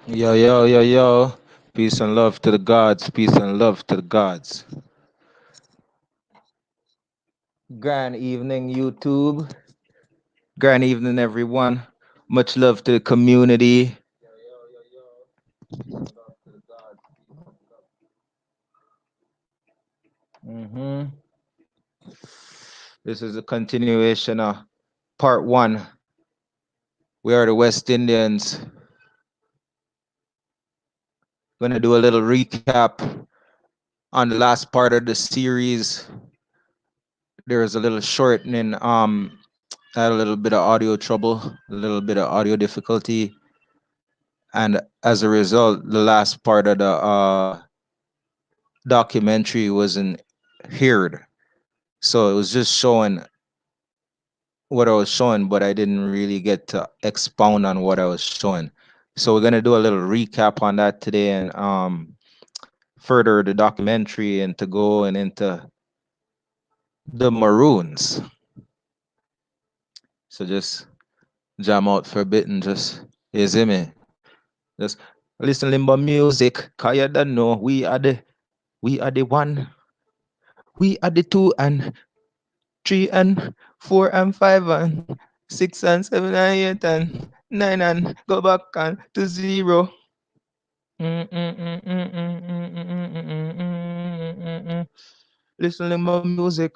Yo, yo, yo, yo. Peace and love to the gods. Peace and love to the gods. Grand evening, YouTube. Grand evening, everyone. Much love to the community. hmm This is a continuation of part one. We are the West Indians. Gonna do a little recap on the last part of the series. There was a little shortening. I had a little bit of audio trouble, a little bit of audio difficulty, and as a result, the last part of the documentary wasn't heard. So it was just showing what I was showing, but I didn't really get to expound on what I was showing. So we're gonna do a little recap on that today and further the documentary and to go and into the Maroons. So just jam out for a bit and just you see me. Just listen limbo music. Cause you don't know we are the one, we are the two and three and four and five and six and seven and eight and nine and go back and to zero. Listen to my music.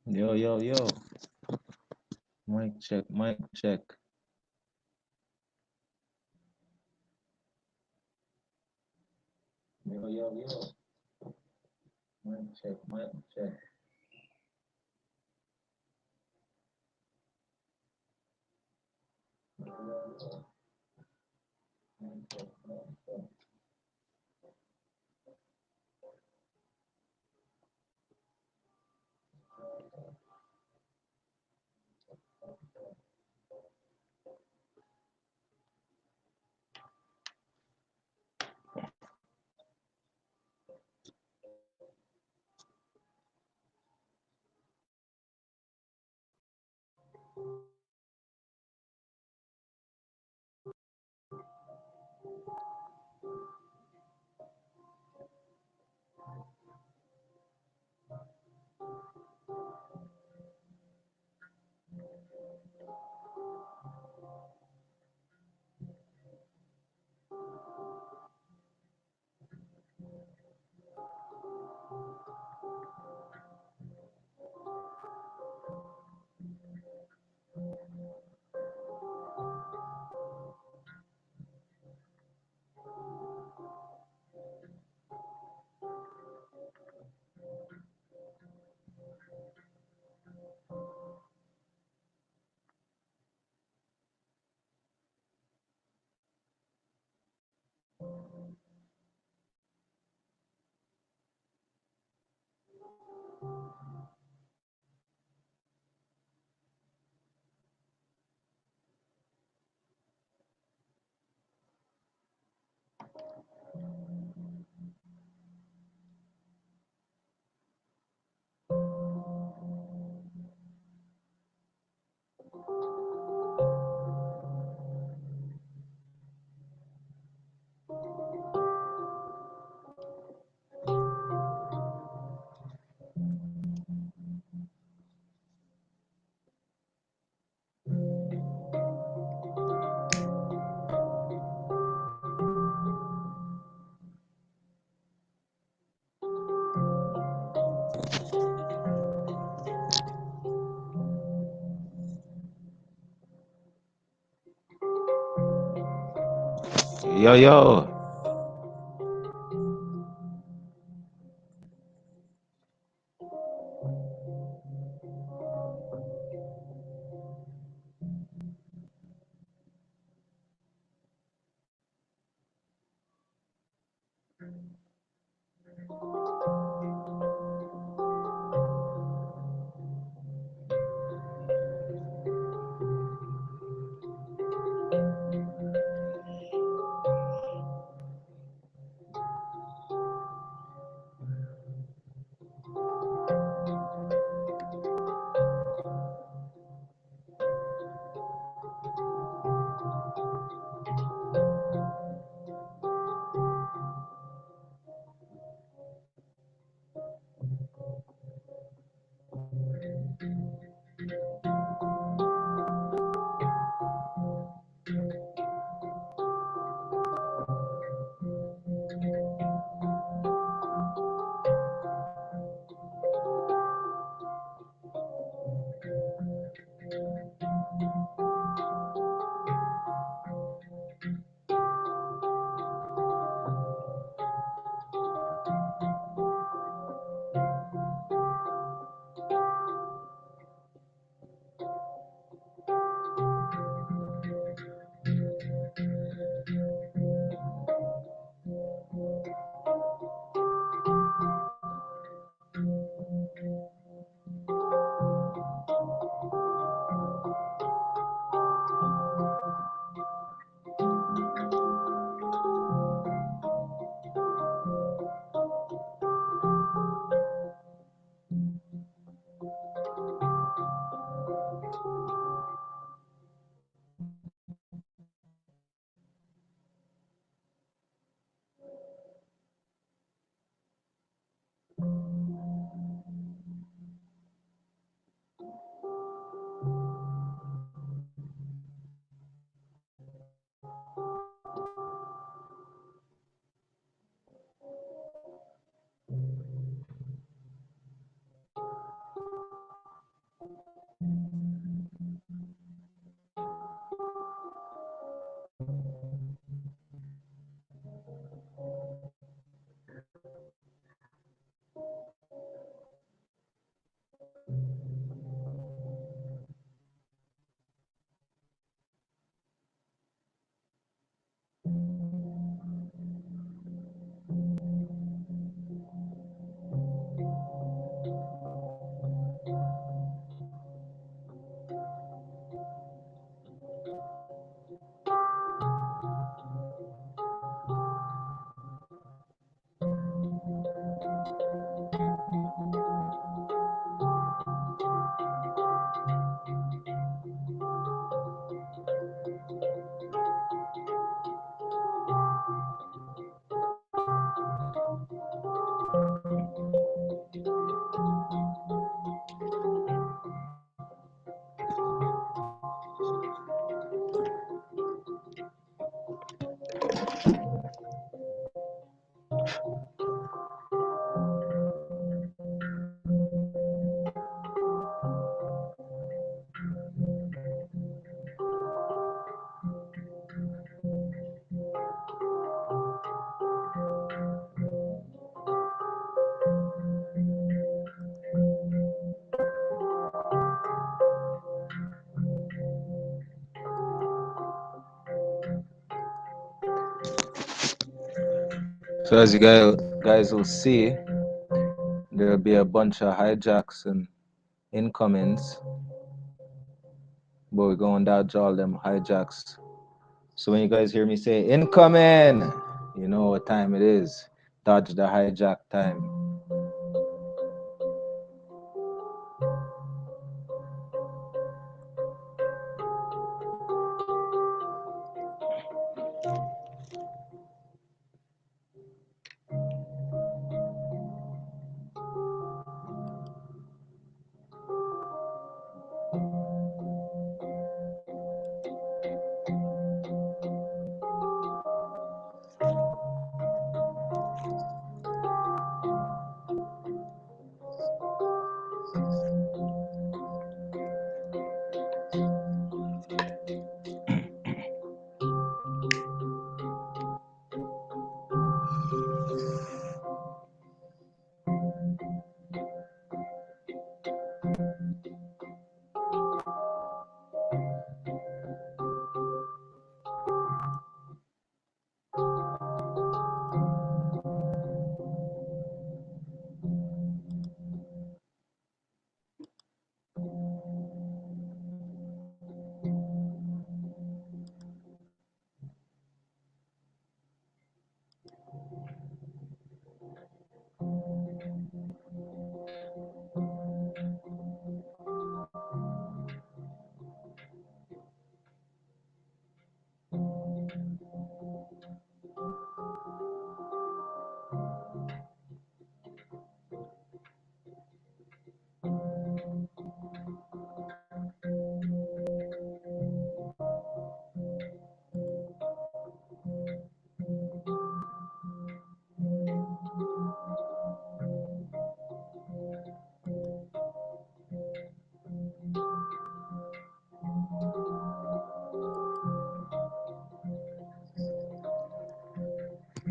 Yo, yo, yo. Mic check, mic check. Yo, yo, yo. Mic check, mic check. Yo, yo, yo. Mic check, mic check. Yo, yo. So as you guys will see, there'll be a bunch of hijacks and incomings, but we're going to dodge all them hijacks. So when you guys hear me say incoming, you know what time it is. Dodge the hijack time.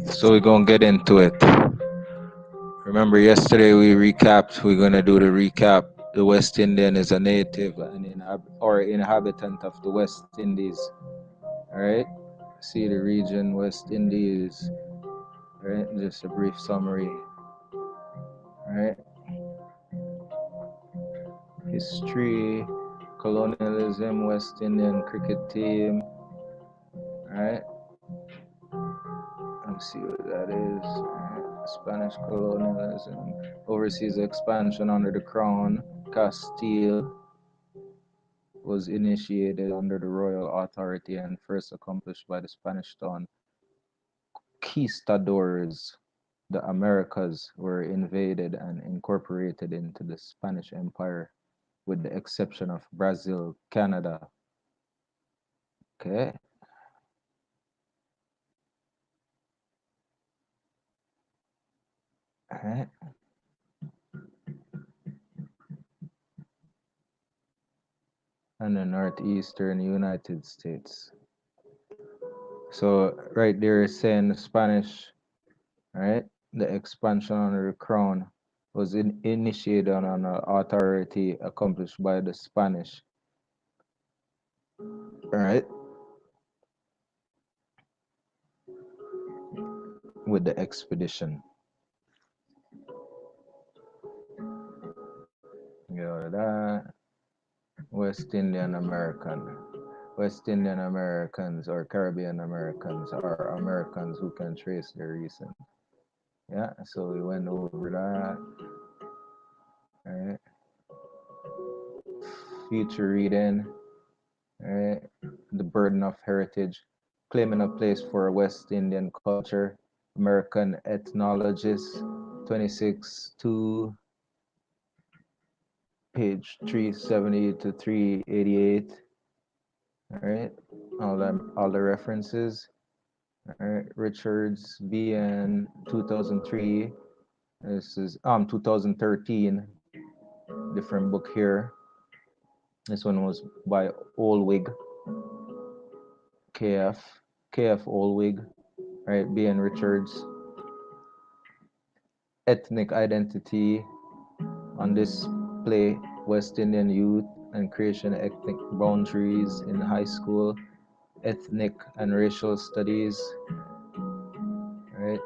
So we're gonna get into it. Remember yesterday we recapped, we're gonna do the recap. The West Indian is a native and inhabitant of the West Indies. Alright? See the region West Indies. Alright, just a brief summary. Alright. History, colonialism, West Indian cricket team. Alright. Let's see what that is. Alright. Spanish colonialism, overseas expansion under the crown, Castile was initiated under the royal authority and first accomplished by the Spanish town conquistadors. The Americas were invaded and incorporated into the Spanish Empire, with the exception of Brazil, Canada. Okay. All right. And the northeastern United States. So right there is saying Spanish, right? The expansion under the crown was initiated on an authority accomplished by the Spanish. All right. With the expedition. You know that. West Indian American. West Indian Americans or Caribbean Americans are Americans who can trace their reason. Yeah, so we went over that. Alright. Future reading. Alright. The burden of heritage. Claiming a place for West Indian culture. American ethnologist. 26-2. Page 370 to 388. All right, all the references. Right, Richards, BN 2003. This is 2013. Different book here. This one was by Olwig, KF, KF Olwig, right? BN Richards. Ethnic Identity on Display, West Indian Youth and Creation Ethnic Boundaries in High School, Ethnic and Racial Studies, right?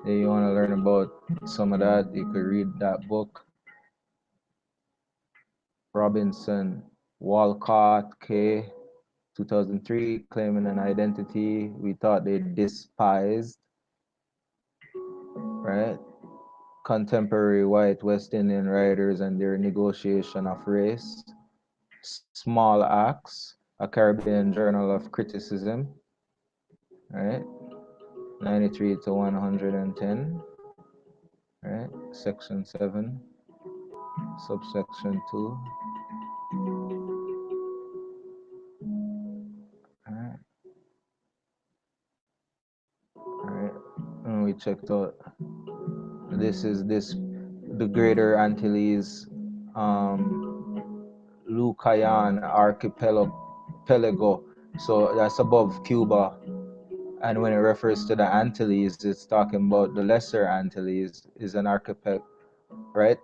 If you want to learn about some of that, you could read that book. Robinson, Walcott, K. 2003, Claiming an Identity We Thought They Despised, right? Contemporary White West Indian Writers and Their Negotiation of Race. Small Acts, a Caribbean Journal of Criticism, right? 93 to 110, right? Section 7, subsection 2. All right. All right. And we checked out, this is the Greater Antilles, Lucayan Archipelago. So that's above Cuba. And when it refers to the Antilles, it's talking about the Lesser Antilles is an archipelago, right?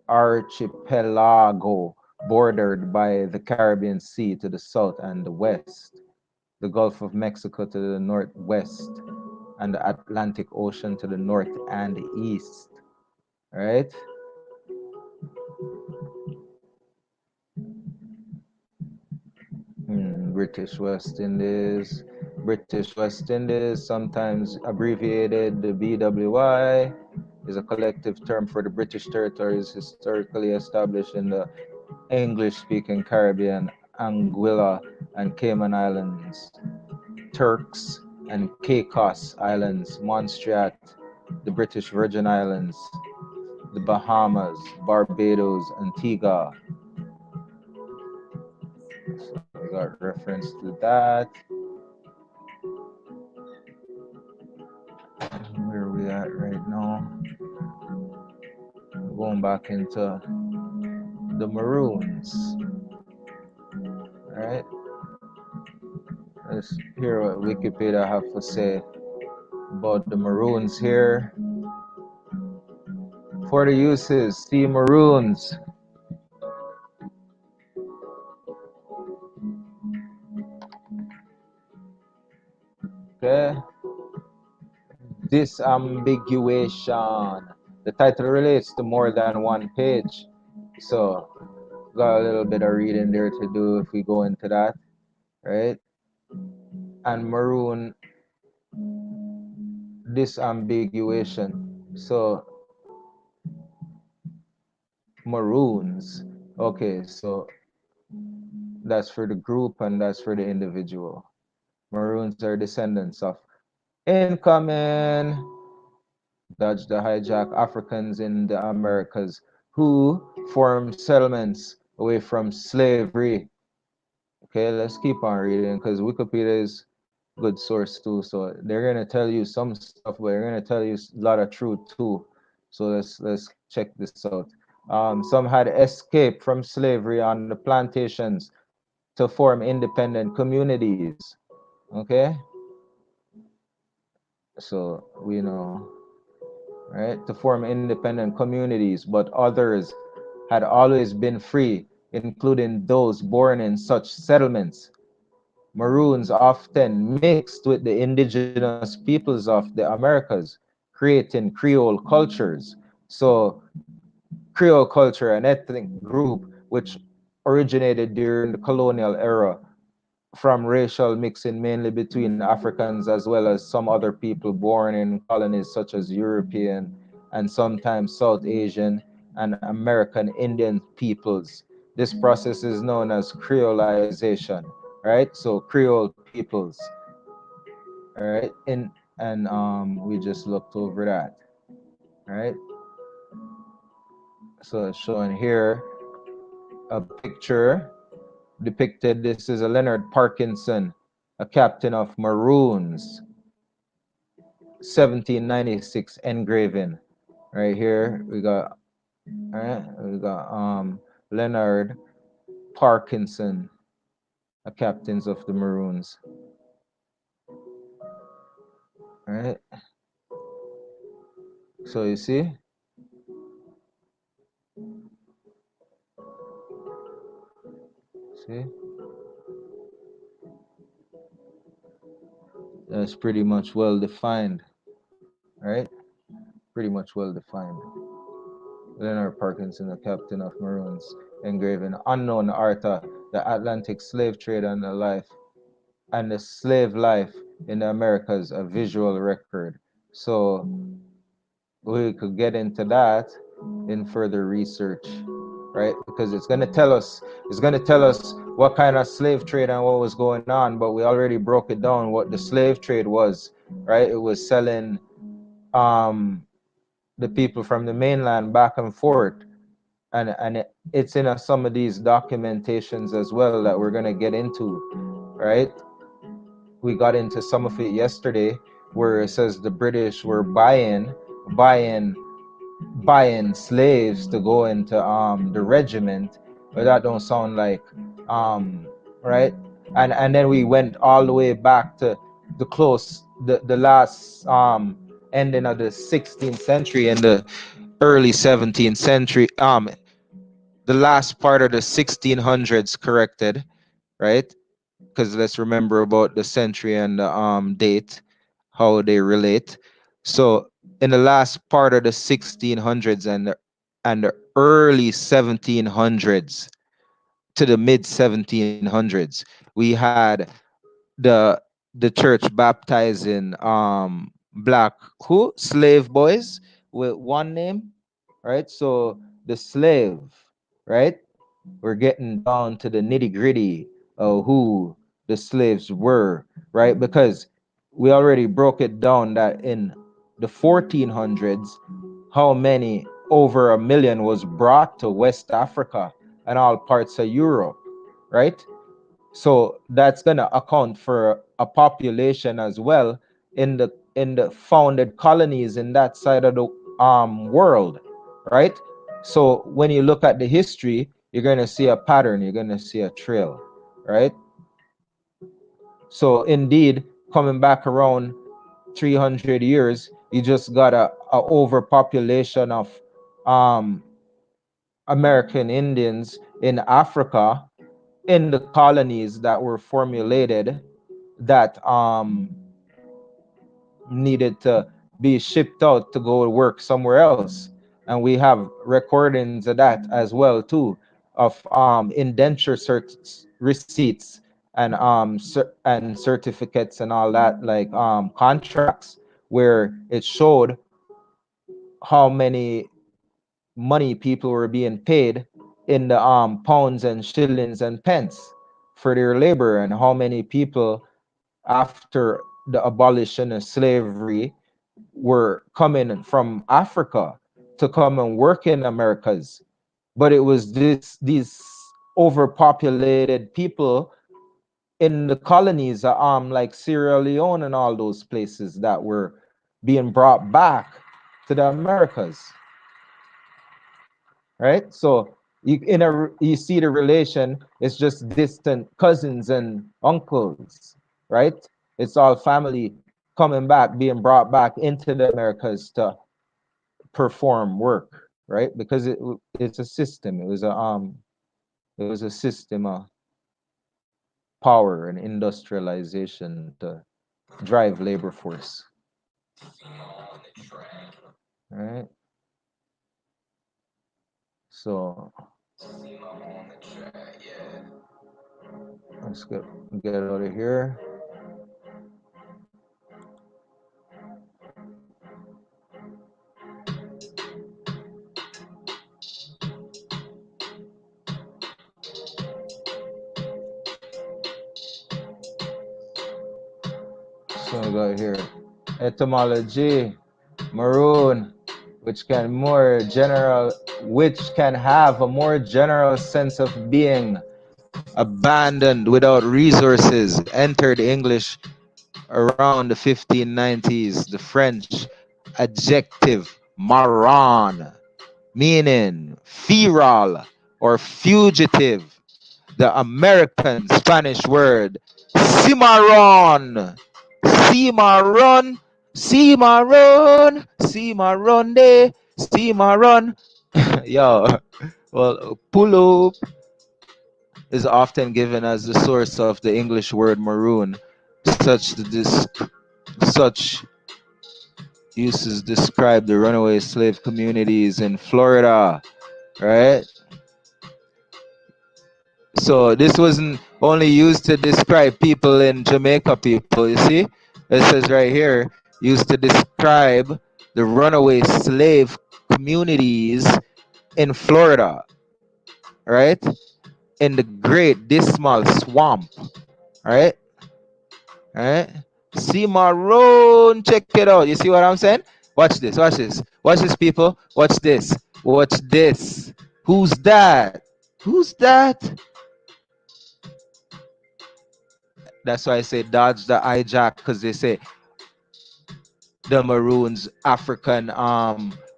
Archipelago bordered by the Caribbean Sea to the south and the west, the Gulf of Mexico to the northwest, and the Atlantic Ocean to the north and east, right? British West Indies. British West Indies, sometimes abbreviated the BWI, is a collective term for the British territories historically established in the English-speaking Caribbean, Anguilla and Cayman Islands, Turks and Caicos Islands, Montserrat, the British Virgin Islands, the Bahamas, Barbados, Antigua. So we got reference to that. Where are we at right now? Going back into the Maroons. Alright. Let's hear what Wikipedia have to say about the Maroons here. For the uses, see Maroons. Okay. Disambiguation. The title relates to more than one page. So, got a little bit of reading there to do if we go into that. Right? And Maroon, disambiguation. So, Maroons. Okay, so that's for the group and that's for the individual. Maroons are descendants of incoming, Dodge the hijack Africans in the Americas who formed settlements away from slavery. Okay, let's keep on reading because Wikipedia is a good source too. So they're gonna tell you some stuff, but they're gonna tell you a lot of truth too. So let's check this out. Some had escaped from slavery on the plantations to form independent communities. Okay, so we know, right, to form independent communities, but others had always been free, including those born in such settlements. Maroons often mixed with the indigenous peoples of the Americas, creating Creole cultures. So, Creole culture, an ethnic group which originated during the colonial era from racial mixing mainly between Africans as well as some other people born in colonies such as European and sometimes South Asian and American Indian peoples. This process is known as creolization, right? So Creole peoples, all right? And we just looked over that, right? So it's showing here a picture depicted. This is a Leonard Parkinson a captain of Maroons, 1796 engraving. Right here we got, right, we got Leonard Parkinson, a captains of the Maroons. Right. So you see, that's pretty much well defined, right? Pretty much well defined. Leonard Parkinson, the captain of Maroons, engraving unknown Arthur, the Atlantic slave trade and the life and the slave life in the Americas, a visual record. So we could get into that in further research, right? Because it's going to tell us what kind of slave trade and what was going on, but we already broke it down what the slave trade was, right? It was selling the people from the mainland back and forth, and it's in some of these documentations as well that we're going to get into, right? We got into some of it yesterday where it says the British were buying slaves to go into the regiment, but that don't sound like right. And then we went all the way back to the last ending of the 16th century and the early 17th century, the last part of the 1600s, corrected, right? Because let's remember about the century and the date, how they relate. So in the last part of the 1600s and the early 1700s to the mid 1700s, we had the church baptizing black slave boys with one name, right? So the slave, right? We're getting down to the nitty gritty of who the slaves were, right? Because we already broke it down that in the 1400s, how many, over 1 million, was brought to West Africa and all parts of Europe, right? So that's gonna account for a population as well in the founded colonies in that side of the world, right? So when you look at the history, you're gonna see a pattern, you're gonna see a trail, right? So indeed, coming back around 300 years, you just got a overpopulation of American Indians in Africa, in the colonies that were formulated, that needed to be shipped out to go work somewhere else. And we have recordings of that as well too, of indenture receipts and and certificates and all that, like contracts, where it showed how many money people were being paid in the pounds and shillings and pence for their labor, and how many people after the abolition of slavery were coming from Africa to come and work in Americas. But it was these overpopulated people in the colonies, like Sierra Leone and all those places, that were being brought back to the Americas, right? So you see the relation. It's just distant cousins and uncles, right? It's all family coming back, being brought back into the Americas to perform work, right? Because it's a system. It was a system of power and industrialization to drive labor force, right? So let's get out of here. So we got here etymology, Maroon, which can have a more general sense of being, abandoned without resources, entered English around the 1590s. The French adjective marron, meaning feral or fugitive. The American Spanish word cimarron, cimarron, cimarron, cimarron de, cimarron. Yo, well, pull up is often given as the source of the English word maroon. Such uses describe the runaway slave communities in Florida, right? So this wasn't only used to describe people in Jamaica, people, you see? It says right here, used to describe the runaway slave communities in Florida, right? In the Great Dismal Swamp, right? Right? See Maroon, check it out. You see what I'm saying? Watch this, watch this. Watch this, people. Watch this. Watch this. Who's that? Who's that? That's why I say dodge the hijack, because they say the Maroons African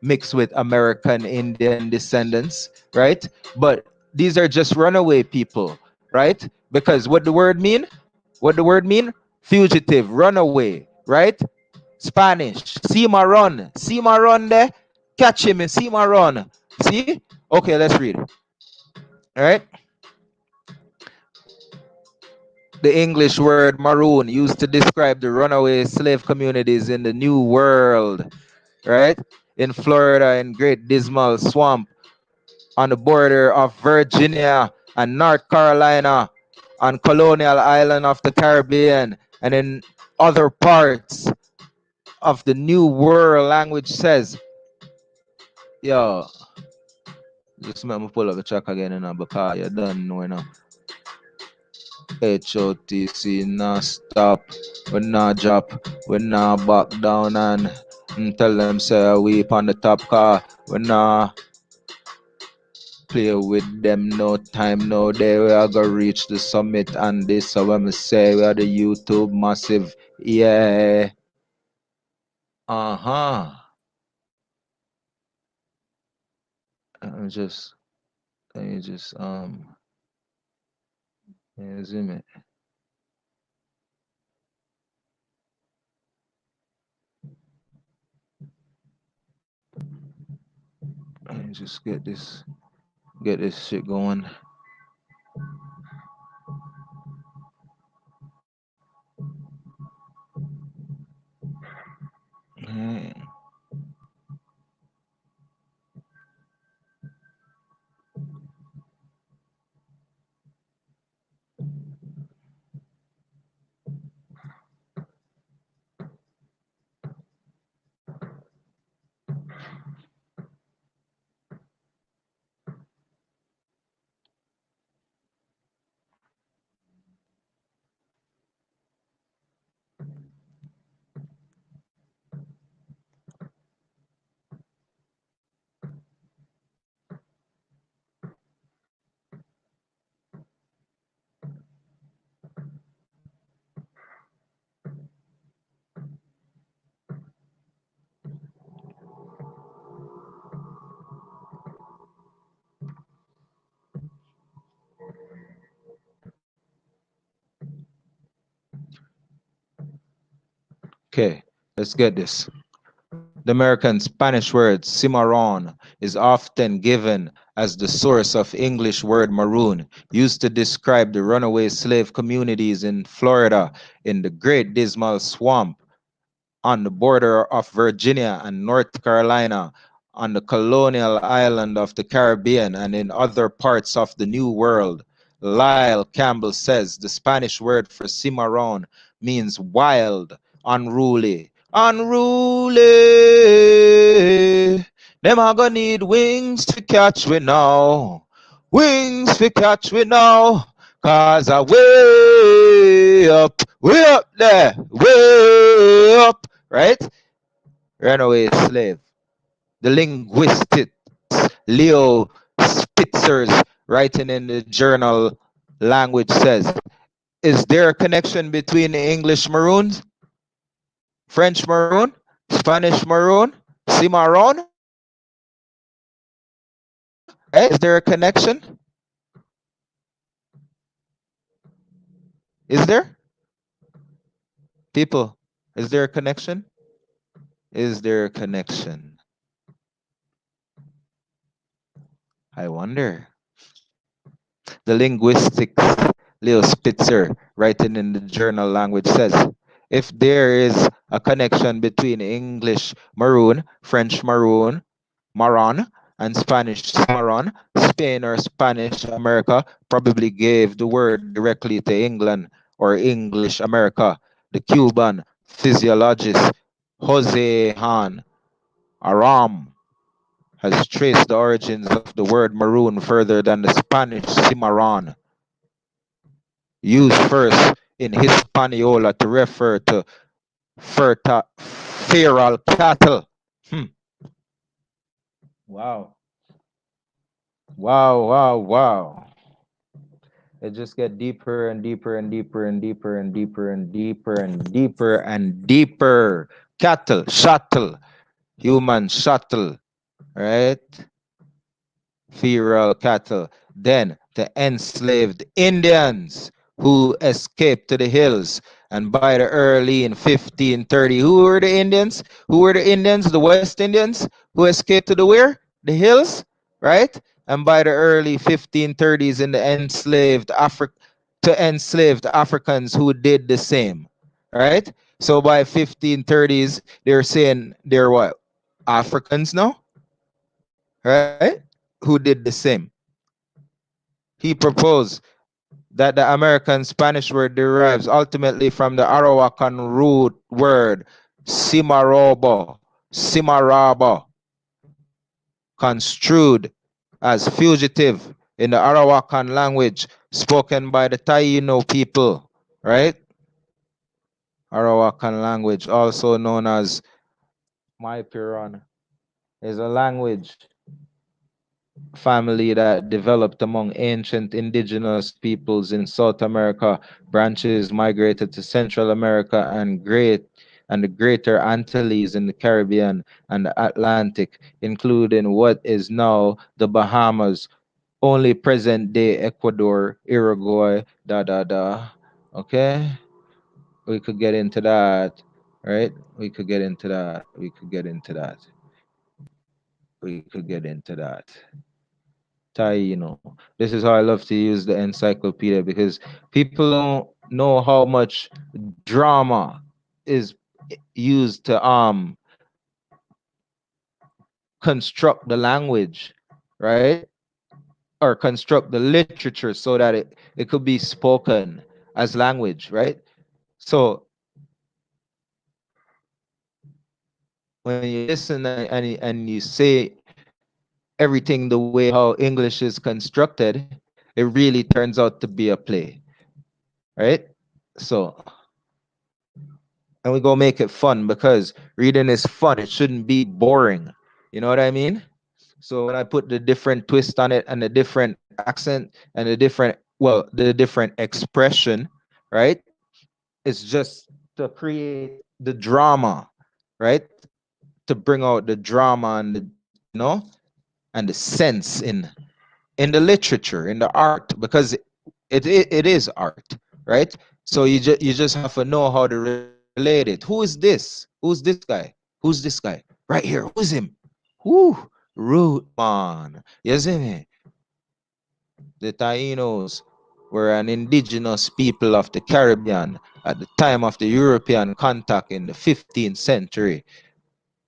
mixed with American Indian descendants, right? But these are just runaway people, right? Because what the word mean? What the word mean? Fugitive, runaway, right? Spanish. See my run there. Catch him and see my run. See? Okay, let's read. All right. The English word maroon used to describe the runaway slave communities in the New World, right? In Florida, in Great Dismal Swamp, on the border of Virginia and North Carolina, on colonial island of the Caribbean, and in other parts of the New World. Language says, yo, just let me pull up the track again, because you don't know now. HOTC, nah stop, we nah drop, we nah back down and tell them say we on the top car, we nah play with them no time no day. We are gonna reach the summit and this, so when we say we are the YouTube massive, yeah. Uh-huh. I'm just, let me just zoom it. Let me just get this shit going. Right. Okay, let's get this. The American Spanish word cimarron is often given as the source of English word maroon, used to describe the runaway slave communities in Florida in the Great Dismal Swamp, on the border of Virginia and North Carolina, on the colonial island of the Caribbean, and in other parts of the New World. Lyle Campbell says the Spanish word for cimarron means wild, unruly. Unruly. Them are gonna need wings to catch we now. Wings to catch we now. Cause I way up there, way up, right? Runaway slave. The linguistics Leo Spitzer's writing in the journal language says. Is there a connection between the English Maroons, French Maroon, Spanish Maroon, Cimarron? Right? Is there a connection? Is there? People, is there a connection? Is there a connection? I wonder. The linguistics Leo Spitzer, writing in the journal language, says if there is a connection between English maroon, French maroon, maron, and Spanish cimarron, Spain or Spanish America probably gave the word directly to England or English America. The Cuban physiologist Jose Han Aram has traced the origins of the word maroon further than the Spanish cimarron, used first in Hispaniola to refer to feral cattle. Hmm. Wow. Wow, wow, wow. It just get deeper and deeper and deeper and deeper and deeper and deeper and deeper and deeper. Cattle, shuttle, human shuttle, right? Feral cattle. Then the enslaved Indians who escaped to the hills. And by the early in 1530, who were the Indians? Who were the Indians? The West Indians who escaped to the where? The hills, right? And by the early 1530s, in the enslaved Africans who did the same, right? So by 1530s, they're saying they're what? Africans now, right? Who did the same. He proposed that the American Spanish word derives ultimately from the Arawakan root word cimarobo, cimarabo, construed as fugitive in the Arawakan language spoken by the Taino people, right? Arawakan language, also known as Maipiron, is a language family that developed among ancient indigenous peoples in South America. Branches migrated to Central America and the greater Antilles in the Caribbean and the Atlantic, including what is now the Bahamas, only present day Ecuador, Uruguay, da da da. Okay? We could get into that, right? We could get into that. We could get into that. We could get into that. Taino. This is how I love to use the encyclopedia because people don't know how much drama is used to construct the language, right? Or construct the literature so that it could be spoken as language, right? So when you listen and you say everything the way how English is constructed, it really turns out to be a play, right? So and we go make it fun because reading is fun. It shouldn't be boring. You know what I mean? So when I put the different twist on it and the different accent and the different expression, right? It's just to create the drama, right? To bring out the drama and and the sense in the literature, in the art, because it is art, right? So you just have to know how to relate it. Who is this? Who's this guy? Who's this guy? Right here. Who's him? Whoo, root man. You see me? The Tainos were an indigenous people of the Caribbean at the time of the European contact in the 15th century.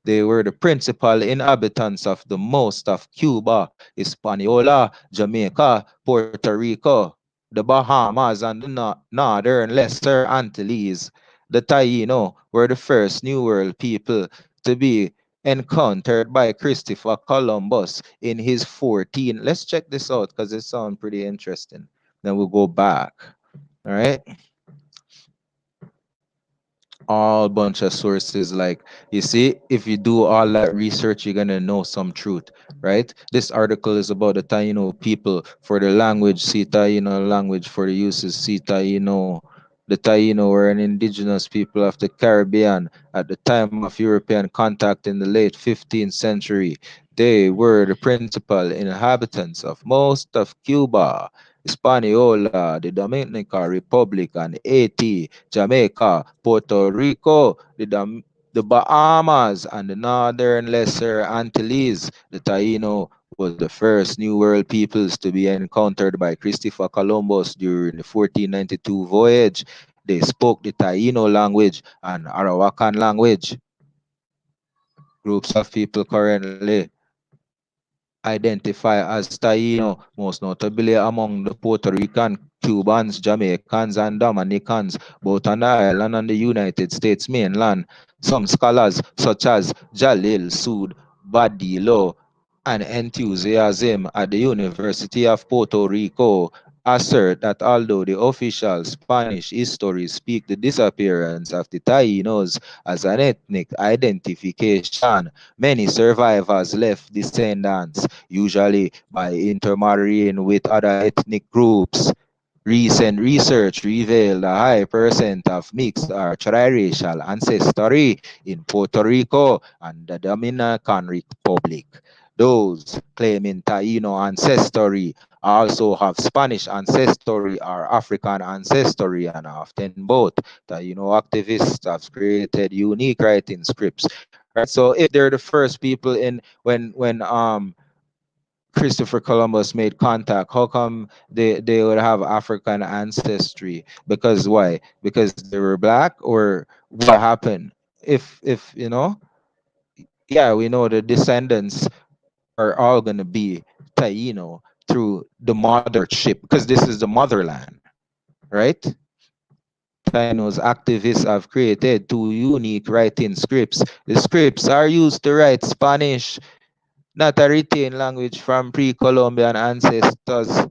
They were the principal inhabitants of the most of Cuba, Hispaniola, Jamaica, Puerto Rico, the Bahamas, and the northern Lesser Antilles. The Taino were the first New World people to be encountered by Christopher Columbus in his 14. Let's check this out because it sounds pretty interesting. Then we'll go back. All right. all bunch of sources. Like, you see, if you do all that research, you're gonna know some truth, right? This article is about the Taino people. For the language, see Taino language. For the uses, see Taino. The Taino were an indigenous people of the Caribbean at the time of European contact in the late 15th century. They were the principal inhabitants of most of Cuba, Hispaniola, the Dominican Republic, and Haiti, Jamaica, Puerto Rico, the Bahamas, and the Northern Lesser Antilles. The Taino was the first New World peoples to be encountered by Christopher Columbus during the 1492 voyage. They spoke the Taino language and Arawakan language. Groups of people currently identify as Taino, most notably among the Puerto Rican, Cubans, Jamaicans, and Dominicans, both on the island and the United States mainland. Some scholars, such as Jalil Sood Badilo, and enthusiasm at the University of Puerto Rico, assert that although the official Spanish histories speak the disappearance of the Tainos as an ethnic identification, many survivors left descendants, usually by intermarrying with other ethnic groups. Recent research revealed a high percent of mixed or triracial ancestry in Puerto Rico and the Dominican Republic. Those claiming Taino ancestry also have Spanish ancestry or African ancestry, and often both. Taino activists have created unique writing scripts. Right. So if they're the first people in when Christopher Columbus made contact, how come they would have African ancestry? Because why? Because they were black, or what happened? If you know, yeah, we know the descendants are all gonna be Taino through the mothership, because this is the motherland, right? Tainos activists have created two unique writing scripts. The scripts are used to write Spanish, not a retained language from pre-Columbian ancestors.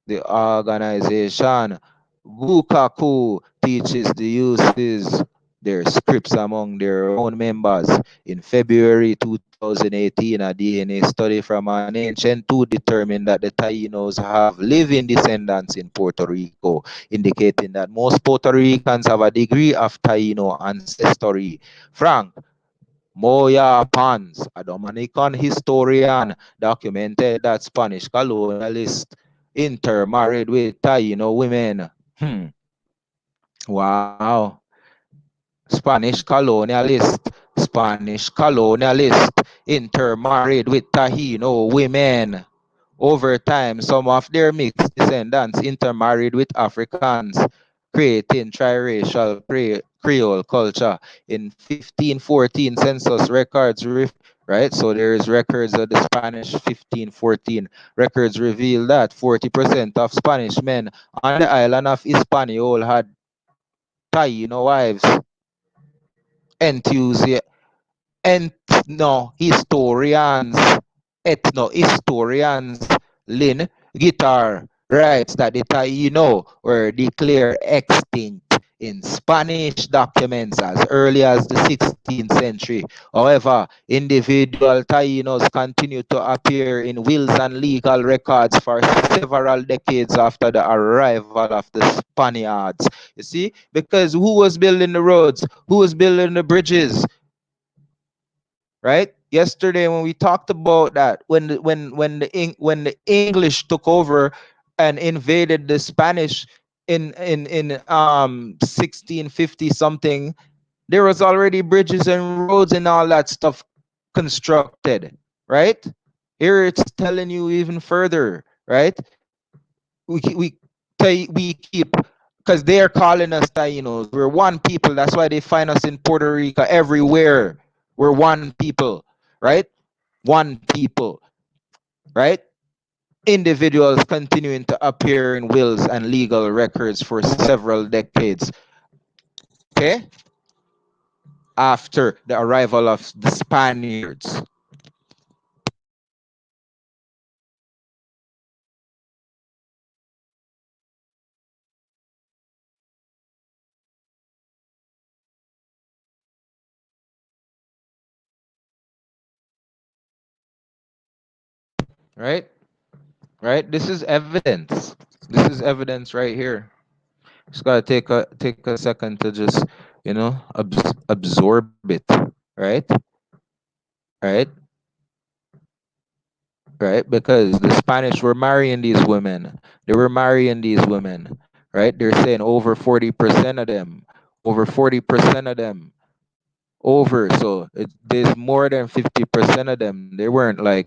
The organization Gukaku teaches the uses their scripts among their own members. In February 2018, a DNA study from an ancient two determined that the Tainos have living descendants in Puerto Rico, indicating that most Puerto Ricans have a degree of Taino ancestry. Frank Moya Pons, a Dominican historian, documented that Spanish colonialists intermarried with Taino women. Wow. Spanish colonialist intermarried with Taino women. Over time, some of their mixed descendants intermarried with Africans, creating triracial Creole culture. In 1514 census records, right? So there is records of the Spanish 1514 records reveal that 40% of Spanish men on the island of Hispaniola had Taino wives. Enthusi- ethno-historians, ethno-historians Lynn Guitar writes that the Taino were declared extinct in Spanish documents as early as the 16th century. However, individual Tainos continue to appear in wills and legal records for several decades after the arrival of the Spaniards. You see, because who was building the roads? Who was building the bridges? Right? Yesterday when we talked about that, when the English took over and invaded the Spanish in 1650 something, there was already bridges and roads and all that stuff constructed, right? Here it's telling you even further, right? We keep, because they're calling us Tainos. We're one people. That's why they find us in Puerto Rico everywhere. We're one people, right? One people, right? Individuals continuing to appear in wills and legal records for several decades. Okay? After the arrival of the Spaniards. right? Right? This is evidence. This is evidence right here. Just gotta take a second to just, absorb it, right? Right? Right? Because the Spanish were marrying these women. They were marrying these women, right? They're saying over 40% of them, over 40% of them, over. So there's more than 50% of them. They weren't like,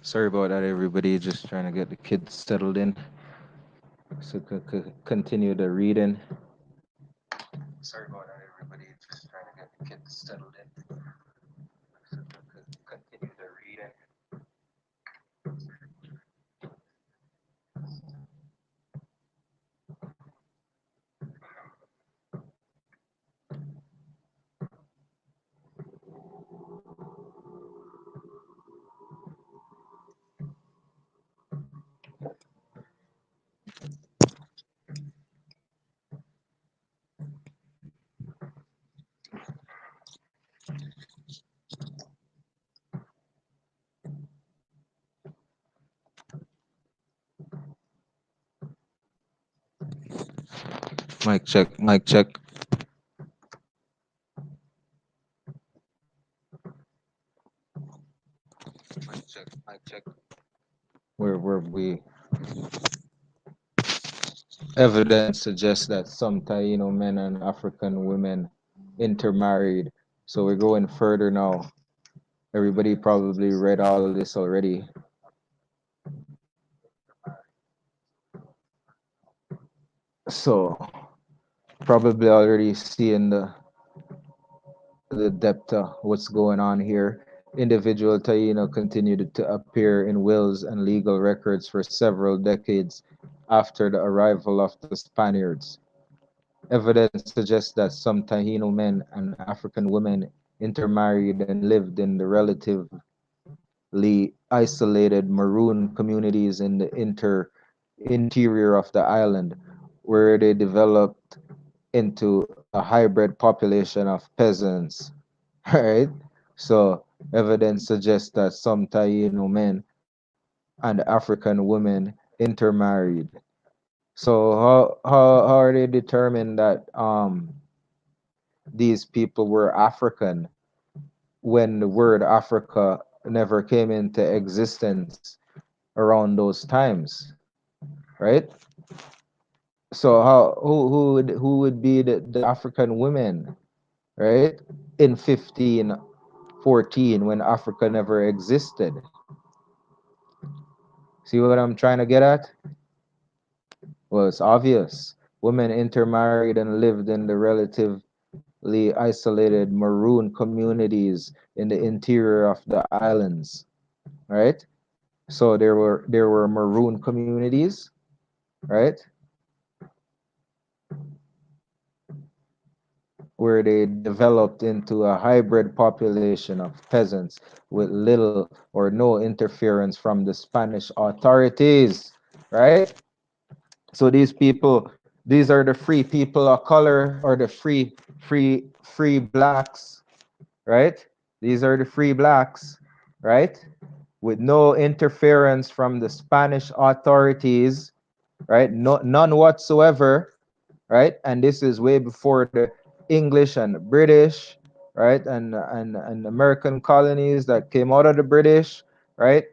sorry about that, everybody. Just trying to get the kids settled in so continue the reading. Sorry about that, everybody. Just trying to get the kids settled in so continue the reading. Mic check, mic check. Mic check, mic check. Where were we? Evidence suggests that some Taino men and African women intermarried. So we're going further now. Everybody probably read all of this already. So probably already seeing the depth of what's going on here. Individual Taino continued to appear in wills and legal records for several decades after the arrival of the Spaniards. Evidence suggests that some Taino men and African women intermarried and lived in the relatively isolated Maroon communities in the interior of the island, where they developed into a hybrid population of peasants. Right? So evidence suggests that some Taino men and African women intermarried. So how are they determined that these people were African when the word Africa never came into existence around those times, right? So who would be the African women, right? In 1514 when Africa never existed. See what I'm trying to get at? Well, it's obvious. Women intermarried and lived in the relatively isolated Maroon communities in the interior of the islands, right? So there were Maroon communities, right? Where they developed into a hybrid population of peasants with little or no interference from the Spanish authorities, right? So these people, these are the free people of color or the free blacks, right? These are the free blacks, right? With no interference from the Spanish authorities, right? No, none whatsoever, right? And this is way before the English and British, right? And American colonies that came out of the British, right?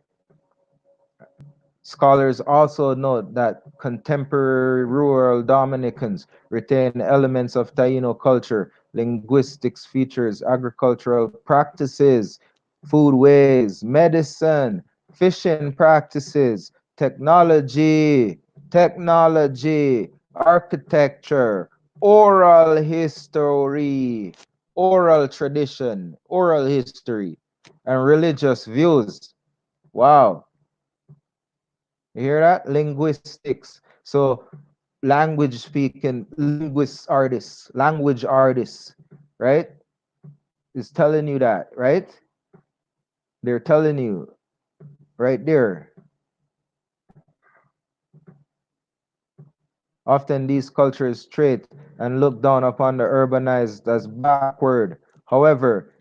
Scholars also note that contemporary rural Dominicans retain elements of Taino culture, linguistics features, agricultural practices, foodways, medicine, fishing practices, technology, architecture, oral history, oral tradition, oral history, and religious views. Wow. You hear that? Linguistics. So language speaking, language artists, right? Is telling you that, right? They're telling you right there. Often these cultures trait and look down upon the urbanized as backward. However,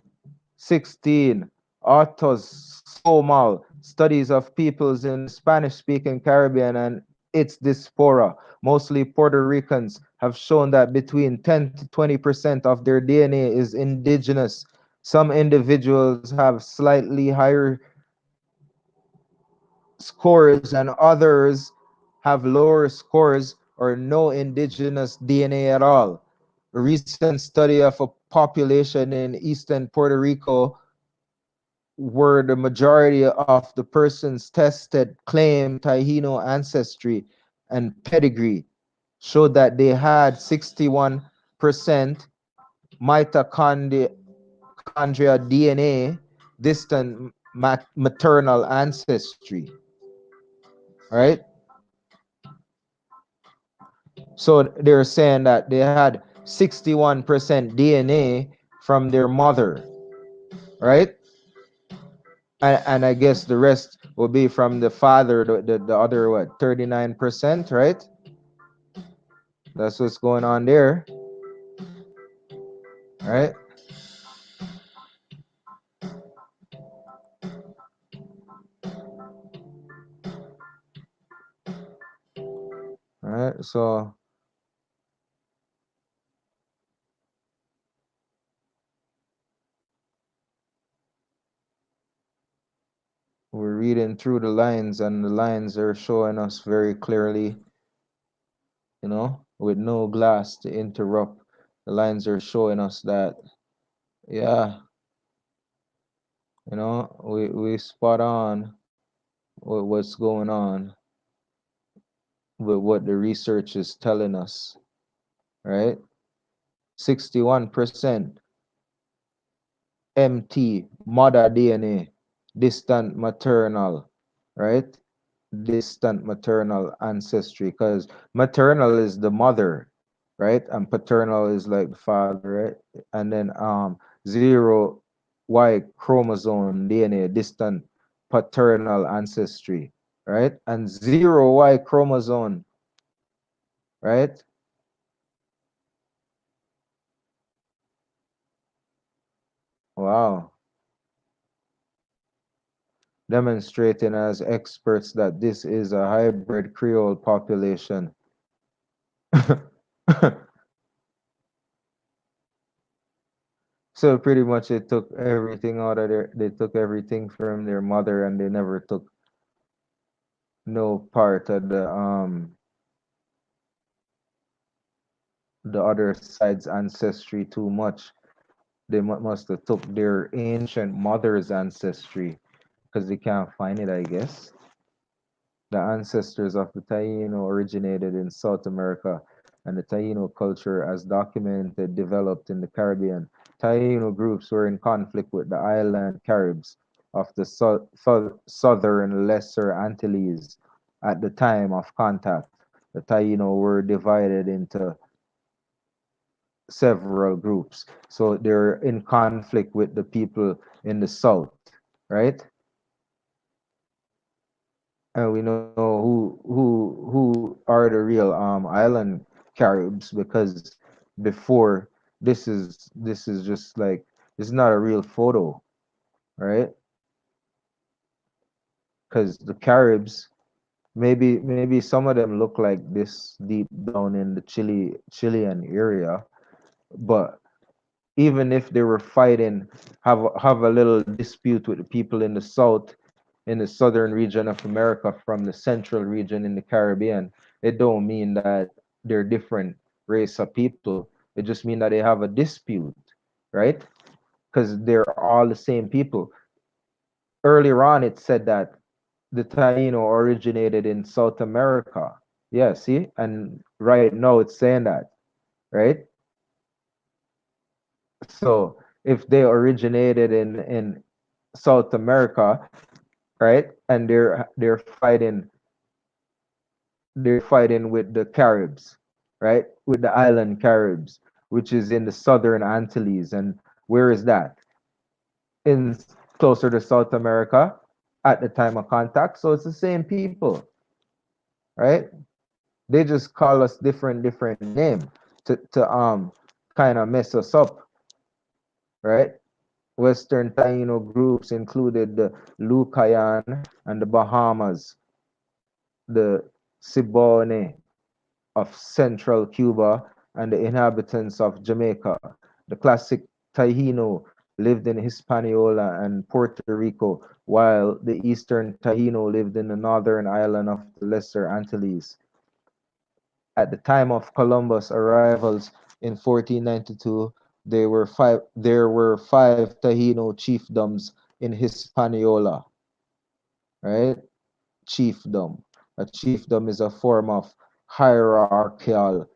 16. Autosomal studies of peoples in the Spanish speaking Caribbean and its diaspora, mostly Puerto Ricans, have shown that between 10 to 20% of their DNA is indigenous. Some individuals have slightly higher scores and others have lower scores or no indigenous DNA at all. A recent study of a population in eastern Puerto Rico where the majority of the persons tested claimed Taino ancestry and pedigree showed that they had 61% mitochondria DNA, distant maternal ancestry, right? So they're saying that they had 61% DNA from their mother, right? And I guess the rest will be from the father, the other, what, 39%, right? That's what's going on there, right? All right, so we're reading through the lines, and the lines are showing us very clearly, with no glass to interrupt. The lines are showing us that, yeah, we spot on with what's going on with what the research is telling us, right? 61% MT, mother DNA, distant maternal, right? Distant maternal ancestry, because maternal is the mother, right? And paternal is like the father, right? And then 0 Y chromosome DNA, distant paternal ancestry, right? And 0 Y chromosome, right? Wow. Demonstrating as experts that this is a hybrid Creole population. So pretty much they took everything out of they took everything from their mother, and they never took no part of the other side's ancestry too much. They must have took their ancient mother's ancestry, because they can't find it, I guess. The ancestors of the Taino originated in South America, and the Taino culture, as documented, developed in the Caribbean. Taino groups were in conflict with the island Caribs of the southern Lesser Antilles at the time of contact. The Taino were divided into several groups. So they're in conflict with the people in the south, right? And we know who are the real island Caribs, because before, this is just like, it's not a real photo, right? Because the Caribs, maybe some of them look like this deep down in the Chilean area, but even if they were fighting, have a little dispute with the people in the south, in the southern region of America, from the central region in the Caribbean, it don't mean that they're different race of people. It just mean that they have a dispute, right? Because they're all the same people. Earlier on, it said that the Taino originated in South America. Yeah, see? And right now it's saying that, right? So if they originated in South America, right? And they're fighting with the Caribs, right? With the island Caribs, which is in the southern Antilles. And where is that? In closer to South America at the time of contact. So it's the same people, right? They just call us different name to kind of mess us up, right? Western Taino groups included the Lucayan and the Bahamas, the Cibone of central Cuba, and the inhabitants of Jamaica. The classic Taino lived in Hispaniola and Puerto Rico, while the eastern Taino lived in the northern island of the Lesser Antilles. At the time of Columbus' arrivals in 1492, there were five Taino chiefdoms in Hispaniola, right? Chiefdom. A chiefdom is a form of hierarchical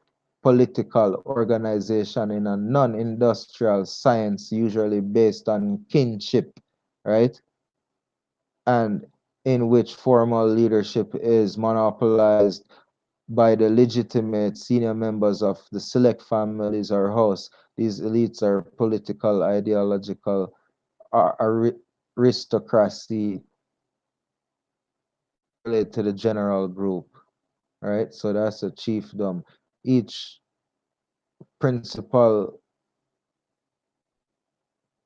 political organization in a non-industrial science, usually based on kinship, right? And in which formal leadership is monopolized by the legitimate senior members of the select families or house. These elites are political, ideological, aristocracy related to the general group, right? So that's a chiefdom. Each principal,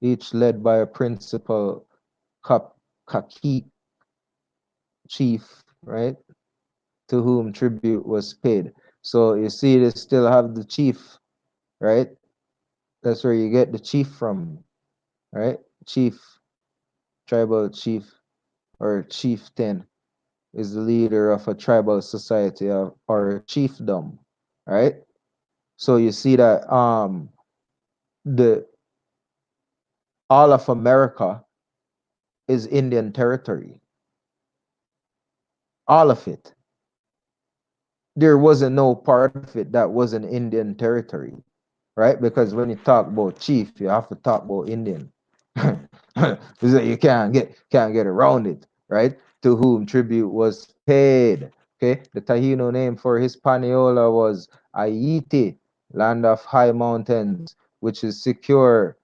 each led by a principal kaki chief, right? To whom tribute was paid. So you see, they still have the chief, right? That's where you get the chief from, right? Chief, tribal chief, or chieftain is the leader of a tribal society or a chiefdom, right? So you see that the all of America is Indian territory, all of it. There wasn't no part of it that wasn't Indian territory, right? Because when you talk about chief, you have to talk about Indian. So you can't get around it, right? To whom tribute was paid. Okay, the Taino name for Hispaniola was Haiti, land of high mountains, which is secure,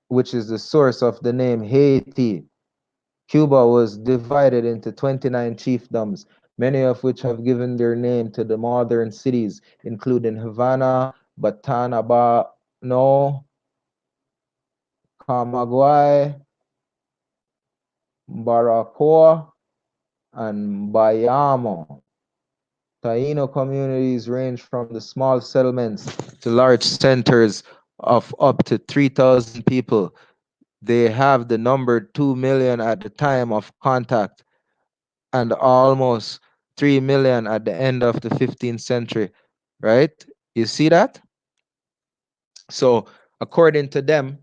which is the source of the name Haiti. Cuba was divided into 29 chiefdoms, many of which have given their name to the modern cities, including Havana, Batanabano, Camagüey, Baracoa, and Bayamo. Taino communities range from the small settlements to large centers of up to 3,000 people. They have the number 2 million at the time of contact and almost 3 million at the end of the 15th century, right? You see that? So, according to them,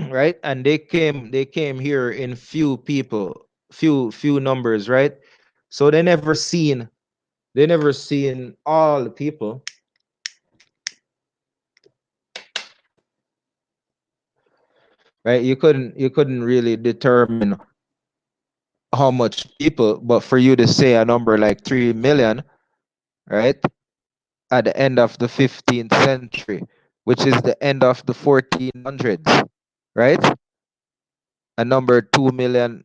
right? And they came here in few people, few numbers, right? So they never seen all the people, right? You couldn't really determine how much people, but for you to say a number like 3 million, right? At the end of the 15th century, which is the end of the 1400s, right? A number 2 million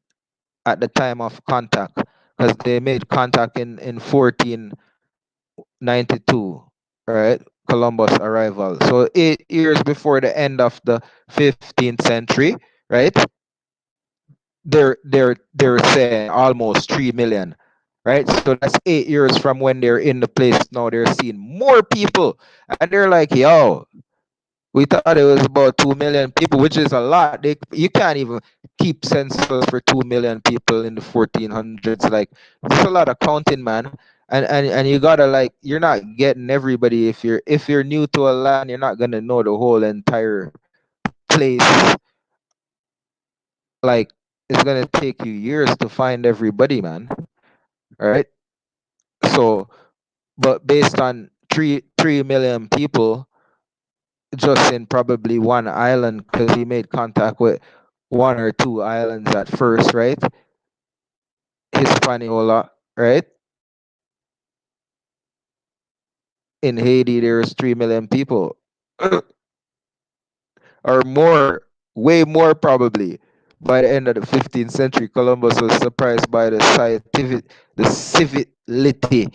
at the time of contact, because they made contact in 1492, right? Columbus arrival. So 8 years before the end of the 15th century, right? They're saying almost 3 million, right? So that's 8 years from when they're in the place. Now they're seeing more people, and they're like, yo, we thought it was about 2 million people, which is a lot. You can't even keep census for 2 million people in the 1400s. Like, there's a lot of counting, man. And you gotta, like, you're not getting everybody. If you're new to a land, you're not gonna know the whole entire place. Like, it's gonna take you years to find everybody, man. All right. So, but based on 3 million people just in probably one island, because he made contact with one or two islands at first, right? Hispaniola, right? In Haiti, there's 3 million people, or more, way more probably. By the end of the 15th century, Columbus was surprised by the civility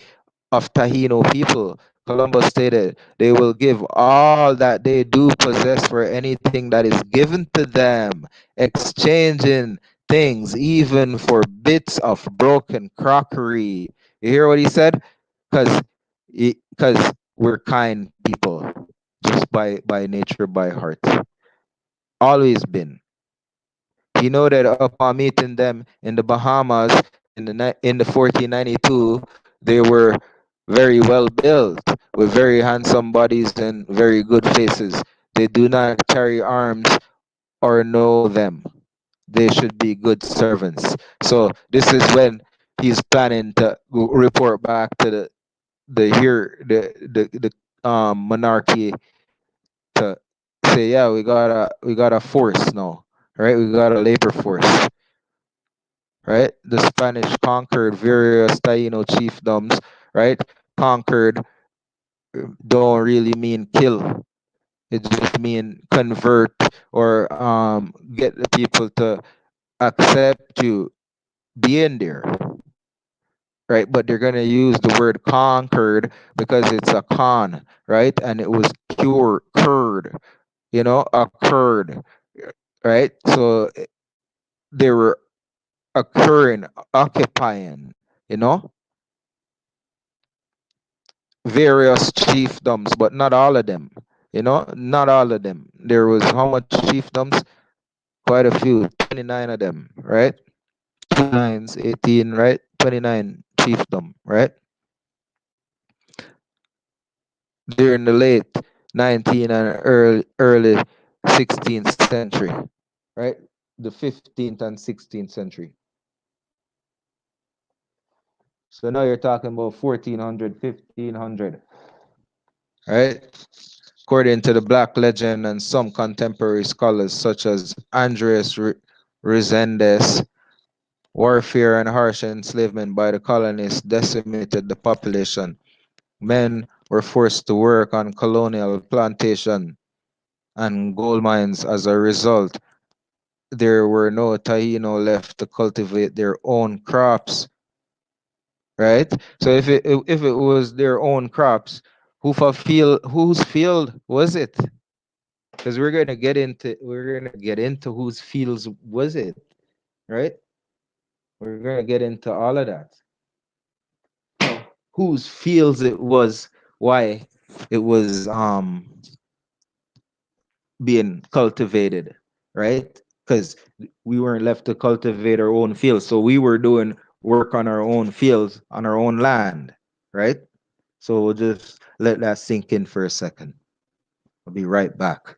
of Taino people. Columbus stated, they will give all that they do possess for anything that is given to them, exchanging things even for bits of broken crockery. You hear what he said? Because we're kind people, just by nature, by heart. Always been. He noted upon meeting them in the Bahamas in the 1492, they were very well built, with very handsome bodies and very good faces. They do not carry arms or know them. They should be good servants. So this is when he's planning to report back to the here the monarchy, to say, yeah, we got a force now, right? We got a labor force, right? The Spanish conquered various Taino chiefdoms, right? Conquered don't really mean kill. It just mean convert, or get the people to accept you being there, right? But they're gonna use the word conquered because it's a con, right? And it was curd, occurred, right? So they were occurring, occupying, you know, various chiefdoms, but not all of them. Not all of them. There was how much chiefdoms? Quite a few, 29 of them, right? two nines, 18, right? 29 chiefdom, right? During the late 19th and early 16th century, right? The 15th and 16th century. So now you're talking about 1400, 1500, right? According to the Black legend and some contemporary scholars such as Andres Resendes, warfare and harsh enslavement by the colonists decimated the population. Men were forced to work on colonial plantation and gold mines. As a result, there were no Taino left to cultivate their own crops, right? So if it was their own crops, whose field was it? Because we're gonna get into whose fields was it, right? We're gonna get into all of that. Whose fields it was, why it was being cultivated, right? Because we weren't left to cultivate our own fields. So we were doing work on our own fields, on our own land, right? So we'll just let that sink in for a second. I'll be right back.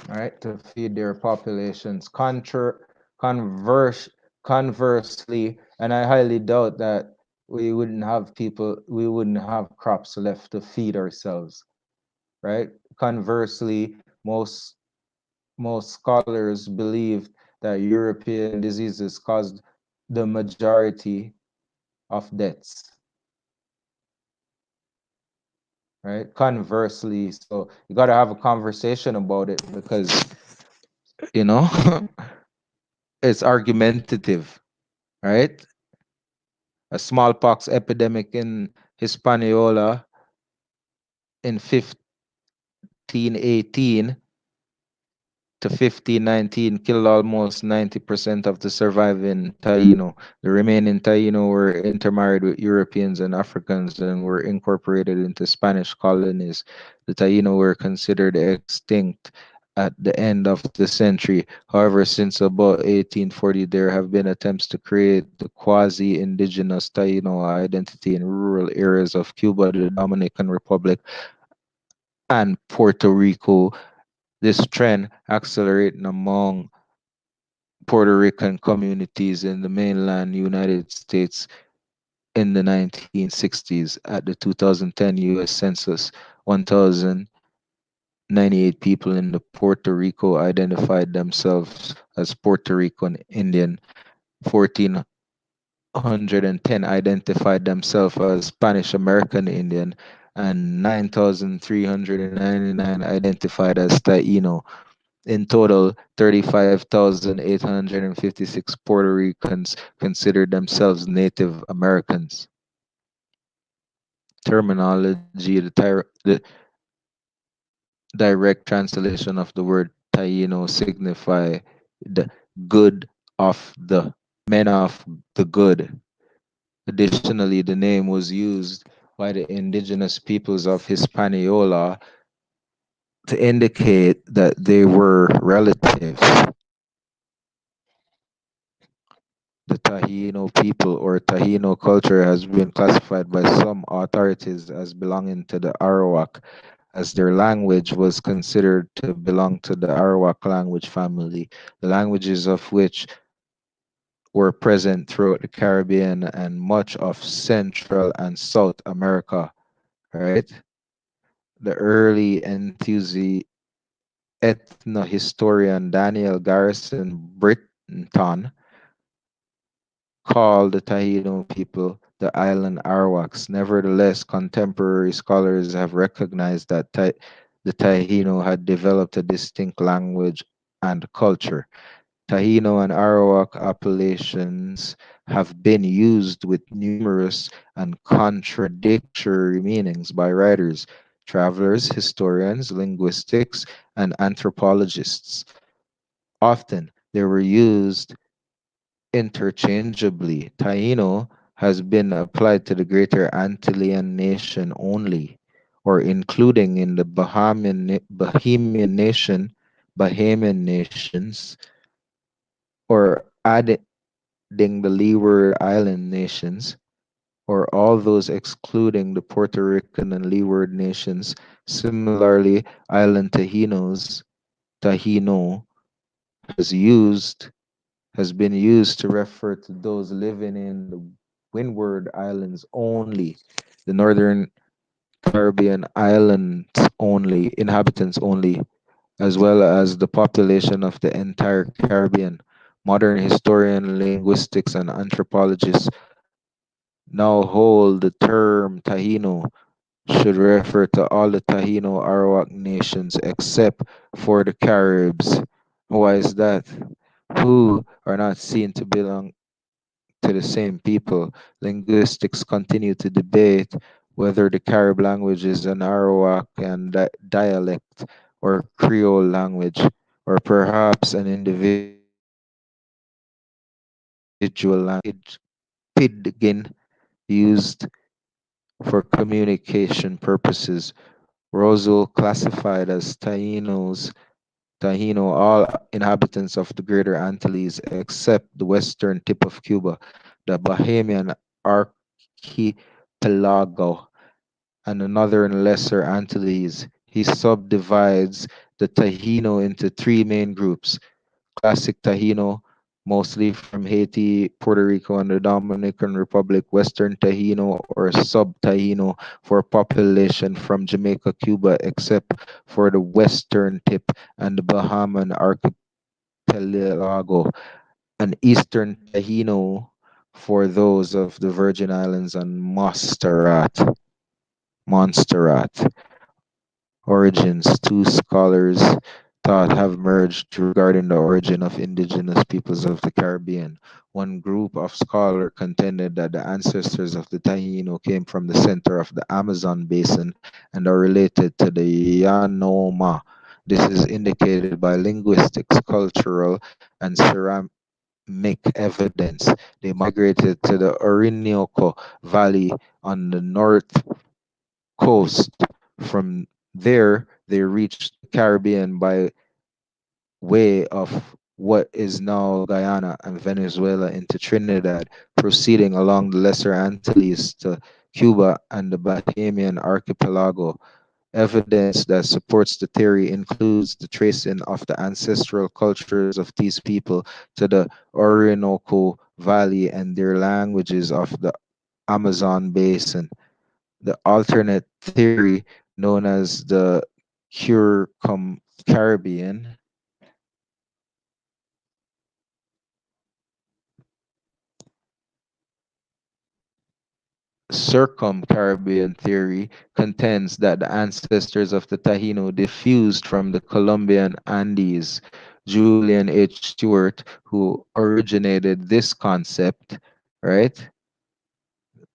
All right, to feed their populations. Converse, Conversely, and I highly doubt that we wouldn't have crops left to feed ourselves, right? Conversely, most scholars believe that European diseases caused the majority of deaths, right? Conversely, so you got to have a conversation about it because, you know, it's argumentative, right? A smallpox epidemic in Hispaniola in 1518 to 1519 killed almost 90% of the surviving Taino. The remaining Taino were intermarried with Europeans and Africans and were incorporated into Spanish colonies. The Taino were considered extinct at the end of the century. However, since about 1840, there have been attempts to create the quasi-indigenous Taino identity in rural areas of Cuba, the Dominican Republic, and Puerto Rico. This trend accelerating among Puerto Rican communities in the mainland United States in the 1960s. At the 2010 US Census, 1,098 people in the Puerto Rico identified themselves as Puerto Rican Indian. 1,410 identified themselves as Spanish American Indian, and 9,399 identified as Taino. In total, 35,856 Puerto Ricans consider themselves Native Americans. Terminology, the direct translation of the word Taino signify the good of the men of the good. Additionally, the name was used by the indigenous peoples of Hispaniola to indicate that they were relatives. The Taino people or Taino culture has been classified by some authorities as belonging to the Arawak, as their language was considered to belong to the Arawak language family, the languages of which were present throughout the Caribbean and much of Central and South America, right? The early ethnohistorian Daniel Garrison Britton call the Taino people the island Arawaks. Nevertheless, contemporary scholars have recognized that the Taino had developed a distinct language and culture. Taino and Arawak appellations have been used with numerous and contradictory meanings by writers, travelers, historians, linguistics, and anthropologists. Often they were used interchangeably. Taino has been applied to the Greater Antillean nation only, or including in the Bahamian nations, or adding the Leeward Island nations, or all those excluding the Puerto Rican and Leeward nations. Similarly, Island Tahino has used has been used to refer to those living in the Windward Islands only, the Northern Caribbean islands only, inhabitants only, as well as the population of the entire Caribbean. Modern historian, linguistics, and anthropologists now hold the term Taino should refer to all the Taino Arawak nations except for the Caribs. Why is that? Who are not seen to belong to the same people. Linguistics continue to debate whether the Carib language is an Arawak and dialect or Creole language, or perhaps an individual language, Pidgin, used for communication purposes. Roseau classified as Taino all inhabitants of the Greater Antilles except the western tip of Cuba, the Bahamian archipelago, and the northern Lesser Antilles. He subdivides the Taino into three main groups: Classic Taino, mostly from Haiti, Puerto Rico, and the Dominican Republic; Western Taino or Sub Taino for population from Jamaica, Cuba, except for the western tip and the Bahamian archipelago; and Eastern Taino for those of the Virgin Islands and Montserrat. Origins. Two scholars thought have emerged regarding the origin of indigenous peoples of the Caribbean. One group of scholars contended that the ancestors of the Taino came from the center of the Amazon basin and are related to the Yanoma. This is indicated by linguistics, cultural, and ceramic evidence. They migrated to the Orinoco Valley on the north coast. From there, they reached the Caribbean by way of what is now Guyana and Venezuela into Trinidad, proceeding along the Lesser Antilles to Cuba and the Bahamian archipelago. Evidence that supports the theory includes the tracing of the ancestral cultures of these people to the Orinoco Valley and their languages of the Amazon basin. The alternate theory, known as the Caribbean, Circum-Caribbean theory, contends that the ancestors of the Taino diffused from the Colombian Andes. Julian H. Stewart, who originated this concept, right?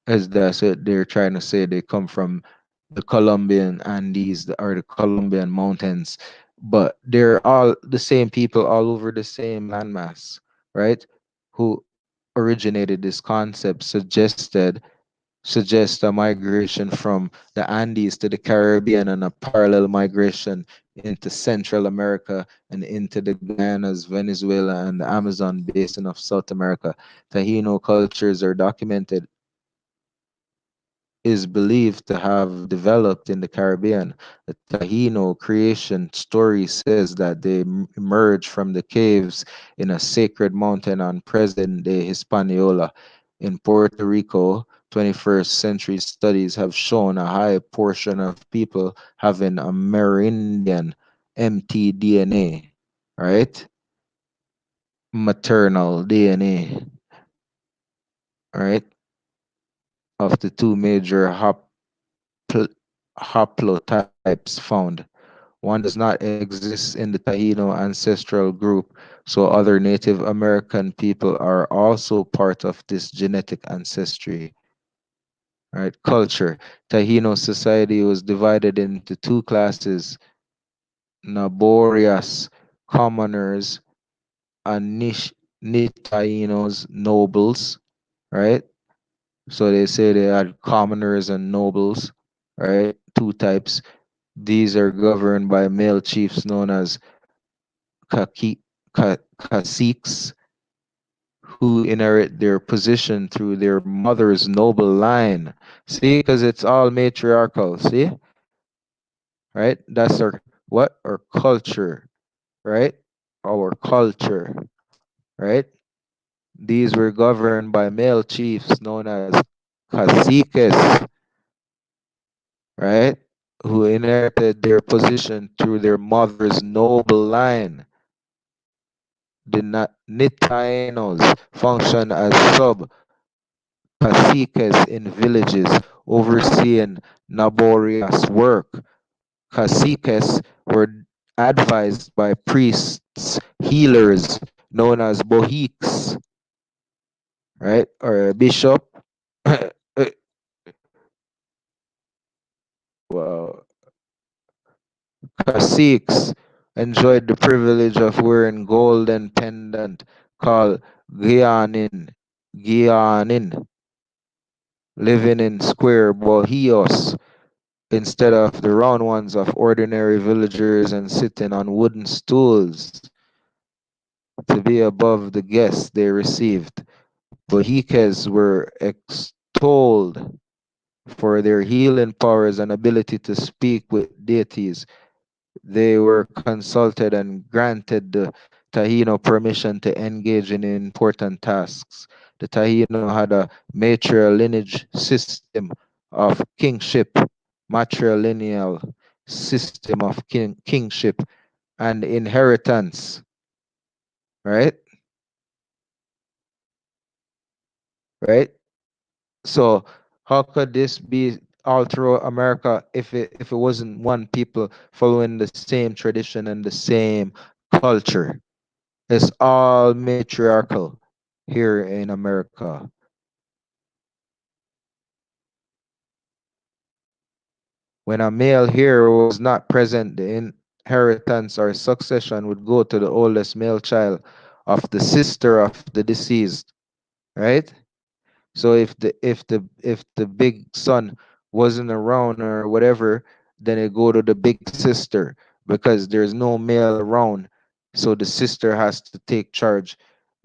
As that's what they're trying to say, they come from the Colombian Andes or the Colombian mountains, but they're all the same people all over the same landmass, right? Who originated this concept suggests a migration from the Andes to the Caribbean and a parallel migration into Central America and into the Guyanas, Venezuela, and the Amazon basin of South America. Taino cultures are documented is believed to have developed in the Caribbean. The Taino creation story says that they emerged from the caves in a sacred mountain on present day Hispaniola. In Puerto Rico, 21st century studies have shown a high portion of people having Amerindian mtDNA, right? Maternal DNA. right, of the two major haplotypes found. One does not exist in the Taino ancestral group, so other Native American people are also part of this genetic ancestry. Right? Culture. Taino society was divided into two classes, Naborias, commoners, and Nitainos, nobles. Right? So they say they had commoners and nobles. Right? Two types. These are governed by male chiefs known as kaki, caciques, who inherit their position through their mother's noble line. See, because it's all matriarchal. See, right? That's our what? Our culture, right? Our culture, right? These were governed by male chiefs known as caciques, right? Who inherited their position through their mother's noble line. The Nitainos function as sub caciques in villages, overseeing laborious work. Caciques were advised by priests, healers, known as bohiques, right? Or a bishop. Well, caciques enjoyed the privilege of wearing golden pendant called guianin, living in square bohíos instead of the round ones of ordinary villagers and sitting on wooden stools to be above the guests they received. Bohiques were extolled for their healing powers and ability to speak with deities. They were consulted and granted the Taino permission to engage in important tasks. The Taino had a matrilineage system of kingship, matrilineal system of kingship and inheritance, right? Right? So how could this be all throughout America if it wasn't one people following the same tradition and the same culture? It's all matriarchal here in America. When a male here was not present, the inheritance or succession would go to the oldest male child of the sister of the deceased, right? So if the big son wasn't around or whatever, then it go to the big sister because there's no male around. So the sister has to take charge,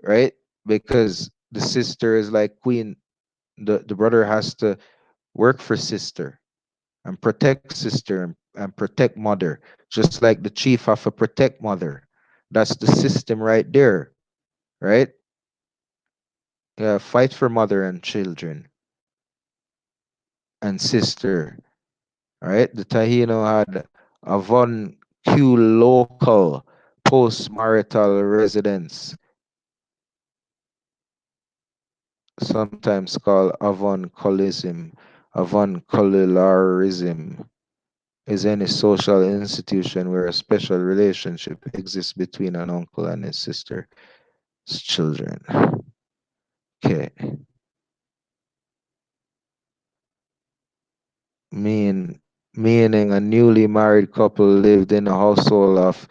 right? Because the sister is like queen. The brother has to work for sister and protect sister and protect mother, just like the chief have to protect mother. That's the system right there, right? Yeah, fight for mother and children and sister. Right? The Taino had avunculocal post-marital residence, sometimes called avunculism. Avuncularism is any social institution where a special relationship exists between an uncle and his sister's children. Okay. Mean, Meaning a newly married couple lived in a household of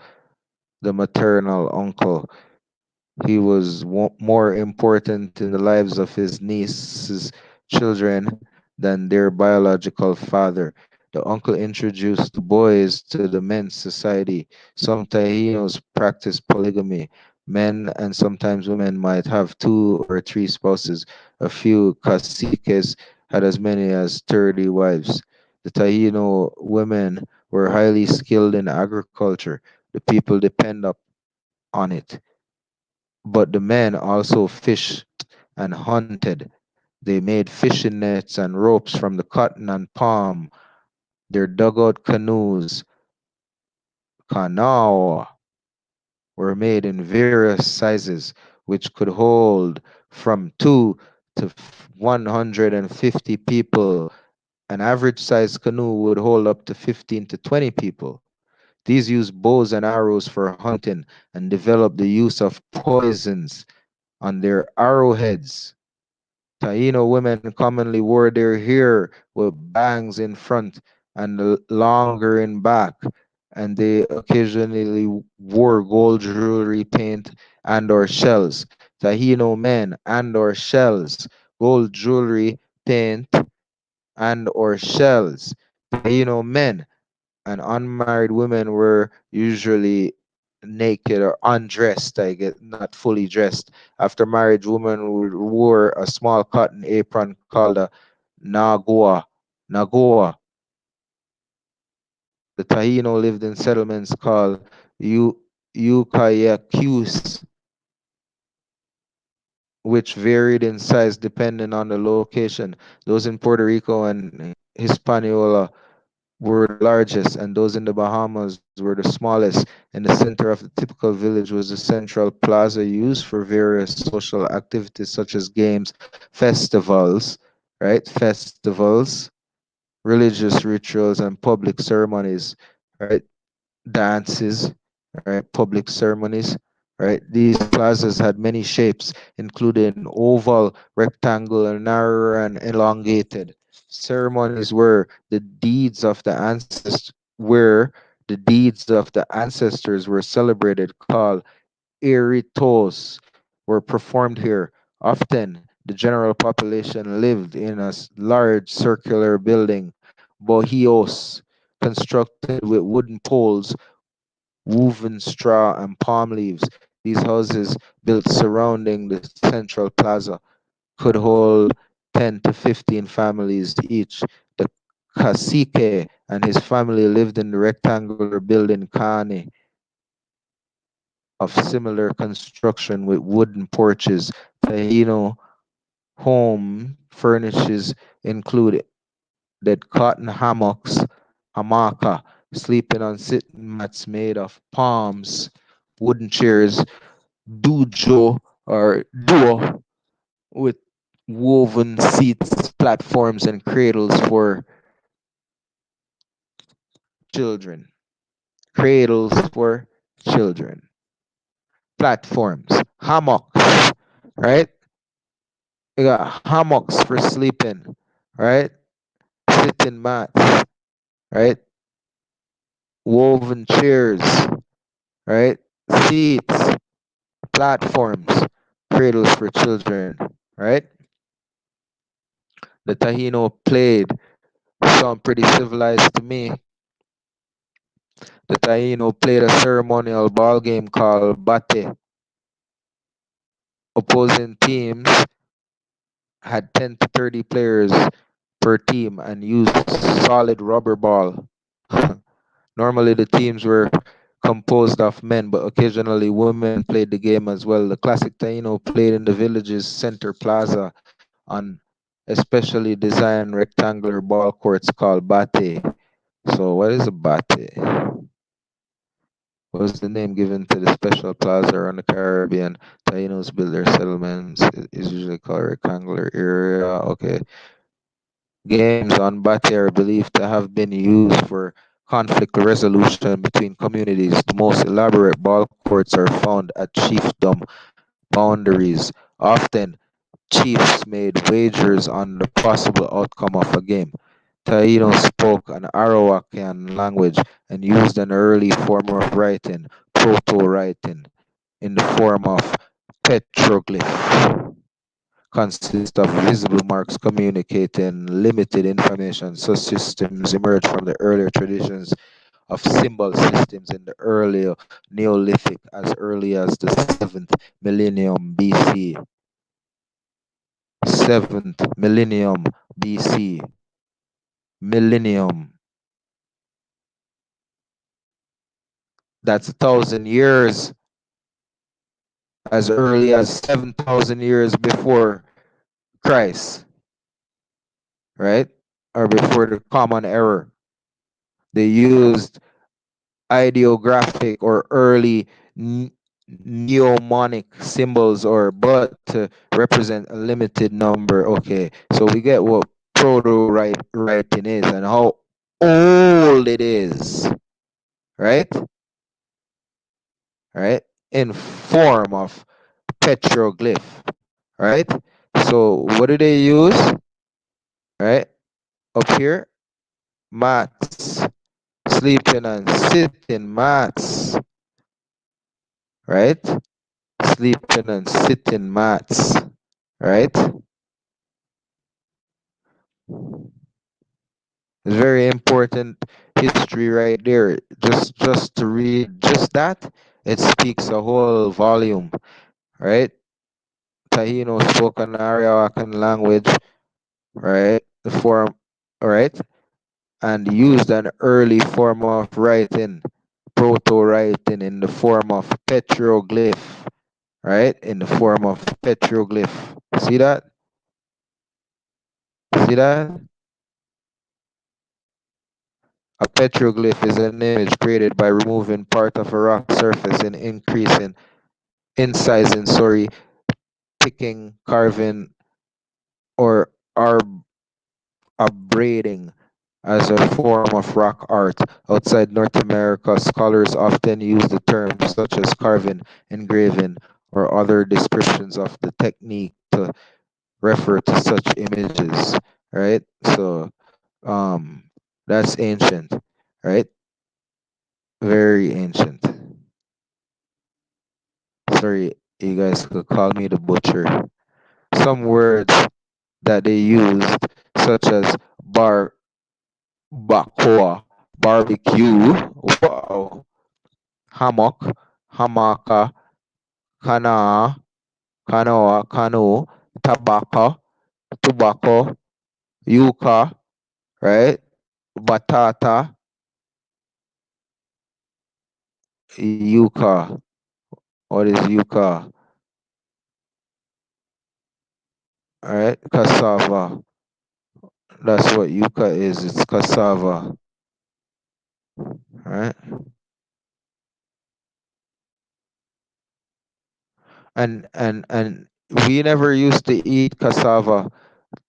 the maternal uncle. He was more important in the lives of his niece's children than their biological father. The uncle introduced the boys to the men's society. Some Taínos practice polygamy. Men and sometimes women might have two or three spouses. A few caciques had as many as 30 wives. The Taíno women were highly skilled in agriculture. The people depend on it, but the men also fished and hunted. They made fishing nets and ropes from the cotton and palm. Their dugout canoes, canoe, were made in various sizes, which could hold from 2 to 150 people. An average sized canoe would hold up to 15 to 20 people. These used bows and arrows for hunting and developed the use of poisons on their arrowheads. Taino women commonly wore their hair with bangs in front and longer in back, and they occasionally wore gold jewelry, paint, and or shells. Taino men and or shells, gold jewelry, paint, and or shells. Taino men and unmarried women were usually naked or undressed, I get not fully dressed. After marriage, women would wore a small cotton apron called a nagoa. Nagoa. The Taino lived in settlements called Ukayakus, which varied in size depending on the location. Those in Puerto Rico and Hispaniola were the largest, and those in the Bahamas were the smallest. In the center of the typical village was a central plaza used for various social activities such as games, festivals, right? Festivals, religious rituals, and public ceremonies, right? Dances, right? Public ceremonies, right? These plazas had many shapes, including oval, rectangular, narrow, and elongated. Ceremonies where the deeds of the ancestors were celebrated, called eritos, were performed here. Often, the general population lived in a large circular building, bohíos, constructed with wooden poles, woven straw, and palm leaves. These houses, built surrounding the central plaza, could hold 10 to 15 families each. The cacique and his family lived in the rectangular building cane of similar construction with wooden porches. Taino home furnishes included cotton hammocks, hamaka, sleeping on sitting mats made of palms, wooden chairs, dujo or duo with woven seats, platforms, and cradles for children. Cradles for children. Platforms, hammocks, right? You got hammocks for sleeping, right? Sitting mats, right? Woven chairs, right? Seats, platforms, cradles for children, right? The Tahino played sound pretty civilized to me. The Taino played a ceremonial ball game called bate. Opposing teams had 10 to 30 players per team and used solid rubber ball. Normally, the teams were composed of men, but occasionally women played the game as well. The classic Taino played in the village's center plaza on especially designed rectangular ball courts called bate. So, what is a bate? Was the name given to the special plaza around the Caribbean. Tainos built their settlements. It is usually called a rectangular area. Okay. Games on Bate are believed to have been used for conflict resolution between communities. The most elaborate ball courts are found at chiefdom boundaries. Often, chiefs made wagers on the possible outcome of a game. Taínos spoke an Arawakan language and used an early form of writing, proto-writing, in the form of petroglyph, consist of visible marks communicating limited information. Such systems emerged from the earlier traditions of symbol systems in the earlier Neolithic as early as the 7th millennium BC. 7th millennium BC. Millennium. That's 1,000 years, as early as 7,000 years before Christ, right? Or before the common era. They used ideographic or early mnemonic symbols or but to represent a limited number. Okay, so we get what writing is and how old it is, right? Right? In form of petroglyph, right? So what do they use? Right? Up here, mats, sleeping and sitting mats, right? Sleeping and sitting mats, right? It's very important history right there. Just to read just that, it speaks a whole volume, right? Taino spoken Arawakan language, right? The form, right? And used an early form of writing, proto-writing in the form of petroglyph, right? In the form of petroglyph. See that? See that? A petroglyph is an image created by removing part of a rock surface and increasing, incising, picking, carving, or abrading as a form of rock art. Outside North America, scholars often use the terms such as carving, engraving, or other descriptions of the technique to refer to such images, right? So, that's ancient, right? Very ancient. Sorry, you guys could call me the butcher. Some words that they used, such as barbacoa, barbecue, wow, hammock, hamaka, kana, canoa, canoe, tobacco, tobacco, yuca, right? Batata, yuca. What is yuca? All right, cassava. That's what yuca is. It's cassava. All right, and we never used to eat cassava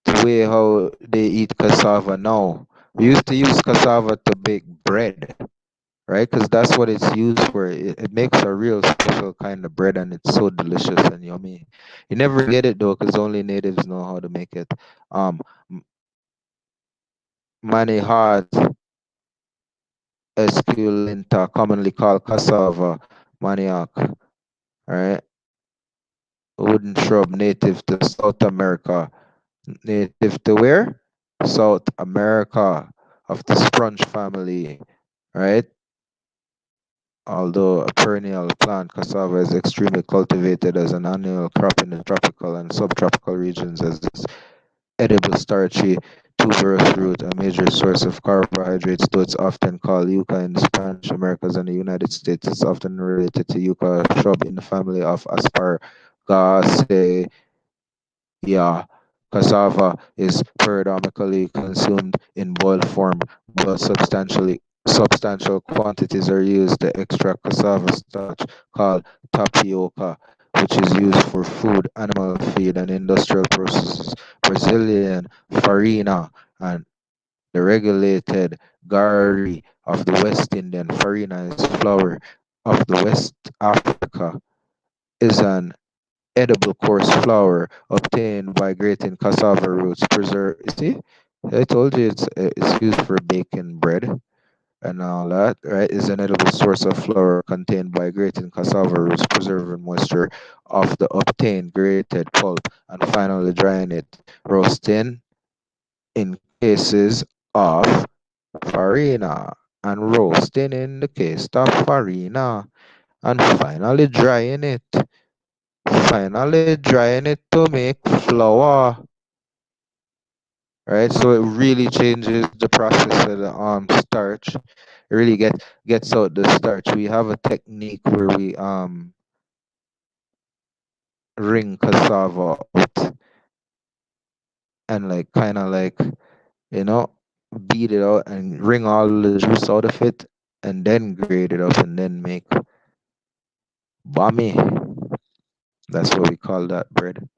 the way how they eat cassava now. We used to use cassava to bake bread, right? Because that's what it's used for. It makes a real special kind of bread, and it's so delicious and yummy. You never get it though, because only natives know how to make it. M- Mani hard esculenta, commonly called cassava, manioc, right? Wooden shrub native to South America. Native to where? South America, of the sprunge family, right? Although a perennial plant, cassava is extremely cultivated as an annual crop in the tropical and subtropical regions as its edible starchy tuberous root, a major source of carbohydrates, though it's often called yuca in the Spanish Americas and the United States. It's often related to yucca, a shrub in the family of Asparagaceae. Yeah, cassava is predominantly consumed in boiled form, but substantial quantities are used to extract cassava starch called tapioca, which is used for food, animal feed, and industrial processes. Brazilian farina and the regulated gari of the West Indian farina is flour of the West Africa is an edible coarse flour obtained by grating cassava roots. Preserve. See, I told you it's used for baking bread and all that. Right? Is an edible source of flour contained by grating cassava roots, preserving moisture of the obtained grated pulp, and finally drying it, roasting in cases of farina, and roasting in the case of farina, and finally drying it to make flour, right? So it really changes the process of the starch. It really gets out the starch. We have a technique where we wring cassava out and like kind of like, you know, beat it out and wring all the juice out of it and then grate it up and then make Bami. That's what we call that bread.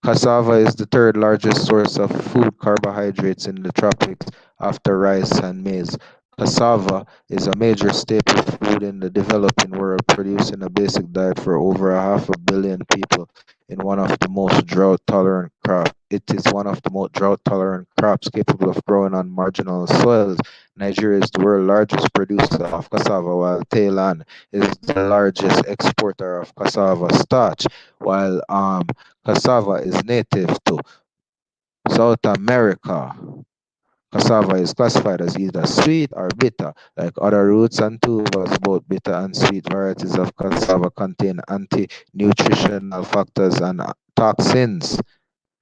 Cassava is the third largest source of food carbohydrates in the tropics after rice and maize. Cassava is a major staple food in the developing world, producing a basic diet for over a half a billion people in one of the most drought-tolerant crops. It is one of the most drought-tolerant crops capable of growing on marginal soils. Nigeria is the world's largest producer of cassava, while Thailand is the largest exporter of cassava starch, while cassava is native to South America. Cassava is classified as either sweet or bitter. Like other roots and tubers, both bitter and sweet varieties of cassava contain anti-nutritional factors and toxins,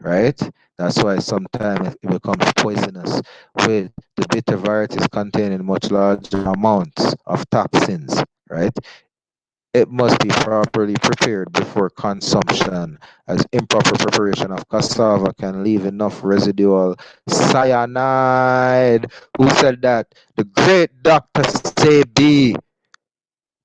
right? That's why sometimes it becomes poisonous. With the bitter varieties containing much larger amounts of toxins, right? It must be properly prepared before consumption, as improper preparation of cassava can leave enough residual cyanide. Who said that? The great Dr. Sebi.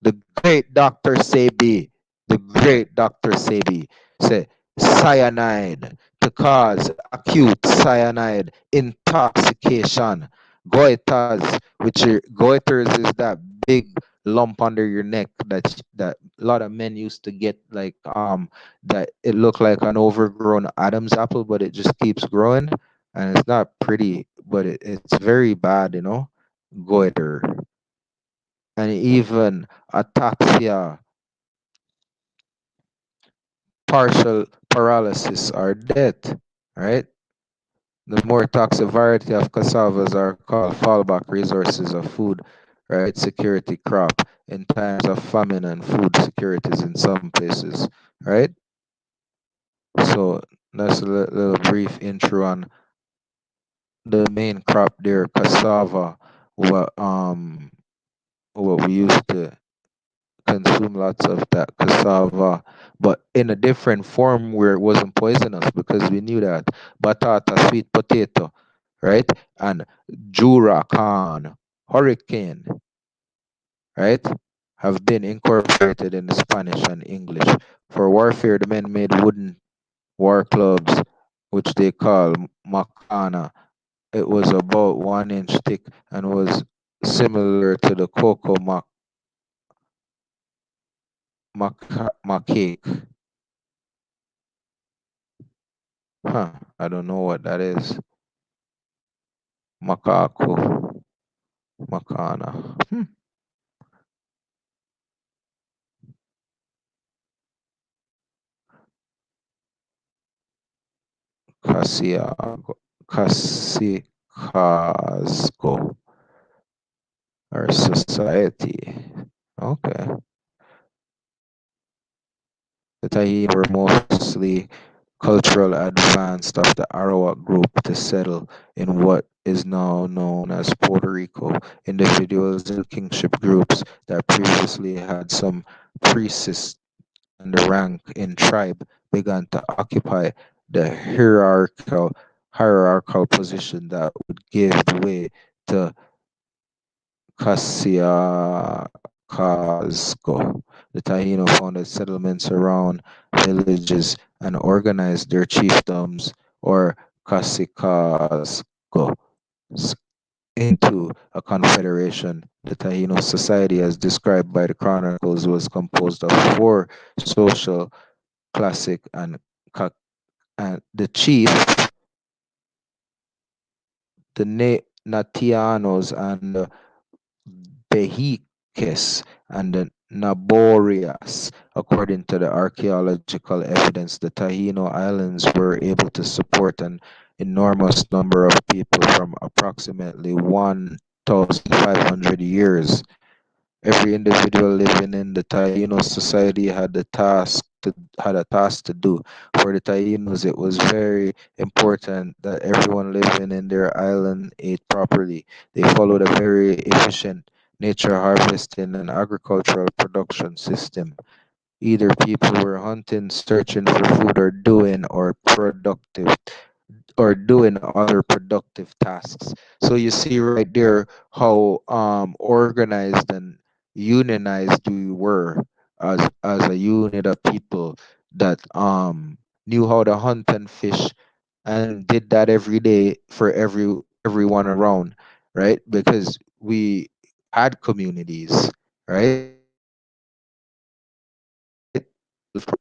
The great Dr. Sebi. The great Dr. Sebi said cyanide to cause acute cyanide intoxication. Goiters is that big lump under your neck that a lot of men used to get, like that it looked like an overgrown Adam's apple, but it just keeps growing and it's not pretty, but it's very bad, goiter. And even ataxia, partial paralysis, or death, right? The more toxic variety of cassavas are called fallback resources of food, right? Security crop in times of famine and food securities in some places, right? So that's a little brief intro on the main crop there, cassava. What we used to consume lots of that cassava, but in a different form where it wasn't poisonous because we knew that batata, sweet potato, right, and huracan, hurricane, right, have been incorporated in the Spanish and English. For warfare, the men made wooden war clubs, which they call macana. It was about 1 inch thick and was similar to the cocoa cake. Huh, I don't know what that is. Macaco, Macana. Casiago, Casicasco, or society. Okay. The Taino were mostly cultural advanced of the Arawak group to settle in what is now known as Puerto Rico. Individuals and kingship groups that previously had some priests and the rank in tribe began to occupy the hierarchical position that would give way to Casiacasco. The Taino founded settlements around villages and organized their chiefdoms or Casicaasco into a confederation. The Taino society, as described by the chronicles, was composed of four social classic and the chief, the Natianos and the Behiques and the Naborias. According to the archaeological evidence, the Taino Islands were able to support an enormous number of people from approximately 1,500 years. Every individual living in the Taino society had a task to do. For the Tainos, it was very important that everyone living in their island ate properly. They followed a very efficient nature harvesting and agricultural production system. Either people were hunting, searching for food, or doing other productive tasks. So you see right there how organized and unionized we were. as a unit of people that knew how to hunt and fish and did that every day for everyone around, right? Because we had communities, right?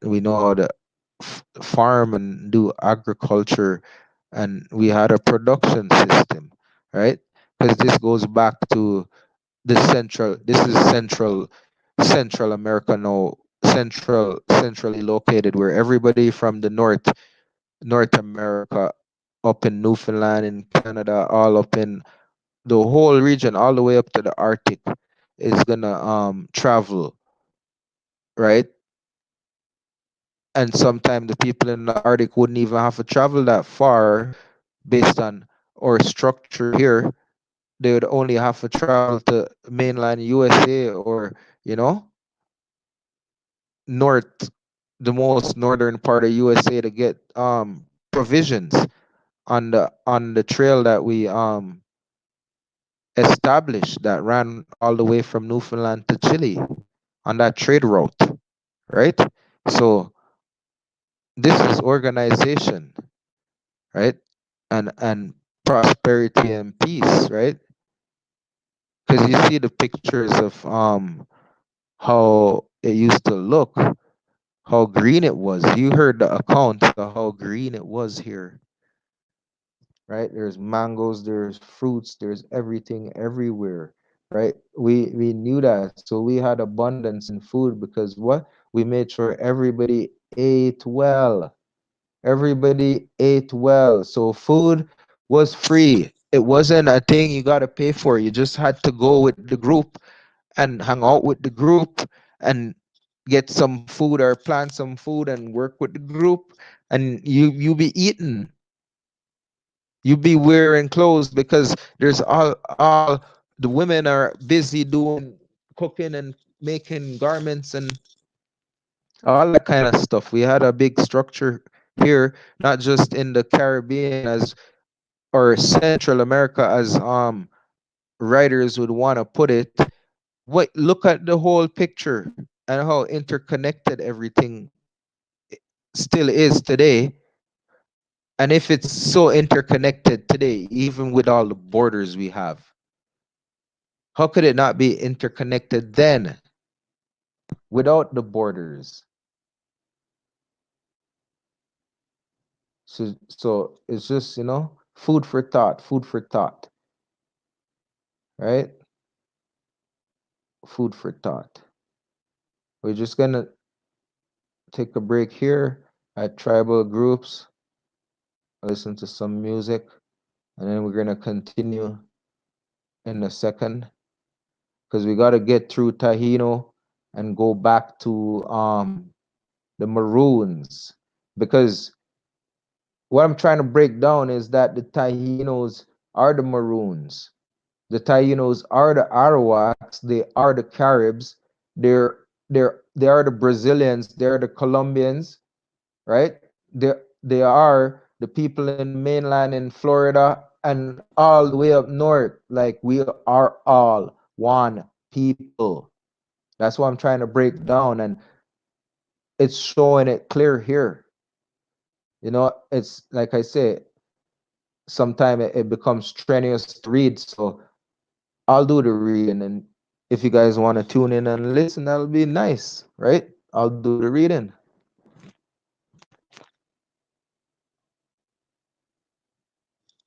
We know how to farm and do agriculture, and we had a production system, right? Because this goes back to this is Central America now, centrally located, where everybody from the North America, up in Newfoundland, in Canada, all up in the whole region, all the way up to the Arctic, is gonna travel, right? And sometimes the people in the Arctic wouldn't even have to travel that far based on our structure here. They would only have to travel to mainland USA, or, you know, north, the most northern part of USA, to get provisions on the trail that we established, that ran all the way from Newfoundland to Chile, on that trade route, right? So this is organization, right? And prosperity and peace, right? Because you see the pictures of how it used to look, how green it was. You heard the accounts of how green it was here, right? There's mangoes, there's fruits, there's everything everywhere, right? We knew that, so we had abundance in food, because what? We made sure everybody ate well. Everybody ate well. So food was free. It wasn't a thing you got to pay for. You just had to go with the group and hang out with the group and get some food, or plant some food and work with the group, and you be eating. You be wearing clothes, because there's all the women are busy doing cooking and making garments and all that kind of stuff. We had a big structure here, not just in the Caribbean, as or Central America, as writers would want to put it. What, look at the whole picture and how interconnected everything still is today. And if it's so interconnected today, even with all the borders we have, how could it not be interconnected then without the borders? So it's just, food for thought, food for thought, right? Food for thought. We're just gonna take a break here at Tribal Groups, listen to some music, and then we're gonna continue in a second, because we gotta get through Tahino and go back to the Maroons, because what I'm trying to break down is that the Tahinos are the Maroons. The Tainos are the Arawaks. They are the Caribs. They are the Brazilians. They're the Colombians, right? They are the people in the mainland in Florida and all the way up north. Like, we are all one people. That's what I'm trying to break down, and it's showing it clear here. It's like I say, sometimes it becomes strenuous to read, so I'll do the reading, and if you guys want to tune in and listen, that'll be nice, right? I'll do the reading.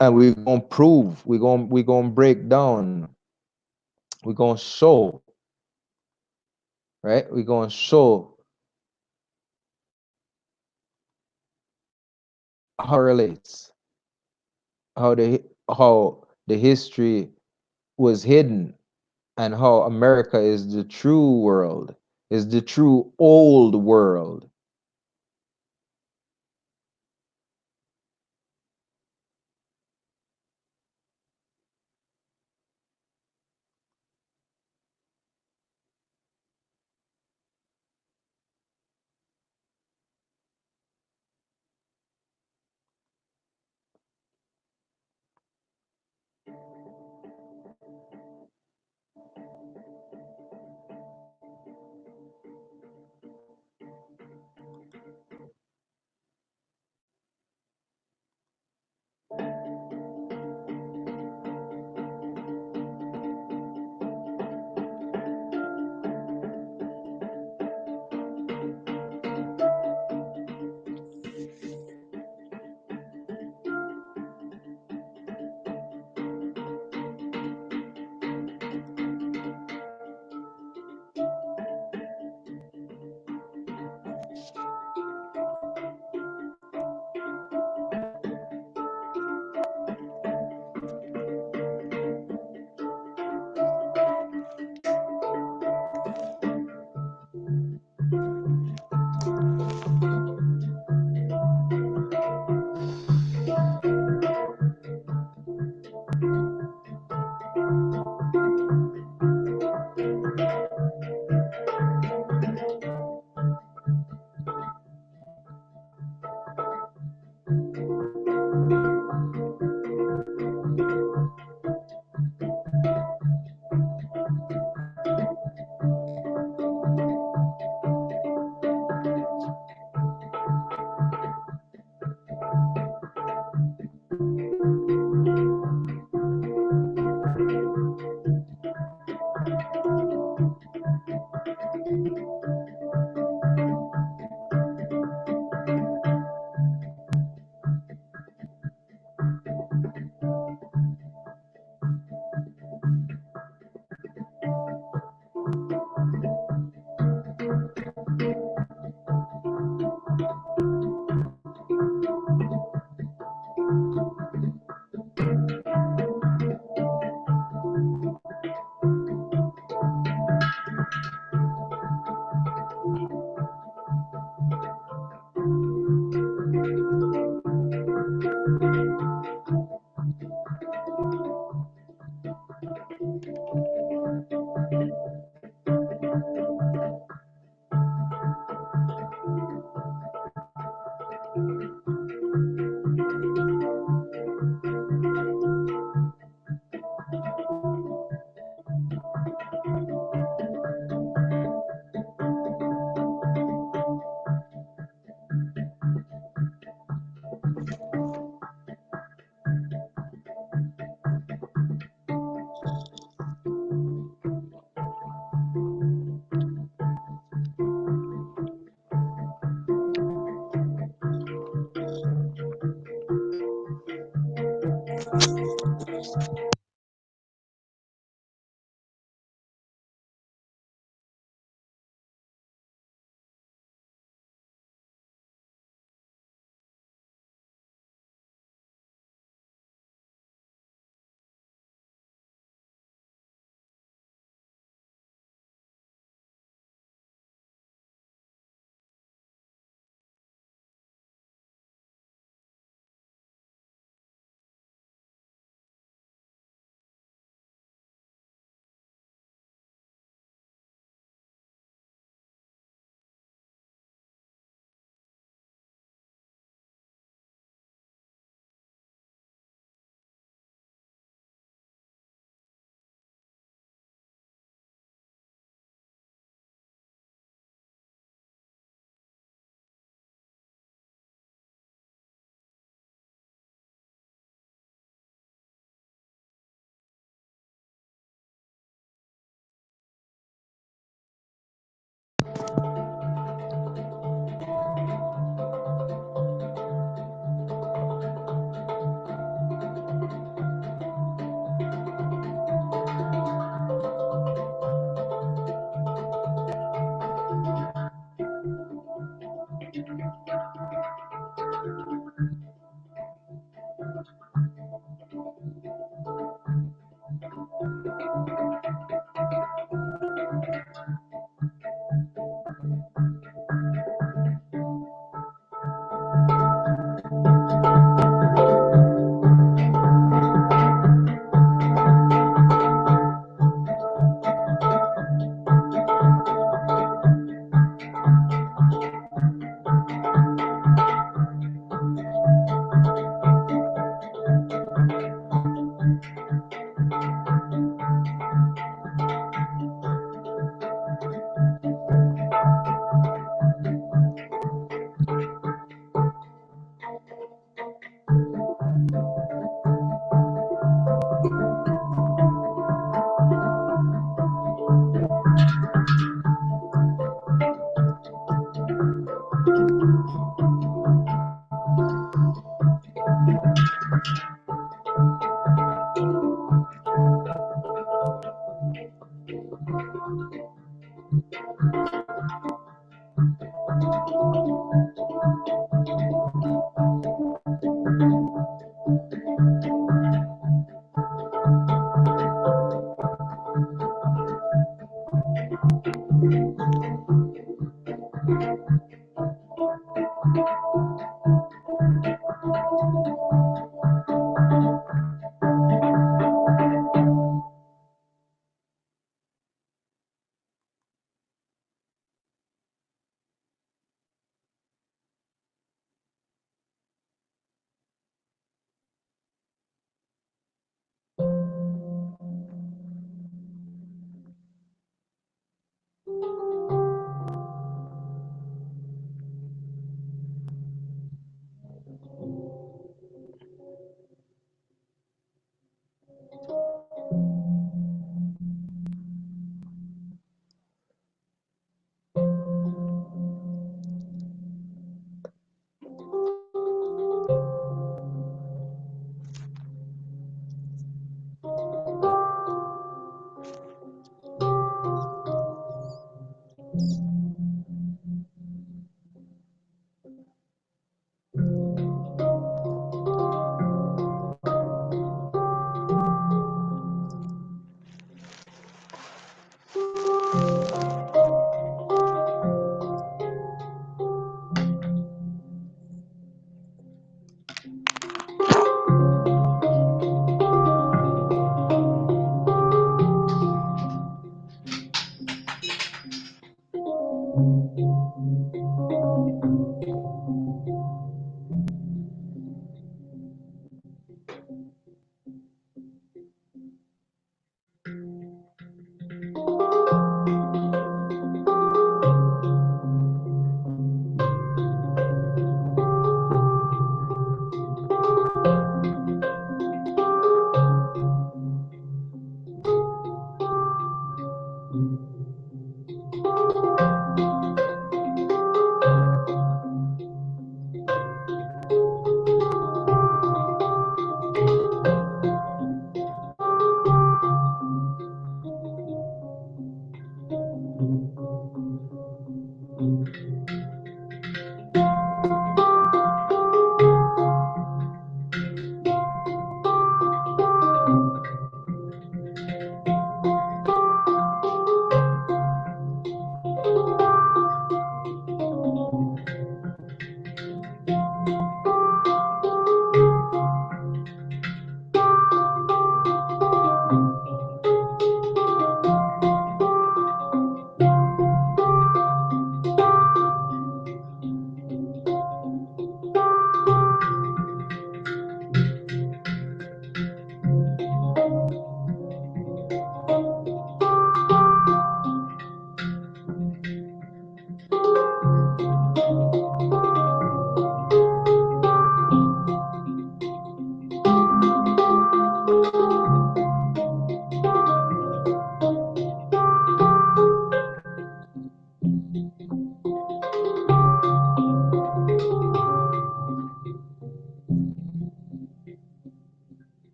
And we're gonna prove, we're gonna break down, we're gonna show, right? We're gonna show how it relates, how the history was hidden, and how America is the true world, is the true old world.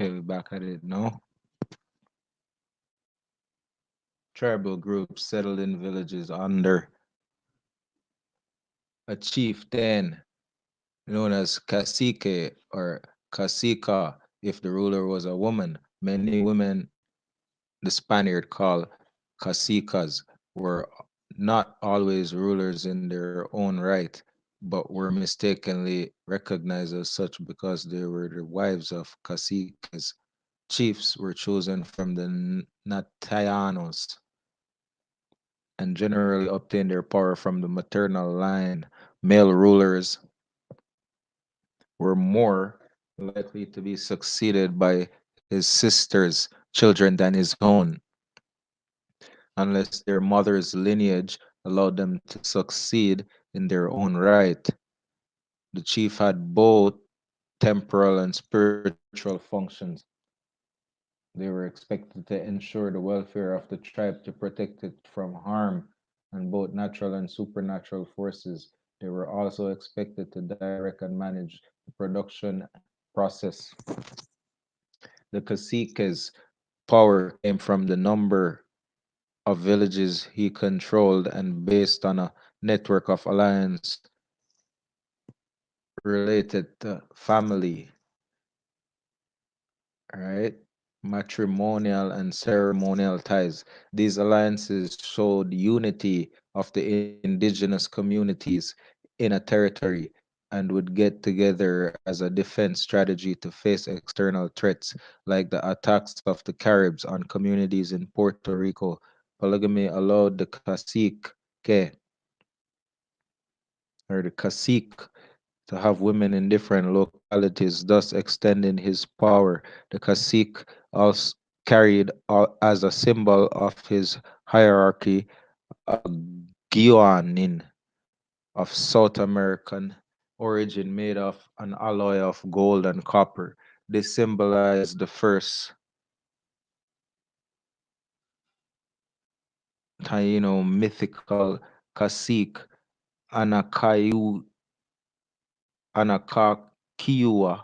Okay, we're back at it now. Tribal groups settled in villages under a chieftain known as cacique or cacica if the ruler was a woman. Many women the Spaniard called cacicas were not always rulers in their own right, but were mistakenly recognized as such because they were the wives of caciques. Chiefs were chosen from the Natayanos and generally obtained their power from the maternal line. Male rulers were more likely to be succeeded by his sister's children than his own, unless their mother's lineage allowed them to succeed in their own right. The chief had both temporal and spiritual functions. They were expected to ensure the welfare of the tribe to protect it from harm and both natural and supernatural forces. They were also expected to direct and manage the production process. The cacique's power came from the number of villages he controlled and based on a network of alliance related to family, right? Matrimonial and ceremonial ties. These alliances showed unity of the indigenous communities in a territory and would get together as a defense strategy to face external threats like the attacks of the Caribs on communities in Puerto Rico. Polygamy allowed the cacique to have women in different localities, thus extending his power. The cacique also carried as a symbol of his hierarchy a guionin of South American origin made of an alloy of gold and copper. This symbolized the first Taino mythical cacique, Anakayu, Anakakiua,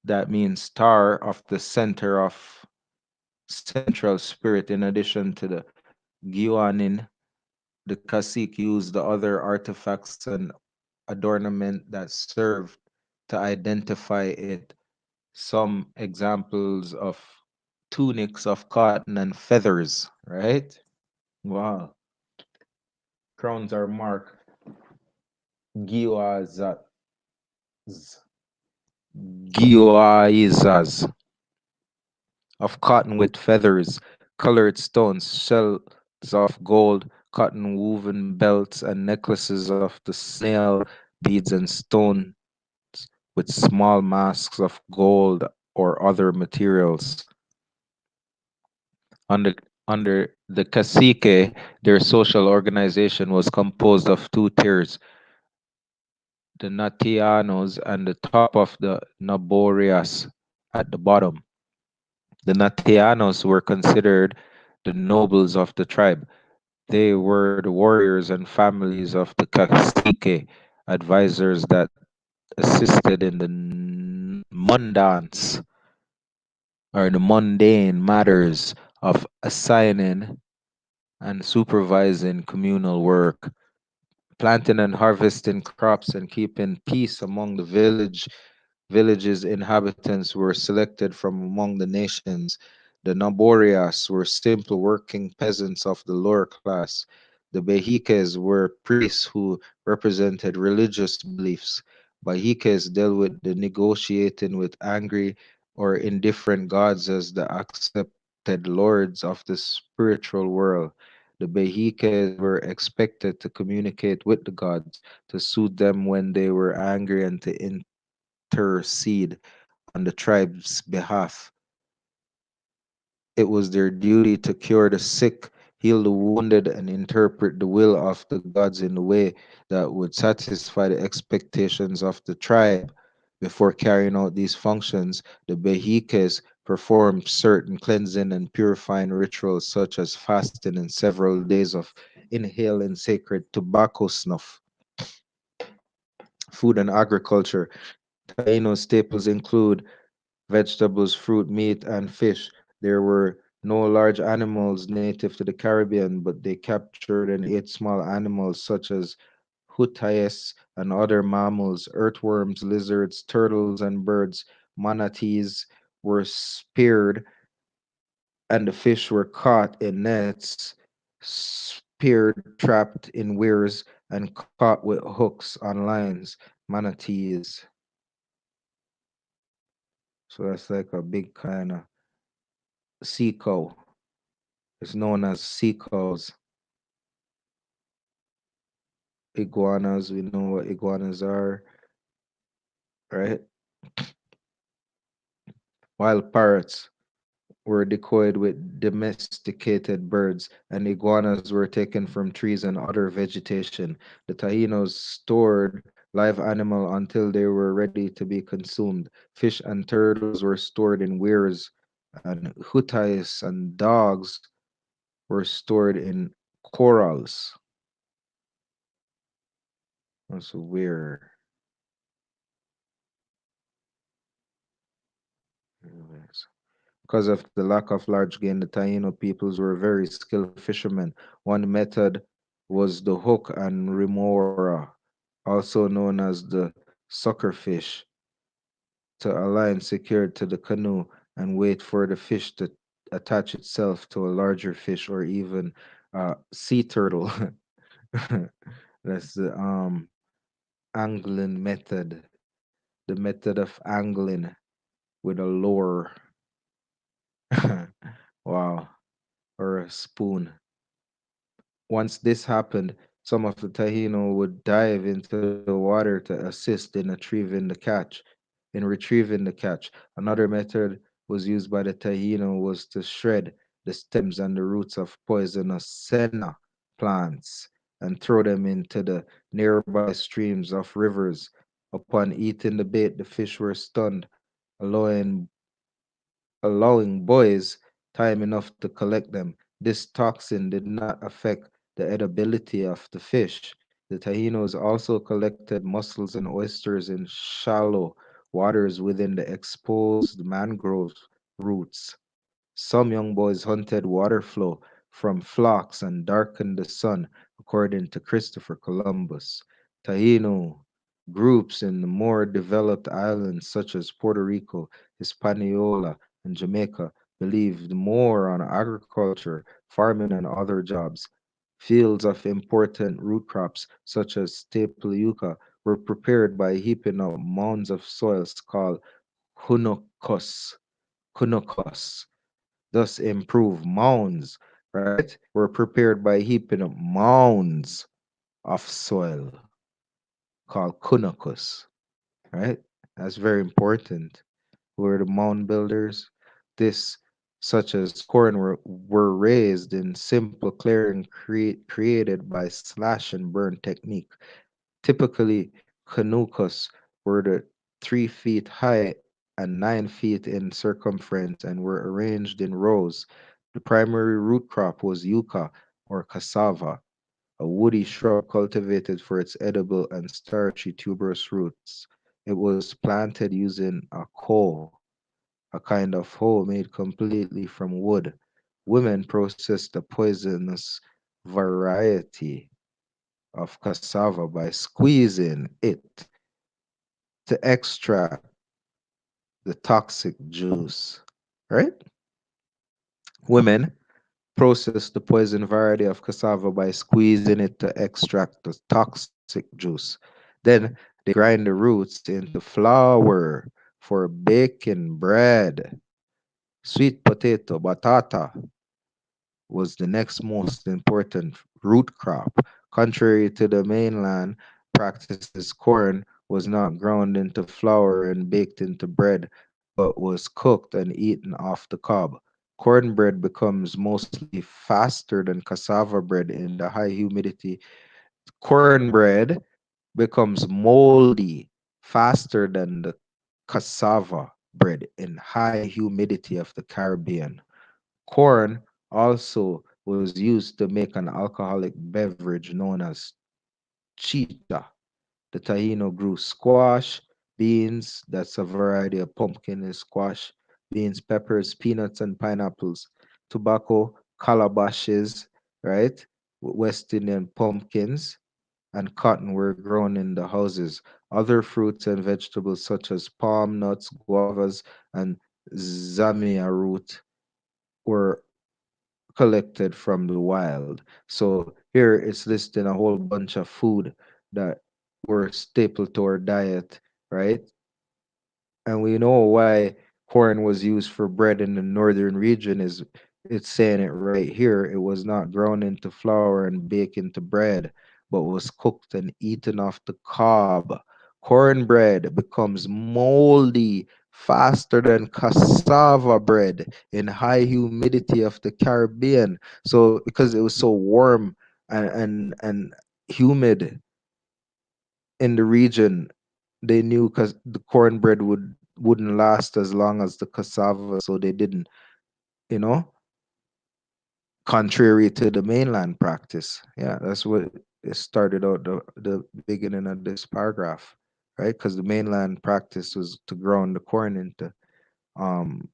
that means star of the center of central spirit. In addition to the guanin, the cacique used the other artifacts and adornment that served to identify it. Some examples of tunics of cotton and feathers, right? Wow. Crowns are marked giwazas, giwazas of cotton with feathers, colored stones, shells of gold, cotton woven belts, and necklaces of the snail beads and stones with small masks of gold or other materials. Under, under the cacique, their social organization was composed of two tiers, the Natianos and the top of the Naborias at the bottom. The Natianos were considered the nobles of the tribe. They were the warriors and families of the cacique, advisors that assisted in the mundane matters of assigning and supervising communal work, planting and harvesting crops, and keeping peace among the villages inhabitants were selected from among the nations. The Naborias were simple working peasants of the lower class. The Behiques were priests who represented religious beliefs. Behiques dealt with the negotiating with angry or indifferent gods as the accepted lords of the spiritual world. The Behiques were expected to communicate with the gods, to soothe them when they were angry, and to intercede on the tribe's behalf. It was their duty to cure the sick, heal the wounded, and interpret the will of the gods in a way that would satisfy the expectations of the tribe. Before carrying out these functions, the Behiques performed certain cleansing and purifying rituals, such as fasting and several days of inhaling sacred tobacco snuff. Food and agriculture. Taino staples include vegetables, fruit, meat, and fish. There were no large animals native to the Caribbean, but they captured and ate small animals such as hutayes and other mammals, earthworms, lizards, turtles, and birds. Manatees were speared, and the fish were caught in nets, speared, trapped in weirs, and caught with hooks on lines. Manatees. So that's like a big kind of sea cow. It's known as sea cows. Iguanas, we know what iguanas are, right? Wild parrots were decoyed with domesticated birds, and iguanas were taken from trees and other vegetation. The Taínos stored live animal until they were ready to be consumed. Fish and turtles were stored in weirs, and hutais and dogs were stored in corrals. That's weird. Because of the lack of large game, the Taino peoples were very skilled fishermen. One method was the hook and remora, also known as the suckerfish, to a line secured to the canoe and wait for the fish to attach itself to a larger fish or even a sea turtle. That's the angling method, the method of angling with a lure. Wow, or a spoon. Once this happened, some of the Taino would dive into the water to assist in retrieving the catch. Another method was used by the Taino was to shred the stems and the roots of poisonous senna plants and throw them into the nearby streams of rivers. Upon eating the bait, the fish were stunned, allowing boys time enough to collect them. This toxin did not affect the edibility of the fish. The Tahinos also collected mussels and oysters in shallow waters within the exposed mangrove roots. Some young boys hunted water flow from flocks and darkened the sun, according to Christopher Columbus. Taino groups in the more developed islands such as Puerto Rico, Hispaniola, and Jamaica believed more on agriculture, farming, and other jobs. Fields of important root crops, such as staple yucca, were prepared by heaping up mounds of soils called hunokos. Hunokos thus improve mounds, right? Were prepared by heaping up mounds of soil called kunakus, right? That's very important. Were the mound builders. This, such as corn, were raised in simple clearing created by slash and burn technique. Typically, canucas were the 3 feet high and 9 feet in circumference and were arranged in rows. The primary root crop was yucca or cassava, a woody shrub cultivated for its edible and starchy tuberous roots. It was planted using a hoe, a kind of hoe made completely from wood. Women processed the poisonous variety of cassava by squeezing it to extract the toxic juice. Right? Women process the poison variety of cassava by squeezing it to extract the toxic juice. Then they grind the roots into flour for baking bread. Sweet potato, batata, was the next most important root crop. Contrary to the mainland practices, corn was not ground into flour and baked into bread, but was cooked and eaten off the cob. Cornbread becomes mostly faster than cassava bread in the high humidity. Cornbread becomes moldy faster than the cassava bread in high humidity of the Caribbean. Corn also was used to make an alcoholic beverage known as chicha. The Taino grew squash, beans, that's a variety of pumpkin and squash, beans, peppers, peanuts, and pineapples, tobacco, calabashes, right? West Indian pumpkins, and cotton were grown in the houses. Other fruits and vegetables, such as palm nuts, guavas, and zamia root, were collected from the wild. So here it's listing a whole bunch of food that were staple to our diet, right? And we know why corn was used for bread in the northern region is it's saying it right here. It was not ground into flour and baked into bread, but was cooked and eaten off the cob. Cornbread becomes moldy faster than cassava bread in high humidity of the Caribbean. So because it was so warm and humid in the region, they knew because the cornbread wouldn't last as long as the cassava, so they didn't, you know, contrary to the mainland practice. Yeah, that's what it started out the beginning of this paragraph, right? Because the mainland practice was to ground the corn into um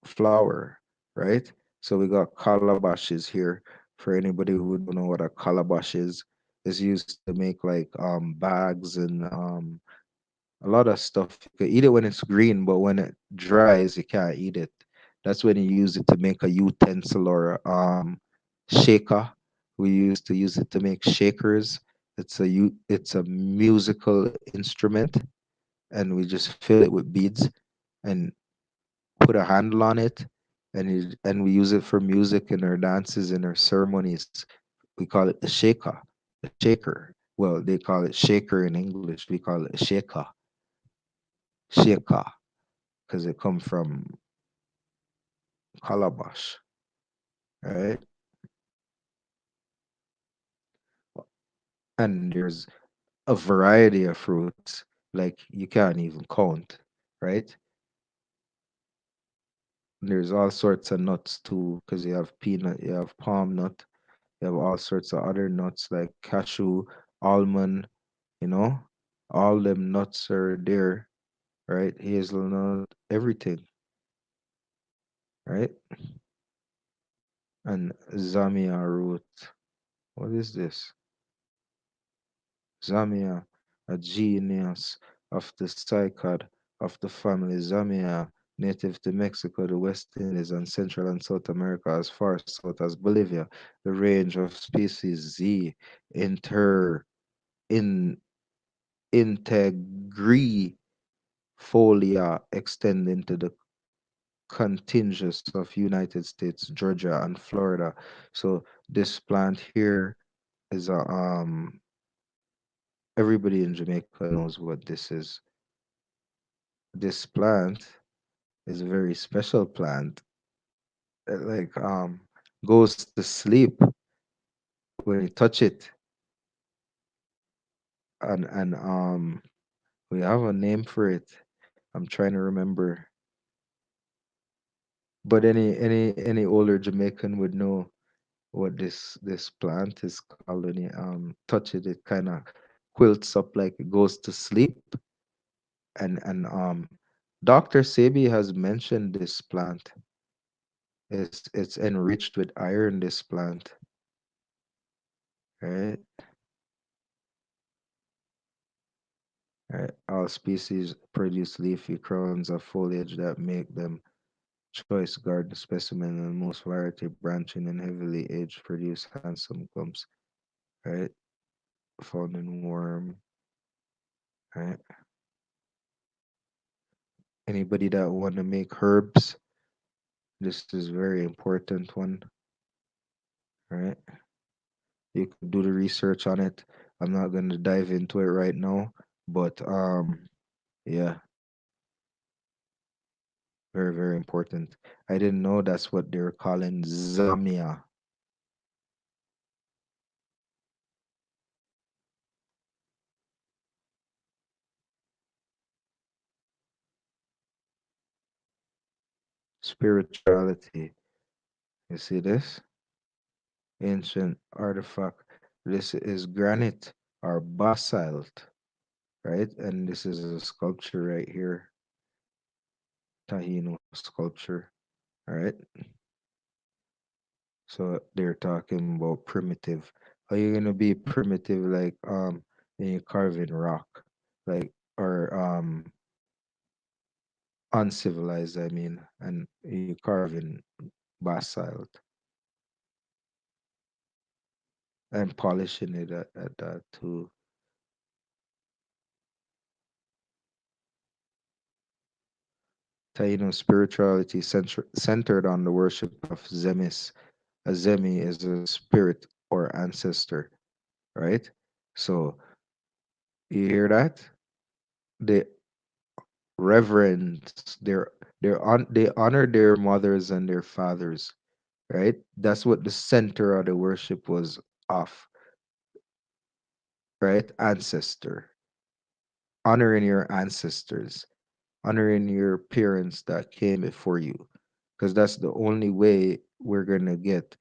flour, right? So we got calabashes here. For anybody who don't know what a calabash is used to make like bags and a lot of stuff. You can eat it when it's green, but when it dries, you can't eat it. That's when you use it to make a utensil or shaker. We used to use it to make shakers. It's a musical instrument, and we just fill it with beads and put a handle on it, and we use it for music in our dances and our ceremonies. We call it the shaker, the shaker. Well, they call it shaker in English. We call it a shaker, shaker, because it come from calabash, right? And there's a variety of fruits, like you can't even count, right? There's all sorts of nuts too, because you have peanut, you have palm nut, you have all sorts of other nuts like cashew, almond, you know, all them nuts are there, right? Hazelnut, everything, right? And zamia root. What is this? Zamia, a genus of the cycad of the family Zamia, native to Mexico, the West Indies, and Central and South America as far south as Bolivia. The range of species Z inter in integrifolia extend into the contiguous of United States, Georgia, and Florida. So this plant here is a everybody in Jamaica knows what this is. This plant is a very special plant. It like goes to sleep when you touch it, and we have a name for it. I'm trying to remember, but any older Jamaican would know what this plant is called. When you touch it, it kind of quilts up like it goes to sleep. And Dr. Sebi has mentioned this plant. It's enriched with iron. This plant, right? Right. All species produce leafy crowns of foliage that make them choice garden specimen, and most variety branching and heavily aged produce handsome clumps, right? Found in worm, right? Anybody that want to make herbs, this is very important one, right? You can do the research on it. I'm not going to dive into it right now, but yeah, very, very important. I didn't know that's what they're calling Zamia. Spirituality. You see this? Ancient artifact. This is granite or basalt, right? And this is a sculpture right here, Tahino sculpture, right? So they're talking about primitive. Are you gonna be primitive like when you carving rock, like or uncivilized? I mean, and you carving basalt and polishing it at that too. Taino spirituality centered on the worship of Zemis. A Zemi is a spirit or ancestor, right? So you hear that? They reverence they honor their mothers and their fathers, right? That's what the center of the worship was of, right? Ancestor, honoring your ancestors, honoring your parents that came before you, because that's the only way we're gonna get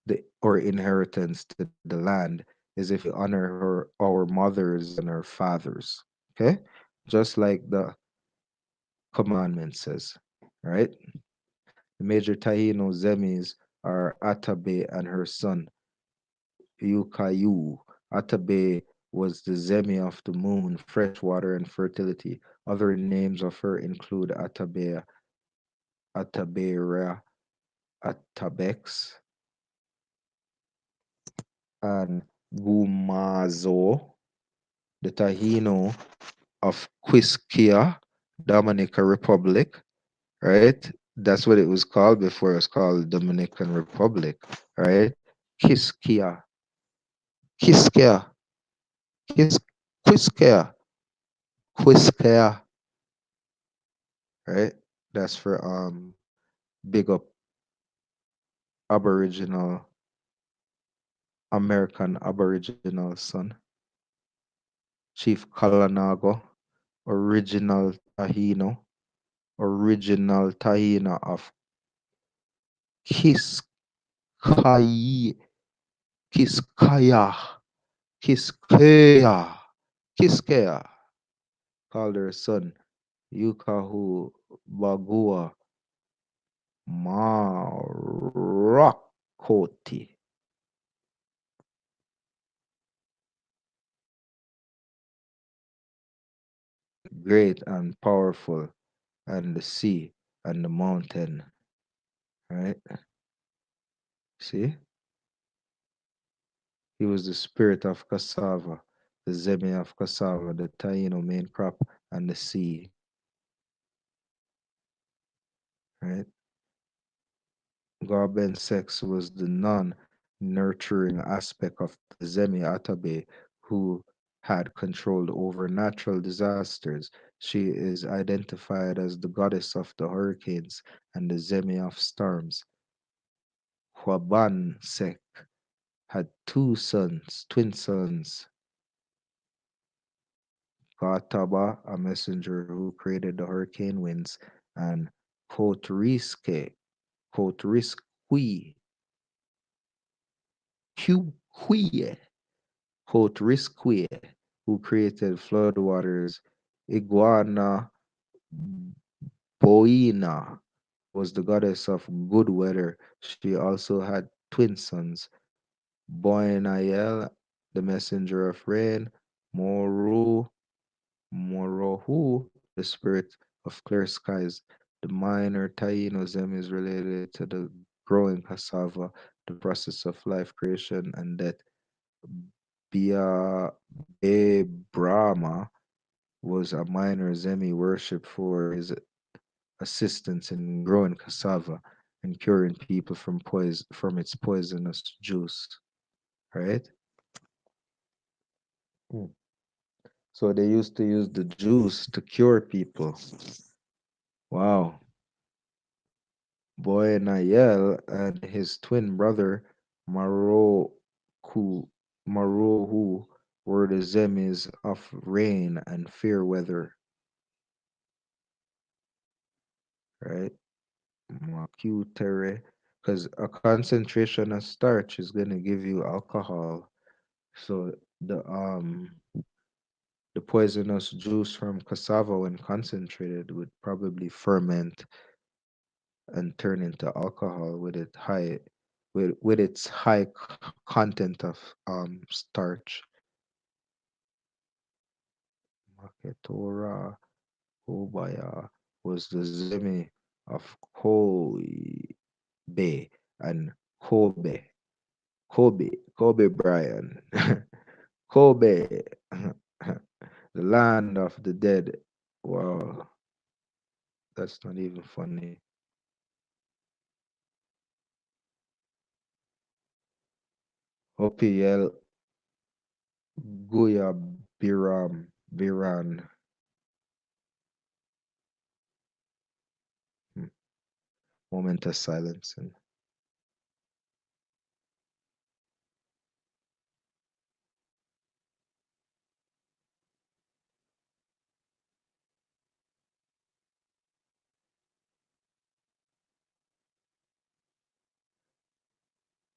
the or inheritance to the land is if we honor our mothers and our fathers. Okay, just like the commandment says, right? The major Taino Zemis are Atabe and her son Yukayu. Atabe was the Zemi of the moon, fresh water, and fertility. Other names of her include Atabe, Atabera, Atabex, and Gumazo, the Taino of Quisquia, Dominica Republic, right? That's what it was called before it was called Dominican Republic, right? Quisquia, Quisquia, Quis, Quisquia, Quisquia, right? That's for big up Aboriginal, American Aboriginal son, Chief Kalanago, original Tahino, original Tahina of Kiskaya, Kiskaya, Kiskea, Kiskea, called her son Yukahu Bagua Marakoti, great and powerful, and the sea and the mountain, right? See, he was the spirit of cassava, the zeme of cassava, the taino main crop, and the sea, right? Garben sex was the non-nurturing aspect of the Zemi Atabe who had control over natural disasters. She is identified as the goddess of the hurricanes and the Zemi of storms. Huaban Sek had two sons, twin sons, Gautaba, a messenger who created the hurricane winds, and Koturiske, Koturisque, Kuquie, Kotrisque, who created floodwaters. Iguana Boina was the goddess of good weather. She also had twin sons, Boinael, the messenger of rain, Moru, Morohu, the spirit of clear skies. The minor Taino is related to the growing cassava, the process of life creation and death. Bia Be Brahma was a minor Zemi worship for his assistance in growing cassava and curing people from its poisonous juice. Right? Mm. So they used to use the juice to cure people. Wow. Boy Nayel and his twin brother Maroku Marohu were the Zemis of rain and fair weather, right? Macutere, because a concentration of starch is gonna give you alcohol. So the The poisonous juice from cassava, when concentrated, would probably ferment and turn into alcohol with its high content of starch. Maketora Kobaya was the Zemi of Kobe and Kobe. Kobe Bryant. Kobe, the land of the dead. Wow, that's not even funny. OPL Guya Biran. Hmm, moment of silence. And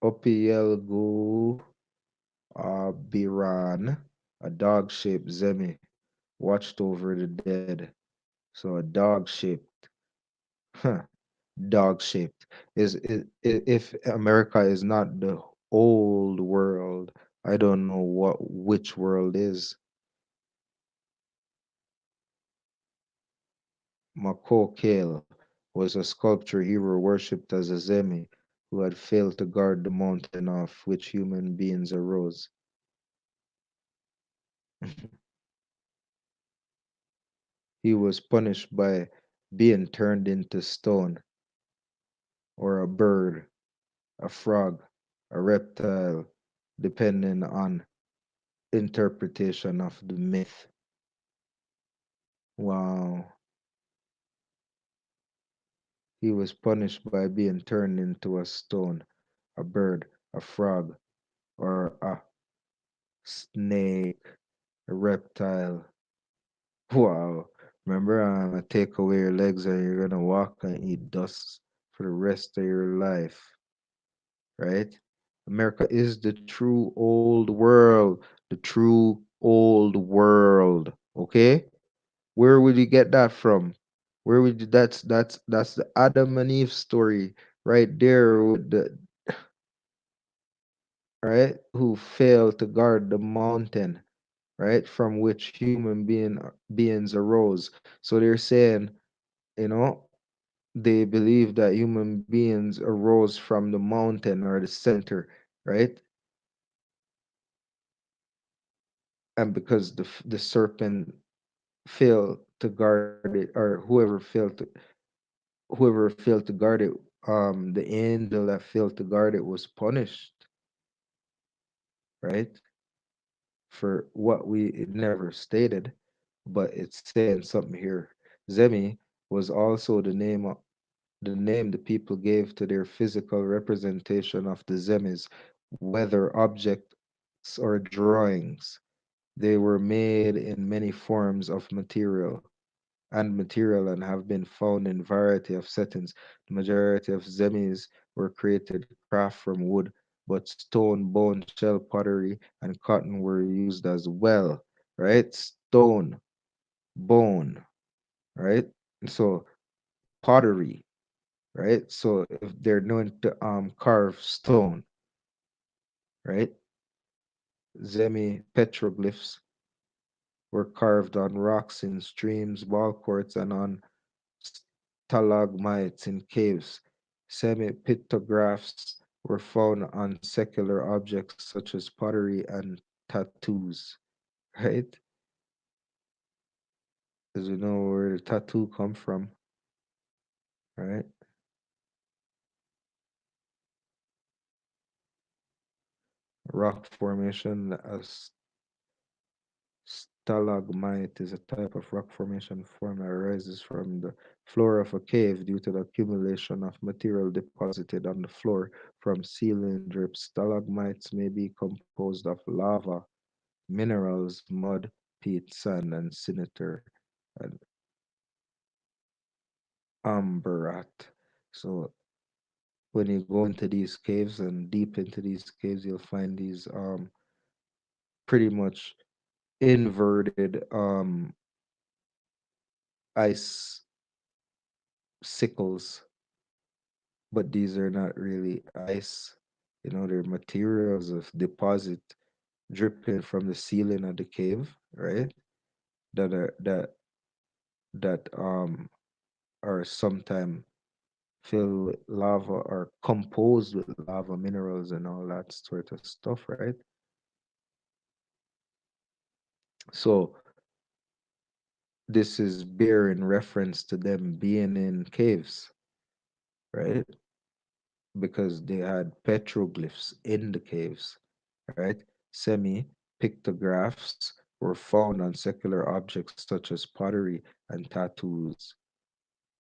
OPL Gu Biran, a dog shaped Zemi, watched over the dead. So a dog shaped, huh, dog shaped. If America is not the old world, I don't know which world is. Makokale was a sculpture hero worshipped as a Zemi who had failed to guard the mountain off which human beings arose. He was punished by being turned into stone, or a bird, a frog, a reptile, depending on interpretation of the myth. Wow. He was punished by being turned into a stone, a bird, a frog, or a snake, a reptile. Wow. Remember, I take away your legs and you're gonna walk and eat dust for the rest of your life, right? America is the true old world, the true old world. Okay? Where would you get that from? Where would you, that's the Adam and Eve story right there with the right who failed to guard the mountain, right, from which beings arose. So they're saying, you know, they believe that human beings arose from the mountain or the center, right? And because the serpent failed to guard it, or whoever failed to guard it, the angel that failed to guard it was punished, right? For what we it never stated, but it's saying something here. Zemi was also the name the people gave to their physical representation of the Zemis, whether objects or drawings. They were made in many forms of material and have been found in variety of settings. The majority of zemis were created craft from wood, but stone, bone, shell, pottery, and cotton were used as well. Right? Stone, bone, right? So pottery, right? So if they're known to carve stone, right? Zemi petroglyphs were carved on rocks in streams, ball courts, and on stalagmites in caves. Semi-pictographs were found on secular objects such as pottery and tattoos, right? As we know where the tattoo come from, right? Rock formation, as stalagmite is a type of rock formation form that arises from the floor of a cave due to the accumulation of material deposited on the floor from ceiling drips. Stalagmites may be composed of lava, minerals, mud, peat, sand, and sinister and amberat. So when you go into these caves and deep into these caves, you'll find these pretty much inverted ice sickles, but these are not really ice. You know, they're materials of deposit dripping from the ceiling of the cave, right? That are that are sometimes filled with lava or composed with lava minerals and all that sort of stuff, right? So this is bearing reference to them being in caves, right? Because they had petroglyphs in the caves, right? Semi pictographs were found on secular objects such as pottery and tattoos.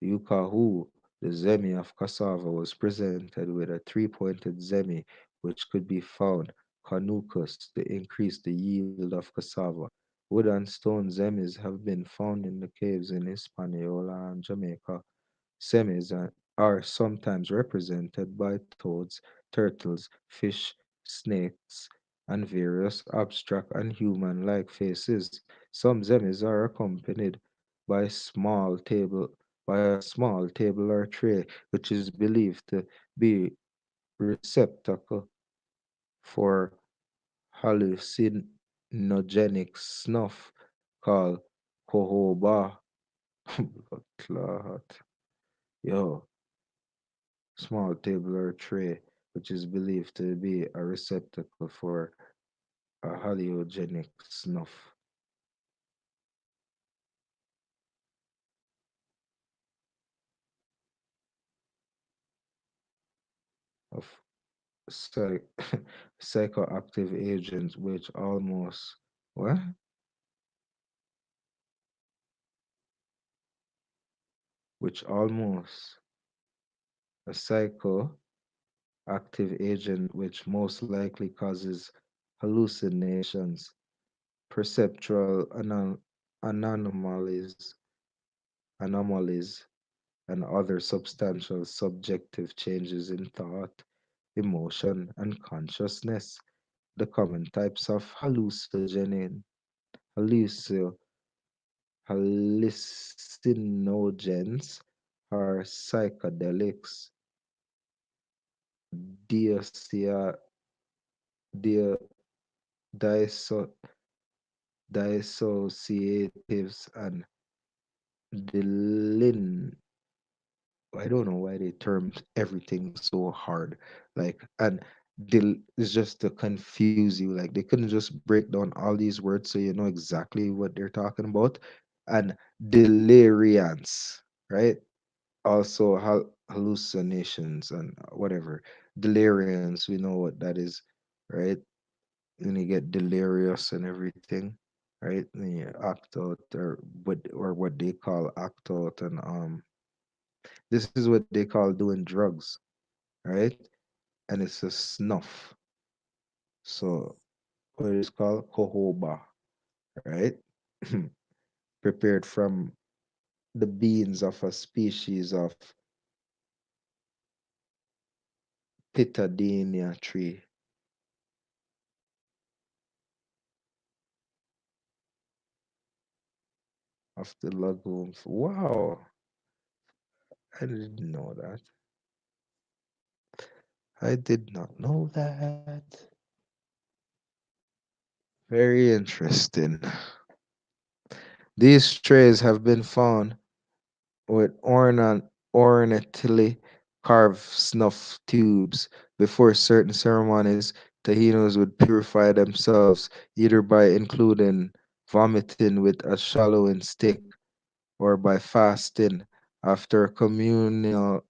Yukahu, the zemi of cassava, was presented with a three-pointed zemi, which could be found canucus to increase the yield of cassava. Wood and stone zemis have been found in the caves in Hispaniola and Jamaica. Semis are sometimes represented by toads, turtles, fish, snakes, and various abstract and human-like faces. Some zemis are accompanied by by a small table or tray, which is believed to be receptacle for hallucinogenic snuff called cohoba. Blood clot. Yo, small table or tray, which is believed to be a receptacle for a hallucinogenic snuff of psych- psychoactive agents, what? Which almost a psychoactive agent, which most likely causes hallucinations, perceptual anomalies, anomalies, and other substantial subjective changes in thought, emotion, and consciousness. The common types of halluci- hallucinogens are psychedelics, dissociatives, dia- disso- dissociatives, and delin. I don't know why they termed everything so hard. Like, and it's just to confuse you. Like, they couldn't just break down all these words so you know exactly what they're talking about. And deliriance, right? Also, hallucinations and whatever. Deliriance, we know what that is, right? When you get delirious and everything, right? When you act out or what they call act out and this is what they call doing drugs, right? And it's a snuff. So what is called cohoba, right? Prepared from the beans of a species of pitadenia tree of the lagoons. Wow, I didn't know that. I did not know that. Very interesting. These trays have been found with ornately carved snuff tubes. Before certain ceremonies, Tahinos would purify themselves either by including vomiting with a shallowing stick or by fasting. After communal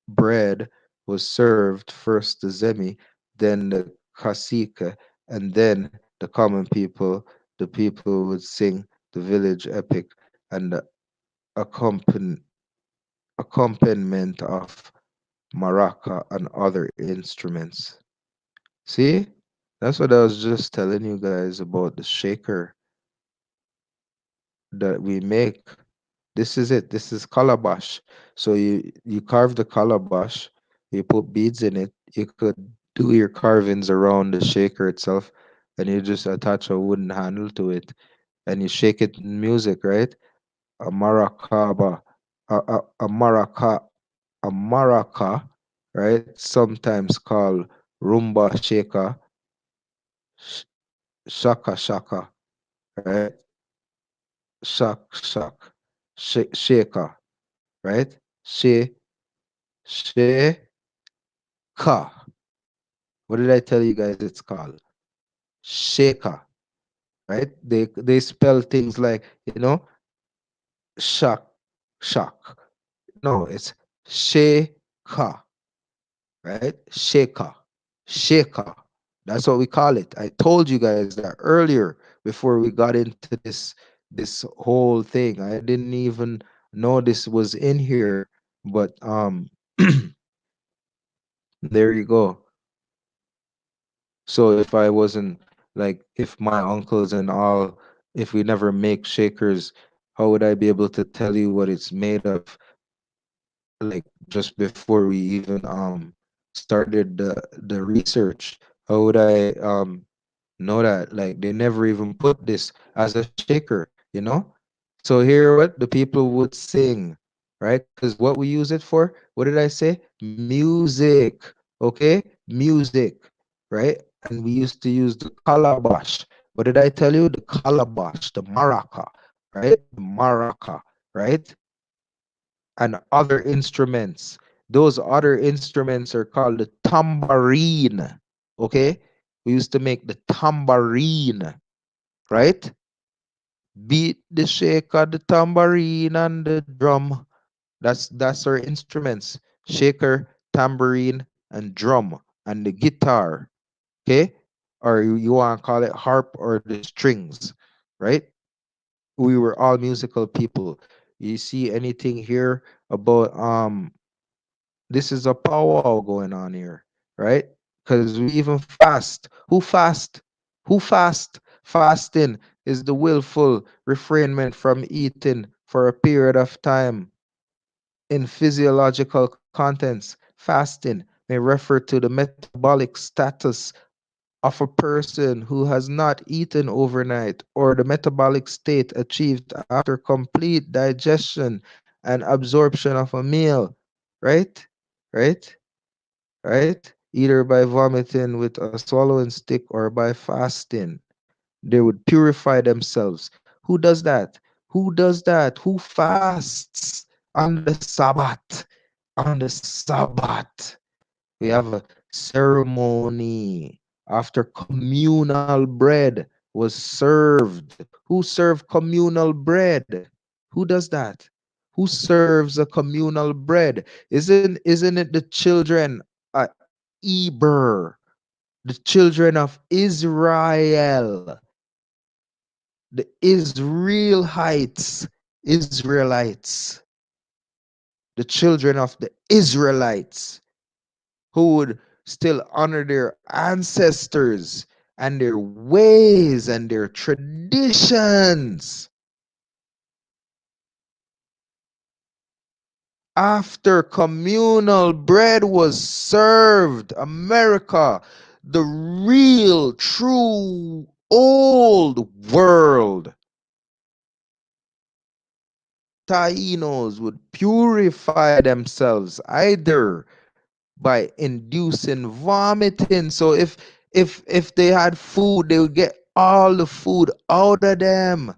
bread was served, first the zemi, then the cacique, and then the common people. The people would sing the village epic and the accompan- accompaniment of maraca and other instruments. See? That's what I was just telling you guys about the shaker that we make. This is it. This is calabash. So you carve the calabash, you put beads in it. You could do your carvings around the shaker itself, and you just attach a wooden handle to it, and you shake it in music, right? A maracaba, a maraca, a maraca, right? Sometimes called rumba shaker, sh- shaka shaka, right? Shak, shaker, right? She, she, ka. What did I tell you guys it's called? Shaker, right? They spell things like, shak, shak. No, it's shaker, right? Shaker, shaker. That's what we call it. I told you guys that earlier before we got into this whole thing. I didn't even know this was in here, but there you go. So if I wasn't like, if my uncles and all, if we never make shakers, how would I be able to tell you what it's made of? Like just before we even started the research, how would I know that? Like they never even put this as a shaker. So here what the people would sing, right? Because what we use it for, what did I say? Music. Okay, music, right? And we used to use the calabash. What did I tell you? The calabash, the maraca, right? The maraca, right? And other instruments. Those other instruments are called the tambourine. Okay? We used to make the tambourine, right? Beat the shaker, the tambourine, and the drum. That's our instruments. Shaker, tambourine, and drum, and the guitar. Okay? Or you want to call it harp or the strings, right? We were all musical people. You see anything here about this is a powwow going on here, right? Because we even fast. Who fast? Who fast? Fasting is the willful refrainment from eating for a period of time. In physiological contents, fasting may refer to the metabolic status of a person who has not eaten overnight, or the metabolic state achieved after complete digestion and absorption of a meal, right? Right? Right? Either by vomiting with a swallowing stick or by fasting. They would purify themselves. Who does that? Who does that? Who fasts on the Sabbath? On the Sabbath. We have a ceremony after communal bread was served. Who served communal bread? Who does that? Who serves a communal bread? Isn't it the children at Eber, the children of Israel, the Israelites, the children of the Israelites who would still honor their ancestors and their ways and their traditions. After communal bread was served, America, the real, true, old world, Tainos would purify themselves either by inducing vomiting. So if they had food, they would get all the food out of them,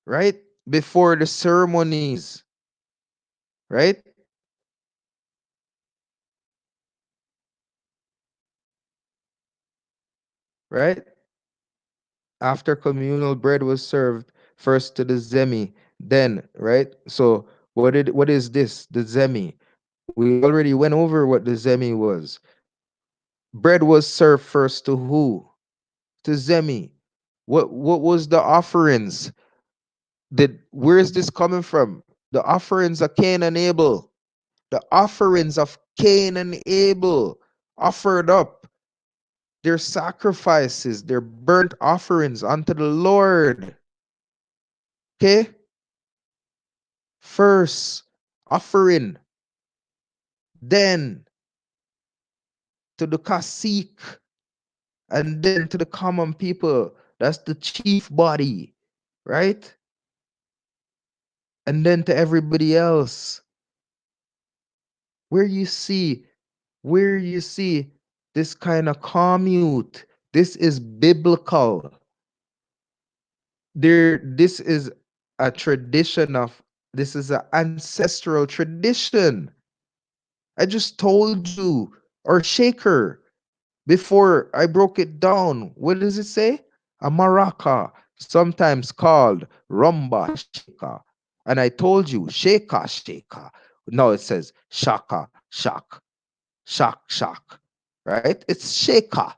right? Before the ceremonies, right? Right? After communal bread was served, first to the zemi, then, right? So what is this? The zemi. We already went over what the zemi was. Bread was served first to who? To zemi. What was the offerings? Where is this coming from? The offerings of Cain and Abel. The offerings of Cain and Abel offered up their sacrifices, their burnt offerings unto the Lord. Okay? First offering, then to the cacique, and then to the common people. That's the chief body, right? And then to everybody else. Where you see, where you see this kind of commute, this is biblical. This is a tradition of, this is an ancestral tradition. I just told you, or shaker, before I broke it down. What does it say? A maraca, sometimes called rumba shaka. And I told you, shaka shaka. Now it says shaka shak, shak shak, right? It's shaka,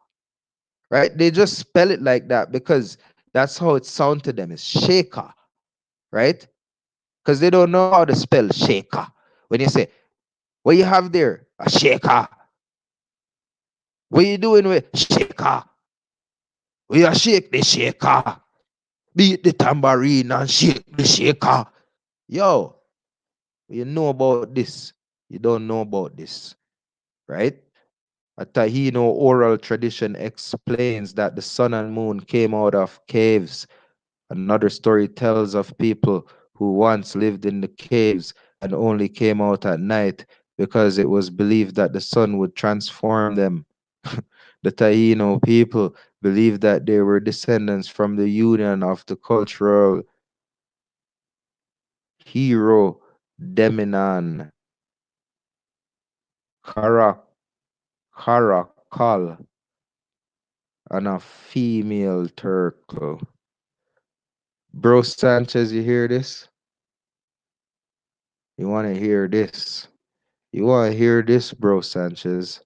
right? They just spell it like that because that's how it sounds to them. It's shaka, right? Because they don't know how to spell shaka. When you say, what you have there? A shaker. What you doing with shaker? We are shake the shaker. Beat the tambourine and shake the shaker. Yo, you know about this. You don't know about this, right? A Tahino oral tradition explains that the sun and moon came out of caves. Another story tells of people who once lived in the caves and only came out at night because it was believed that the sun would transform them. The Taino people believed that they were descendants from the union of the cultural hero Deminan, Karak, Karakal, and a female turtle. Bro Sanchez, you hear this? You want to hear this? You want to hear this, Bro Sanchez?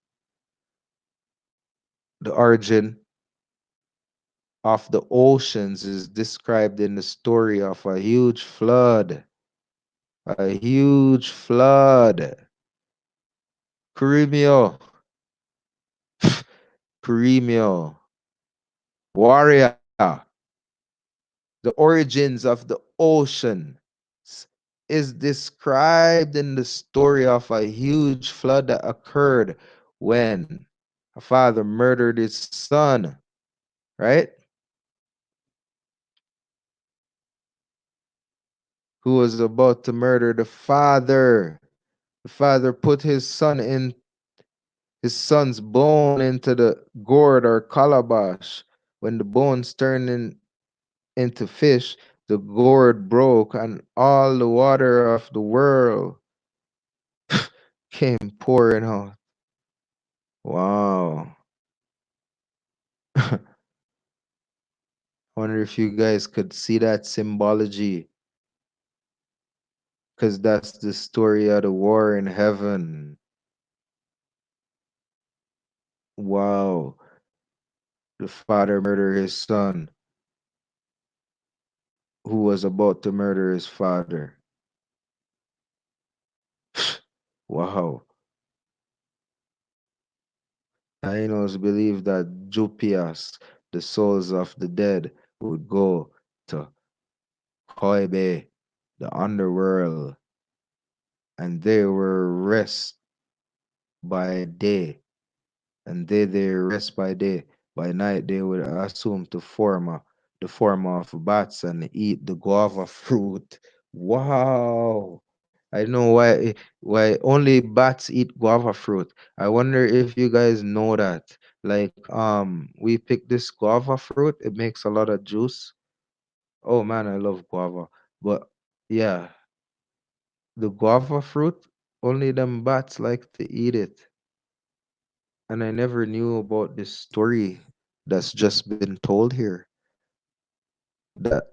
The origin of the oceans is described in the story of a huge flood. A huge flood. Premio, Premio, Warrior. The origins of the ocean is described in the story of a huge flood that occurred when a father murdered his son, right? Who was about to murder the father. The father put his son's bone into the gourd or calabash. When the bones turned into fish, the gourd broke, and all the water of the world came pouring out. Wow. I wonder if you guys could see that symbology, because that's the story of the war in heaven. Wow. The father murdered his son who was about to murder his father. Wow. Tainos believed that Jupias, the souls of the dead, would go to Koibe, the underworld, and they were rest by day, and they rest by day. By night, they would assume to form the form of bats and eat the guava fruit. Wow! I know why only bats eat guava fruit. I wonder if you guys know that. Like we pick this guava fruit, it makes a lot of juice. Oh man, I love guava. But yeah, the guava fruit, only them bats like to eat it. And I never knew about this story that's just been told here. That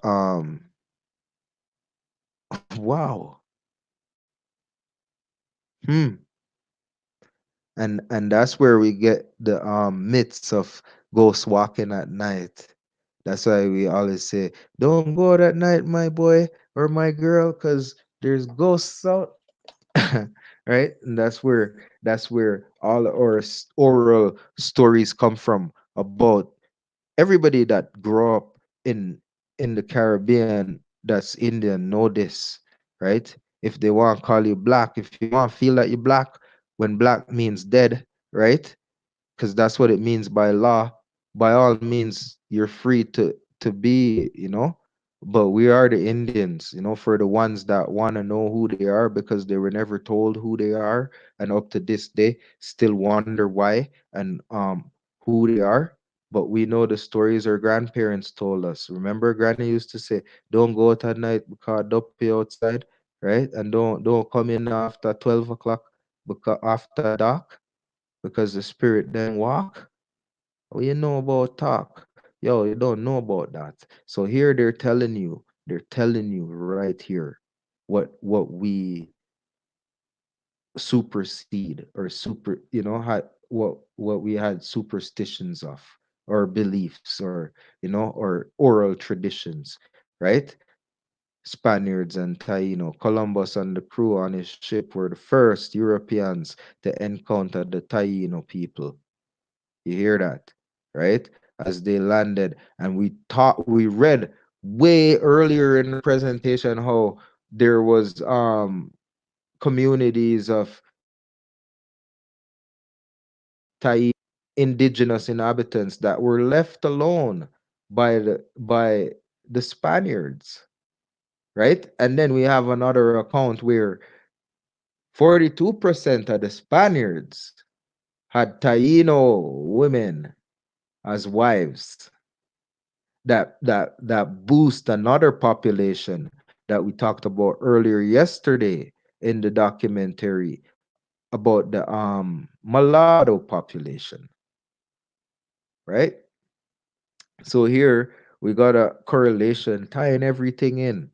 wow. Hmm. And that's where we get the myths of ghosts walking at night. That's why we always say, don't go out at night, my boy or my girl, because there's ghosts out. Right? And that's where all our oral stories come from about everybody that grew up in the Caribbean that's Indian know this, right? If they want to call you black, if you want to feel that you're black, when black means dead, right? because that's what it means by law. By all means, you're free to be, but we are the Indians, for the ones that want to know who they are because they were never told who they are, and up to this day still wonder why and who they are. But we know the stories our grandparents told us. Remember, Granny used to say, "Don't go out at night because duppy outside, right? And don't come in after 12 o'clock because after dark, because the spirit then walk." What you know about talk? Yo, you don't know about that. So here they're telling you right here what we supersede or what we had superstitions of, or beliefs, or oral traditions, right? Spaniards and Taino. Columbus and the crew on his ship were the first Europeans to encounter the Taino people. You hear that, right? As they landed, and we read way earlier in the presentation how there was communities of Thai indigenous inhabitants that were left alone by the Spaniards, right? And then we have another account where 42% of the Spaniards had Taino women as wives. That boost another population that we talked about earlier yesterday in the documentary about the mulatto population, right? So here we got a correlation tying everything in.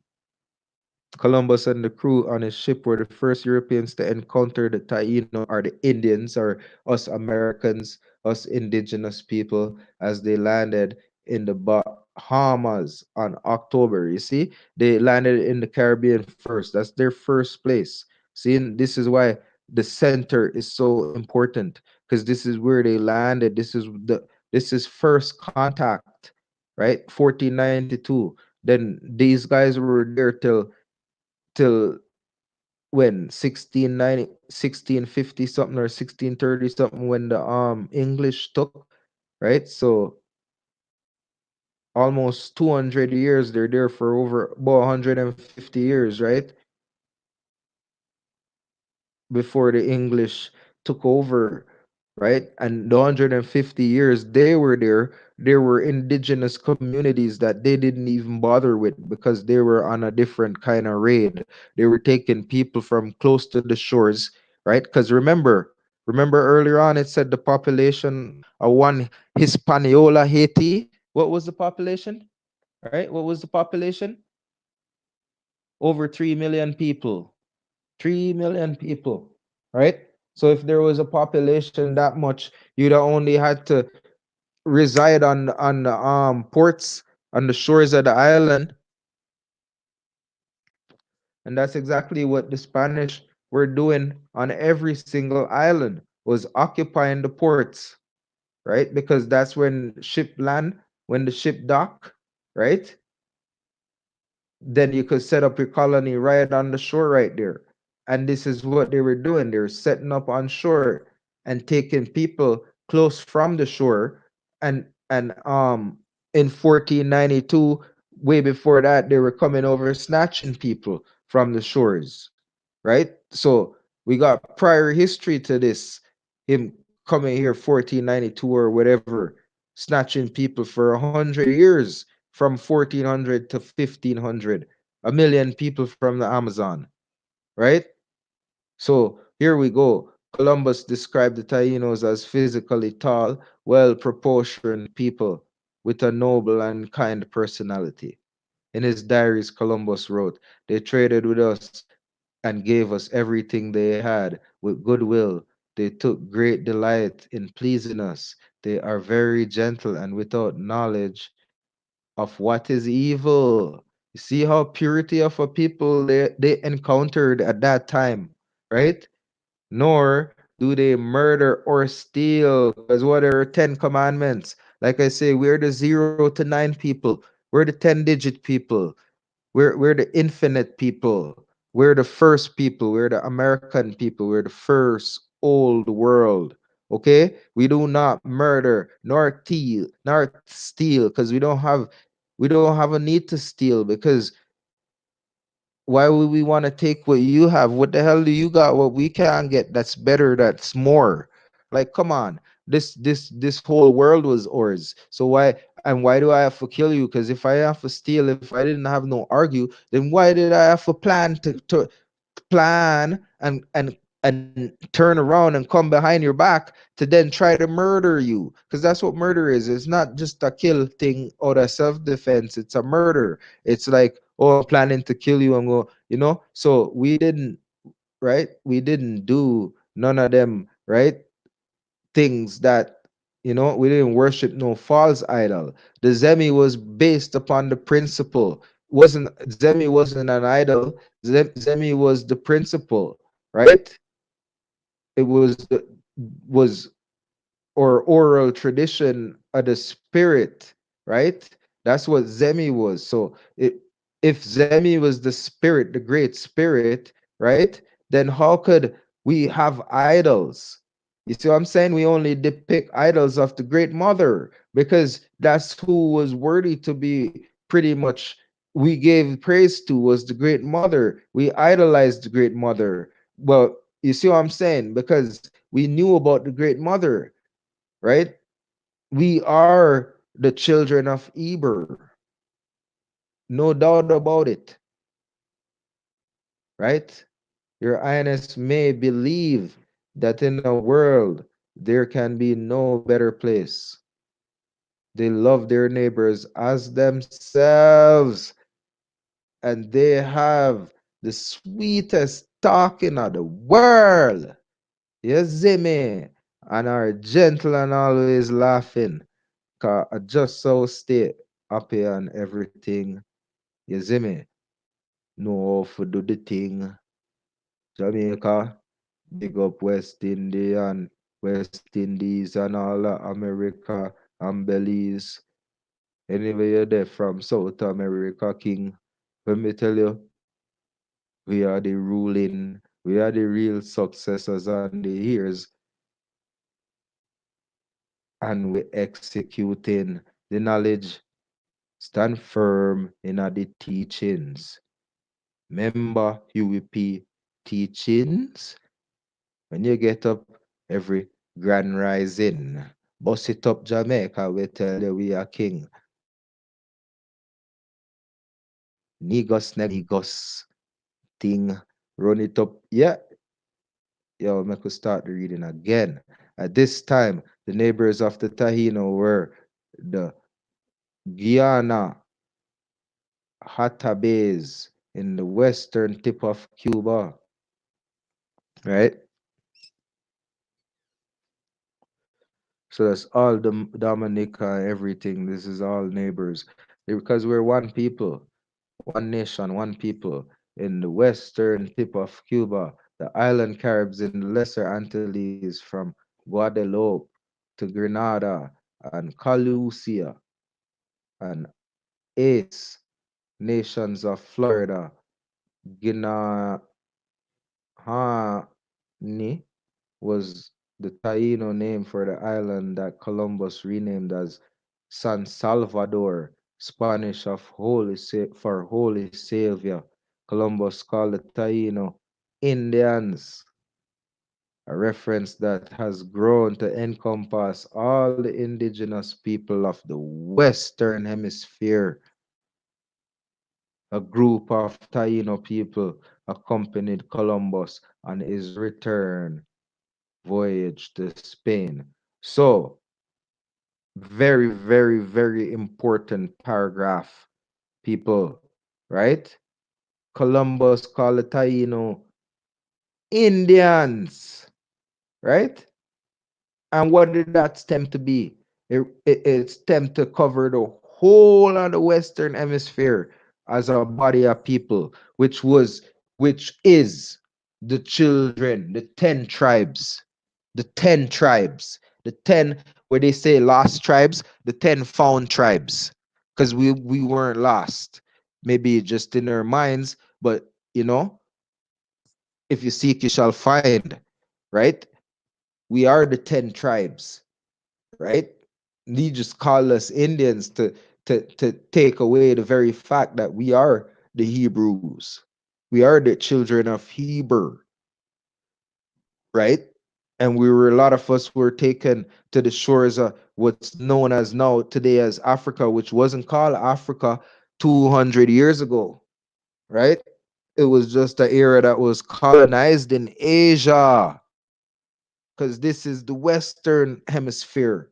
Columbus and the crew on his ship were the first Europeans to encounter the Taino, or the Indians, or us Americans, us indigenous people, as they landed in the Bahamas on October. You see, they landed in the Caribbean first. That's their first place. See, and this is why the center is so important, because this is where they landed. This is first contact, right? 1492. Then these guys were there till when 1690, 1650 something, or 1630 something, when the English took, right? So almost 200 years. They're there for over about 150 years, right? Before the English took over, right? And the 150 years they were there were indigenous communities that they didn't even bother with because they were on a different kind of raid. They were taking people from close to the shores, right? Because remember earlier on it said the population of one Hispaniola Haiti. What was the population? Right? What was the population? Over 3 million people. 3 million people, right? So if there was a population that much, you'd have only had to reside on the ports, on the shores of the island, and that's exactly what the Spanish were doing on every single island, was occupying the ports, right? Because that's when ship land, when the ship dock, right? Then you could set up your colony right on the shore right there. And this is what they were doing. They were setting up on shore and taking people close from the shore. And in 1492, way before that, they were coming over snatching people from the shores, right? So we got prior history to this. Him coming here 1492 or whatever, snatching people for 100 years, from 1400 to 1500, a million people from the Amazon, right? So here we go. Columbus described the Tainos as physically tall, well proportioned people with a noble and kind personality. In his diaries, Columbus wrote, "They traded with us and gave us everything they had with goodwill. They took great delight in pleasing us. They are very gentle and without knowledge of what is evil." You see how purity of a people they encountered at that time, right? Nor do they murder or steal, because what are 10 commandments? Like I say, we're the 0 to 9 people. We're the 10-digit people. We're the infinite people. We're the first people. We're the American people. We're the first old world. Okay, we do not murder nor steal, because we don't have a need to steal, because why would we want to take what you have? What the hell do you got what we can't get, that's better, that's more? Like, come on. This whole world was ours. So why do I have to kill you? Because if I have to steal, if I didn't have no argue, then why did I have to plan and turn around and come behind your back to then try to murder you? Because that's what murder is. It's not just a kill thing out of self-defense, it's a murder. It's like, oh, I'm planning to kill you and go. So we didn't, right? We didn't do none of them, right? Things that, we didn't worship no false idol. The Zemi was based upon the principle. Wasn't Zemi wasn't an idol. Zemi was the principle, right? It was or oral tradition of the spirit, right? That's what Zemi was. So if Zemi was the spirit, the great spirit, right? Then how could we have idols? You see what I'm saying? We only depict idols of the great mother because that's who was worthy to be pretty much we gave praise to, was the great mother. We idolized the great mother. Well, you see what I'm saying? Because we knew about the great mother, right? We are the children of Eber, no doubt about it, right? Your Highness may believe that in a world there can be no better place. They love their neighbors as themselves, and they have the sweetest talking of the world. You see me? And are gentle and always laughing. Cause I just so stay happy and everything. You see me? Know how to do the thing. Jamaica, big up West Indies and all of America and Belize. Anyway, you're there from South America, King. Let me tell you, we are the real successors and the heirs, and we executing the knowledge. Stand firm in the teachings. Remember UEP teachings. When you get up every grand rising, bust it up Jamaica, we tell you we are king. Negos thing. Run it up. Yeah. Yo, make us start the reading again. At this time, the neighbors of the Taino were the Guiana Hatabes in the western tip of Cuba, right? So that's all the Dominica, everything. This is all neighbors. Because we're one people, one nation, one people. In the western tip of Cuba, the island Caribs in the Lesser Antilles from Guadeloupe to Grenada and Calusia and Ace nations of Florida, Guinea, was the Taino name for the island that Columbus renamed as San Salvador, Spanish of for Holy Savior. Columbus called the Taino Indians, a reference that has grown to encompass all the indigenous people of the Western Hemisphere. A group of Taino people accompanied Columbus on his return voyage to Spain. So, very, very, very important paragraph, people, right? Columbus called the Taino Indians, right? And what did that stem to be? It stemmed to cover the whole of the Western Hemisphere as a body of people, which is the children, the 10 tribes, the 10 tribes, the 10 where they say lost tribes, the 10 found tribes, because we weren't lost, maybe just in our minds, but if you seek, you shall find, right? We are the 10 tribes, right? He just called us Indians to take away the very fact that we are the Hebrews. We are the children of Heber, right? And we were a lot of us were taken to the shores of what's known as now today as Africa, which wasn't called Africa 200 years ago, right? It was just an era that was colonized in Asia, because this is the Western Hemisphere,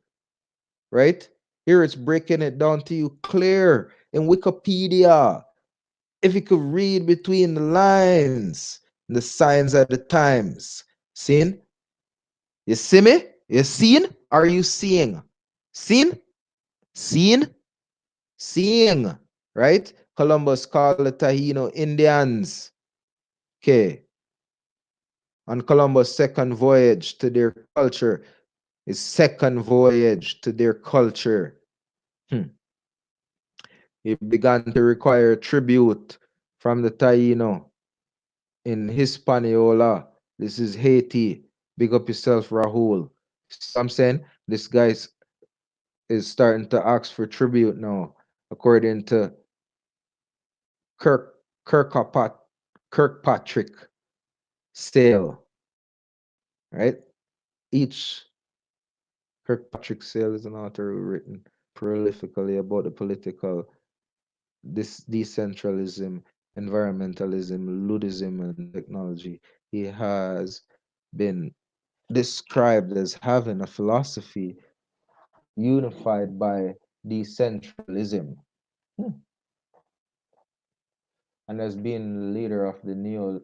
right? Here it's breaking it down to you clear in Wikipedia. If you could read between the lines, the signs of the times. Seen? You see me? You seen? Are you seeing? Seen? Seen? Seeing. Right? Columbus called the Taino Indians. Okay. On Columbus' second voyage to their culture, his second voyage to their culture, he began to require tribute from the Taino in Hispaniola. This is Haiti. Big up yourself, Rahul. See what I'm saying? This guy's is starting to ask for tribute now, according to Kirk Kirkpatrick Kirkpatrick Sale, right? Each Kirkpatrick Sale is an author who written prolifically about the political this decentralism, environmentalism, Luddism, and technology. He has been described as having a philosophy unified by decentralism, hmm, and as being leader of the neo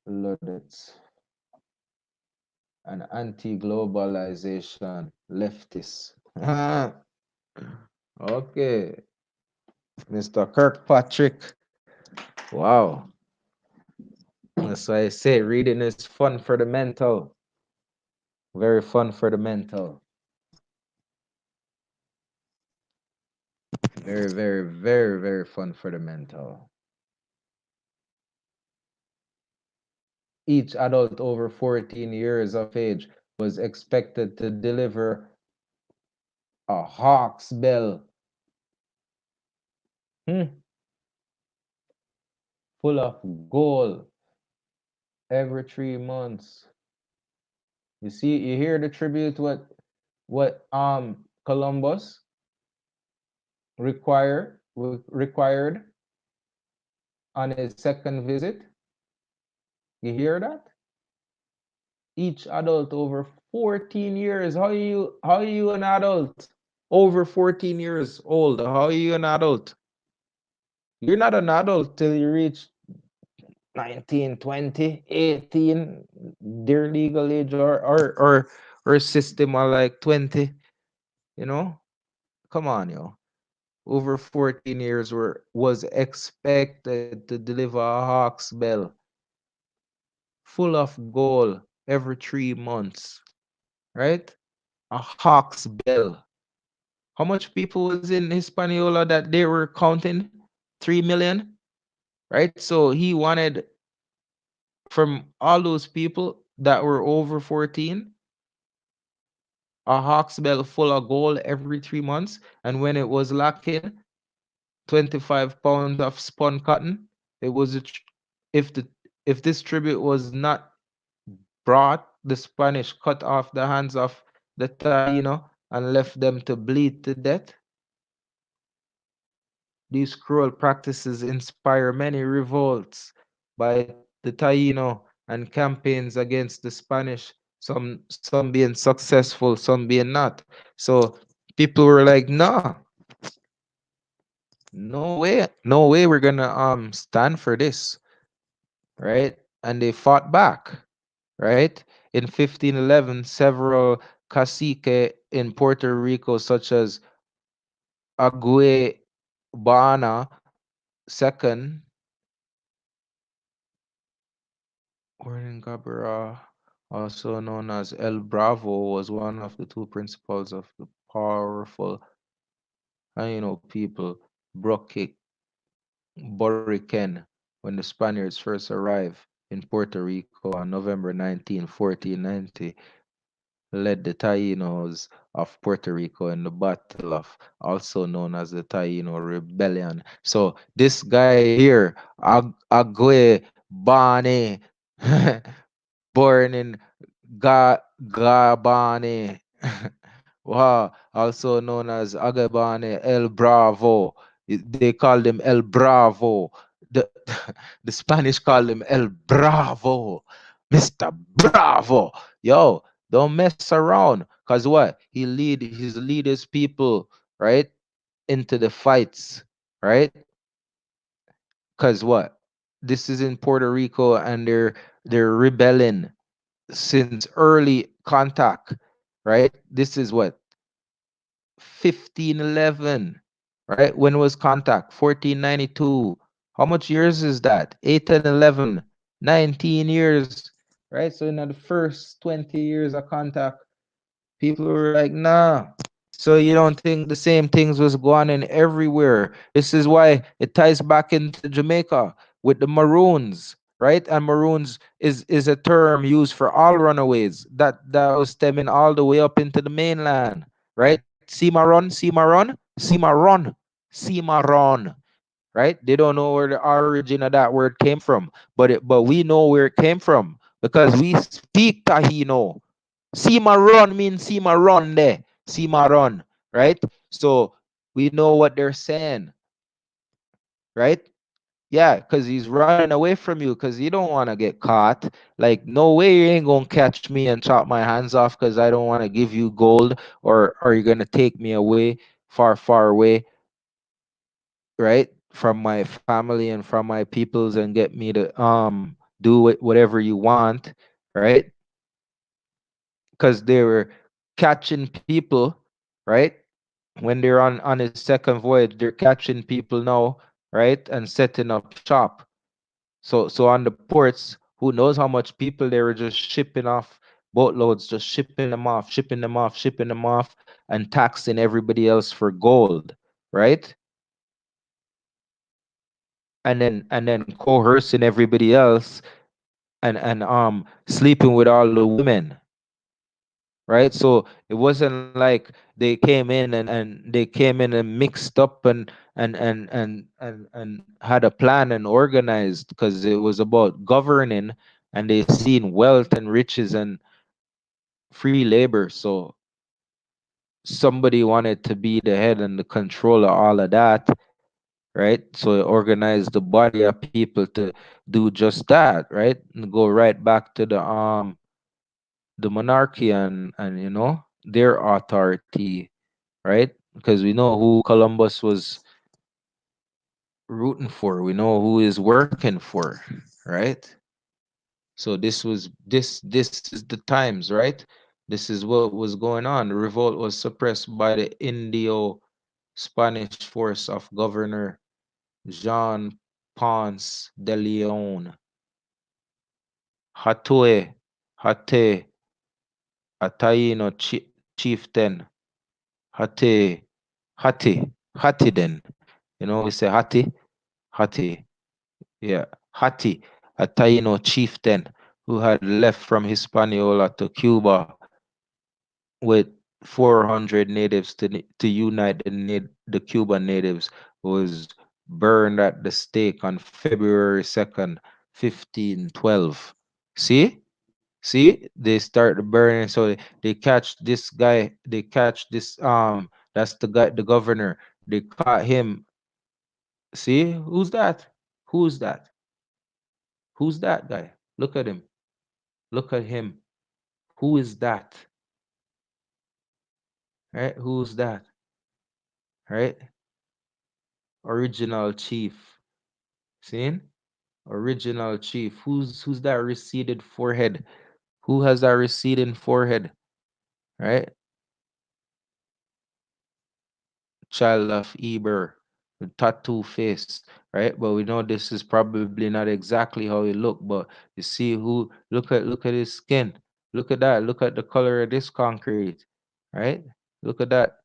Luddites, an anti-globalization leftist. Okay, Mr. Kirkpatrick. Wow. That's why I say reading is fun for the mental. Very fun for the mental. Very, very, very, very fun for the mental. Each adult over 14 years of age was expected to deliver a hawk's bell, hmm, full of gold every 3 months. You see, you hear the tribute what Columbus required on his second visit. You hear that? Each adult over 14 years. How are you an adult? Over 14 years old. How are you an adult? You're not an adult till you reach 19, 20, 18. Their legal age or system are like 20, you know? Come on, yo. Over 14 years was expected to deliver a hawk's bell full of gold every 3 months, right? A hawk's bell. How much people was in Hispaniola that they were counting? 3 million, right? So he wanted from all those people that were over 14 a hawk's bell full of gold every 3 months. And when it was lacking 25 pounds of spun cotton, it was if the if this tribute was not brought, the Spanish cut off the hands of the Taino and left them to bleed to death. These cruel practices inspire many revolts by the Taino and campaigns against the Spanish, some being successful, some being not. So people were like, nah, no way we're gonna stand for this, right? And they fought back, right? In 1511, several cacique in Puerto Rico, such as Ague Bana II, Gordon Gabra, also known as El Bravo, was one of the two principals of the powerful Taino people, Broque Boriken, when the Spaniards first arrived in Puerto Rico on November 19, 1490. led the Tainos of Puerto Rico in the Battle of, also known as the Taino Rebellion. So this guy here, Agwe Bane, born in Gabane, wow, also known as Agabane El Bravo. They called him El Bravo. The, the Spanish called him El Bravo. Mr. Bravo. Yo, don't mess around. Cause what? He's lead his people, right? Into the fights, right? Cause what? This is in Puerto Rico and they're rebelling since early contact, right? This is what 1511, right? When was contact? 1492. How much years is that? 8 and 11, 19 years, right? So in the first 20 years of contact, people were like, nah. So you don't think the same things was going on everywhere. This is why it ties back into Jamaica with the Maroons, right? And Maroons is a term used for all runaways that was stemming all the way up into the mainland, right? Cimarron, right? They don't know where the origin of that word came from, but we know where it came from because we speak Tahino. Cimarron means Cimarron there. Cimarron, right? So we know what they're saying, right? Yeah, because he's running away from you because you don't want to get caught. Like, no way you ain't going to catch me and chop my hands off because I don't want to give you gold, or you're going to take me away, far, far away, right? From my family and from my peoples and get me to do whatever you want, right? Because they were catching people, right? When they're on his second voyage, they're catching people now, right? And setting up shop. So on the ports, who knows how much people they were just shipping off boatloads, just shipping them off, shipping them off, shipping them off, and taxing everybody else for gold, right? And then coercing everybody else and sleeping with all the women, right? So it wasn't like they came in and they came in and mixed up and had a plan and organized because it was about governing, and they seen wealth and riches and free labor. So somebody wanted to be the head and the control of all of that, right? So it organized the body of people to do just that, right? And go right back to the monarchy and their authority, right? Because we know who Columbus was rooting for. We know who is working for, right? So this is the times, right? This is what was going on. The revolt was suppressed by the Indio Spanish force of Governor Jean Ponce de Leon. Hatue, Hate, a Taino chieftain. Hate, Hati then. We say Hati, yeah, Hati, a Taino chieftain who had left from Hispaniola to Cuba with 400 natives to unite the Cuban natives, was burned at the stake on February 2nd, 1512. See? See? They start burning, so they catch this guy, they catch this that's the guy, the governor. They caught him. See? Who's that? Who's that? Who's that guy? Look at him. Look at him. Who is that? Right? Who's that? Right? Original chief. Seen? Original chief. Who's that receded forehead? Who has that receding forehead? Right? Child of Eber, with tattoo face, right? But we know this is probably not exactly how he look, but you see who look at his skin. Look at that. Look at the color of this concrete, right? Look at that,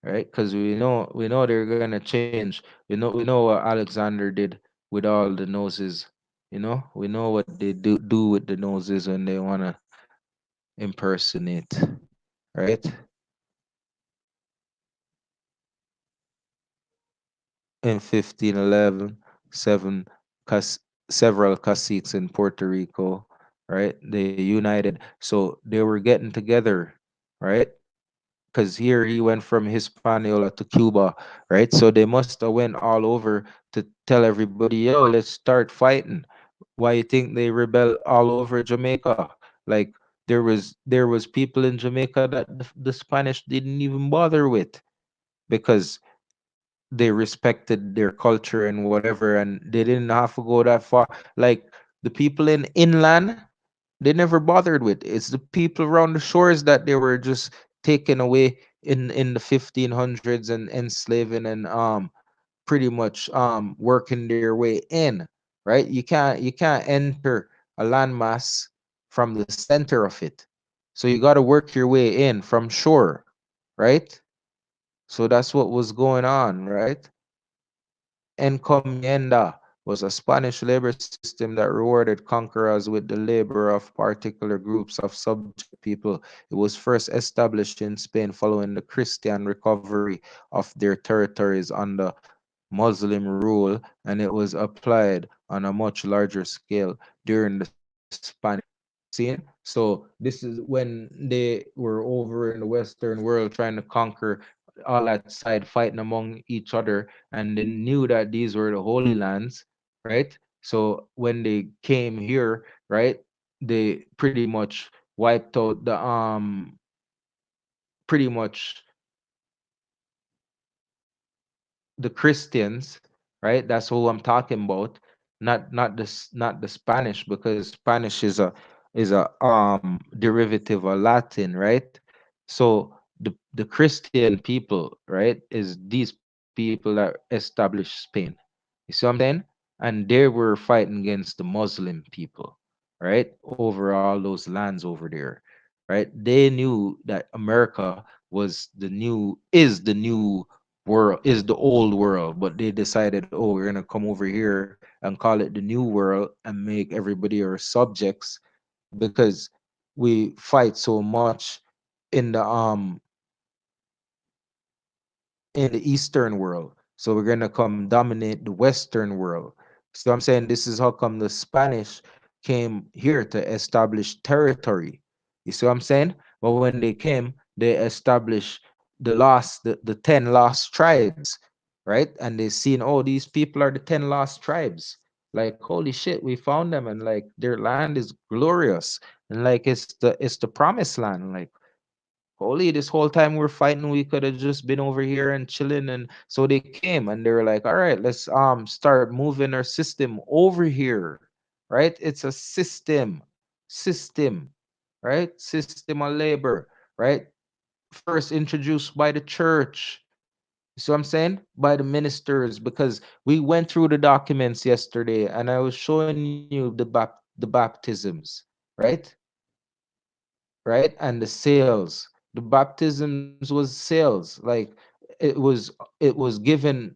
right? Because we know they're gonna change. We know what Alexander did with all the noses. We know what they do with the noses when they wanna. impersonate, right? In 1511, several caciques in Puerto Rico, right? They united. So they were getting together, right? Because here he went from Hispaniola to Cuba, right? So they must have went all over to tell everybody, yo, let's start fighting. Why you think they rebel all over Jamaica? Like there was people in Jamaica that the Spanish didn't even bother with because they respected their culture and whatever, and they didn't have to go that far. Like the people in inland, they never bothered with. It's the people around the shores that they were just taken away in the 1500s and enslaving and pretty much working their way in, right? You can't enter a landmass from the center of it, so you got to work your way in from shore, right? So that's what was going on, right? Encomienda was a Spanish labor system that rewarded conquerors with the labor of particular groups of subject people. It was first established in Spain following the Christian recovery of their territories under Muslim rule, and it was applied on a much larger scale during the Spanish. See? So this is when they were over in the Western world trying to conquer all that side, fighting among each other, and they knew that these were the holy lands, right? So when they came here, right, they pretty much wiped out the pretty much the Christians, right? That's who I'm talking about. Not the Spanish, because Spanish is a derivative of Latin, right? So the Christian people, right, is these people that established Spain. You see what I'm saying? And they were fighting against the Muslim people, right? Over all those lands over there, right? They knew that America is the new world, is the old world, but they decided, oh, we're gonna come over here and call it the new world and make everybody our subjects because we fight so much in the Eastern world. So we're gonna come dominate the Western world. So I'm saying this is how come the Spanish came here to establish territory. You see what I'm saying? But when they came, they established the 10 lost tribes, right? And they seen, oh, these people are the 10 lost tribes. Like, holy shit, we found them, and like their land is glorious. And like it's the promised land. Like, holy, this whole time we're fighting, we could have just been over here and chilling. And so they came and they were like, all right, let's start moving our system over here, right? It's a system, right? System of labor, right? First introduced by the church. So I'm saying by the ministers, because we went through the documents yesterday and I was showing you the baptisms, right? Right? And the sales. The baptisms was sales. Like it was given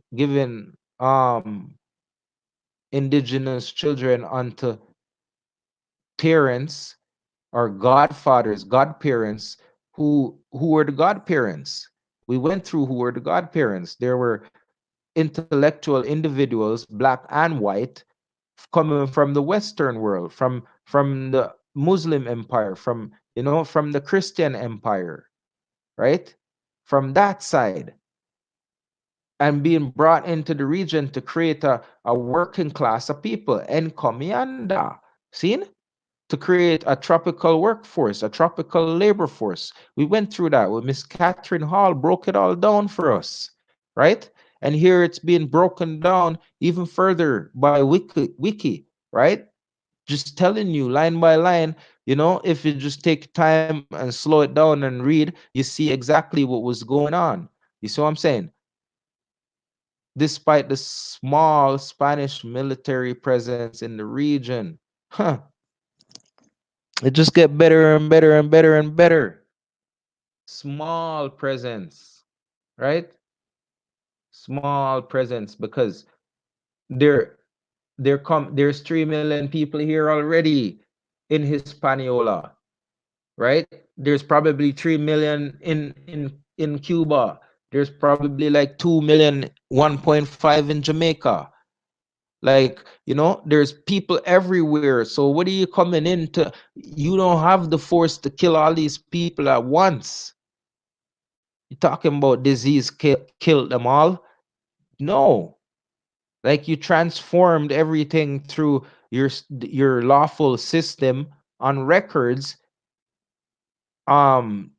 indigenous children unto parents or godfathers, godparents who were the godparents. We went through who were the godparents. There were intellectual individuals, black and white, coming from the Western world, from the Muslim empire, from the Christian empire, right? From that side, and being brought into the region to create a working class of people. Encomienda, seen? To create a tropical workforce, a tropical labor force. We went through that with Miss Catherine Hall, broke it all down for us, right? And here it's being broken down even further by Wiki, right? Just telling you line by line, if you just take time and slow it down and read, you see exactly what was going on. You see what I'm saying? Despite the small Spanish military presence in the region, huh? It just get better and better and better and better. Small presence, right? Small presence, because there there's 3 million people here already in Hispaniola. right? There's probably 3 million in Cuba. There's probably like 2 million, 1.5 in Jamaica. Like, there's people everywhere. So what are you coming into? You don't have the force to kill all these people at once. You're talking about disease killed them all? No. Like, you transformed everything through your lawful system on records, um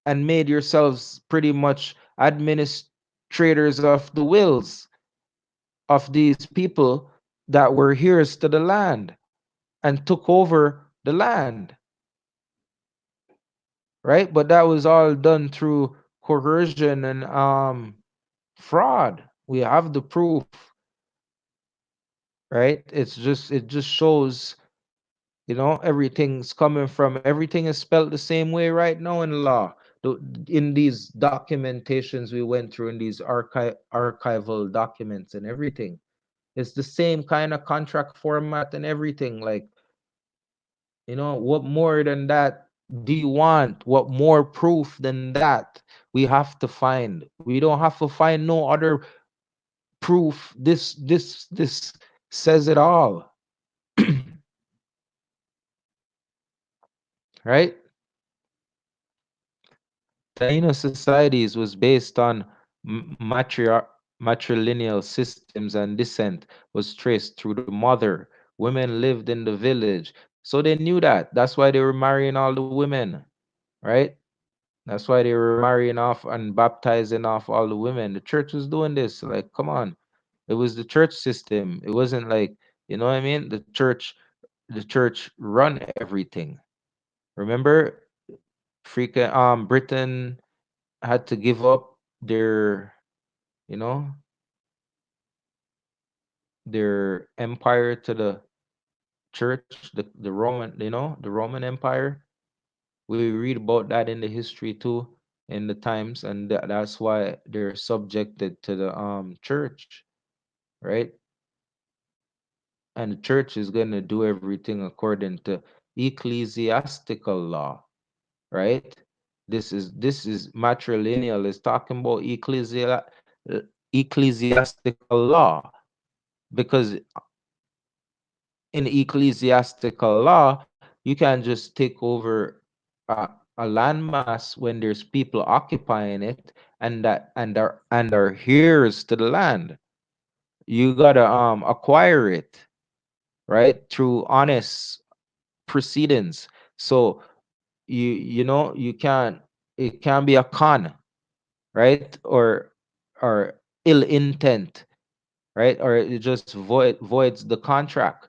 and made yourselves pretty much administrators of the wills of these people that were heirs to the land and took over the land, right? But that was all done through coercion and fraud. We have the proof, right? It just shows, everything is spelled the same way right now in law. In these documentations we went through, in these archival documents and everything, it's the same kind of contract format and everything. Like, what more than that do you want? What more proof than that we have to find? We don't have to find no other proof. This says it all. Right? Taino societies was based on matrilineal systems, and descent was traced through the mother. Women lived in the village, so they knew that. That's why they were marrying all the women, right? That's why they were marrying off and baptizing off all the women. The church was doing this. Like, come on. It was the church system. It wasn't like, you know what I mean? The church run everything. Remember, freaking Britain had to give up you know, their empire to the church, the Roman, the Roman Empire. We read about that in the history too, in the times, and that's why they're subjected to the church, right? And the church is going to do everything according to ecclesiastical law, right? This is matrilineal is talking about uh, ecclesiastical law, because in ecclesiastical law you can't just take over a landmass when there's people occupying it, and are heirs to the land. You gotta acquire it, right, through honest proceedings. So you can't, it can be a con, right, or ill intent, right, or it just voids the contract.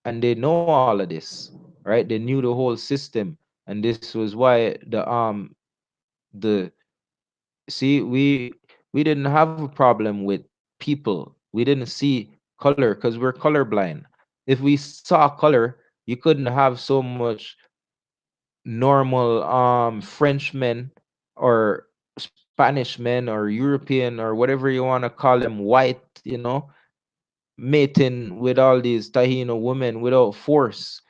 And they know all of this, right? They knew the whole system, and this was why the see we didn't have a problem with people. We didn't see color because we're colorblind. If we saw color, you couldn't have so much normal Frenchmen or Spanish men or European or whatever you want to call them, white, mating with all these Tahino women without force,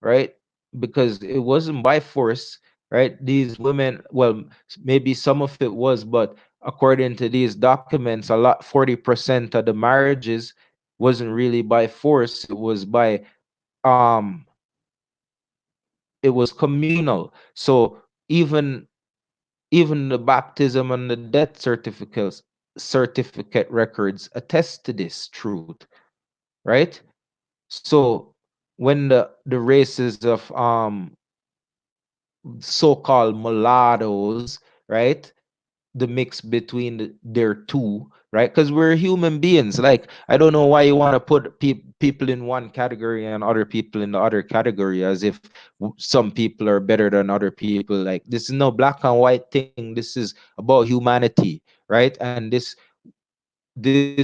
right? Because it wasn't by force, right? These women, well, maybe some of it was, but according to these documents, 40% of the marriages wasn't really by force. Um, it was communal. So even even the baptism and the death certificate records attest to this truth, right? So when the races of so-called mulattoes, right? The mix between their two, right? Because we're human beings. Like, I don't know why you want to put people in one category and other people in the other category, as if some people are better than other people. Like, this is no black and white thing. This is about humanity, right? And this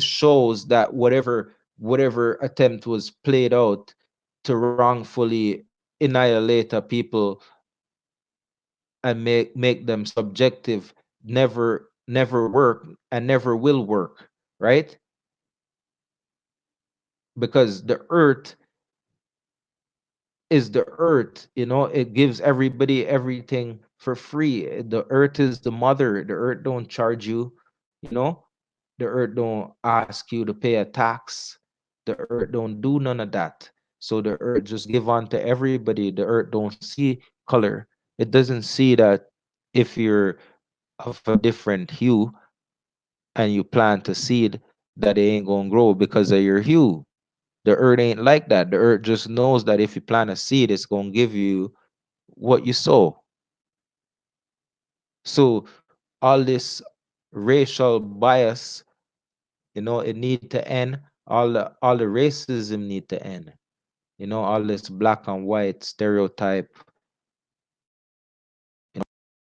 shows that whatever attempt was played out to wrongfully annihilate a people and make them subjective never work and never will work, right? Because the earth is the earth. It gives everybody everything for free. The earth is the mother. The earth don't charge you. you know the earth don't ask you to pay a tax. The earth don't do none of that. So the earth just give on to everybody. The earth don't see color. It doesn't see that if you're of a different hue and you plant a seed, that it ain't gonna grow because of your hue. The earth ain't like that. The earth just knows that if you plant a seed, it's gonna give you what you sow. So all this racial bias, it need to end. All the racism need to end. All this black and white stereotype,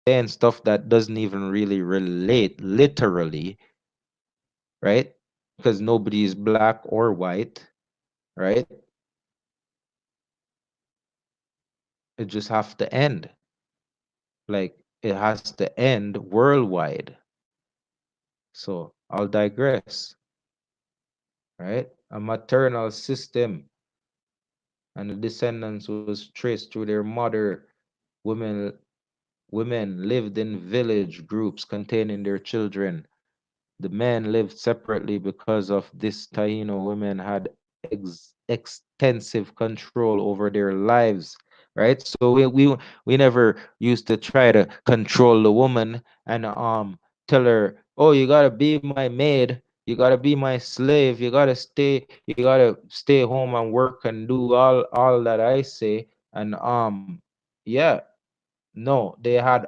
and stuff that doesn't even really relate literally, right? Because nobody is black or white, right? It just have to end. Like it has to end worldwide. So I'll digress, right? A maternal system and the descendants was traced through their mother. Women women lived in village groups containing their children. The men lived separately because of this. Taino women had extensive control over their lives, right? So we never used to try to control the woman and tell her, oh, you gotta be my maid, you gotta be my slave, you gotta stay home and work and do all that I say. And yeah, no, they had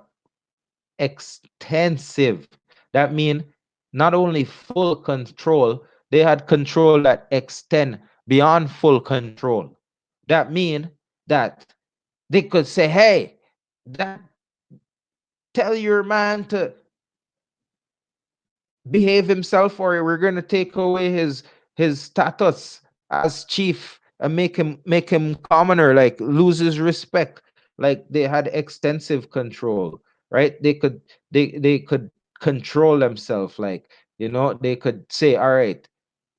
extensive. That mean not only full control, they had control that extend beyond full control. That mean that they could say, "Hey, that tell your man to behave himself, or we're gonna take away his status as chief and make him commoner, like lose his respect." Like they had extensive control, right? They could control themselves. Like, they could say, all right,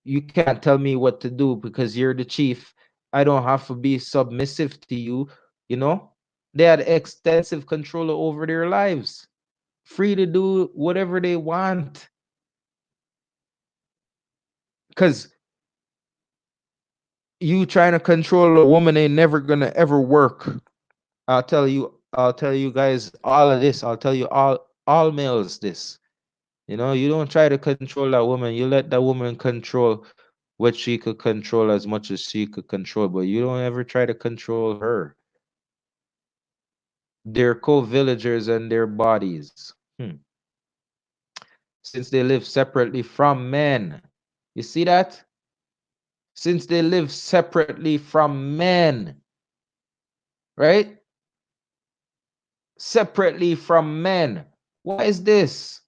you can't tell me what to do because you're the chief. I don't have to be submissive to you. you know they had extensive control over their lives, free to do whatever they want. Because you trying to control a woman ain't never gonna ever work. I'll tell you guys all of this. I'll tell you all males this. You don't try to control that woman. You let that woman control what she could control as much as she could control, but you don't ever try to control her. They're co-villagers and their bodies. Since they live separately from men. You see that? Since they live separately from men, right? Separately from men. Why is this?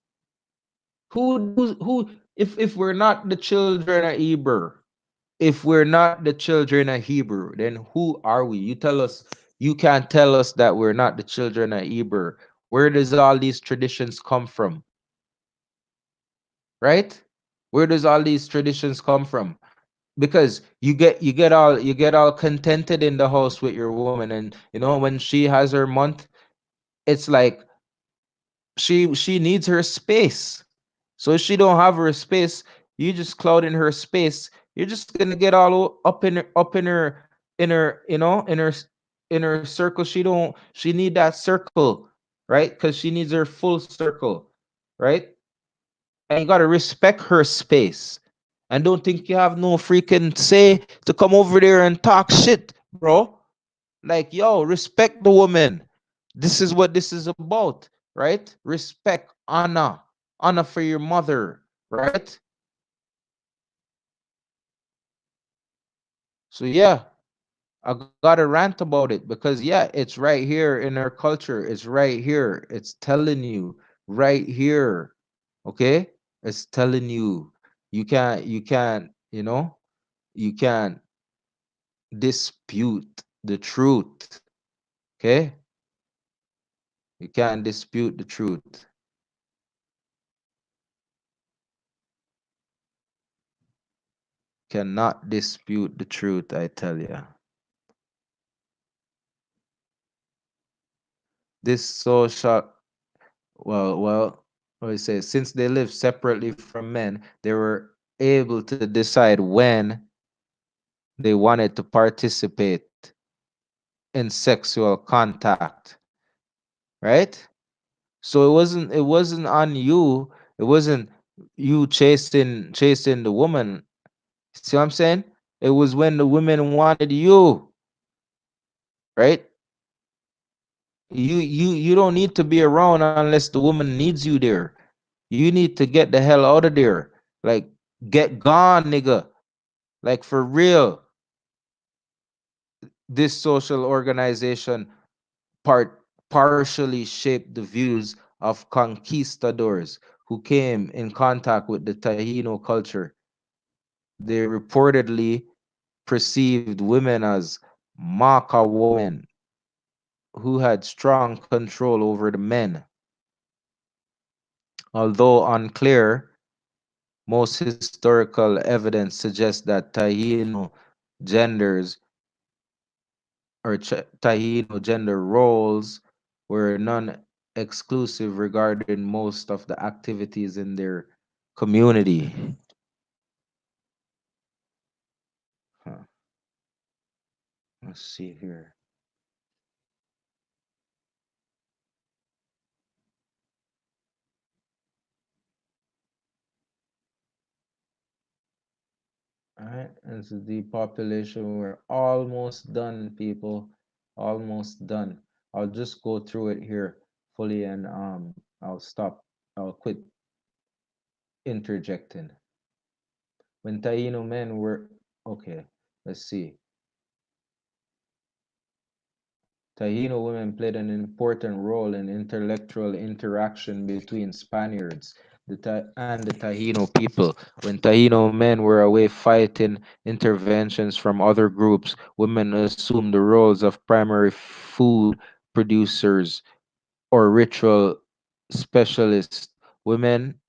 Who if we're not the children of Hebrew, if we're not the children of Hebrew, then who are we? You can't tell us that we're not the children of Hebrew. Where does all these traditions come from? Right? Where does all these traditions come from? Because you get all contented in the house with your woman, and when she has her month, it's like she needs her space. So if she don't have her space, you just clouding her space. You're just gonna get up in her in her circle. She need that circle, right? Because she needs her full circle, right? And you gotta respect her space. And don't think you have no freaking say to come over there and talk shit, bro. Like, yo, respect the woman. This is what this is about, right? Respect, honor for your mother, right? So yeah, I gotta rant about it because yeah, it's right here in our culture. It's right here. It's telling you right here. Okay? It's telling you you can't dispute the truth. Okay? You can't dispute the truth. Cannot dispute the truth, I tell you. This social, what do you say? Since they lived separately from men, they were able to decide when they wanted to participate in sexual contact, right? So it wasn't on you. It wasn't you chasing the woman. See what I'm saying? It was when the women wanted you, right? You don't need to be around unless the woman needs you there. You need to get the hell out of there. Like, get gone, nigga. Like, for real. This social organization partially shaped the views of conquistadors who came in contact with the Taino culture. They reportedly perceived women as Maka women who had strong control over the men. Although unclear, most historical evidence suggests that genders Taino gender roles were non-exclusive regarding most of the activities in their community. Huh. Let's see here. All right, and so the population, we're almost done, people. Almost done. I'll just go through it here fully, and I'll stop. I'll quit interjecting. When Taino men were okay, let's see. Taino women played an important role in intellectual interaction between Spaniards and the Taino people. When Taino men were away fighting interventions from other groups, women assumed the roles of primary food producers or ritual specialists. Women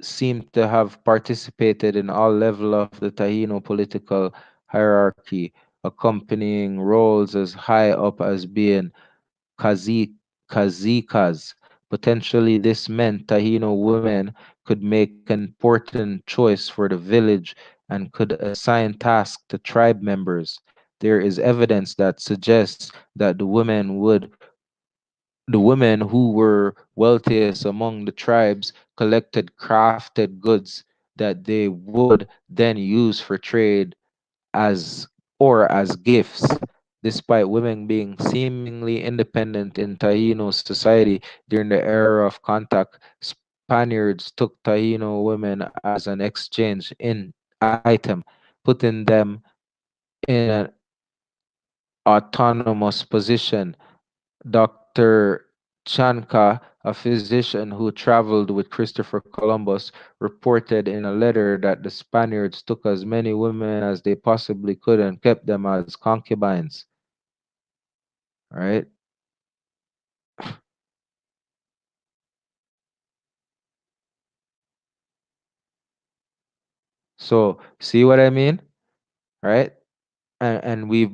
seem to have participated in all levels of the Taino political hierarchy, accompanying roles as high up as being kazi- Kazikas. Potentially, this meant Taino women could make an important choice for the village and could assign tasks to tribe members. There is evidence that suggests that the women who were wealthiest among the tribes collected crafted goods that they would then use for trade as as gifts. Despite women being seemingly independent in Taino society during the era of contact, Spaniards took Taino women as an exchange in item, putting them in an autonomous position. Dr. Chanka, a physician who traveled with Christopher Columbus, reported in a letter that the Spaniards took as many women as they possibly could and kept them as concubines. Right? So, see what I mean? Right? And we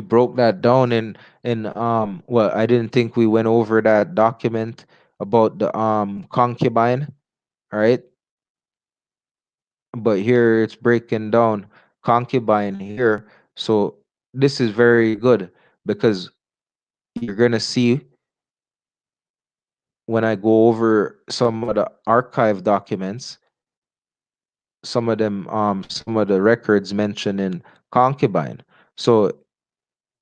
broke that down in well, I didn't think we went over that document about the concubine, right? But here it's breaking down concubine here. So this is very good because you're gonna see when I go over some of the archive documents, some of the records mentioning concubine. So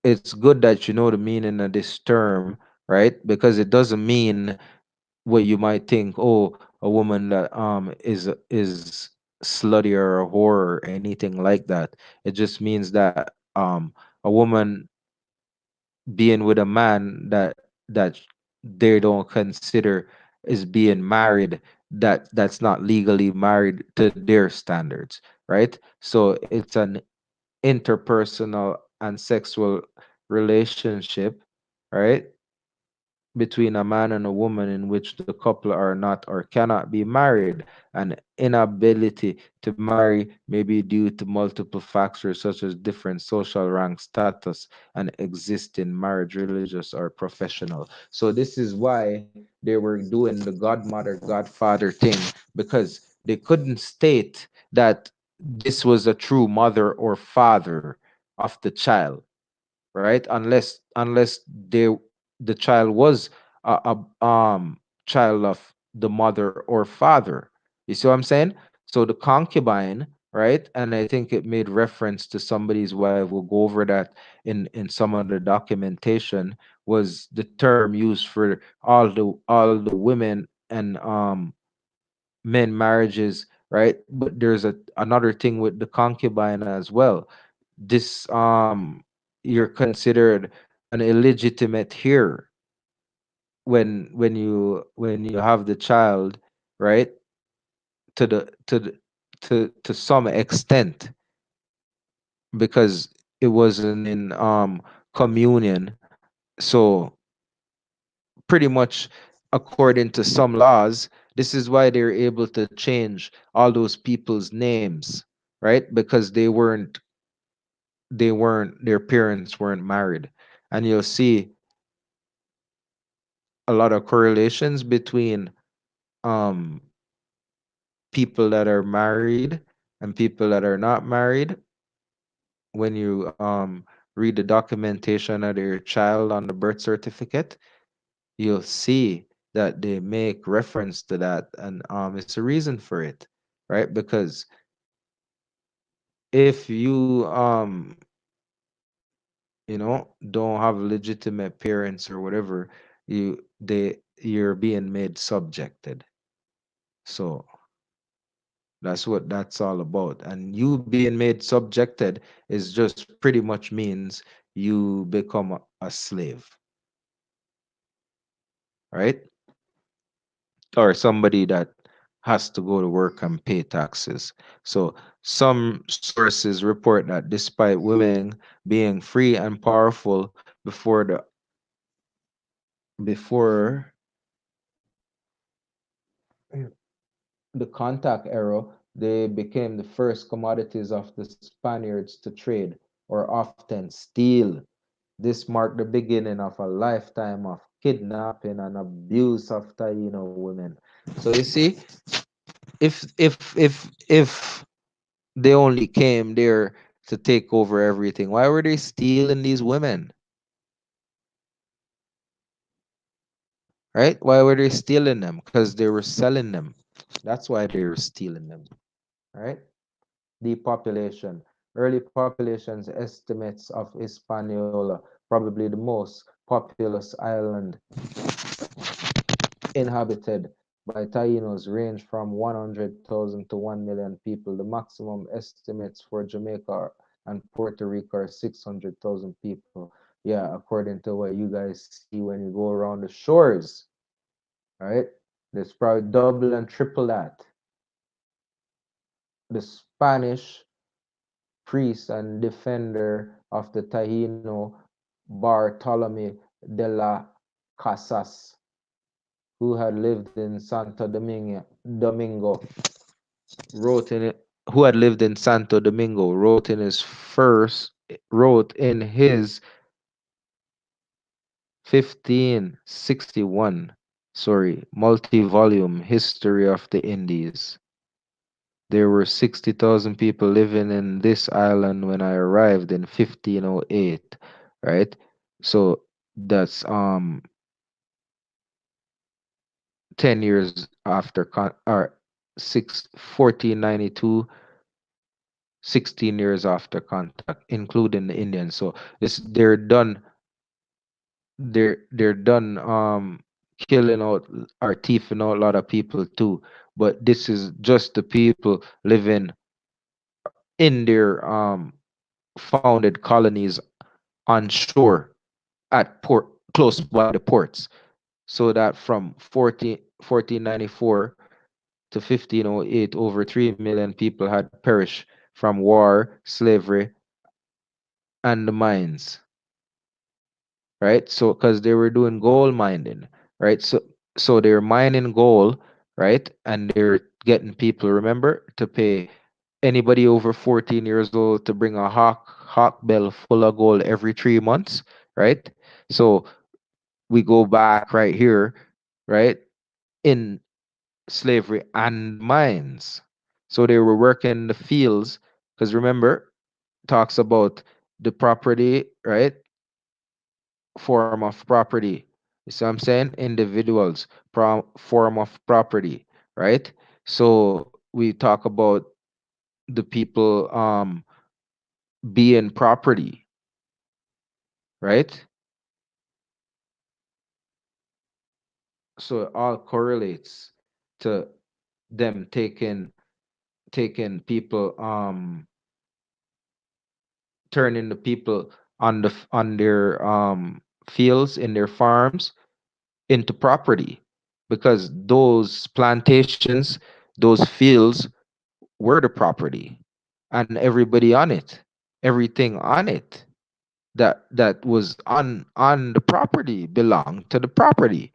it's good that you know the meaning of this term, right? Because it doesn't mean what you might think, oh, a woman that is slutty or a whore or anything like that. It just means that a woman being with a man that they don't consider is being married, that's not legally married to their standards, right? So it's an interpersonal and sexual relationship, right? between a man and a woman in which the couple are not or cannot be married, and inability to marry may be due to multiple factors such as different social rank status and existing marriage, religious or professional. So this is why they were doing the godmother godfather thing, because they couldn't state that this was a true mother or father of the child, right? Unless the child was a child of the mother or father. You see what I'm saying? So the concubine, right? And I think it made reference to somebody's wife. We'll go over that in some of the documentation. Was the term used for all the women and men marriages, right? But there's another thing with the concubine as well. This you're considered an illegitimate here when you have the child, right? To some extent, because it wasn't in communion. So pretty much, according to some laws, this is why they're able to change all those people's names, right? Because they weren't their parents weren't married. And you'll see a lot of correlations between um people that are married and people that are not married when you read the documentation of their child on the birth certificate. You'll see that they make reference to that, and it's a reason for it, right? Because if you don't have legitimate parents or whatever, you're being made subjected. So that's what that's all about. And you being made subjected is just pretty much means you become a slave, right? Or somebody that has to go to work and pay taxes. So some sources report that despite women being free and powerful before the contact era, they became the first commodities of the Spaniards to trade or often steal. This marked the beginning of a lifetime of kidnapping and abuse of Taino women. So you see, if they only came there to take over everything, why were they stealing these women? Right? Why were they stealing them? Because they were selling them. That's why they were stealing them. Right? Depopulation. Early populations estimates of Hispaniola, probably the most populous island inhabited by Tainos, range from 100,000 to 1 million people. The maximum estimates for Jamaica and Puerto Rico are 600,000 people. Yeah, according to what you guys see when you go around the shores, right? There's probably double and triple that. The Spanish priest and defender of the Taino, Bartolome de la Casas, who had lived in Domingo, wrote in it, who had lived in Santo Domingo, wrote in his 1561, multi-volume history of the Indies. There were 60,000 people living in this island when I arrived in 1508, right? So that's 10 years after or 1492, 16 years after contact, including the Indians. So this they're done killing out or thieving out a lot of people too. But this is just the people living in their founded colonies on shore at port, close by the ports. So that from 1494 to 1508, over 3 million people had perished from war, slavery, and the mines. right? So because they were doing gold mining, right? So they're mining gold, right? And they're getting people, remember, to pay anybody over 14 years old to bring a hawk bell full of gold every 3 months, right? So we go back right here, right? In slavery and mines. So they were working in the fields, because remember, talks about the property, right? Form of property. You see what I'm saying? Individuals, form of property, right? So we talk about the people being property, right? So it all correlates to them taking people, turning the people on on their fields in their farms into property, because those plantations, those fields were the property, and everybody on it, everything on it that was on the property belonged to the property.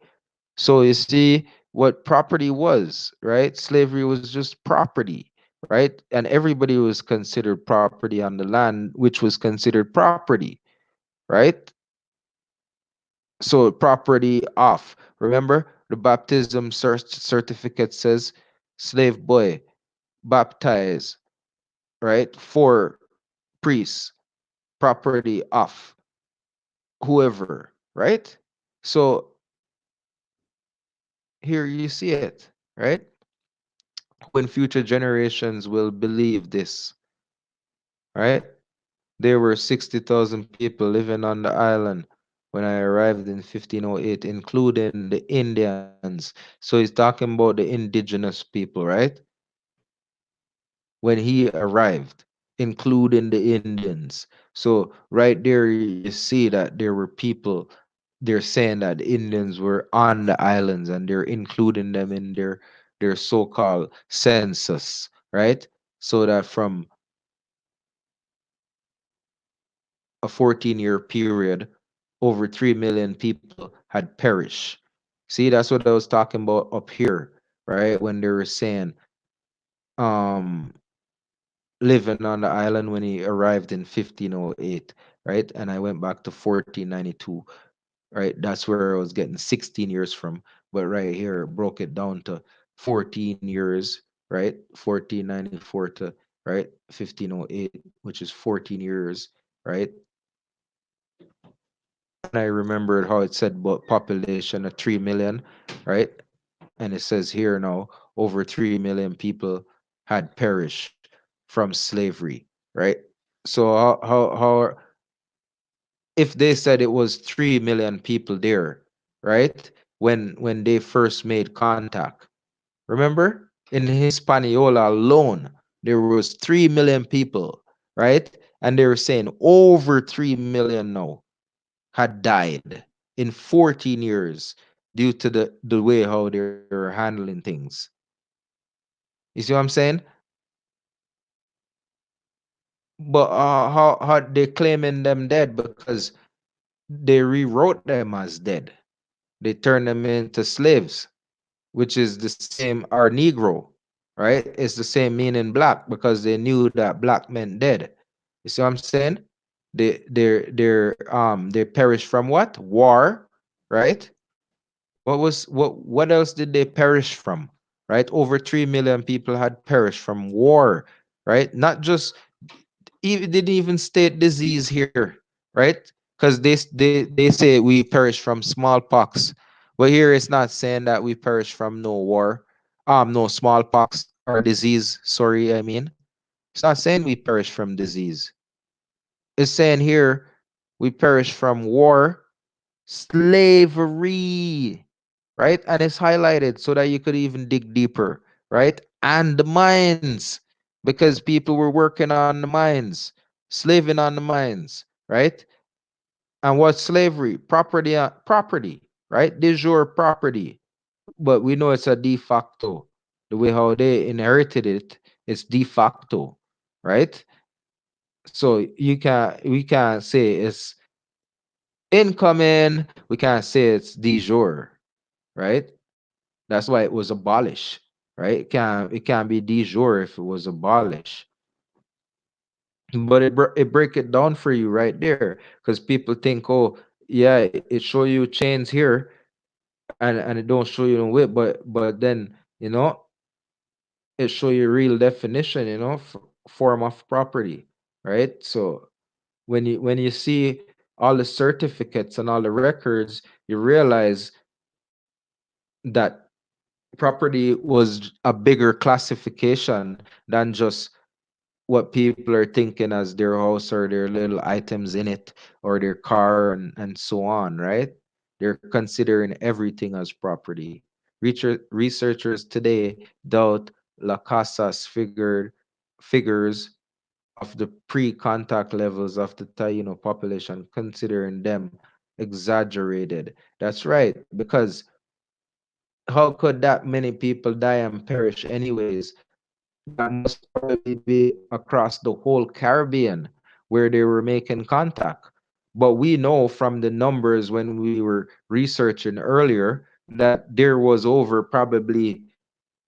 So you see what property was, right? Slavery was just property, right? And everybody was considered property on the land, which was considered property, right? So property off. Remember, the baptism certificate says slave boy baptized, right? For priests, property off, whoever, right? So here you see it, right? When future generations will believe this, right? There were 60,000 people living on the island when I arrived in 1508, including the Indians. So he's talking about the indigenous people, right? When he arrived, including the Indians. So right there, you see that there were people, they're saying that the Indians were on the islands and they're including them in their so-called census, right? So that from a 14-year period, over 3 million people had perished. See, that's what I was talking about up here, right? When they were saying um living on the island when he arrived in 1508, right? And I went back to 1492, right? That's where I was getting 16 years from. But right here, it broke it down to 14 years, right? 1494 to, right? 1508, which is 14 years, right? And I remembered how it said about population of 3 million, right? And it says here now over 3 million people had perished from slavery, right? So if they said it was 3 million people there, right? When they first made contact. Remember? In Hispaniola alone, there was 3 million people, right? And they were saying over 3 million now had died in 14 years due to the way how they're handling things. You see what I'm saying? But how they claiming them dead because they rewrote them as dead. They turned them into slaves, which is the same, or Negro, right? It's the same meaning black because they knew that black meant dead. You see what I'm saying? They perished from what? War, right? What else did they perish from? Right? Over 3 million people had perished from war, right? Not just even didn't even state disease here, right? Because they say we perish from smallpox, but here it's not saying that we perish from no war, no smallpox or disease. Sorry, I mean it's not saying we perish from disease. It's saying here we perish from war, slavery, right? And it's highlighted so that you could even dig deeper, right? And the mines, because people were working on the mines, slaving on the mines, right? And what's slavery? Property, property, right? De jure property, but we know it's a de facto. The way how they inherited it, it's de facto, right? So we can't say it's Incoming, we can't say it's de jure, right? That's why it was abolished, right? It can't be de jure if it was abolished. But it break it down for you right there, because people think, oh, yeah, it show you chains here, and it don't show you no whip, but then, it show you real definition, form of property, right? So when you see all the certificates and all the records, you realize that property was a bigger classification than just what people are thinking as their house or their little items in it or their car and so on, right? They're considering everything as property. Researchers today doubt La Casa's figures of the pre-contact levels of the Taino population, considering them exaggerated. That's right, because how could that many people die and perish anyways? That must probably be across the whole Caribbean where they were making contact. But we know from the numbers when we were researching earlier that there was over probably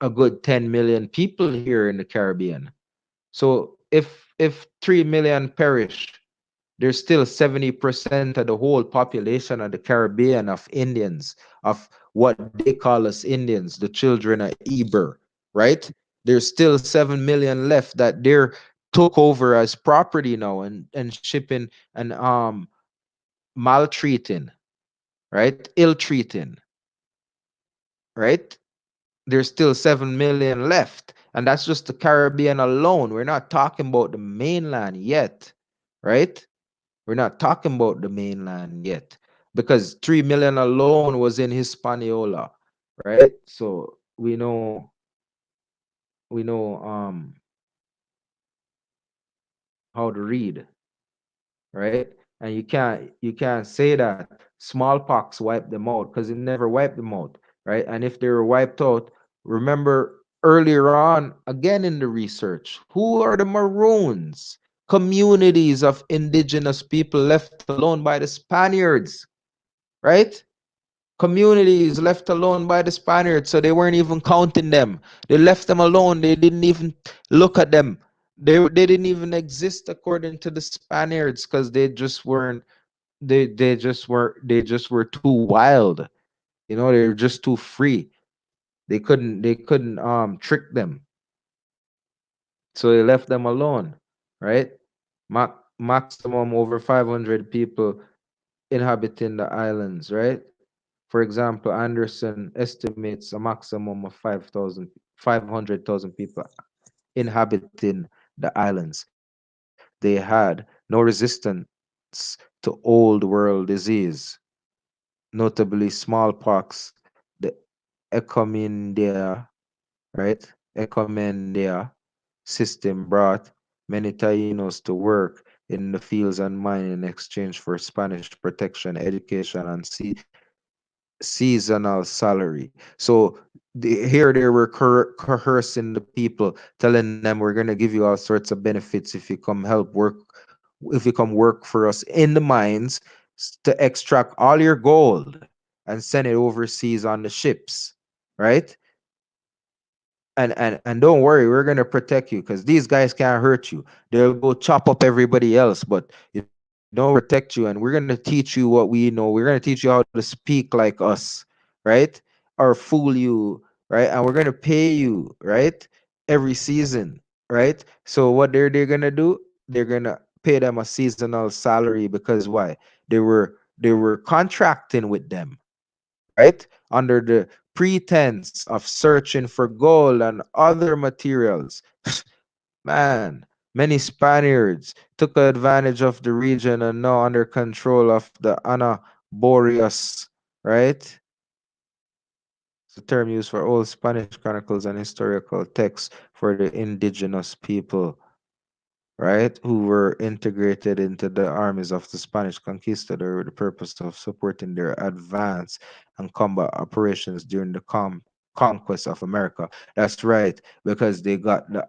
a good 10 million people here in the Caribbean. So if 3 million perish, there's still 70% of the whole population of the Caribbean of Indians, of what they call us Indians, the children of Eber, right? There's still 7 million left that they're took over as property now and shipping and maltreating, right? Ill treating, right? There's still 7 million left. And that's just the Caribbean alone. We're not talking about the mainland yet, right? We're not talking about the mainland yet, because 3 million alone was in Hispaniola, right? So we know how to read, right? And you can't say that smallpox wiped them out, because it never wiped them out, right? And if they were wiped out, remember earlier on again in the research, who are the Maroons? Communities of indigenous people left alone by the Spaniards, right? Communities left alone by the Spaniards, so they weren't even counting them. They left them alone. They didn't even look at them. They didn't even exist according to the Spaniards, because they just weren't. They just were too wild. They were just too free. They couldn't trick them, so they left them alone, right? Maximum over 500 people inhabiting the islands, right? For example, Anderson estimates a maximum of 500,000 people inhabiting the islands. They had no resistance to old world disease, notably smallpox, the Ecomendia, right? Ecomendia system brought many Tainos to work in the fields and mine in exchange for Spanish protection, education, and seasonal salary. So here they were coercing the people, telling them, we're going to give you all sorts of benefits if you come help work, if you come work for us in the mines, to extract all your gold and send it overseas on the ships, right? And don't worry, we're gonna protect you, because these guys can't hurt you. They'll go chop up everybody else, but we're gonna protect you, and we're gonna teach you what we know. We're gonna teach you how to speak like us, right? Or fool you, right? And we're gonna pay you, right? Every season, right? So what they're gonna do? They're gonna pay them a seasonal salary, because why? They were contracting with them, right? Under the pretense of searching for gold and other materials. Man, many Spaniards took advantage of the region and now under control of the Ana Boreas, right? It's a term used for old Spanish chronicles and historical texts for the indigenous people, right, who were integrated into the armies of the Spanish conquistador with the purpose of supporting their advance and combat operations during the conquest of America. That's right, because they got the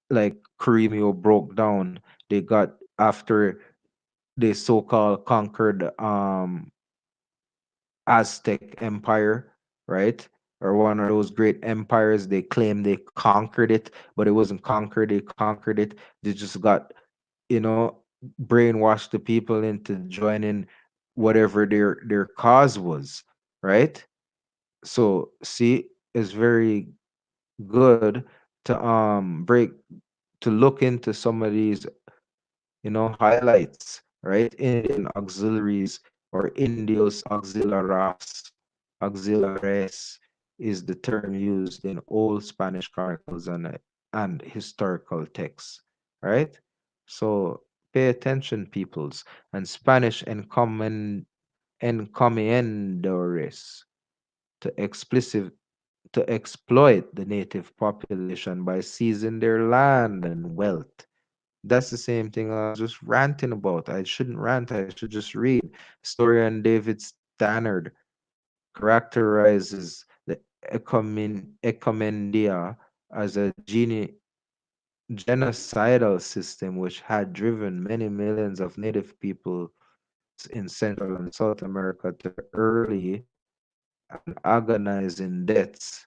like Caremio broke down. They got after they so-called conquered Aztec Empire, right? Or one of those great empires. They claim they conquered it, but it wasn't conquered. They conquered it. They just got, you know, brainwashed the people into joining whatever their cause was, right? So see, it's very good to to look into some of these, highlights, right? Indian auxiliaries or Indios auxiliares is the term used in old Spanish chronicles and historical texts, right? So pay attention, peoples. And Spanish encomiendores to to exploit the native population by seizing their land and wealth. That's the same thing I was just ranting about. I shouldn't rant, I should just read. Historian David Stannard characterizes the Ecomendia as a genocidal system which had driven many millions of native people in Central and South America to early and agonizing deaths.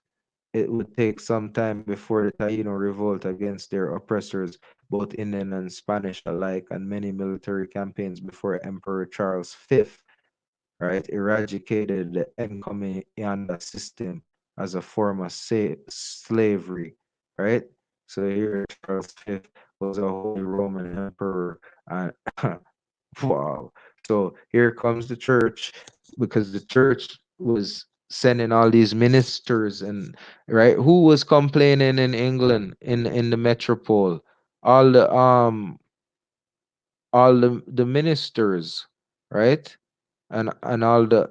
It would take some time before the Taino revolt against their oppressors, both Indian and Spanish alike, and many military campaigns before Emperor Charles V, right, eradicated the encomienda system as a form of slavery, right? So here Charles V was a Holy Roman Emperor, and wow. So here comes the church, because the church was sending all these ministers, and right, who was complaining in England, in the metropole? All the ministers, right? And all the,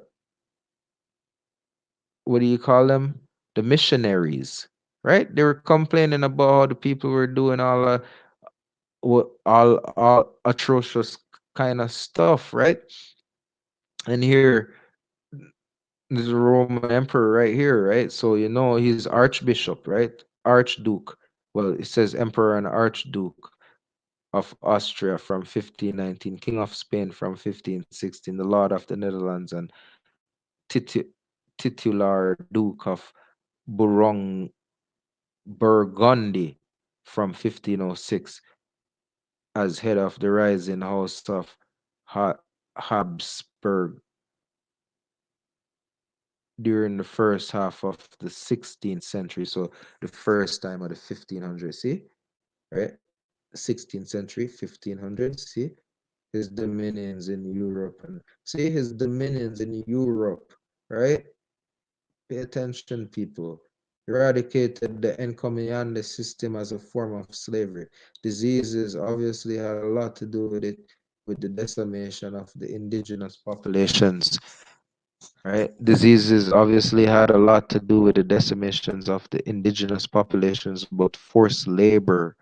what do you call them? The missionaries, right? They were complaining about how the people were doing all atrocious kind of stuff, right? And here there's a Roman emperor right here, right? So he's archbishop, right? Archduke. Well, it says emperor and archduke of Austria from 1519, king of Spain from 1516, the lord of the Netherlands, and titu- titular duke of Bourgogne, Burgundy from 1506, as head of the rising house of Habsburg during the first half of the 16th century. So the first time of the 1500s, see, right? 16th century, 1500s, see his dominions in Europe, and see his dominions in Europe, right? Pay attention, people. Eradicated the encomienda system as a form of slavery. Diseases obviously had a lot to do with it, with the decimation of the indigenous populations, right? Diseases obviously had a lot to do with the decimations of the indigenous populations, but forced labor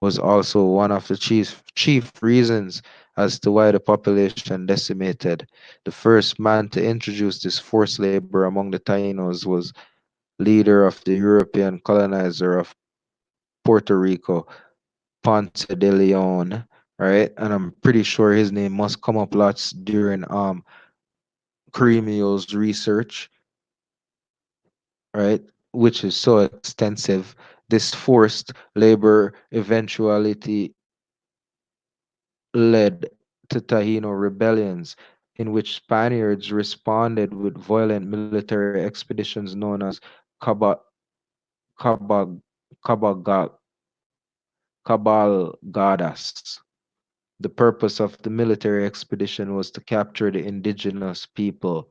was also one of the chief reasons as to why the population decimated. The first man to introduce this forced labor among the Tainos was leader of the European colonizer of Puerto Rico, Ponce de Leon, right? And I'm pretty sure his name must come up lots during Cremio's research, right? Which is so extensive. This forced labor eventuality led to Taino rebellions, in which Spaniards responded with violent military expeditions known as Caba, Cabag, Cabaga, Cabalgadas. The purpose of the military expedition was to capture the indigenous people,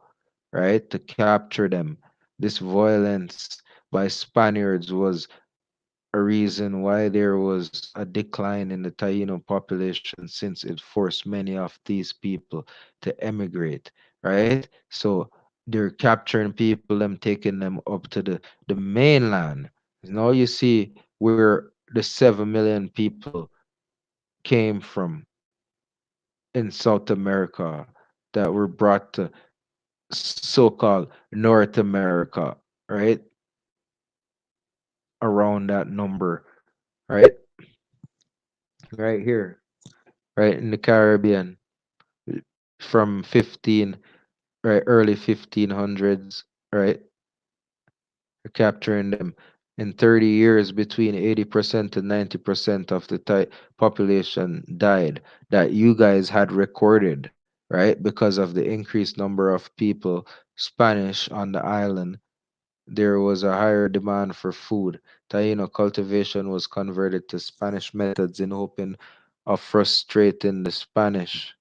right? To capture them. This violence by Spaniards was a reason why there was a decline in the Taino population, since it forced many of these people to emigrate, right? So they're capturing people, them taking them up to the mainland. Now you see where the 7 million people came from in South America, that were brought to so-called North America, right? Around that number, right? Right here, right in the Caribbean. from 15, right, early 1500s, right, capturing them. In 30 years, between 80% to 90% of the population died that you guys had recorded, right? Because of the increased number of people, Spanish on the island, there was a higher demand for food. Taino cultivation was converted to Spanish methods in hoping of frustrating the Spanish,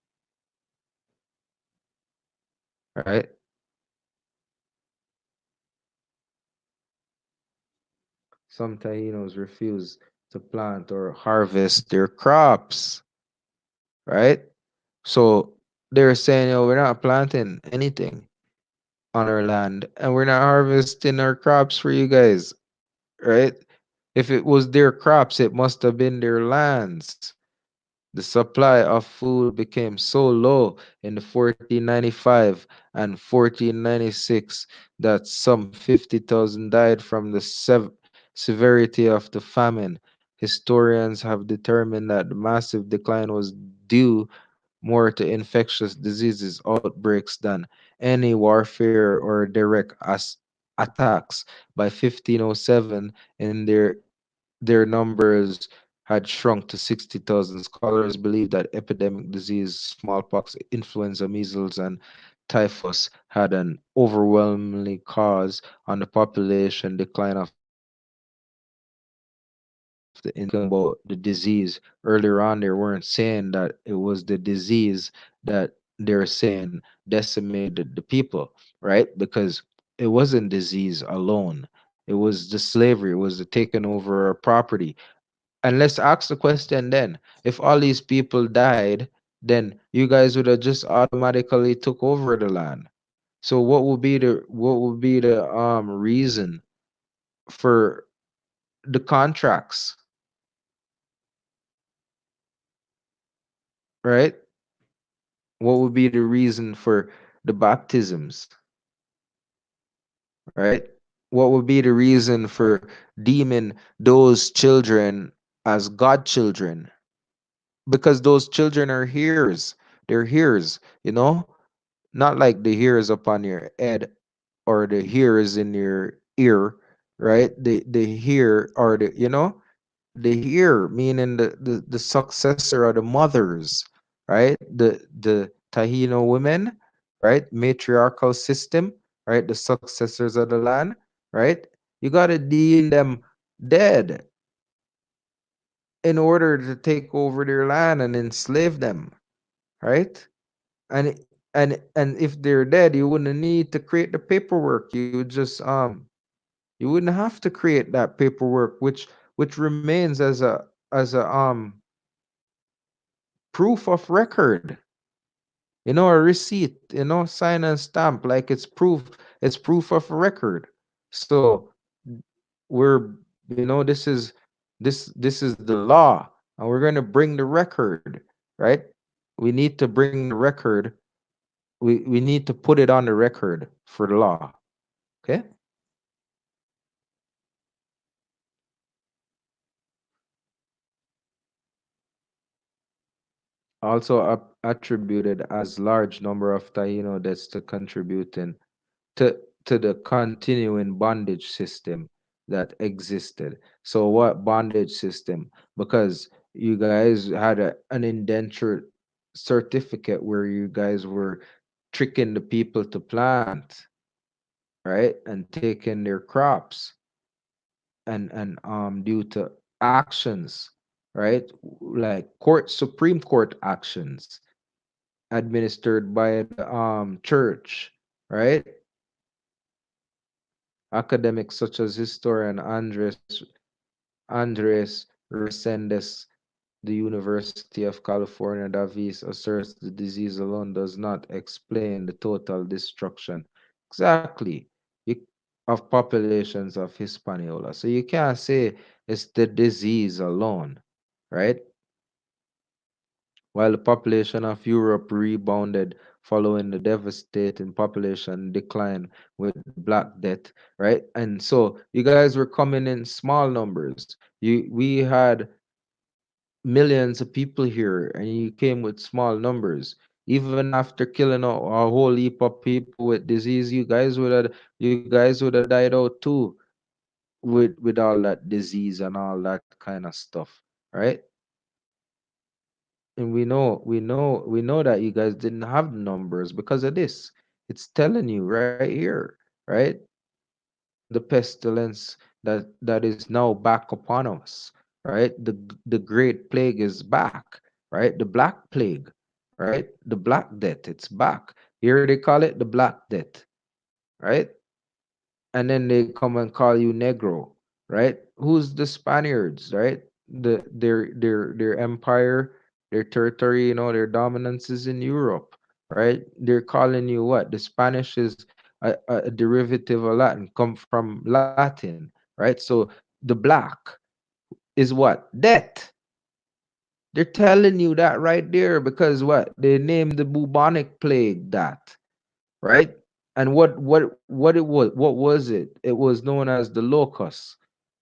right? Some Tainos refused to plant or harvest their crops, right? So they're saying, "Yo, we're not planting anything on our land and we're not harvesting our crops for you guys," right? If it was their crops, it must have been their lands. The supply of food became so low in the 1495 and 1496 that some 50,000 died from the severity of the famine. Historians have determined that the massive decline was due more to infectious diseases outbreaks than any warfare or direct attacks. By 1507, in their numbers had shrunk to 60,000. Scholars believe that epidemic disease, smallpox, influenza, measles, and typhus had an overwhelming cause on the population decline of the indigenous communities. When speaking about the disease earlier on, they weren't saying that it was the disease that they're saying decimated the people, right? Because it wasn't disease alone. It was the slavery, it was the taking over our property. And let's ask the question then, if all these people died, then you guys would have just automatically took over the land. So what would be the reason for the contracts, right? What would be the reason for the baptisms, right? What would be the reason for deeming those children as godchildren? Because those children are hairs. They're hairs, you know? Not like the hairs upon your head or the hairs in your ear, right? The hair or the hair meaning the successor of the mothers, right? The Tahino women, right? Matriarchal system, right? The successors of the land, right? You gotta deem them dead in order to take over their land and enslave them, right? And if they're dead, you wouldn't need to create the paperwork. You would just you wouldn't have to create that paperwork, which remains as a proof of record, a receipt, sign and stamp, like it's proof of record. So we're this is the law, and we're going to bring the record, right? We need to bring the record. We need to put it on the record for the law. Okay. Also attributed as large number of Taino deaths to contributing to the continuing bondage system that existed. So what bondage system? Because you guys had an indentured certificate where you guys were tricking the people to plant, right? And taking their crops and due to actions, right? Like Supreme Court actions administered by the church, right? Academics such as historian Andres Resendes, the University of California, Davis, asserts the disease alone does not explain the total destruction, exactly, you, of populations of Hispaniola. So you can't say it's the disease alone, right? While the population of Europe rebounded following the devastating population decline with the Black Death, right? And so you guys were coming in small numbers. We had millions of people here, and you came with small numbers. Even after killing a whole heap of people with disease, you guys would have died out too with all that disease and all that kind of stuff, right? And we know that you guys didn't have the numbers because of this. It's telling you right here, right? The pestilence that is now back upon us, right? The great plague is back, right? The black plague, right? The black death, it's back. Here they call it the black death, right? And then they come and call you negro, right? Who's the Spaniards, right? Their empire, their territory, their dominance is in Europe, right? They're calling you what? The Spanish is a derivative of Latin, come from Latin, right? So the black is what? Death. They're telling you that right there because what? They named the bubonic plague that, right? And what was it? It was known as the locust,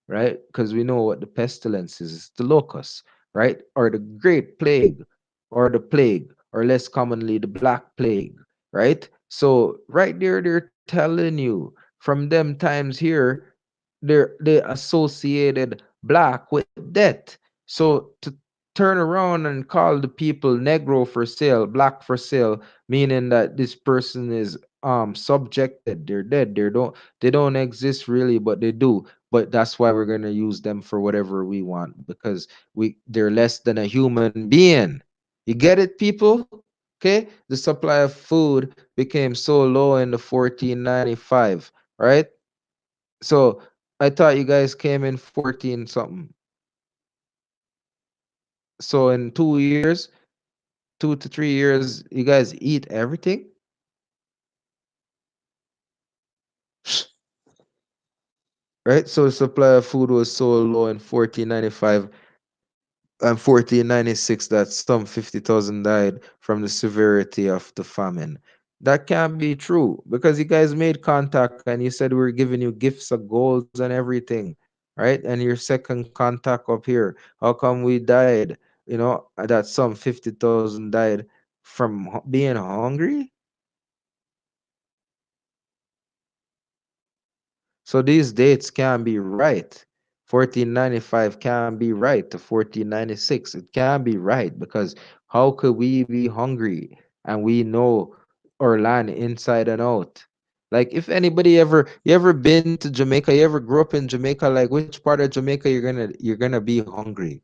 right? Because we know what the pestilence is. It's the locust, right? Or the great plague, or the plague, or less commonly the black plague, right? So right there, they're telling you from them times here, they associated black with death. So to turn around and call the people negro for sale, black for sale, meaning that this person is subjected, they're dead, they don't exist really, but they do. But that's why we're gonna use them for whatever we want because they're less than a human being. You get it, people? Okay, the supply of food became so low in the 1495, right? So I thought you guys came in 14 something. So in 2 years, 2 to 3 years, you guys eat everything? Right? So the supply of food was so low in 1495 and 1496 that some 50,000 died from the severity of the famine. That can't be true because you guys made contact and you said we are giving you gifts of golds and everything, right? And your second contact up here, how come we died? That some 50,000 died from being hungry? So these dates can be right. 1495 can be right to 1496. It can be right because how could we be hungry and we know our land inside and out? Like if anybody ever been to Jamaica, you ever grew up in Jamaica, like which part of Jamaica you're gonna be hungry?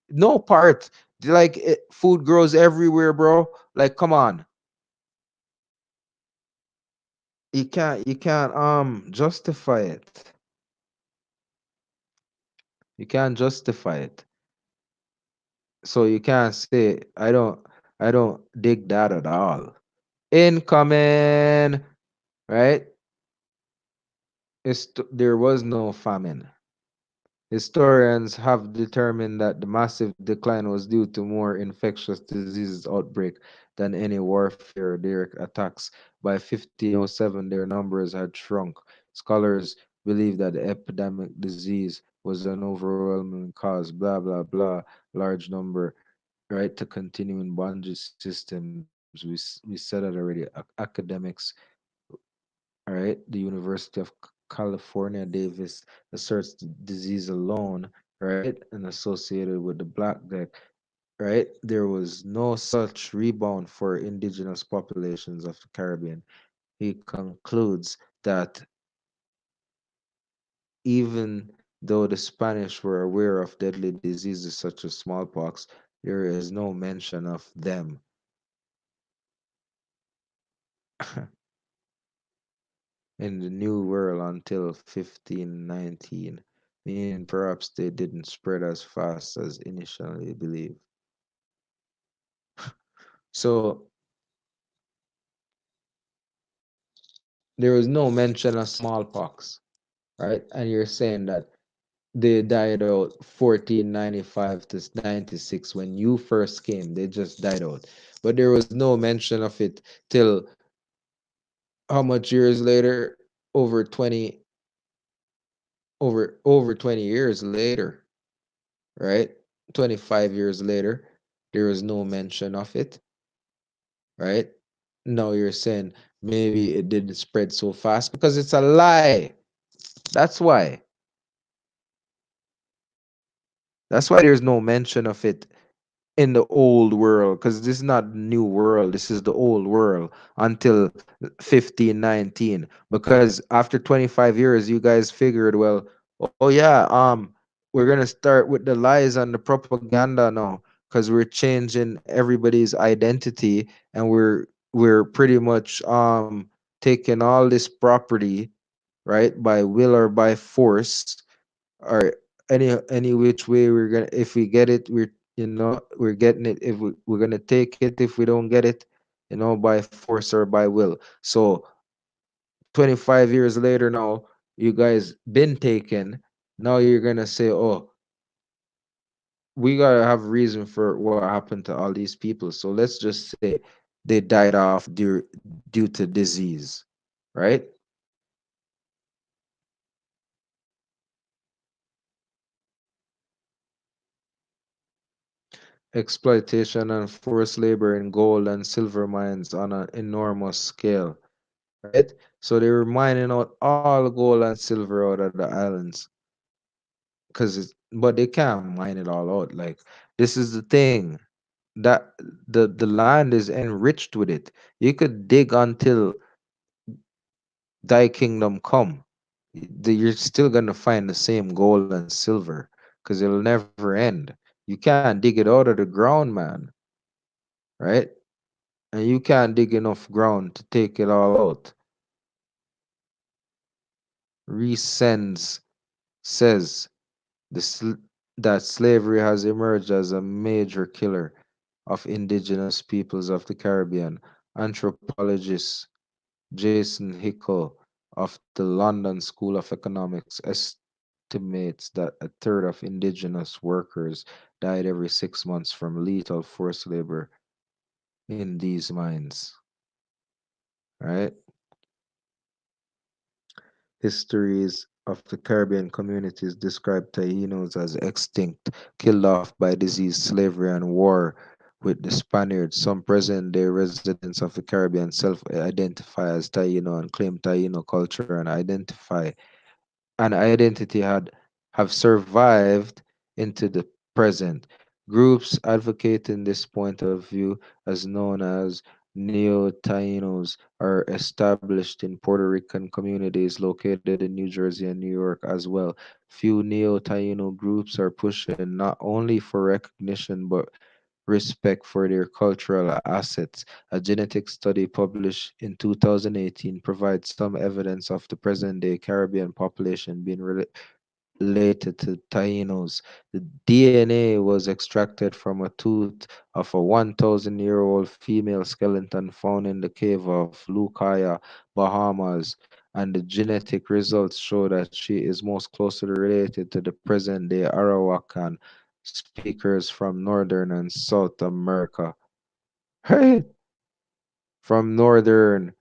No part. Like food grows everywhere, bro. Like come on. You can't justify it. You can't justify it. So you can't say I don't dig that at all. Incoming, right? There was no famine. Historians have determined that the massive decline was due to more infectious diseases outbreak than any warfare or direct attacks. By 1507, their numbers had shrunk. Scholars believe that the epidemic disease was an overwhelming cause, blah, blah, blah, large number, right, to continuing bondage systems. We said that already. Academics, all right, the University of California, Davis asserts the disease alone, right, and associated with the Black Death, right, there was no such rebound for indigenous populations of the Caribbean. He concludes that even though the Spanish were aware of deadly diseases such as smallpox, there is no mention of them in the New World until 1519, meaning perhaps they didn't spread as fast as initially believed. So there was no mention of smallpox, right? And you're saying that they died out 1495 to 96 when you first came, they just died out. But there was no mention of it till how much years later? Over 20 over 20 years later, right? 25 years later, there was no mention of it. right? No, you're saying maybe it didn't spread so fast because it's a lie. That's why. That's why there's no mention of it in the old world, because this is not new world, this is the old world until 1519. Because after 25 years you guys figured, well, oh yeah, we're gonna start with the lies and the propaganda now, because we're changing everybody's identity, and we're pretty much taking all this property, right, by will or by force, or any which way we're gonna, if we get it, we're, we're getting it. If we're gonna take it, if we don't get it, by force or by will. So 25 years later now, you guys been taken. Now you're gonna say, oh, we gotta have reason for what happened to all these people. So let's just say they died off due to disease, right? Exploitation and forced labor in gold and silver mines on an enormous scale, right? So they were mining out all the gold and silver out of the islands, but they can't mine it all out. Like, this is the thing, that the land is enriched with it. You could dig until thy kingdom come. You're still gonna find the same gold and silver, because it'll never end. You can't dig it out of the ground, man, right? And you can't dig enough ground to take it all out. Recenz says the that slavery has emerged as a major killer of indigenous peoples of the Caribbean. Anthropologist Jason Hickel of the London School of Economics estimates that a third of indigenous workers died every 6 months from lethal forced labor in these mines. Right? Histories of the Caribbean communities describe Taínos as extinct, killed off by disease, slavery, and war with the Spaniards. Some present day residents of the Caribbean self identify as Taíno and claim Taíno culture and identify and identity have survived into the present. Groups advocating this point of view, as known as Neo-Tainos, are established in Puerto Rican communities located in New Jersey and New York as well. Few Neo-Taino groups are pushing not only for recognition but respect for their cultural assets. A genetic study published in 2018 provides some evidence of the present day Caribbean population being related to Tainos. The DNA was extracted from a tooth of a 1,000-year-old female skeleton found in the cave of Lucaya, Bahamas, and the genetic results show that she is most closely related to the present day Arawakan speakers from Northern and South America. Hey, from Northern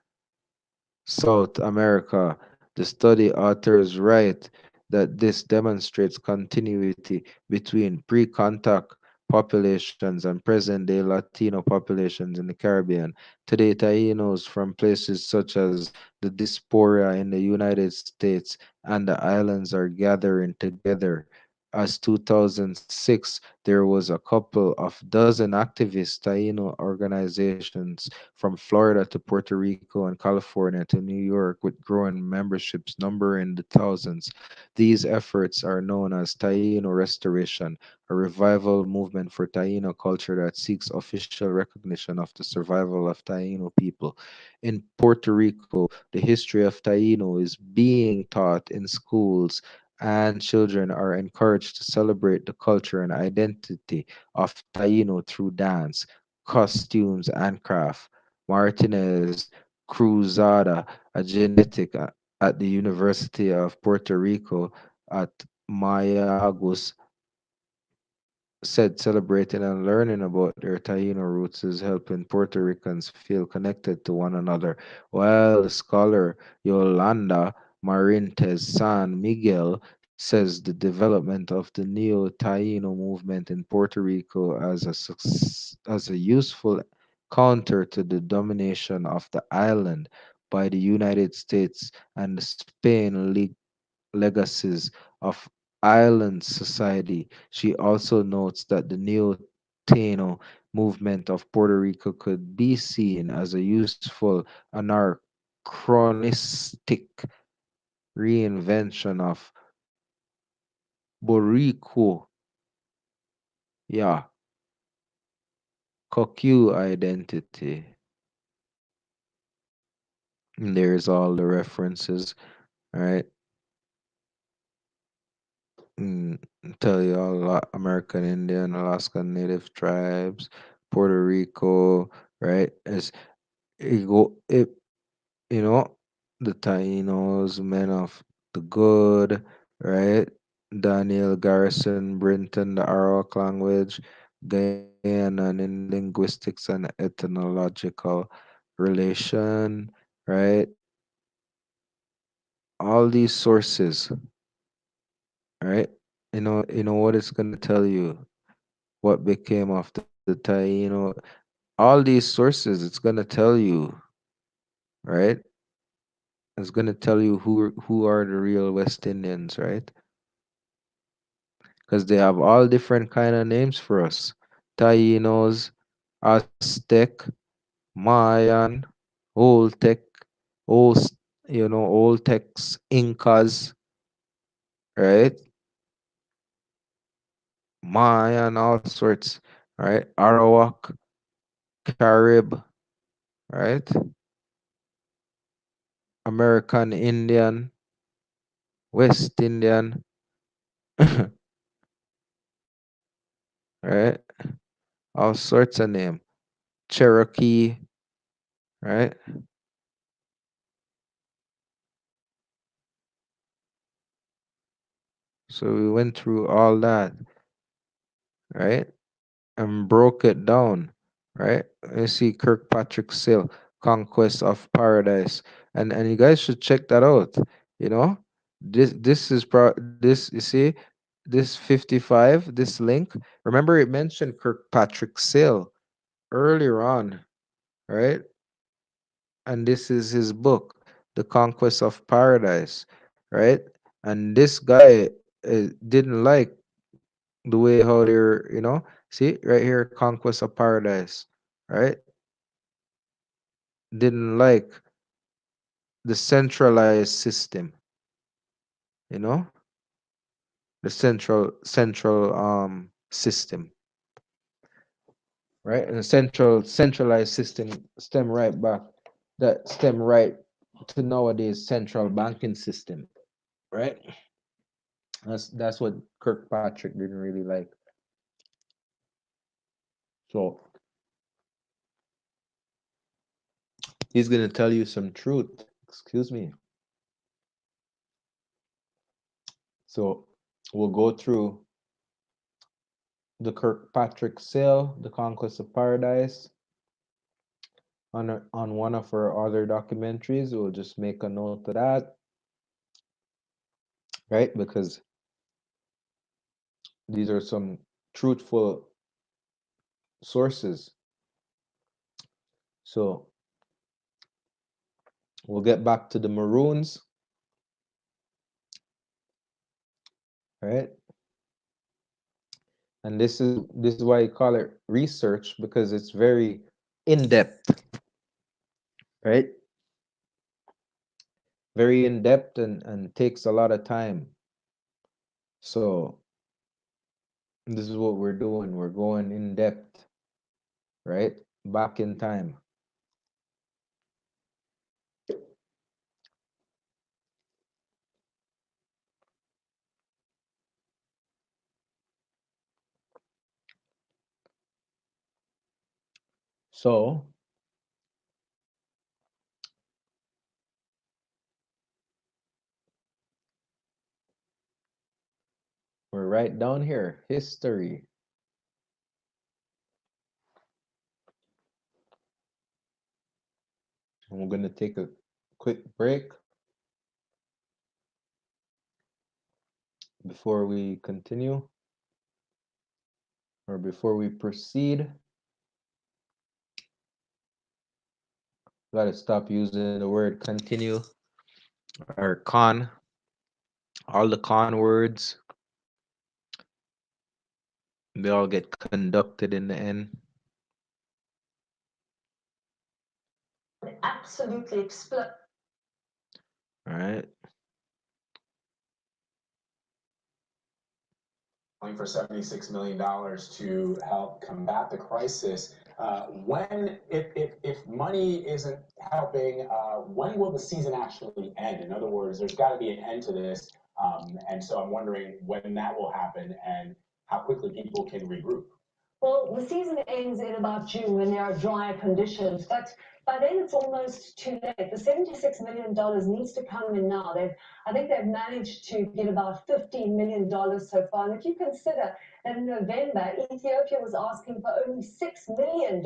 South America. The study authors write that this demonstrates continuity between pre contact populations and present day Latino populations in the Caribbean. Today, Tainos from places such as the diaspora in the United States and the islands are gathering together. As 2006, there was a couple of dozen activist Taino organizations from Florida to Puerto Rico and California to New York, with growing memberships number in the thousands. These efforts are known as Taino Restoration, a revival movement for Taino culture that seeks official recognition of the survival of Taino people. In Puerto Rico, the history of Taino is being taught in schools, and children are encouraged to celebrate the culture and identity of Taino through dance, costumes, and craft. Martinez Cruzada, a genetic at the University of Puerto Rico at Mayagos, said celebrating and learning about their Taino roots is helping Puerto Ricans feel connected to one another, while scholar Yolanda Marintez San Miguel says the development of the Neo Taino movement in Puerto Rico as a useful counter to the domination of the island by the United States and the Spain legacies of island society. She also notes that the neo Taino movement of Puerto Rico could be seen as a useful anachronistic reinvention of Boricua, yeah, Kokyu identity. And there's all the references, right? Mm, tell you all American Indian, Alaskan Native tribes, Puerto Rico, right? As it go, you know, the Tainos, men of the good, right? Daniel Garrison, Brinton, the Arawak language, Guyana, and in linguistics and ethnological relation, right? All these sources, right? You know what it's gonna tell you, what became of the Taino, all these sources, it's gonna tell you, right? It's gonna tell you who are the real West Indians, right? Because they have all different kind of names for us. Tainos, Aztec, Mayan, Oltec, Old, Oltecs, Incas, right? Mayan, all sorts, right? Arawak, Carib, right? American Indian, West Indian, right? All sorts of name. Cherokee, right? So we went through all that, right? And broke it down, right? You see Kirkpatrick Sale, Conquest of Paradise, and you guys should check that out. You know, this is this, you see this 55, this link. Remember, it mentioned Kirkpatrick Sale earlier on, right? And this is his book, The Conquest of Paradise, right? And this guy didn't like the way how they're, see right here, Conquest of Paradise, right? Didn't like the centralized system, you know, the central system, right? And the centralized system stem right back, that stem right to nowadays central banking system, right? That's what Kirkpatrick didn't really like. So he's gonna tell you some truth. Excuse me. So we'll go through the Kirkpatrick Sale, The Conquest of Paradise, on one of our other documentaries. We'll just make a note of that, right? Because these are some truthful sources. So we'll get back to the Maroons, right? And this is why you call it research, because it's very in depth, right? Very in depth, and takes a lot of time. So this is what we're doing. We're going in depth, right? Back in time. So we're right down here, history. And we're going to take a quick break before we continue, or before we proceed. Gotta stop using the word continue or con. All the con words, they all get conducted in the end. Absolutely explode. All right. For $76 million to help combat the crisis. If money isn't helping, when will the season actually end? In other words, there's got to be an end to this. And so I'm wondering when that will happen and how quickly people can regroup. Well, the season ends in about June when there are drier conditions, but by then it's almost too late. The $76 million needs to come in now. I think they've managed to get about $15 million so far. And if you consider that in November, Ethiopia was asking for only $6 million,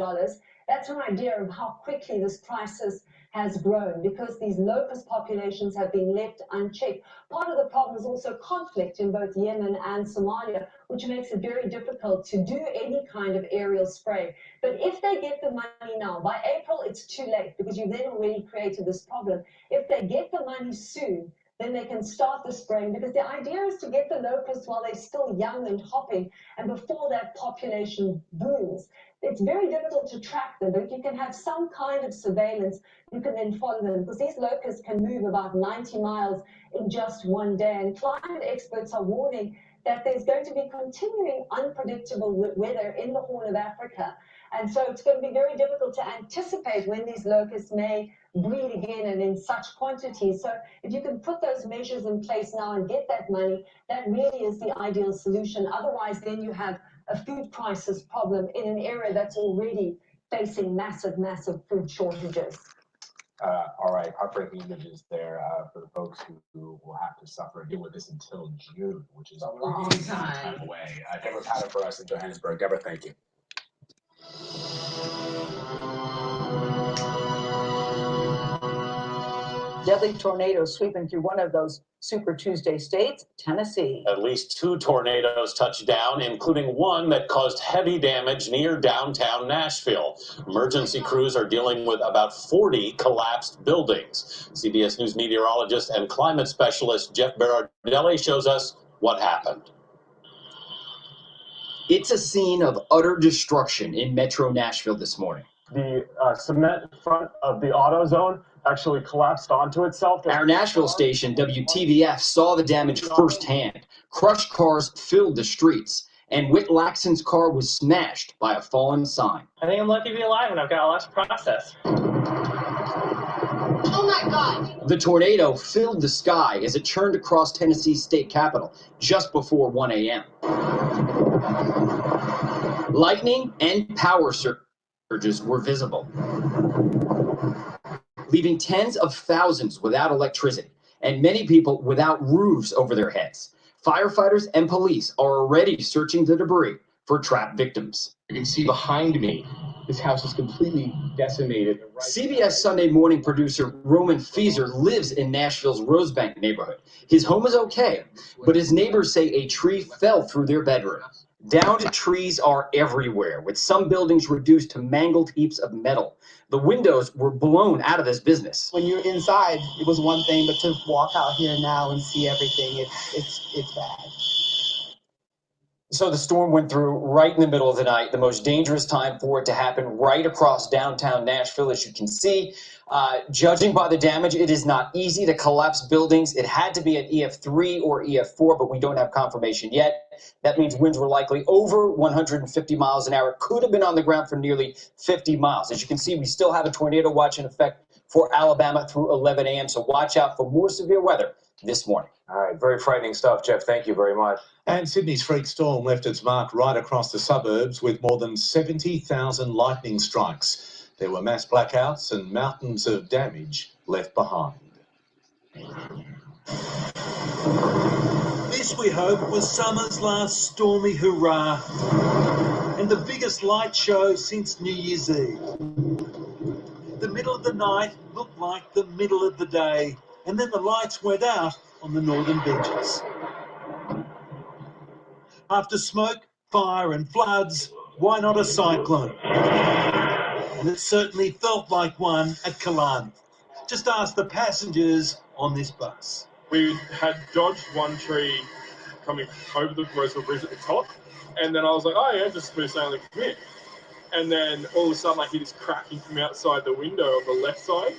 that's an idea of how quickly this crisis has grown because these locust populations have been left unchecked. Part of the problem is also conflict in both Yemen and Somalia, which makes it very difficult to do any kind of aerial spray. But if they get the money now, by April, it's too late because you've then already created this problem. If they get the money soon, then they can start the spraying because the idea is to get the locusts while they're still young and hopping and before that population booms. It's very difficult to track them, but if you can have some kind of surveillance, you can then follow them because these locusts can move about 90 miles in just one day. And climate experts are warning that there's going to be continuing unpredictable weather in the Horn of Africa. And so it's going to be very difficult to anticipate when these locusts may breed again and in such quantities. So if you can put those measures in place now and get that money, that really is the ideal solution. Otherwise, then you have a food crisis problem in an area that's already facing massive, massive food shortages. All right, heartbreaking images there for the folks who will have to suffer and deal with this until June, which is a long time away. Deborah Patter for us in Johannesburg. Deborah, thank you. Deadly tornado sweeping through one of those Super Tuesday states, Tennessee. At least 2 tornadoes touched down, including one that caused heavy damage near downtown Nashville. Emergency crews are dealing with about 40 collapsed buildings. CBS News meteorologist and climate specialist Jeff Berardelli shows us what happened. It's a scene of utter destruction in Metro Nashville this morning. The cement front of the AutoZone actually collapsed onto itself. Our Nashville station, WTVF, saw the damage firsthand. Crushed cars filled the streets, and Whit Laxton's car was smashed by a fallen sign. I think I'm lucky to be alive, and I've got a lot to process. Oh my God! The tornado filled the sky as it churned across Tennessee's state capital just before 1 a.m. Lightning and power surges were visible, leaving tens of thousands without electricity and many people without roofs over their heads. Firefighters and police are already searching the debris for trapped victims. You can see behind me, this house is completely decimated. CBS Sunday Morning producer Roman Feeser lives in Nashville's Rosebank neighborhood. His home is okay, but his neighbors say a tree fell through their bedroom. Downed trees are everywhere, with some buildings reduced to mangled heaps of metal. The windows were blown out of this business. When you're inside, it was one thing, but to walk out here now and see everything, it's bad. So the storm went through right in the middle of the night, the most dangerous time for it to happen right across downtown Nashville, as you can see. Judging by the damage, it is not easy to collapse buildings. It had to be an EF3 or EF4, but we don't have confirmation yet. That means winds were likely over 150 miles an hour. Could have been on the ground for nearly 50 miles. As you can see, we still have a tornado watch in effect for Alabama through 11 a.m., so watch out for more severe weather this morning. All right, very frightening stuff, Jeff. Thank you very much. And Sydney's freak storm left its mark right across the suburbs with more than 70,000 lightning strikes. There were mass blackouts and mountains of damage left behind. This, we hope, was summer's last stormy hurrah and the biggest light show since New Year's Eve. The middle of the night looked like the middle of the day, and then the lights went out on the northern beaches. After smoke, fire and floods, why not a cyclone? and it certainly felt like one at Killarney. Just ask the passengers on this bus. We had dodged one tree coming over the Roosevelt Bridge at the top, and then I was like, oh yeah, just smooth sailing from here. And then all of a sudden I hear this cracking from outside the window on the left side.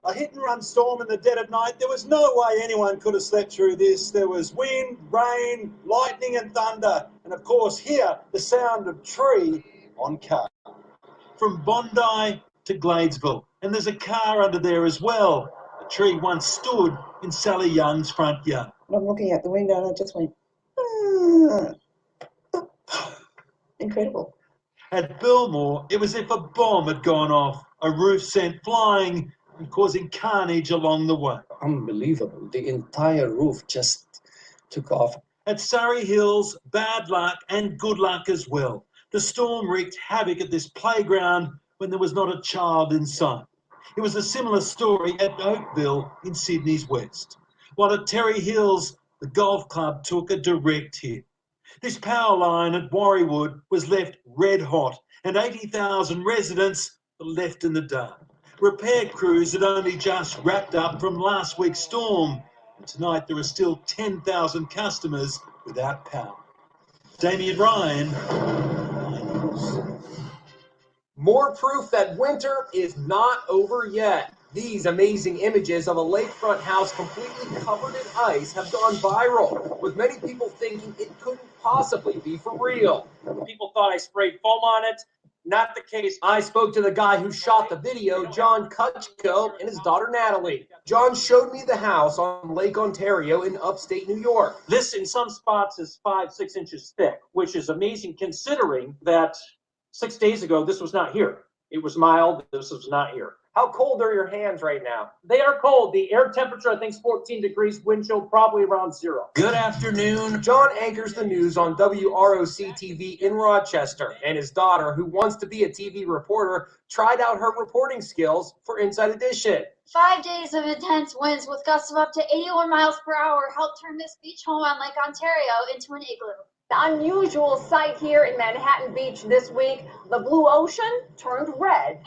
A hit-and-run storm in the dead of night. There was no way anyone could have slept through this. There was wind, rain, lightning and thunder. And of course here, the sound of tree on car. From Bondi to Gladesville. And there's a car under there as well. A tree once stood in Sally Young's front yard. I'm looking out the window and I just went, incredible. At Belmore, it was as if a bomb had gone off. A roof sent flying and causing carnage along the way. Unbelievable. The entire roof just took off. At Surrey Hills, bad luck and good luck as well. The storm wreaked havoc at this playground when there was not a child in sight. It was a similar story at Oakville in Sydney's west. While at Terry Hills, the golf club took a direct hit. This power line at Warriewood was left red hot and 80,000 residents were left in the dark. Repair crews had only just wrapped up from last week's storm. And tonight there are still 10,000 customers without power. Damien Ryan. More proof that winter is not over yet. These amazing images of a lakefront house completely covered in ice have gone viral, with many people thinking it couldn't possibly be for real. People thought I sprayed foam on it. Not the case. I spoke to the guy who shot the video, John Kutchko, and his daughter Natalie. John showed me the house on Lake Ontario in upstate New York. This, in some spots, is 5-6 inches thick, which is amazing considering that 6 days ago this was not here. It was mild. This was not here. How cold are your hands right now? They are cold. The air temperature, I think, is 14 degrees. Wind chill probably around 0. Good afternoon. John anchors the news on WROC-TV in Rochester, and his daughter, who wants to be a TV reporter, tried out her reporting skills for Inside Edition. 5 days of intense winds with gusts of up to 81 miles per hour helped turn this beach home on Lake Ontario into an igloo. The unusual sight here in Manhattan Beach this week, the blue ocean turned red.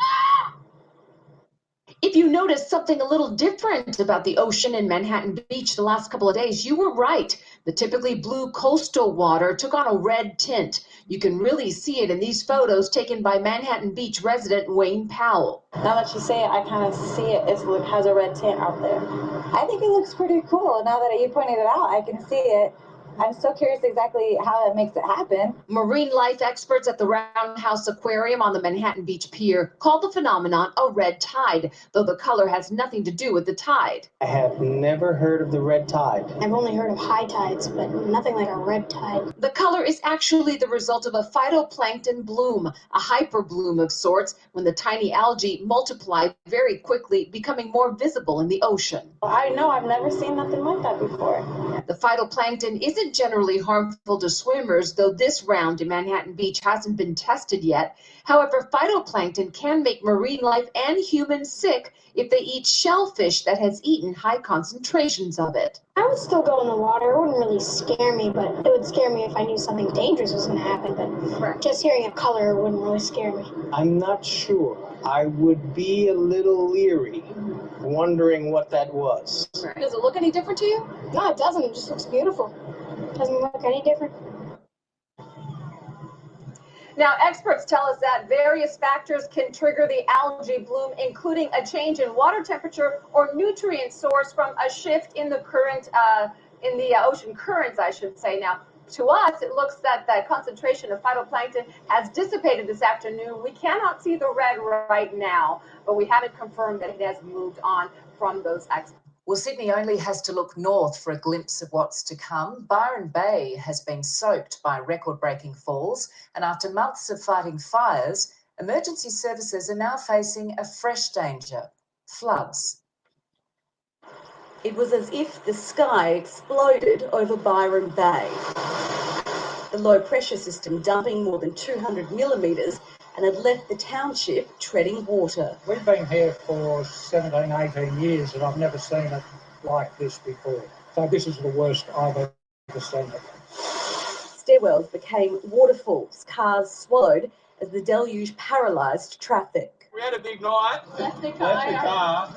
If you noticed something a little different about the ocean in Manhattan Beach the last couple of days, you were right. The typically blue coastal water took on a red tint. You can really see it in these photos taken by Manhattan Beach resident Wayne Powell. Now that you say it, I kind of see it. It has a red tint out there. I think it looks pretty cool. Now that you pointed it out, I can see it. I'm so curious exactly how that makes it happen. Marine life experts at the Roundhouse Aquarium on the Manhattan Beach Pier call the phenomenon a red tide, though the color has nothing to do with the tide. I have never heard of the red tide. I've only heard of high tides, but nothing like a red tide. The color is actually the result of a phytoplankton bloom, a hyperbloom of sorts, when the tiny algae multiply very quickly, becoming more visible in the ocean. I know, I've never seen nothing like that before. The phytoplankton isn't generally harmful to swimmers, though this round in Manhattan Beach hasn't been tested yet. However, phytoplankton can make marine life and humans sick if they eat shellfish that has eaten high concentrations of it. I would still go in the water. It wouldn't really scare me, but it would scare me if I knew something dangerous was going to happen. But just hearing a color wouldn't really scare me. I'm not sure. I would be a little leery, wondering what that was. Does it look any different to you? No, it doesn't. It just looks beautiful. Doesn't look any different. Now, experts tell us that various factors can trigger the algae bloom, including a change in water temperature or nutrient source from a shift in the current, in the ocean currents, I should say. Now, to us, it looks that the concentration of phytoplankton has dissipated this afternoon. We cannot see the red right now, but we haven't confirmed that it has moved on from those experts. Well, Sydney only has to look north for a glimpse of what's to come. Byron Bay has been soaked by record-breaking falls, and after months of fighting fires, emergency services are now facing a fresh danger: floods. It was as if the sky exploded over Byron Bay. The low-pressure system dumping more than 200 millimetres and had left the township treading water. We've been here for 17, 18 years and I've never seen it like this before. So this is the worst I've ever seen it. Stairwells became waterfalls, cars swallowed as the deluge paralysed traffic. We had a big night. Left the car.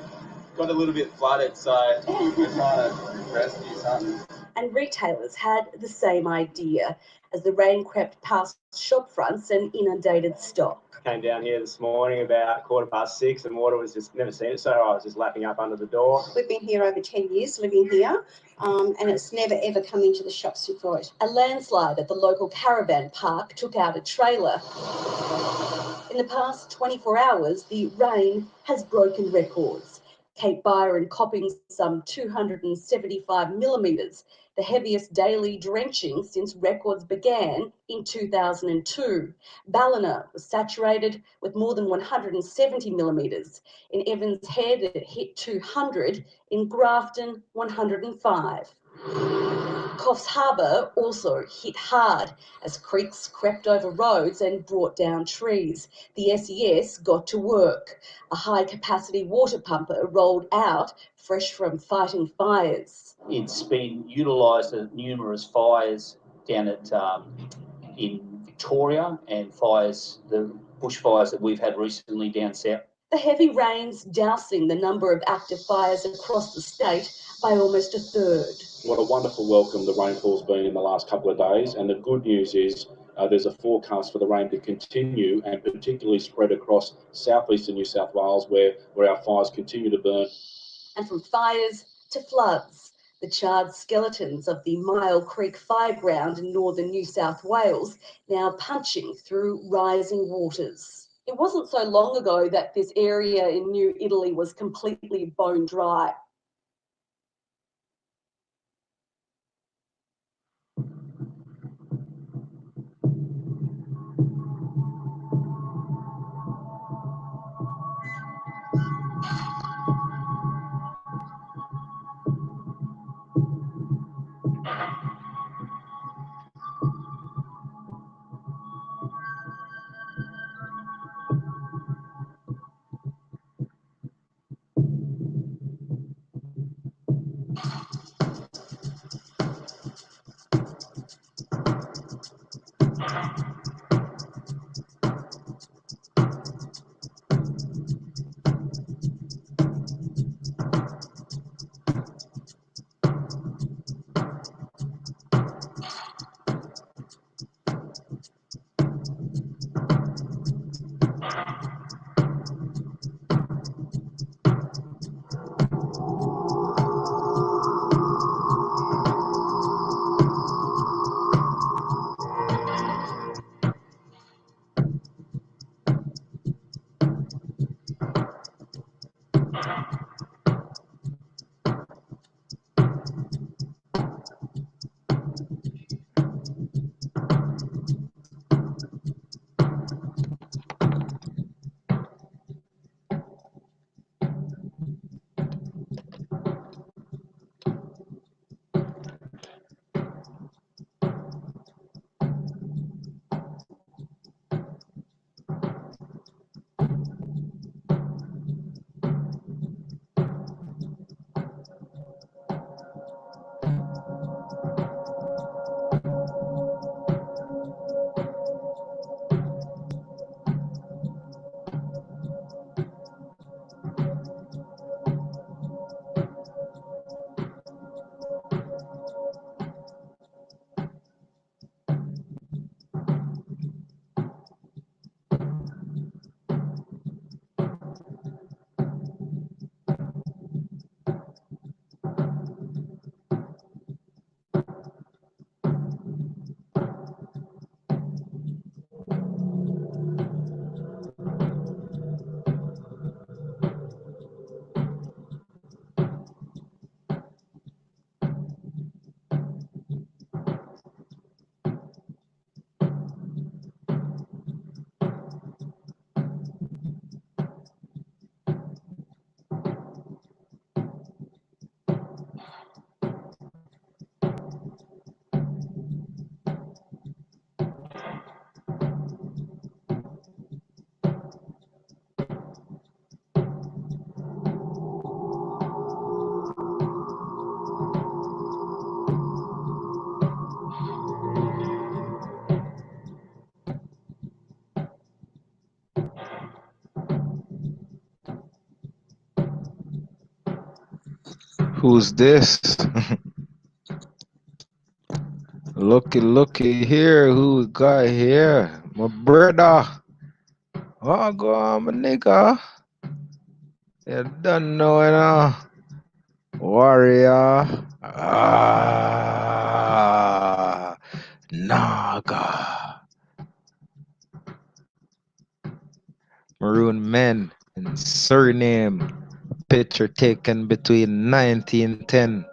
Got a little bit flooded, so we're trying to rescue something. And retailers had the same idea as the rain crept past shop fronts and inundated stock. Came down here this morning about 6:15 and water was just, never seen it, so I was just lapping up under the door. We've been here over 10 years, living here, and it's never ever come into the shops before it. A landslide at the local caravan park took out a trailer. In the past 24 hours, the rain has broken records. Cape Byron copping some 275 millimetres, the heaviest daily drenching since records began in 2002. Ballina was saturated with more than 170 millimetres. In Evans Head, it hit 200. In Grafton, 105. Coffs Harbour also hit hard as creeks crept over roads and brought down trees. The SES got to work. A high-capacity water pumper rolled out, fresh from fighting fires. It's been utilised at numerous fires down at in Victoria and the bushfires that we've had recently down south. The heavy rains dousing the number of active fires across the state by almost a third. What a wonderful welcome the rainfall's been in the last couple of days, and the good news is there's a forecast for the rain to continue and particularly spread across southeastern New South Wales where our fires continue to burn. And from fires to floods, the charred skeletons of the Mile Creek Fireground in northern New South Wales now punching through rising waters. It wasn't so long ago that this area in New Italy was completely bone dry. Who's this? Looky here. Who we got here? My brother. Oh, go on, my nigga. You don't know it, Warrior. Naga. Maroon men and surname. Picture taken between 1910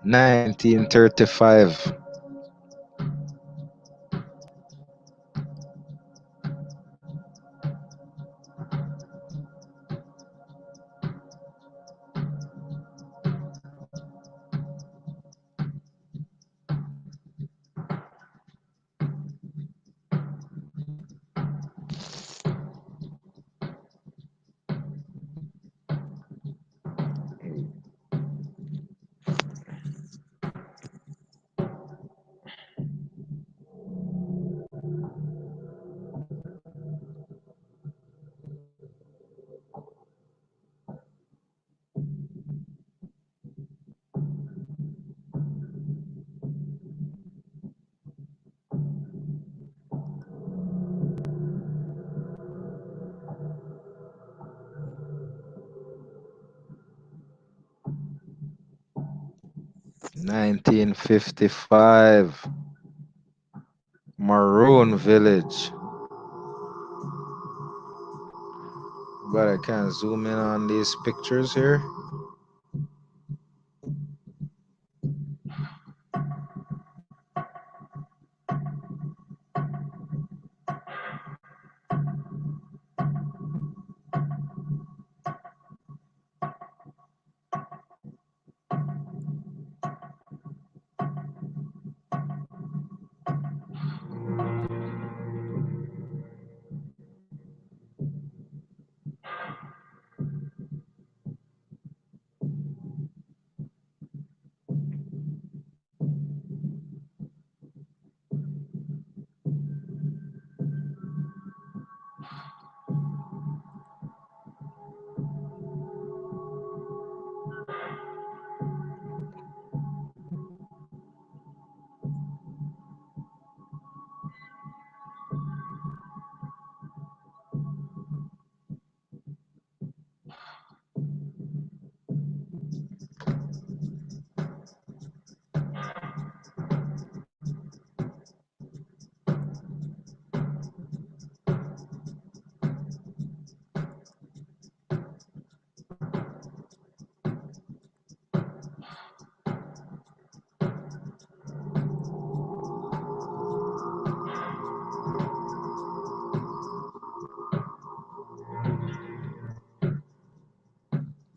1935. $1955. Maroon Village. But I can't zoom in on these pictures here.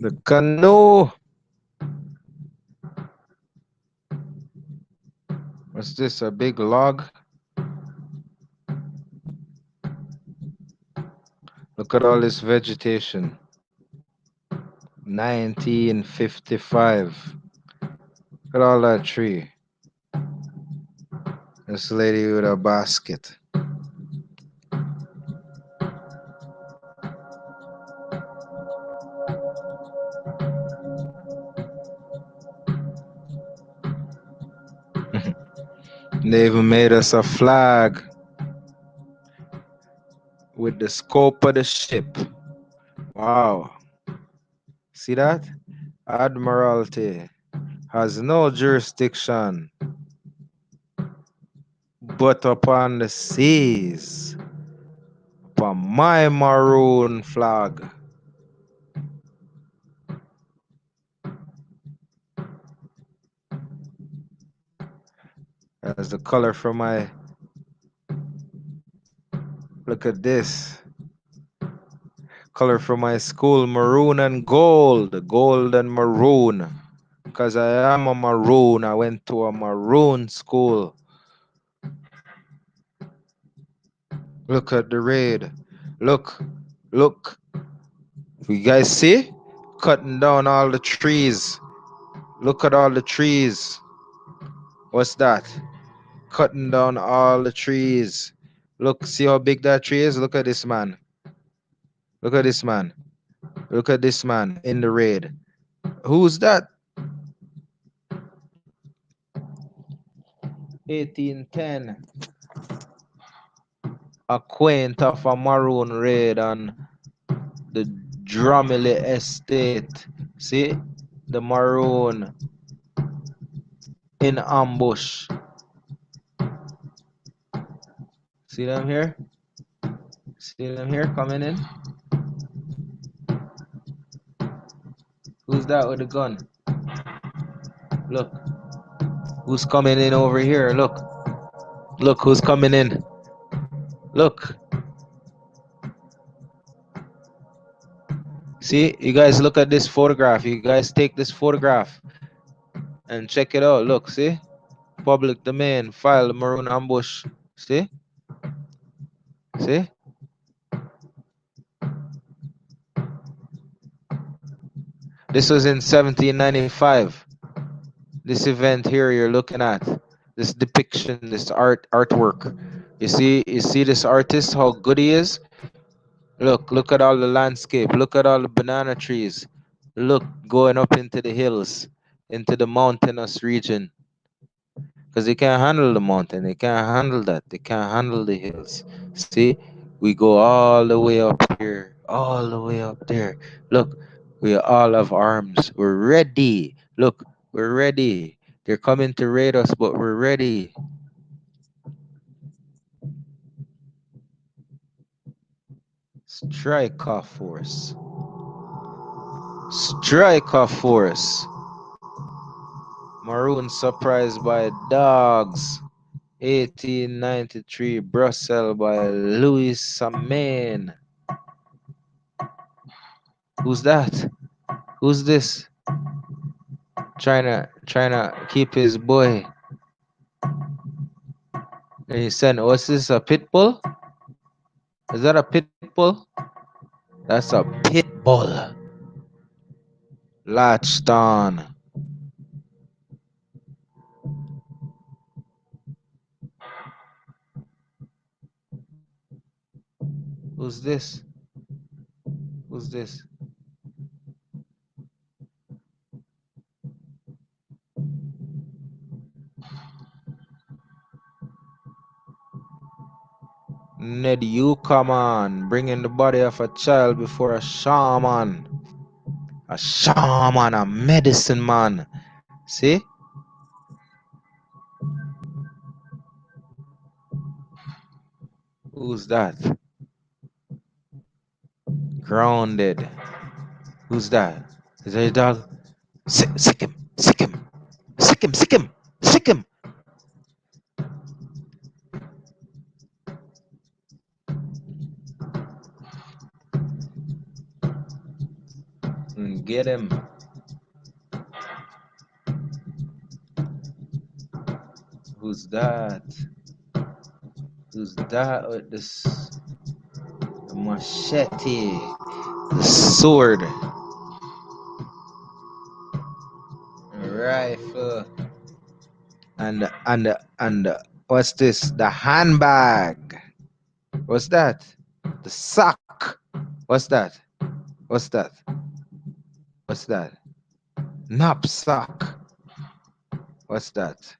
The canoe. What's this? A big log? Look at all this vegetation. 1955. Look at all that tree. This lady with a basket. They even made us a flag with the scope of the ship. Wow. See that? Admiralty has no jurisdiction but upon the seas, upon my maroon flag. That's the color for my. Look at this. Color for my school, maroon and gold. Gold and maroon. Because I am a maroon. I went to a maroon school. Look at the raid. Look. Look. You guys see? Cutting down all the trees. Look at all the trees. What's that? Cutting down all the trees. Look, see how big that tree is? Look at this man. Look at this man. Look at this man in the raid. Who's that? 1810. A quaint of a maroon raid on the Drumley estate. See? The maroon in ambush. See them here? See them here coming in? Who's that with the gun? Look. Who's coming in over here? Look. Look who's coming in. Look. See, you guys look at this photograph. You guys take this photograph and check it out. Look, see? Public domain, file, maroon ambush. See? See? This was in 1795. This event here you're looking at. This depiction, this artwork. You see this artist, how good he is? Look at all the landscape. Look at all the banana trees. Look, going up into the hills, into the mountainous region. Because they can't handle the mountain. They can't handle that. They can't handle the hills. See, we go all the way up here, all the way up there. Look, we all have arms. We're ready. Look, we're ready. They're coming to raid us, but we're ready. Striker force. Striker force. Maroon surprised by dogs. 1893 Brussels by Louis Samain. Who's that? Who's this? Trying to keep his boy. And he said, what's this, a pit bull? Is that a pit bull? That's a pit bull. Latched on. Who's this? Who's this? Ned, you come on. Bringing the body of a child before a shaman. A shaman, a medicine man. See? Who's that? Grounded. Who's that? Is that a dog? Sick him. Sick him. Sick him. Sick him. Sick him. Get him. Who's that? Who's that with this? The machete. The sword. Rifle. And what's this? The handbag. What's that? The sock. What's that? What's that? What's that? Knapsack. What's that?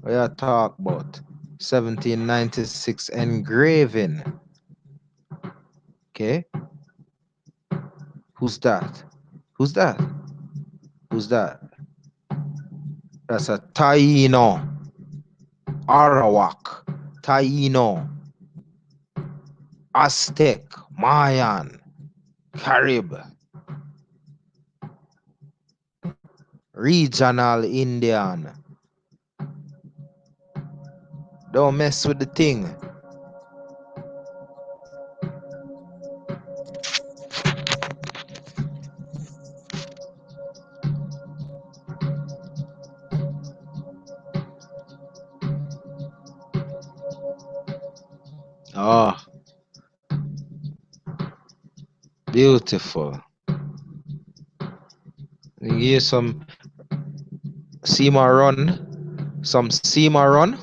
What you talk about? 1796 engraving. Okay. Who's that? Who's that? Who's that? That's a Taino. Arawak. Taino. Aztec. Mayan. Carib. Regional Indian. Don't mess with the thing. Oh, beautiful. Give you some Cimarron, some Cimarron,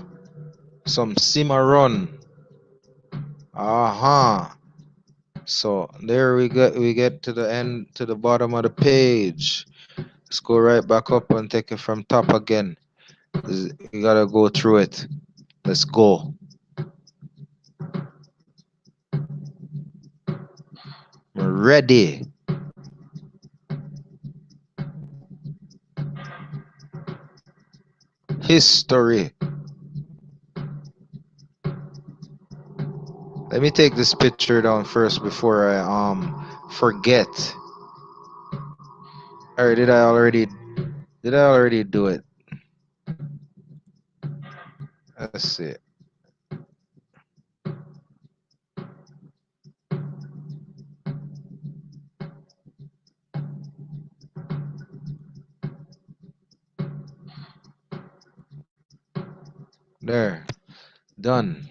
some Cimarron. Aha. So there we get to the end, to the bottom of the page. Let's go right back up and take it from top again. We gotta go through it. Let's go. We're ready. History. Let me take this picture down first before I forget. Or did I already do it? Let's see. There. Done.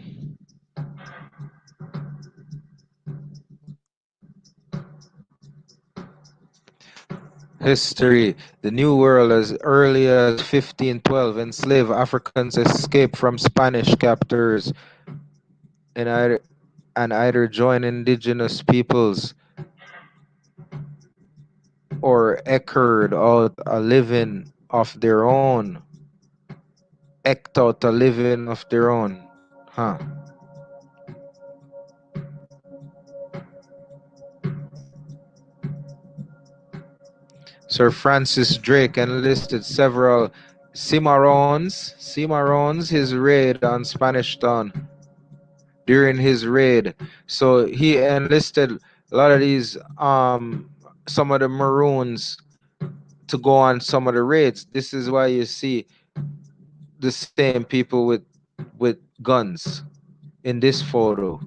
History. The New World as early as 1512. Enslaved Africans escaped from Spanish captors and either joined indigenous peoples or eked out a living of their own. Eked out a living of their own. Huh. Sir Francis Drake enlisted several Cimarrones his raid on Spanish Town. During his raid, so he enlisted a lot of these some of the Maroons to go on some of the raids. This is why you see the same people with guns in this photo,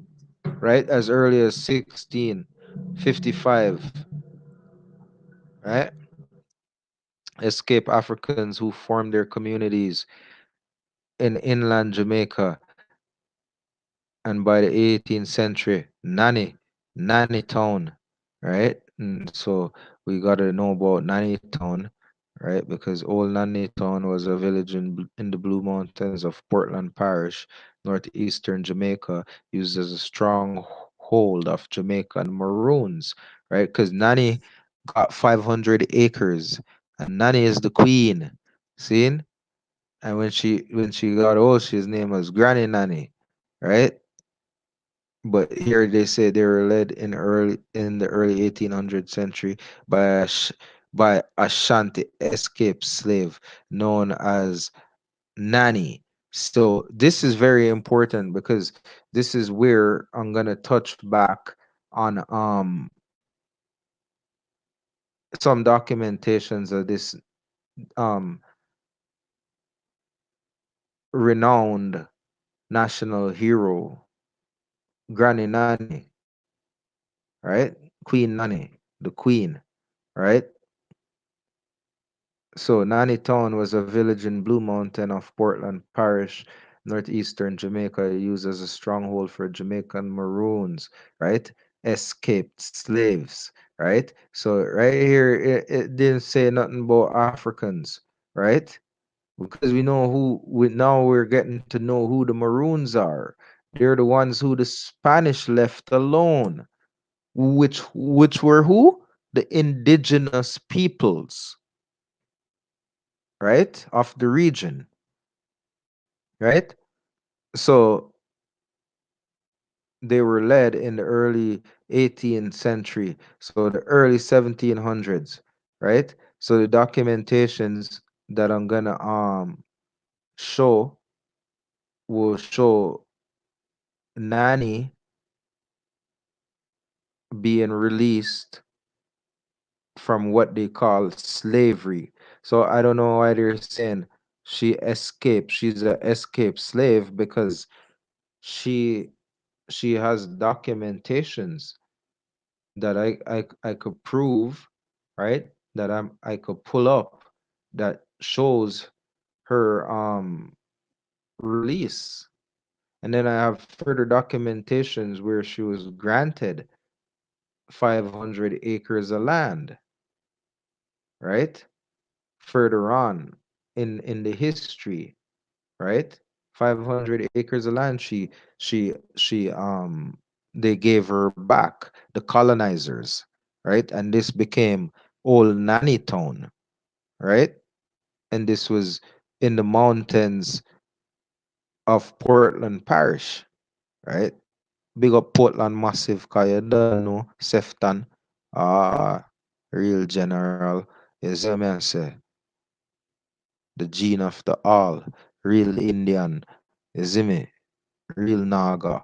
right? As early as 1655, right? Escape Africans who formed their communities in inland Jamaica, and by the 18th century, Nanny Town, right? And so we got to know about Nanny Town, right? Because old Nanny Town was a village in the Blue Mountains of Portland Parish, northeastern Jamaica, used as a stronghold of Jamaican Maroons, right? Because Nanny got 500 acres, and Nanny is the queen, seen? And when she got old, his name was Granny Nanny, right? But here they say they were led in the early 1800th century by Ashanti escaped slave known as Nanny. So this is very important because this is where I'm gonna touch back on some documentations of this um renowned national hero, Granny Nanny, right? Queen Nanny, the queen, right? So Nanny Town was a village in Blue Mountain of Portland Parish, northeastern Jamaica, used as a stronghold for Jamaican Maroons, right? Escaped slaves, right? So right here, it didn't say nothing about Africans, right? Because we know now we're getting to know who the Maroons are. They're the ones who the Spanish left alone, which were who? The indigenous peoples, right, of the region, right? So they were led in the early 18th century, so the early 1700s, right? So the documentations that I'm gonna show will show Nanny being released from what they call slavery. So I don't know why they're saying she escaped. She's a escaped slave because she she has documentations that I could prove, right? That I could pull up that shows her release. And then I have further documentations where she was granted 500 acres of land, right? Further on in the history, right? 500 acres of land she they gave her back, the colonizers, right? And this became Old Nanny Town, right? And this was in the mountains of Portland Parish, right? Big up Portland Massive, cause you don't know Sefton, real general. You see me I say? The gene of the all, real Indian. You see me? Real Naga.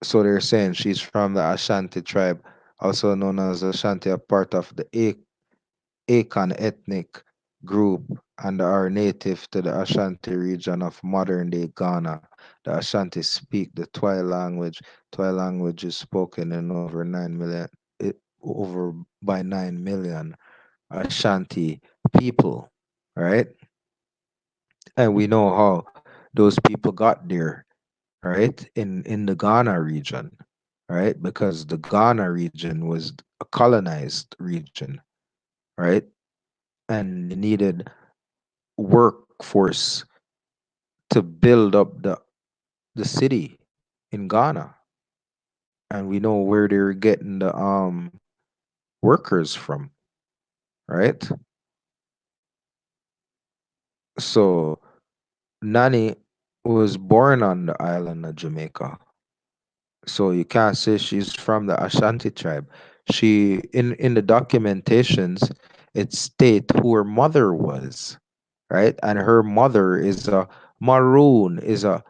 So they're saying she's from the Ashanti tribe, also known as Ashanti, a part of the Akan ethnic group and are native to the Ashanti region of modern-day Ghana. The Ashanti speak the Twi language. Twi language is spoken in over by 9 million Ashanti people, right? And we know how those people got there, right? In the Ghana region, right? Because the Ghana region was a colonized region, right? And they needed workforce to build up the city in Ghana. And we know where they're getting the workers from, right? So Nani was born on the island of Jamaica. So you can't say she's from the Ashanti tribe. She in the documentations it state who her mother was, right? And her mother is a Maroon, is a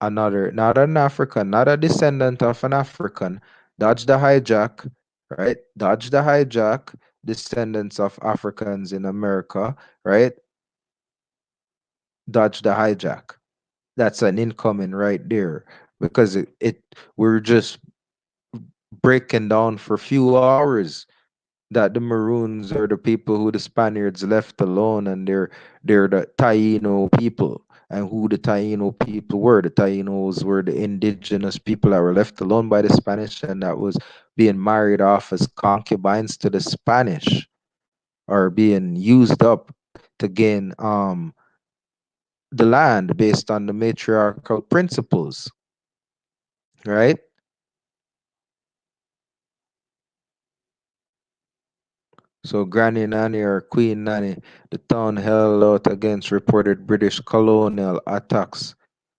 another, not an African, not a descendant of an African. Dodge the hijack, right? Dodge the hijack, descendants of Africans in America, right? Dodge the hijack. That's an incoming right there because it we're just breaking down for a few hours that the Maroons are the people who the Spaniards left alone, and they're the Taino people. And who the Taino people were? The Tainos were the indigenous people that were left alone by the Spanish and that was being married off as concubines to the Spanish, or being used up to gain the land based on the matriarchal principles, right? So Granny Nanny or Queen Nanny, the town held out against reported British colonial attacks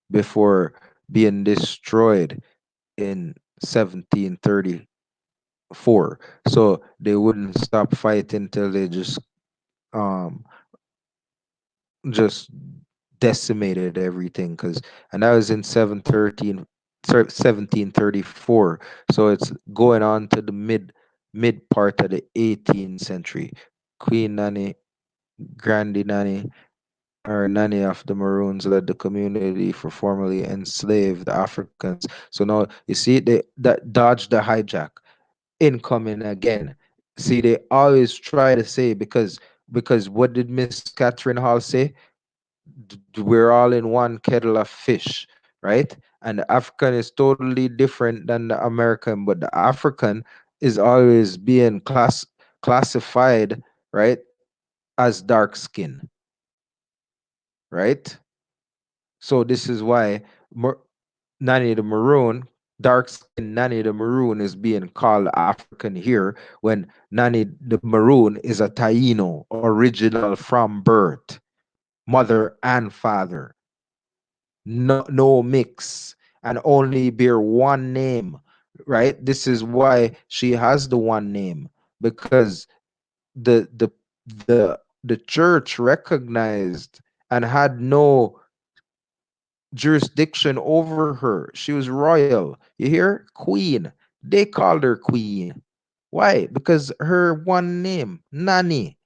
before being destroyed in 1734. So they wouldn't stop fighting till they um just decimated everything, and that was in 1734. So it's going on to the mid part of the 18th century. Queen Nanny, Grandy Nanny, or Nanny of the Maroons led the community for formerly enslaved Africans. So now you see they that dodge the hijack incoming again. See, they always try to say because what did Miss Catherine Hall say? We're all in one kettle of fish, right? And the African is totally different than the American, but the African is always being classified, right, as dark skin, right? So this is why Nanny the Maroon, dark skinned Nanny the Maroon is being called African here, when Nanny the Maroon is a Taino, original from birth, mother and father. No mix, and only bear one name, right? This is why she has the one name, because the the the church recognized and had no jurisdiction over her. She was royal. You hear? Queen. They called her queen. Why? Because her one name, Nani.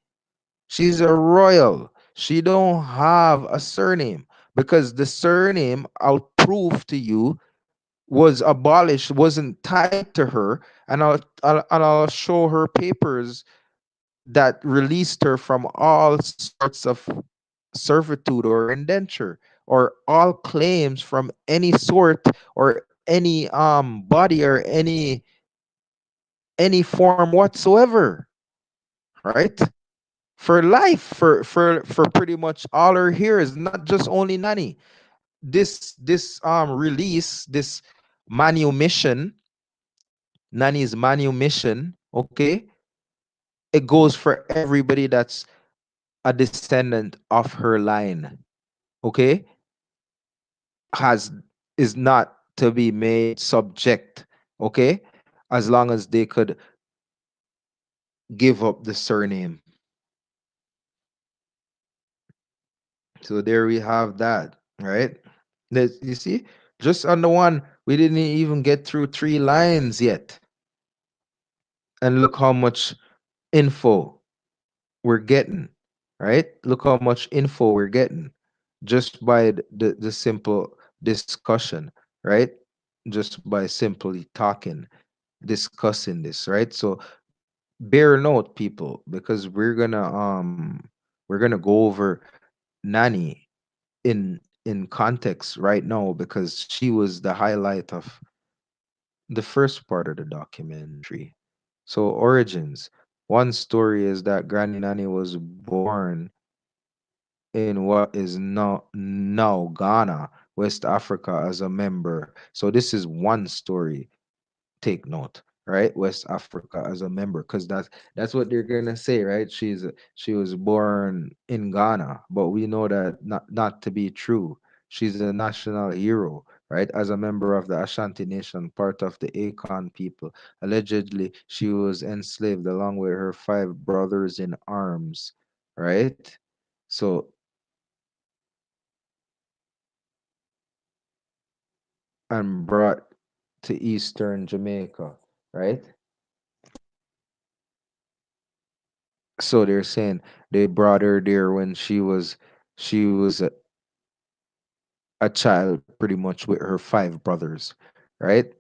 She's a royal. She don't have a surname, because the surname, I'll prove to you, was abolished, wasn't tied to her, and I'll show her papers that released her from all sorts of servitude or indenture, or all claims from any sort, or any body, or any form whatsoever, right? for life, for pretty much all her hearers, not just only Nanny. This release, this manumission, Nanny's manumission, okay, it goes for everybody that's a descendant of her line, okay, has is not to be made subject, okay, as long as they could give up the surname. So there we have that, right? You see, just on the one, we didn't even get through 3 lines yet. And look how much info we're getting, right? Look how much info we're getting just by the simple discussion, right? Just by simply talking, discussing this, right? So bear note, people, because we're gonna go over Nanny in context right now because she was the highlight of the first part of the documentary. So origins. One story is that Granny Nanny was born in what is now Ghana, West Africa, as a member. So this is one story. Take note, right? West Africa as a member, because that's what they're gonna say, right? She was born in Ghana, but we know that not to be true. She's a national hero, right? As a member of the Ashanti Nation, part of the Akan people. Allegedly, she was enslaved along with her 5 brothers in arms, right? So and brought to eastern Jamaica, right? So they're saying they brought her there when she was a child pretty much with her 5 brothers, right?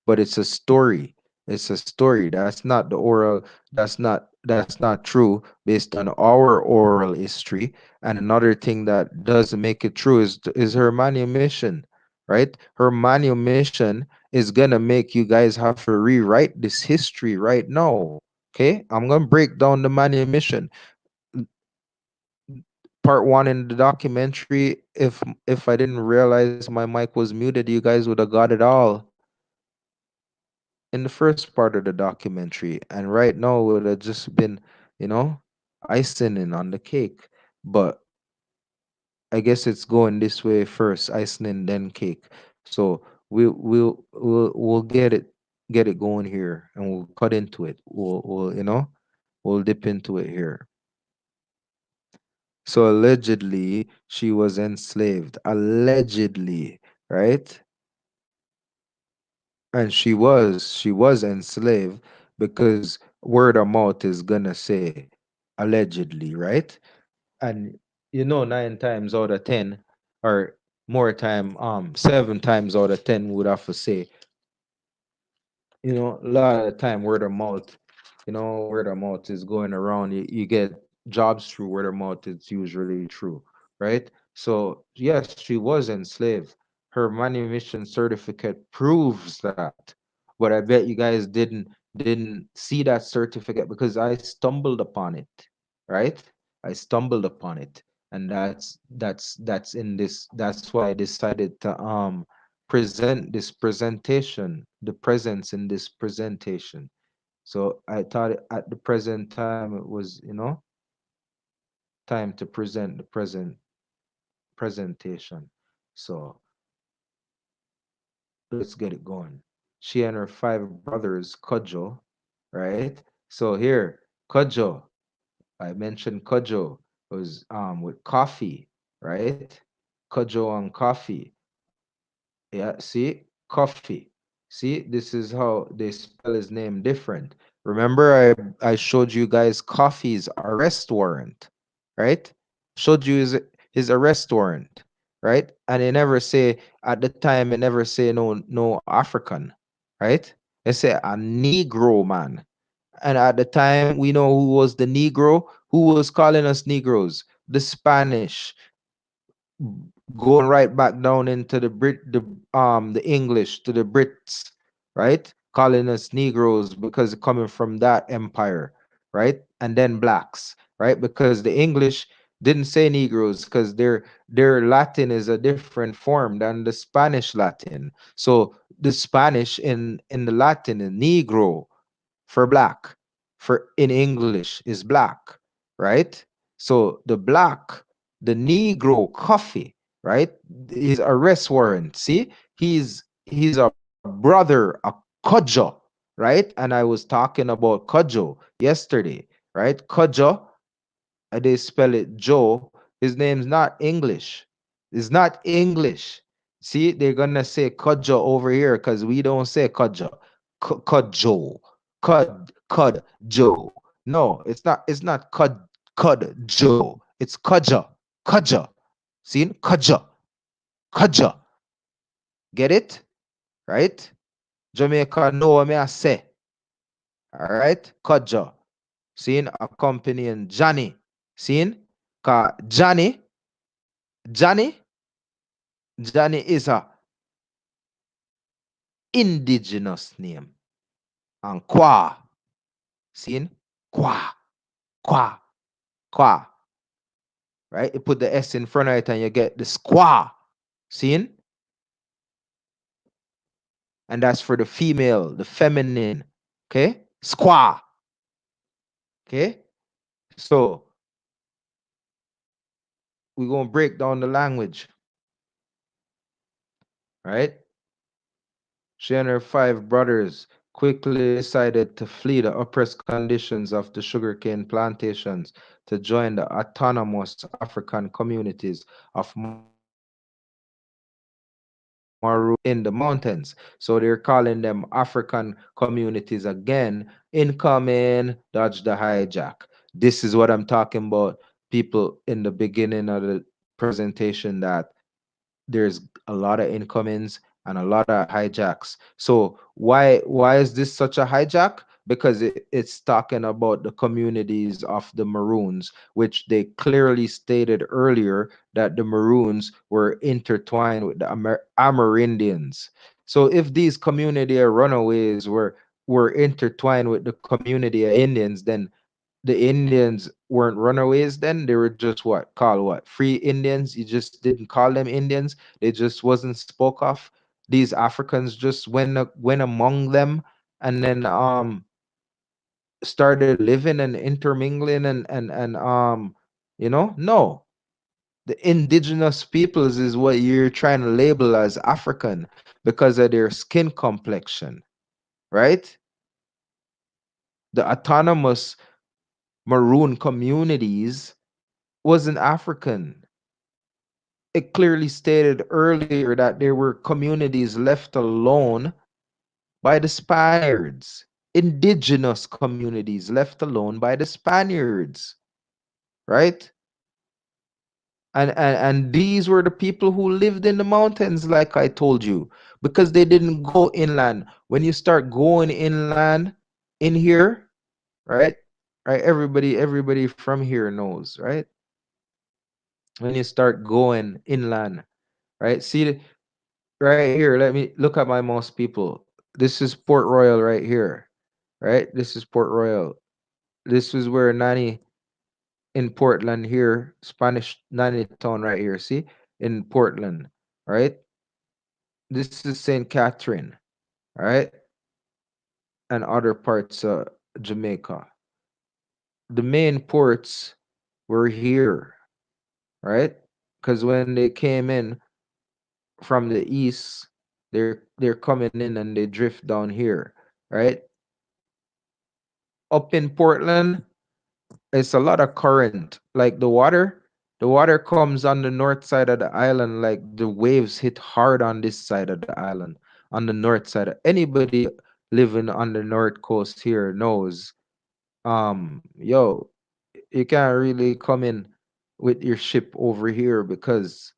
But it's a story. It's a story. That's not the oral, that's not true based on our oral history. And another thing that does make it true is her manumission, right? Her manumission is gonna make you guys have to rewrite this history right now. Okay, I'm gonna break down the manumission. Part one in the documentary, if I didn't realize my mic was muted, you guys would have got it all in the first part of the documentary. And right now it would have just been, you know, icing on the cake. But I guess it's going this way first, icing then cake. So we'll get it going here and we'll cut into it. We'll dip into it here. So allegedly, she was enslaved. Allegedly, right? And she was enslaved because word of mouth is gonna say allegedly, right? And 9 times out of 10, or more time, 7 times out of 10 would have to say, a lot of the time word of mouth is going around. You get jobs through word of mouth. It's usually true, right? So yes, she was enslaved. Her manumission certificate proves that, but I bet you guys didn't see that certificate because I stumbled upon it, right? I stumbled upon it, and that's in this. That's why I decided to present this presentation, the presence in this presentation. So I thought at the present time it was, time to present the present presentation. So let's get it going. She and her 5 brothers, Kojo, right? So here, Kojo, I mentioned Kojo was with coffee, right? Kojo and coffee. Yeah, see? Coffee. See, this is how they spell his name different. Remember, I showed you guys Coffee's arrest warrant, right? Showed you his arrest warrant, right? And they never say, at the time, it never say no African, right? They say a Negro man. And at the time, we know who was the Negro, who was calling us Negroes, the Spanish, going right back down into the English to the Brits, right? Calling us Negroes because coming from that empire. right? And then blacks, right? Because the English didn't say Negroes because their Latin is a different form than the Spanish Latin. So the Spanish in the Latin is Negro for black, for in English is black, right? So the Negro coffee, right? Is arrest warrant. See, he's a brother, a Kojo, right? And I was talking about Kojo yesterday, right? Kojo, they spell it Joe. His name's not English. It's not English. See, they're gonna say Kojo over here because we don't say Kojo. Kojo. Cud Joe. No, it's not. It's not Cud Joe. It's Kaja. Kaja. See? Kaja. Kaja. Get it? Right? Jamaica know what me I say. All right? Kaja. Seeing accompanying Johnny. Seeing? Ka Johnny is a indigenous name. And Kwa. Seeing? Kwa. Kwa. Kwa. Right? You put the S in front of it and you get the squaw. Seeing? And that's for the female, the feminine. Okay? Squaw. Okay? So we're going to break down the language. Right? She and her 5 brothers quickly decided to flee the oppressed conditions of the sugarcane plantations to join the autonomous African communities of Maroon in the mountains. So they're calling them African communities again. Incoming, dodge the hijack. This is what I'm talking about, people, in the beginning of the presentation, that there's a lot of incomings and a lot of hijacks. So why is this such a hijack? Because it's talking about the communities of the Maroons, which they clearly stated earlier that the Maroons were intertwined with the Amerindians. So if these community of runaways were intertwined with the community of Indians, then the Indians weren't runaways then. They were just what? Called what? Free Indians. You just didn't call them Indians. They just wasn't spoke of. These Africans just went among them and then started living and intermingling and no. The indigenous peoples is what you're trying to label as African because of their skin complexion, right? The autonomous Maroon communities wasn't African. It clearly stated earlier that there were communities left alone by the Spaniards, indigenous communities left alone by the Spaniards, right? And these were the people who lived in the mountains, like I told you, because they didn't go inland. When you start going inland in here, right? Right, everybody from here knows, right? When you start going inland, right? See, right here, let me look at my mouse, people. This is Port Royal right here, right? This is Port Royal. This is where Nanny in Portland here, Spanish Nanny town right here. See, in Portland, right? This is St. Catherine, right? And other parts of Jamaica. The main ports were here, right? Because when they came in from the east, they're coming in and they drift down here, right? Up in Portland, it's a lot of current. Like the water comes on the north side of the island, like the waves hit hard on this side of the island, on the north side. Anybody living on the north coast here knows, yo, you can't really come in with your ship over here because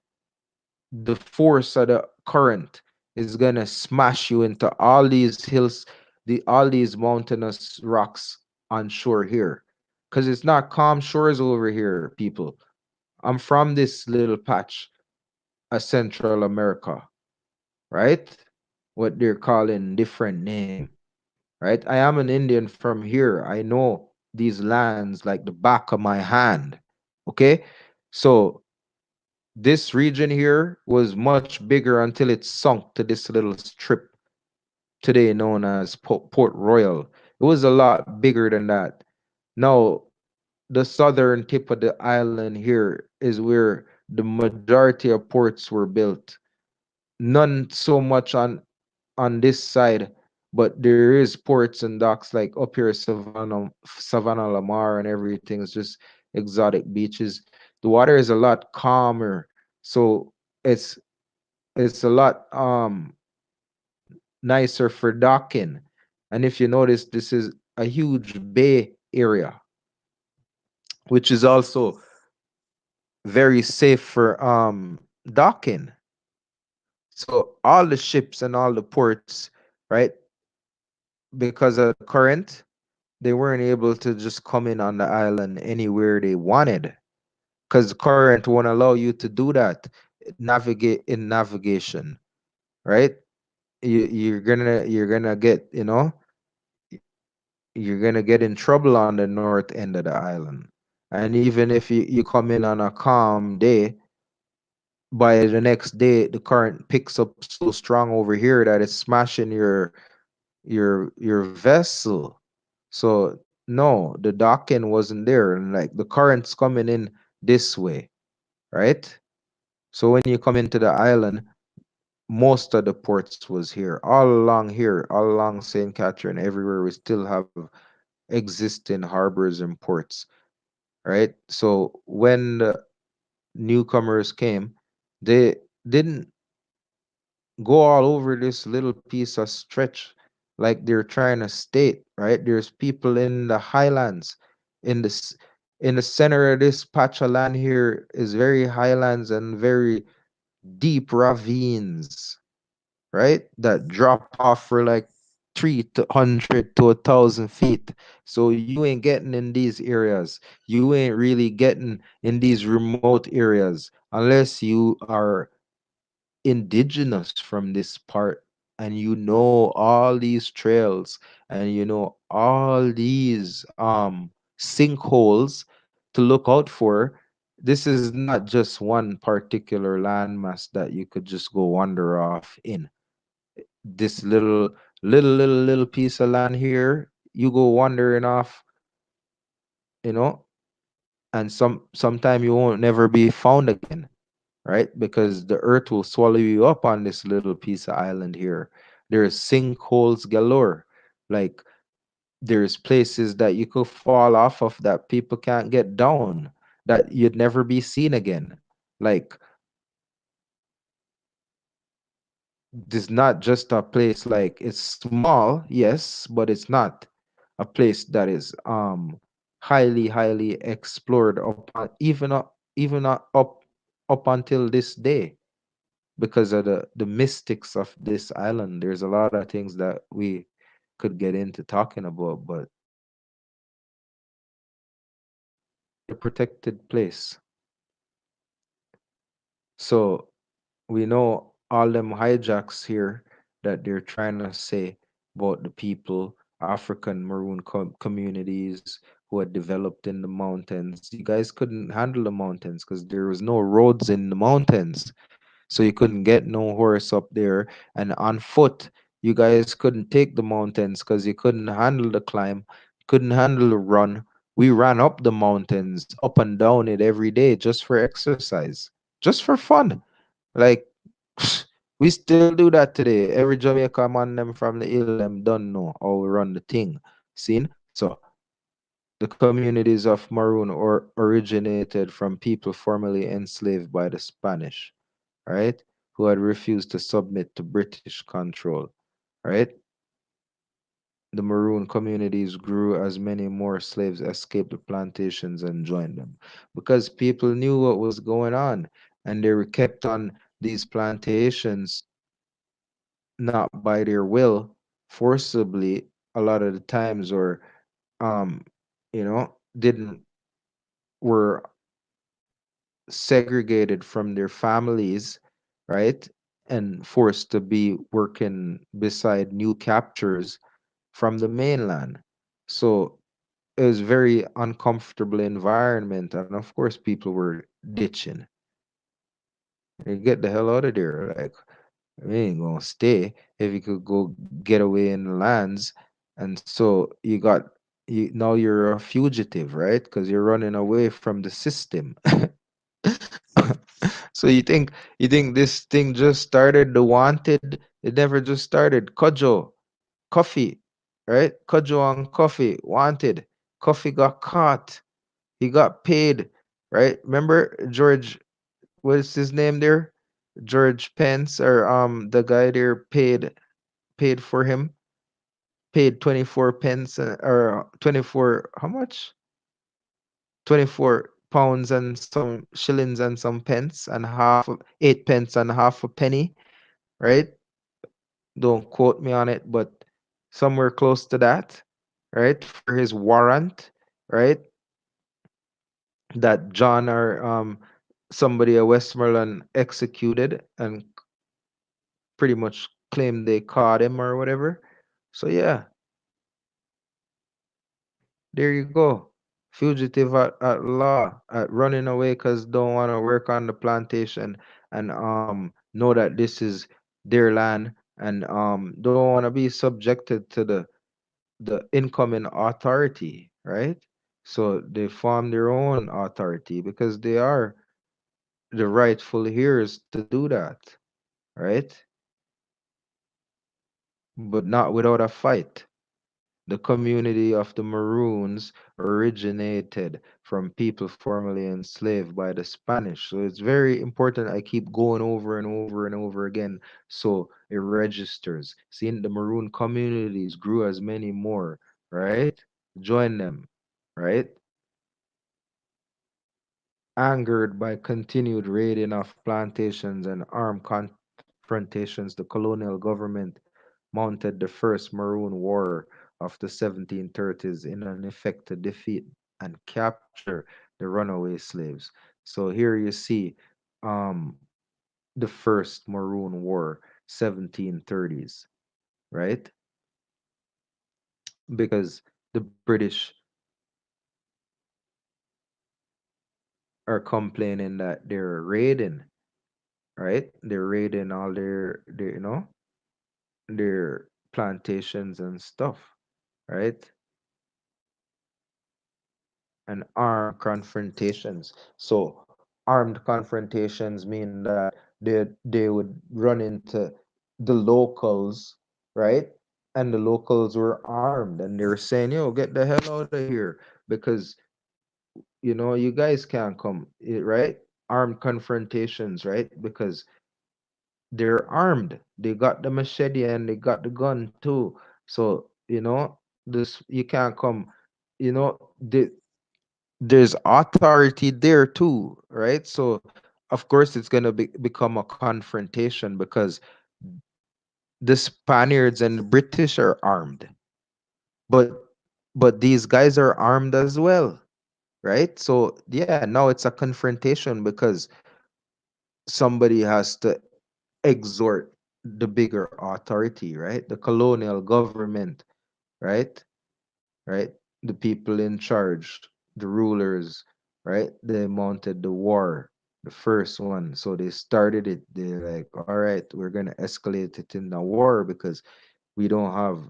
the force of the current is gonna smash you into all these hills, all these mountainous rocks on shore here. Because it's not calm shores over here, people. I'm from this little patch of Central America, right? What they're calling different name, right? I am an Indian from here. I know these lands like the back of my hand. Okay, so this region here was much bigger until it sunk to this little strip today known as Port Royal. It was a lot bigger than that. Now, the southern tip of the island here is where the majority of ports were built. None so much on this side, but there is ports and docks like up here, Savannah Lamar, and everything. It's just exotic beaches. The water is a lot calmer, so it's it's a lot nicer for docking. And if you notice, this is a huge bay area, which is also very safe for docking. So all the ships and all the ports, right? Because of the current, they weren't able to just come in on the island anywhere they wanted. Because the current won't allow you to do that. Navigate in navigation, right? You're gonna get, you're gonna get in trouble on the north end of the island. And even if you come in on a calm day, by the next day the current picks up so strong over here that it's smashing your vessel. So no, the docking wasn't there, and like the current's coming in this way, right? So when you come into the island, most of the ports was here, all along St. Catherine, everywhere we still have existing harbors and ports, right? So when the newcomers came, they didn't go all over this little piece of stretch like they're trying to state, right? There's people in the highlands, in in the center of this patch of land here is very highlands and very deep ravines, right? That drop off for like 300 to 1,000 feet. So you ain't getting in these areas. You ain't really getting in these remote areas unless you are indigenous from this part and you know all these trails and you know all these sinkholes to look out for. This is not just one particular landmass that you could just go wander off in. This little piece of land here, you go wandering off, you know, and sometime you won't never be found again, right? Because the earth will swallow you up on this little piece of island here. There's sinkholes galore. Like there's places that you could fall off of that people can't get down, that you'd never be seen again. Like this not just a place, like it's small, yes, but it's not a place that is highly explored up even up until this day, because of the mystics of this island. There's a lot of things that we could get into talking about, but a protected place. So we know all them hijacks here that they're trying to say about the people, African Maroon communities who had developed in the mountains. You guys couldn't handle the mountains because there was no roads in the mountains. So you couldn't get no horse up there. And on foot, you guys couldn't take the mountains because you couldn't handle the climb, couldn't handle the run. We ran up the mountains, up and down it every day just for exercise, just for fun. Like we still do that today. Every Jamaica man them from the hill them don't know how we run the thing. Seen? So the communities of Maroon or originated from people formerly enslaved by the Spanish, right? Who had refused to submit to British control, right? The Maroon communities grew as many more slaves escaped the plantations and joined them because people knew what was going on and they were kept on these plantations not by their will, forcibly a lot of the times, or um didn't were segregated from their families, right? And forced to be working beside new captures from the mainland. So it was very uncomfortable environment, and of course people were ditching. They get the hell out of there. Like, we ain't gonna stay if you could go get away in the lands. And so you now you're a fugitive, right? Because you're running away from the system. So you think this thing just started, the wanted? It never just started. Kojo, coffee, right? Kojo and coffee, wanted. Coffee got caught. He got paid, right? Remember George, what's his name there? George Pence, or the guy there paid for him, paid 24 pence, or 24, how much? 24 pounds and some shillings and some pence, and 8 pence and half a penny, right? Don't quote me on it, but somewhere close to that, right? For his warrant, right? That John, or somebody at Westmoreland executed, and pretty much claimed they caught him or whatever. So yeah, there you go. Fugitive at law, at running away because don't want to work on the plantation, and know that this is their land, and don't want to be subjected to the incoming authority, right? So they form their own authority because they are the rightful heirs to do that, right? But not without a fight. The community of the Maroons originated from people formerly enslaved by the Spanish. So it's very important I keep going over and over and over again so it registers. Seeing the Maroon communities grew as many more, right? Join them, right? Angered by continued raiding of plantations and armed confrontations, the colonial government mounted the first Maroon War of the 1730s in an effort to defeat and capture the runaway slaves. So here you see um, the first Maroon War, 1730s, right? Because the British are complaining that they're raiding, right? They're raiding all their plantations and stuff, right? And armed confrontations. So armed confrontations mean that they would run into the locals, right? And the locals were armed, and they were saying, "Yo, get the hell out of here," because you guys can't come, right? Armed confrontations, right? Because they're armed. They got the machete and they got the gun too. So, this you can't come, there's authority there too, right? So of course it's gonna become a confrontation because the Spaniards and the British are armed. But these guys are armed as well, right? So yeah, now it's a confrontation because somebody has to exhort the bigger authority, right? The colonial government, right? Right? The people in charge, the rulers, right? They mounted the war, the first one. So they started it. They're like, all right, we're gonna escalate it in the war because we don't have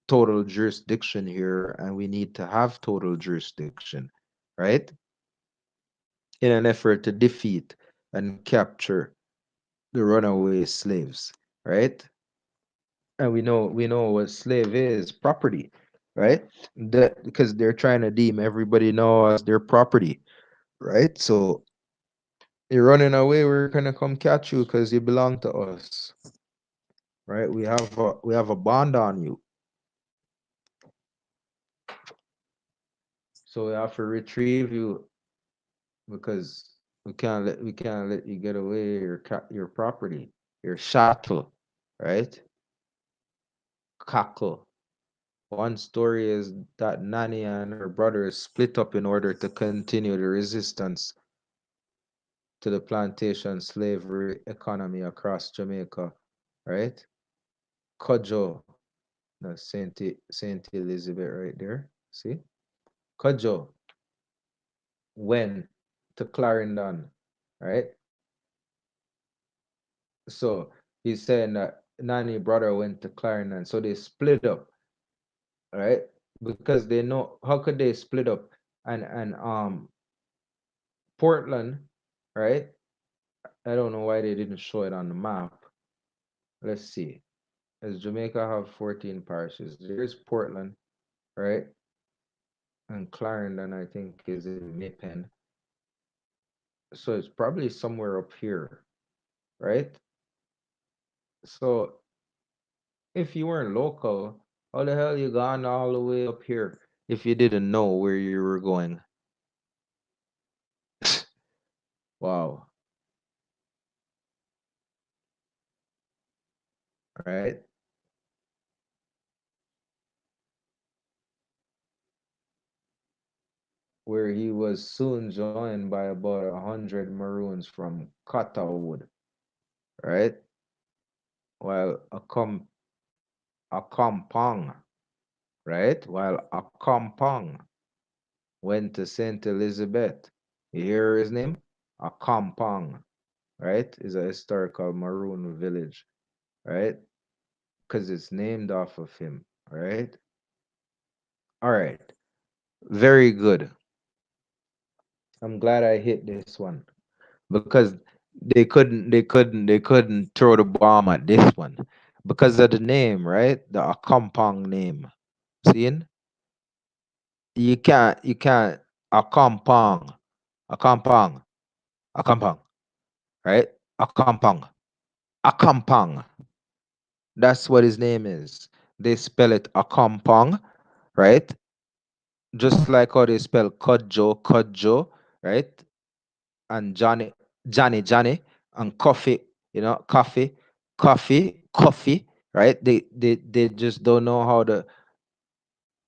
total jurisdiction here, and we need to have total jurisdiction, right? In an effort to defeat and capture the runaway slaves, right? And we know what slave is, property, right? That because they're trying to deem everybody now as their property, right? So you're running away, we're gonna come catch you because you belong to us, right? We have a bond on you, so we have to retrieve you because we can't let you get away your property, your chattel, right? Cockle. One story is that Nanny and her brothers split up in order to continue the resistance to the plantation slavery economy across Jamaica, right? Kojo, that's Saint Elizabeth right there. See? Kojo went to Clarendon, right? So he's saying that Nanny brother went to Clarendon, so they split up, right? Because they know how could they split up and Portland, right? I don't know why they didn't show it on the map. Let's see. Does Jamaica have 14 parishes? There's Portland, right? And Clarendon, I think, is in Mippen. So it's probably somewhere up here, right? So if you weren't local, how the hell you gone all the way up here if you didn't know where you were going? Wow. Right? Where he was soon joined by about 100 Maroons from Cotterwood, right? While Akompong, right? While Akompong went to St. Elizabeth. You hear his name? Akompong, right? Is a historical Maroon village, right? Because it's named off of him, right? All right. Very good. I'm glad I hit this one because they couldn't throw the bomb at this one because of the name, right? The Akompong name. Seeing? You can't Akompong, Akompong, Akompong, right? Akompong, Akompong. That's what his name is. They spell it Akompong, right? Just like how they spell Kodjo, right? And Johnny, and coffee, coffee, right? They just don't know how to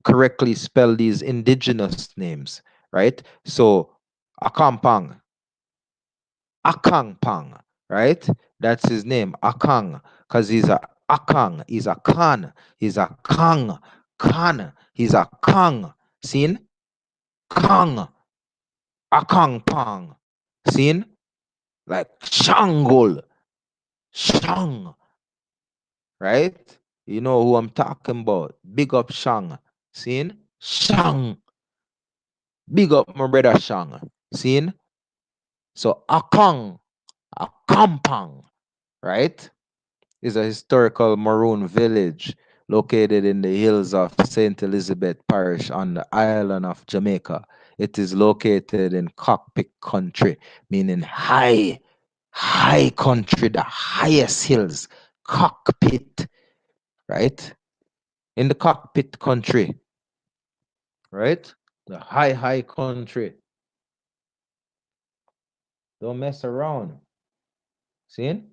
correctly spell these indigenous names, right? So Akampang, Akangpang, right? That's his name, Akang, because he's a Akang, he's a he's a Kang, he's a Kang, seen? Kang, Akangpang, seen? Like Shangol, Shang, right? You know who I'm talking about. Big up Shang. Seen? Shang. Big up my brother Shang. Seen? So Akampang, right? Is a historical Maroon village located in the hills of St. Elizabeth Parish on the island of Jamaica. It is located in cockpit country, meaning high country, the highest hills. Cockpit, right? In the cockpit country, right? The high country. Don't mess around. See?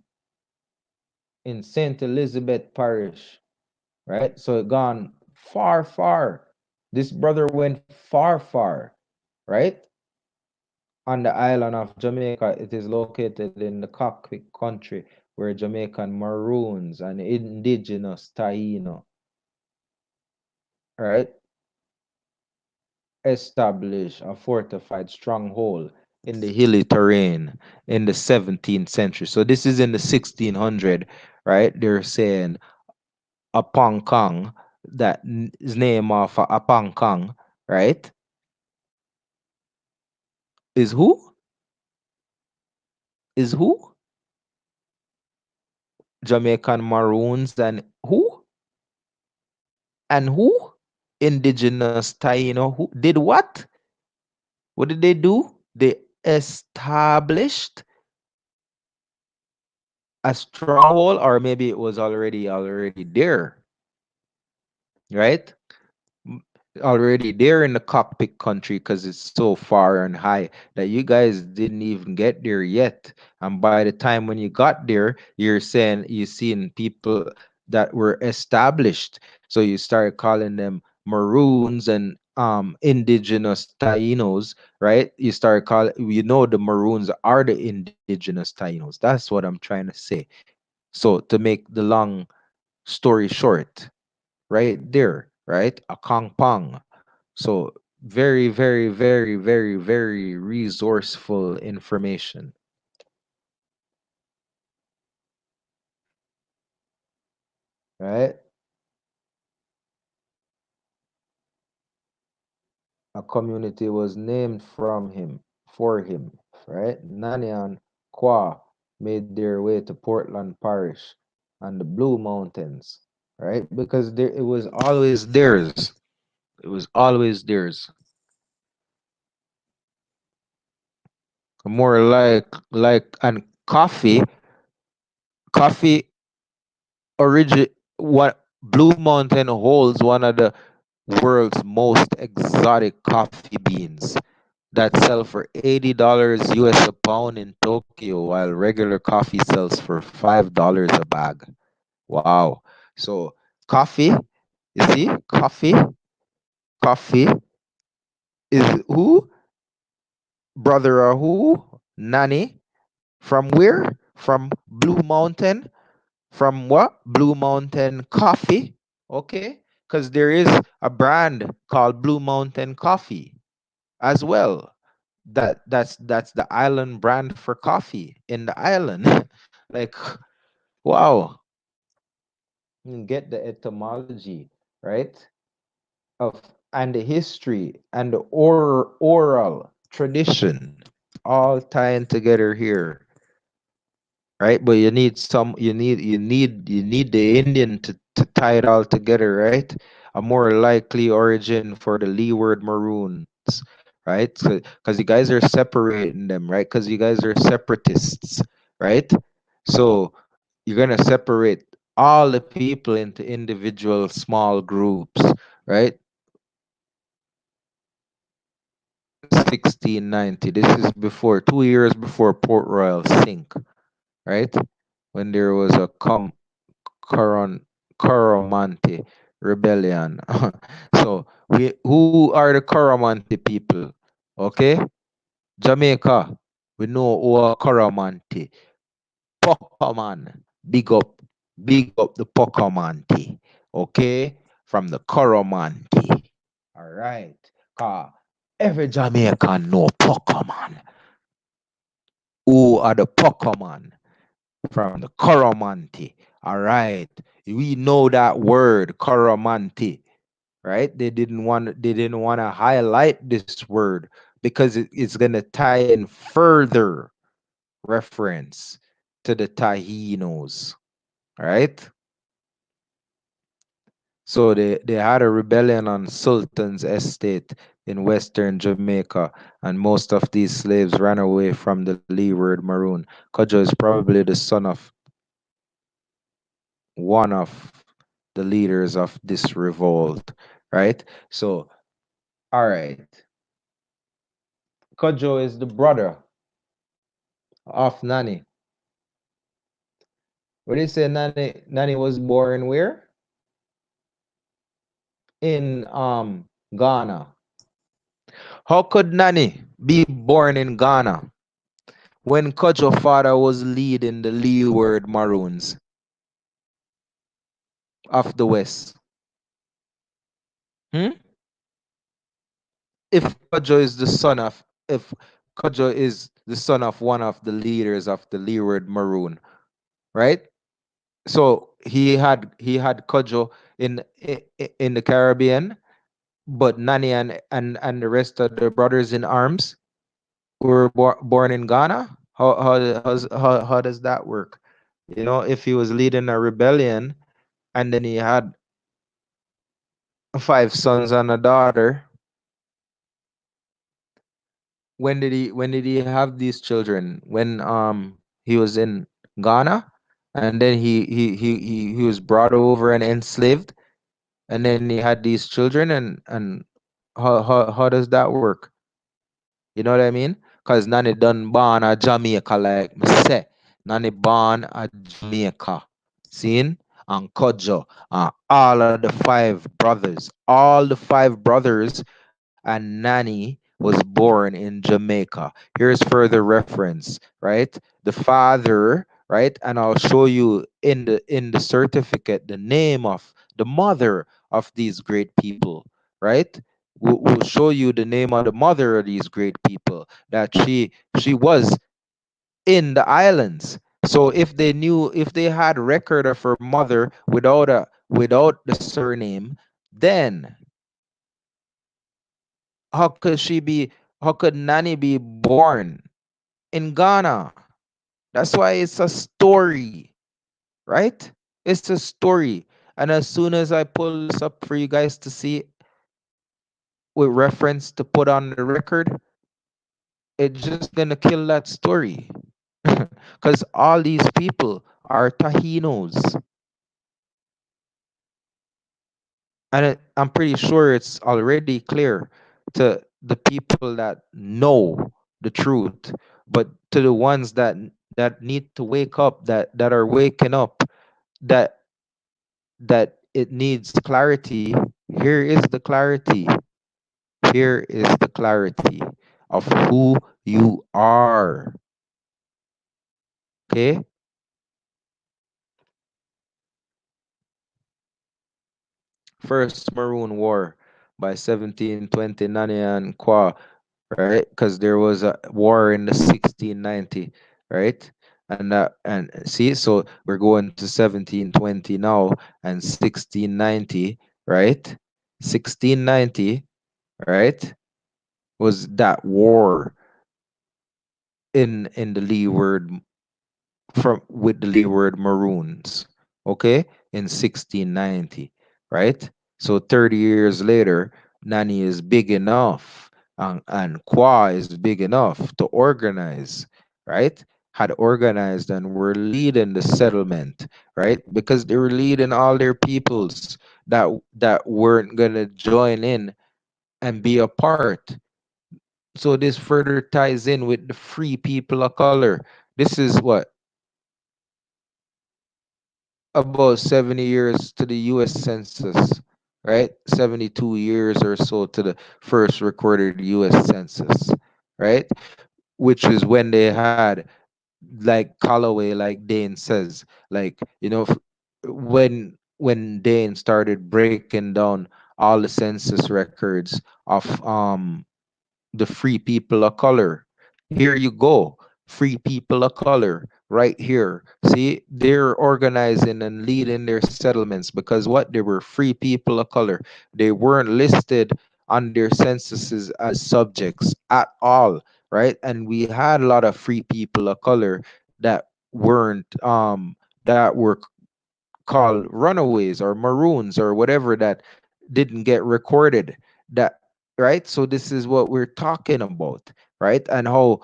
In St. Elizabeth Parish, right? So it gone far. This brother went far, right? On the island of Jamaica, it is located in the cockpit country where Jamaican Maroons and indigenous Taino, right? Establish a fortified stronghold in the hilly terrain in the 17th century. So this is in the 1600, right? They're saying Apang Kong, that is name of Apang Kong, right? Is who? Is who? Jamaican Maroons and who? And who? Indigenous Taino. Who did what? What did they do? They established a stronghold, or maybe it was already there, right? Already there in the cockpit country because it's so far and high that you guys didn't even get there yet. And by the time when you got there, you're seeing people that were established. So you start calling them Maroons and indigenous Tainos, right? The Maroons are the indigenous Tainos. That's what I'm trying to say. So to make the long story short, right there, right? A Kong Pong. So Very, very, very, very, very resourceful information. Right? A community was named from him, for him, right? Nanny and Kwa made their way to Portland Parish and the Blue Mountains, right? Because there, it was always theirs. It was always theirs. More like and coffee what Blue Mountain holds one of the world's most exotic coffee beans that sell for $80 US a pound in Tokyo, while regular coffee sells for $5 a bag. Wow. So coffee, you see, coffee is who? Brother or who? Nanny. From where? From Blue Mountain. From what? Blue Mountain Coffee. Okay. Because there is a brand called Blue Mountain Coffee as well. That's the island brand for coffee in the island. Like, wow. You get the etymology, right? Of and the history and the oral tradition all tying together here, right? But you need the Indian to tie it all together, right? A more likely origin for the leeward Maroons, right? Because you guys are separating them, right? Because you guys are separatists, right? So you're gonna separate all the people into individual small groups, right? 1690. This is before 2 years before Port Royal sink, right? When there was a Coromantee rebellion. So who are the Coromantee people? Okay, Jamaica. We know who are Coromantee. Pokemon. Big up the Pokemon. Okay, from the Coromantee. All right, every Jamaican know Pokemon. Who are the Pokemon? From the Coromantee. All right. We know that word, Coromantee, right? They didn't want to highlight this word because it's gonna tie in further reference to the Tahinos, right? So they had a rebellion on Sultan's estate in western Jamaica, and most of these slaves ran away from the leeward Maroon. Kojo is probably the son of one of the leaders of this revolt, right? So, all right. Kojo is the brother of Nani. What do you say Nani was born where? In Ghana. How could Nani be born in Ghana when Kojo father was leading the leeward Maroons of the West? Hmm? If Kojo is the son of if Kojo is the son of one of the leaders of the leeward Maroon, right? So he had Kojo in the Caribbean, but Nani and the rest of the brothers in arms were born in Ghana. How does that work? You know, if he was leading a rebellion and then he had 5 sons and a daughter, when did he have these children? When he was in Ghana, and then he was brought over and enslaved, and then he had these children, and how does that work? You know what I mean? Because Nanny done born a Jamaica, like me say. Nanny born a Jamaica. Seen? And Kojo. And all of the 5 brothers. All the 5 brothers and Nanny was born in Jamaica. Here's further reference, right? The father, right? And I'll show you in the certificate the name of the mother of these great people, right? will show you the name of the mother of these great people, that she was in the islands. So if they knew, if they had record of her mother without the surname, then how could she be, how could Nanny be born in Ghana? That's why it's a story, right? It's a story. And as soon as I pull this up for you guys to see with reference to put on the record, it's just gonna kill that story. Because all these people are Tahinos. And I'm pretty sure it's already clear to the people that know the truth, but to the ones that need to wake up, that are waking up, that it needs clarity. Here is the clarity. Here is the clarity of who you are. Okay? First Maroon War by 1720, Nani and Kwa, right? Because there was a war in the 1690, right? And see, so we're going to 1720 now and 1690, right? 1690, right? Was that war in the leeward, from with the leeward Maroons, okay, in 1690, right? So 30 years later, Nani is big enough, and Kwa is big enough to organize, right? Had organized and were leading the settlement, right? Because they were leading all their peoples that weren't gonna join in and be a part. So this further ties in with the free people of color. This is what, about 70 years to the US Census, right? 72 years or so to the first recorded US Census, right? Which is when they had, like Callaway, like Dane says, like, when Dane started breaking down all the census records of the free people of color. Here you go, free people of color, right here. See, they're organizing and leading their settlements because what? They were free people of color. They weren't listed on their censuses as subjects at all, right? And we had a lot of free people of color that weren't that were called runaways or maroons or whatever, that didn't get recorded, that, right? So this is what we're talking about, right? And how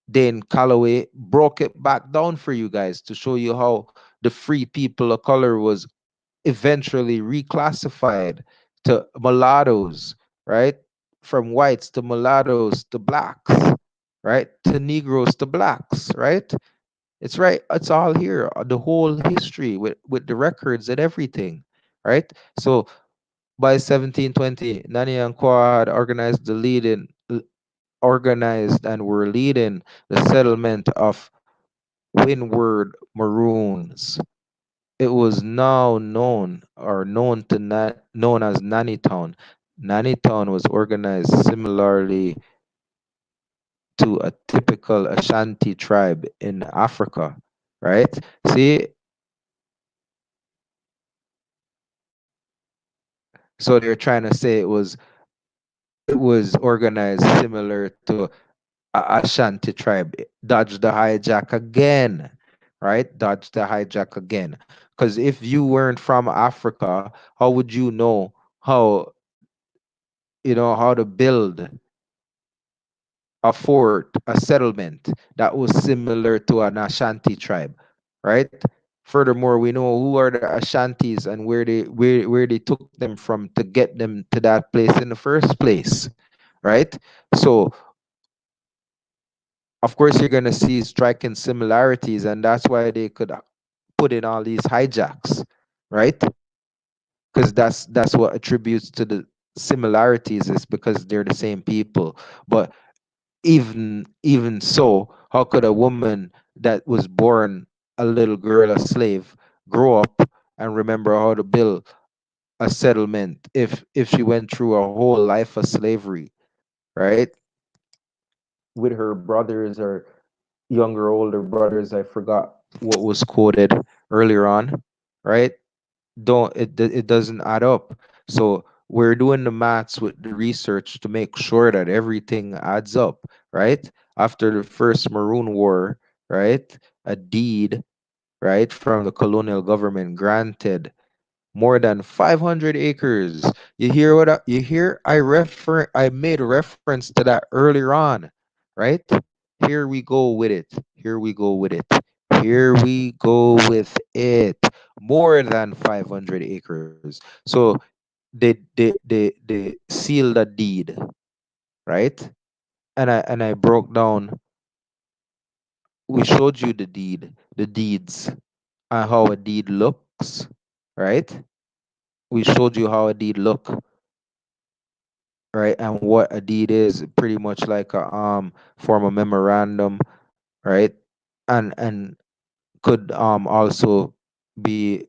Dane Calloway broke it back down for you guys to show you how the free people of color was eventually reclassified to mulattoes, right? From whites to mulattoes to blacks, right? To Negroes to blacks, right? It's right. It's all here. The whole history with the records and everything, right? So by 1720, Nani and Quad organized and were leading the settlement of Windward Maroons. It was now known as Nanny Town. Nanny Town was organized similarly to a typical Ashanti tribe in Africa, right? See, so they're trying to say it was organized similar to Ashanti tribe. Dodge the hijack again, right? Dodge the hijack again. Because if you weren't from Africa, how would you know how to build a fort, a settlement that was similar to an Ashanti tribe, right? Furthermore, we know who are the Ashantis and where they took them from to get them to that place in the first place, right? So of course you're gonna see striking similarities, and that's why they could put in all these hijacks, right? Because that's what attributes to the similarities, is because they're the same people. But even so, how could a woman that was born a little girl, a slave, grow up and remember how to build a settlement if she went through a whole life of slavery, right? With her brothers or younger, older brothers. I forgot what was quoted earlier on, right? It doesn't add up. So we're doing the maths with the research to make sure that everything adds up, right? After the first Maroon War, right? A deed, right, from the colonial government granted more than 500 acres. You hear you hear? I made reference to that earlier on, right? Here we go with it. Here we go with it. Here we go with it. More than 500 acres. So they sealed a deed, right? And I broke down. We showed you the deeds, and how a deed looks, right? We showed you how a deed look, right? And what a deed is, pretty much like a form of memorandum, right? And could also be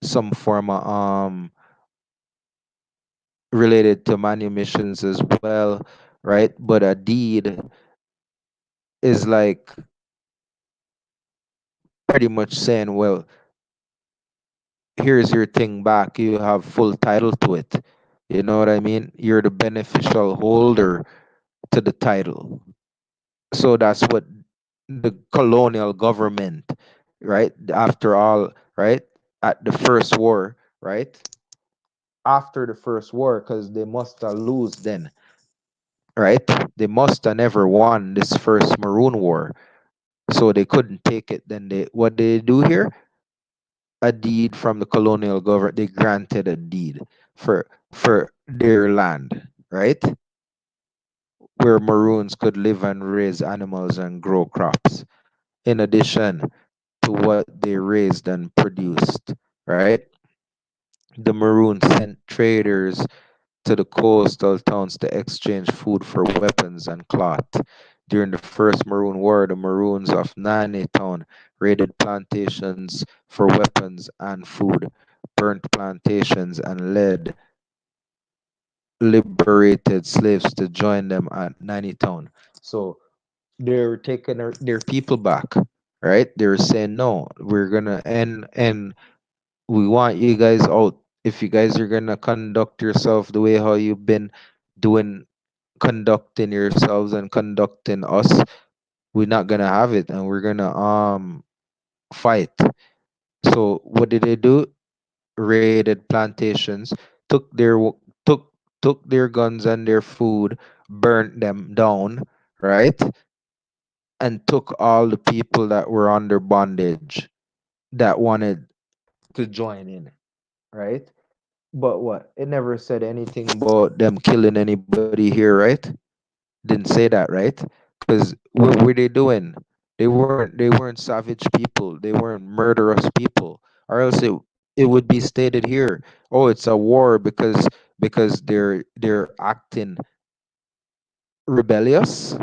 some form of related to manumissions as well, right? But a deed is like pretty much saying, well, here's your thing back. You have full title to it. You know what I mean? You're the beneficial holder to the title. So that's what the colonial government, right? After all, right? At the first war, right? After the first war, because they must have lose then, right? They must have never won this first Maroon War, so they couldn't take it. Then they what they do here? A deed from the colonial government. They granted a deed for their land, right? Where Maroons could live and raise animals and grow crops. In addition to what they raised and produced, right? The Maroons sent traders to the coastal towns to exchange food for weapons and cloth. During the First Maroon War, the Maroons of Nanny-Town raided plantations for weapons and food, burnt plantations, and led liberated slaves to join them at Nanny-Town. So they're taking their people back, right? They're saying, no, we're gonna and we want you guys out. If you guys are gonna conduct yourself the way how you've been doing, conducting yourselves and conducting us, we're not gonna have it, and we're gonna fight. So what did they do? Raided plantations, took their took their guns and their food, burnt them down, right? And took all the people that were under bondage that wanted to join in, right? But what? It never said anything about them killing anybody here, right? Didn't say that, right? Because what were they doing? They weren't savage people. They weren't murderous people. Or else it would be stated here, oh, it's a war because they're acting rebellious.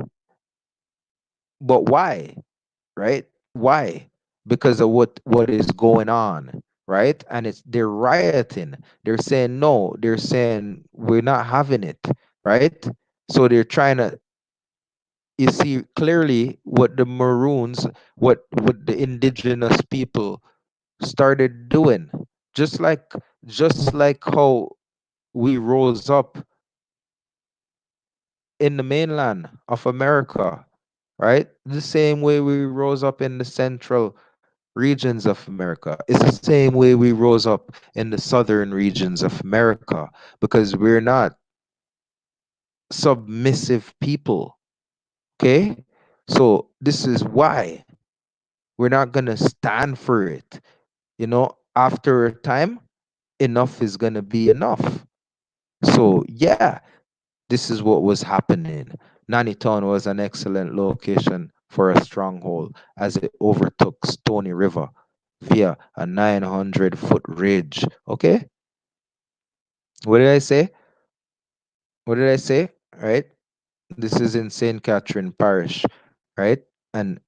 But why? Right? Why? Because of what is going on, right? And they're rioting. They're saying no. They're saying we're not having it, right? So they're trying to. You see clearly what the Maroons, what the indigenous people started doing, just like just like how we rose up in the mainland of America, right? The same way we rose up in the central regions of America. It's the same way we rose up in the southern regions of America because we're not submissive people. Okay? So this is why we're not going to stand for it. You know, after a time, enough is going to be enough. So, yeah, this is what was happening. Nanny-Town was an excellent location for a stronghold as it overtook Stony River via a 900-foot ridge. Okay? What did I say? What did I say? Right? This is in St. Catherine Parish, right? And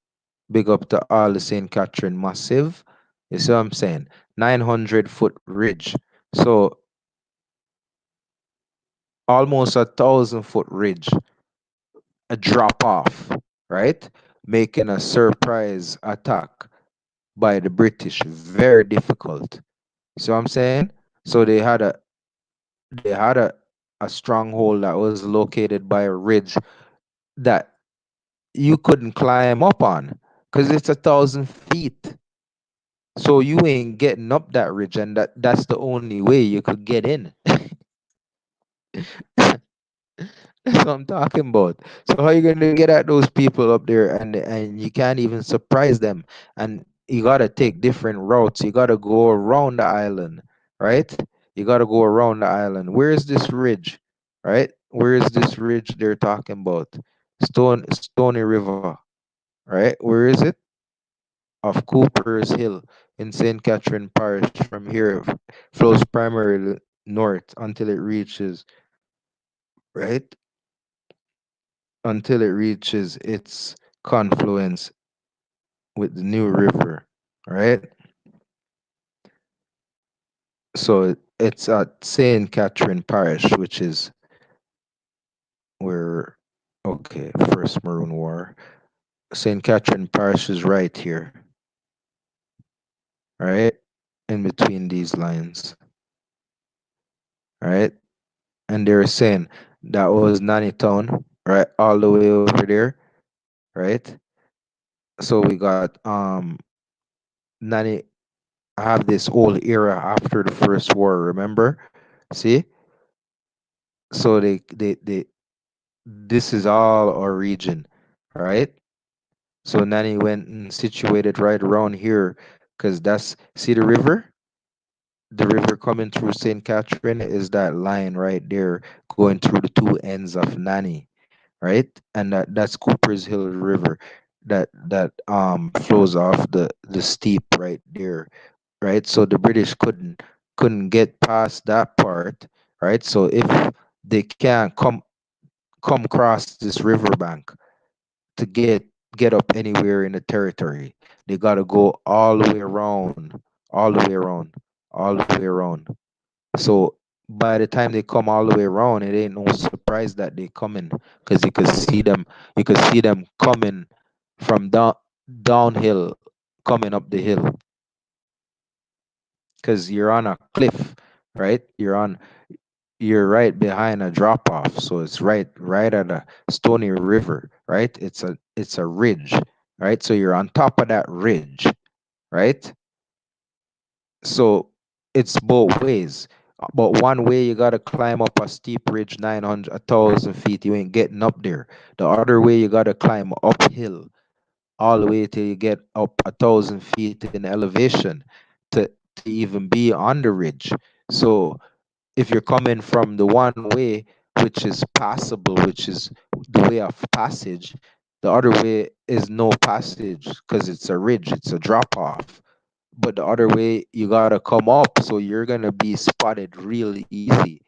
big up to all the St. Catherine Massive. You see what I'm saying? 900-foot ridge. So almost 1,000 foot ridge, a drop off, right? Making a surprise attack by the British very difficult. See what I'm saying? So they had a stronghold that was located by a ridge that you couldn't climb up on because it's 1,000 feet. So you ain't getting up that ridge, and that's the only way you could get in. That's what I'm talking about. So how you gonna get at those people up there, and you can't even surprise them, and you gotta take different routes. You gotta go around the island, right? You gotta go around the island. Where is this ridge, right? Where is this ridge they're talking about? Stony River, right? Where is it? Of Cooper's Hill in St. Catherine Parish. From here, flows primarily north until it reaches, right? Until it reaches its confluence with the New River, right? So it's at St. Catherine Parish, which is where, okay, First Maroon War. St. Catherine Parish is right here, right? In between these lines, right? And they were saying that was Nanny Town, right? All the way over there, right? So we got Nanny have this whole era after the first war, remember? See? So they this is all our region, right? So Nanny went and situated right around here because that's, see the river coming through St. Catherine is that line right there going through the two ends of Nanny, right? And that's Cooper's Hill River that flows off the steep right there, right? So the British couldn't get past that part, right? So if they can't come across this riverbank to get up anywhere in the territory, they gotta go all the way around, all the way around, all the way around. So by the time they come all the way around, it ain't no surprise that they coming, because you could see them coming from downhill, coming up the hill, because you're on a cliff, right? You're right behind a drop off, so it's right at a stony river, right? It's a ridge, right? So you're on top of that ridge, right? So it's both ways. But one way you gotta climb up a steep ridge, 900, 1,000 feet. You ain't getting up there. The other way you gotta climb uphill all the way till you get up 1,000 feet in elevation to even be on the ridge. So if you're coming from the one way, which is passable, which is the way of passage, the other way is no passage because it's a ridge, it's a drop off. But the other way, you gotta come up, so you're gonna be spotted really easy,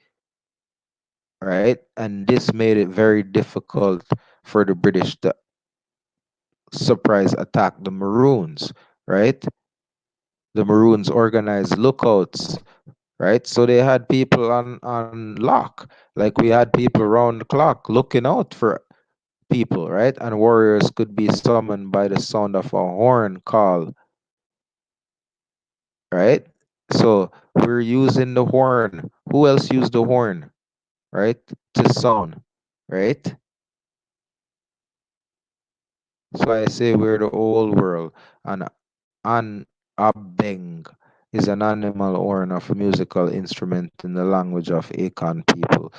right? And this made it very difficult for the British to surprise attack the Maroons, right? The Maroons organized lookouts, right? So they had people on lock. Like we had people around the clock looking out for people, right? And warriors could be summoned by the sound of a horn call, right? So we're using the horn. Who else used the horn, right? To sound, right? So I say we're the old world. And an abeng is an animal horn of a musical instrument in the language of Akan people,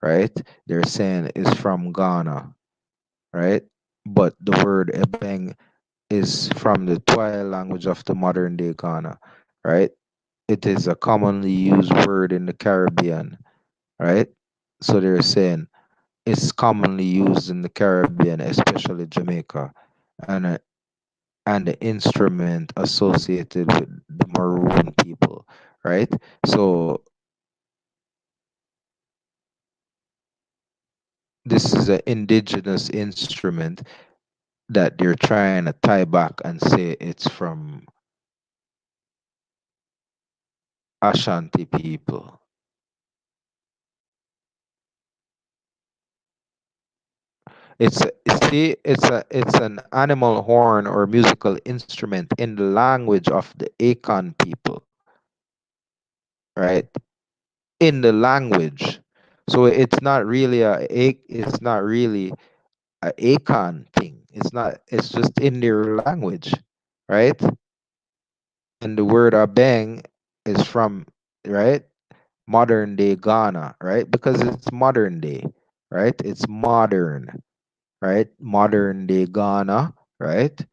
right? They're saying is from Ghana, right? But the word ebeng is from the Twi language of the modern day Ghana, right? It is a commonly used word in the Caribbean, right? So they're saying it's commonly used in the Caribbean, especially Jamaica, and the instrument associated with the Maroon people, right? So this is an indigenous instrument that they're trying to tie back and say it's from Ashanti people. It's an animal horn or musical instrument in the language of the Akan people, right? In the language. So it's not really a Akan thing. It's just in their language, right? And the word abeng is from, right, modern day Ghana, right? Because it's modern day, right? It's modern, right? Modern day Ghana, right?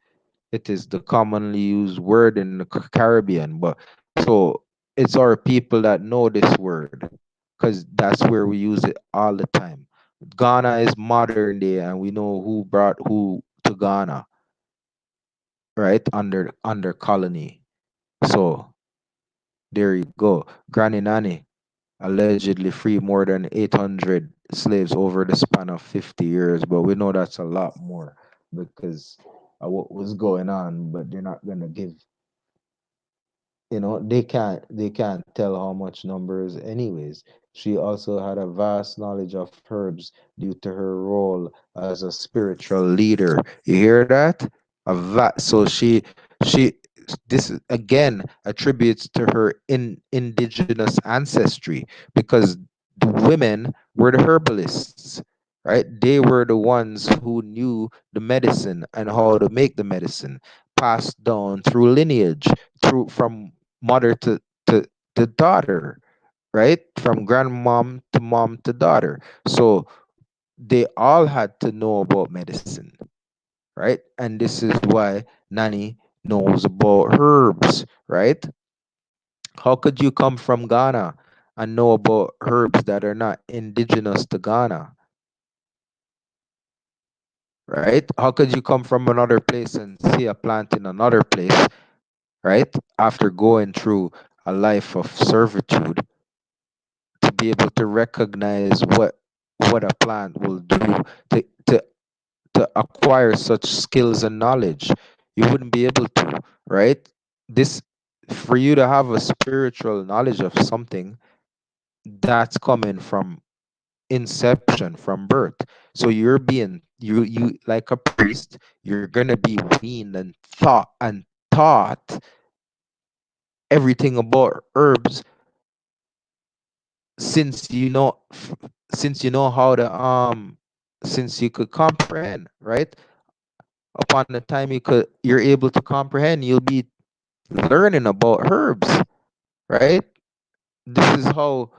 It is the commonly used word in the Caribbean, but so it's our people that know this word because that's where we use it all the time. Ghana is modern day, and we know who brought who to Ghana, right? Under colony. So there you go. Granny Nanny allegedly freed more than 800 slaves over the span of 50 years, but we know that's a lot more because of what was going on, but they're not going to give, they can't tell how much numbers anyways. She also had a vast knowledge of herbs due to her role as a spiritual leader. You hear that? So she this again attributes to her indigenous ancestry because the women were the herbalists, right? They were the ones who knew the medicine and how to make the medicine, passed down through lineage, through from mother to daughter, right? From grandmom to mom to daughter. So they all had to know about medicine, right? And this is why Nani knows about herbs, right? How could you come from Ghana and know about herbs that are not indigenous to Ghana, right? How could you come from another place and see a plant in another place, right? After going through a life of servitude, to be able to recognize what a plant will do, to to to acquire such skills and knowledge. You wouldn't be able to, right? This For you to have a spiritual knowledge of something, that's coming from inception, from birth. So you're being you like a priest, you're gonna be weaned and taught everything about herbs since since you know how to since you could comprehend, right? Upon the time you're able to comprehend, you'll be learning about herbs, right? This is how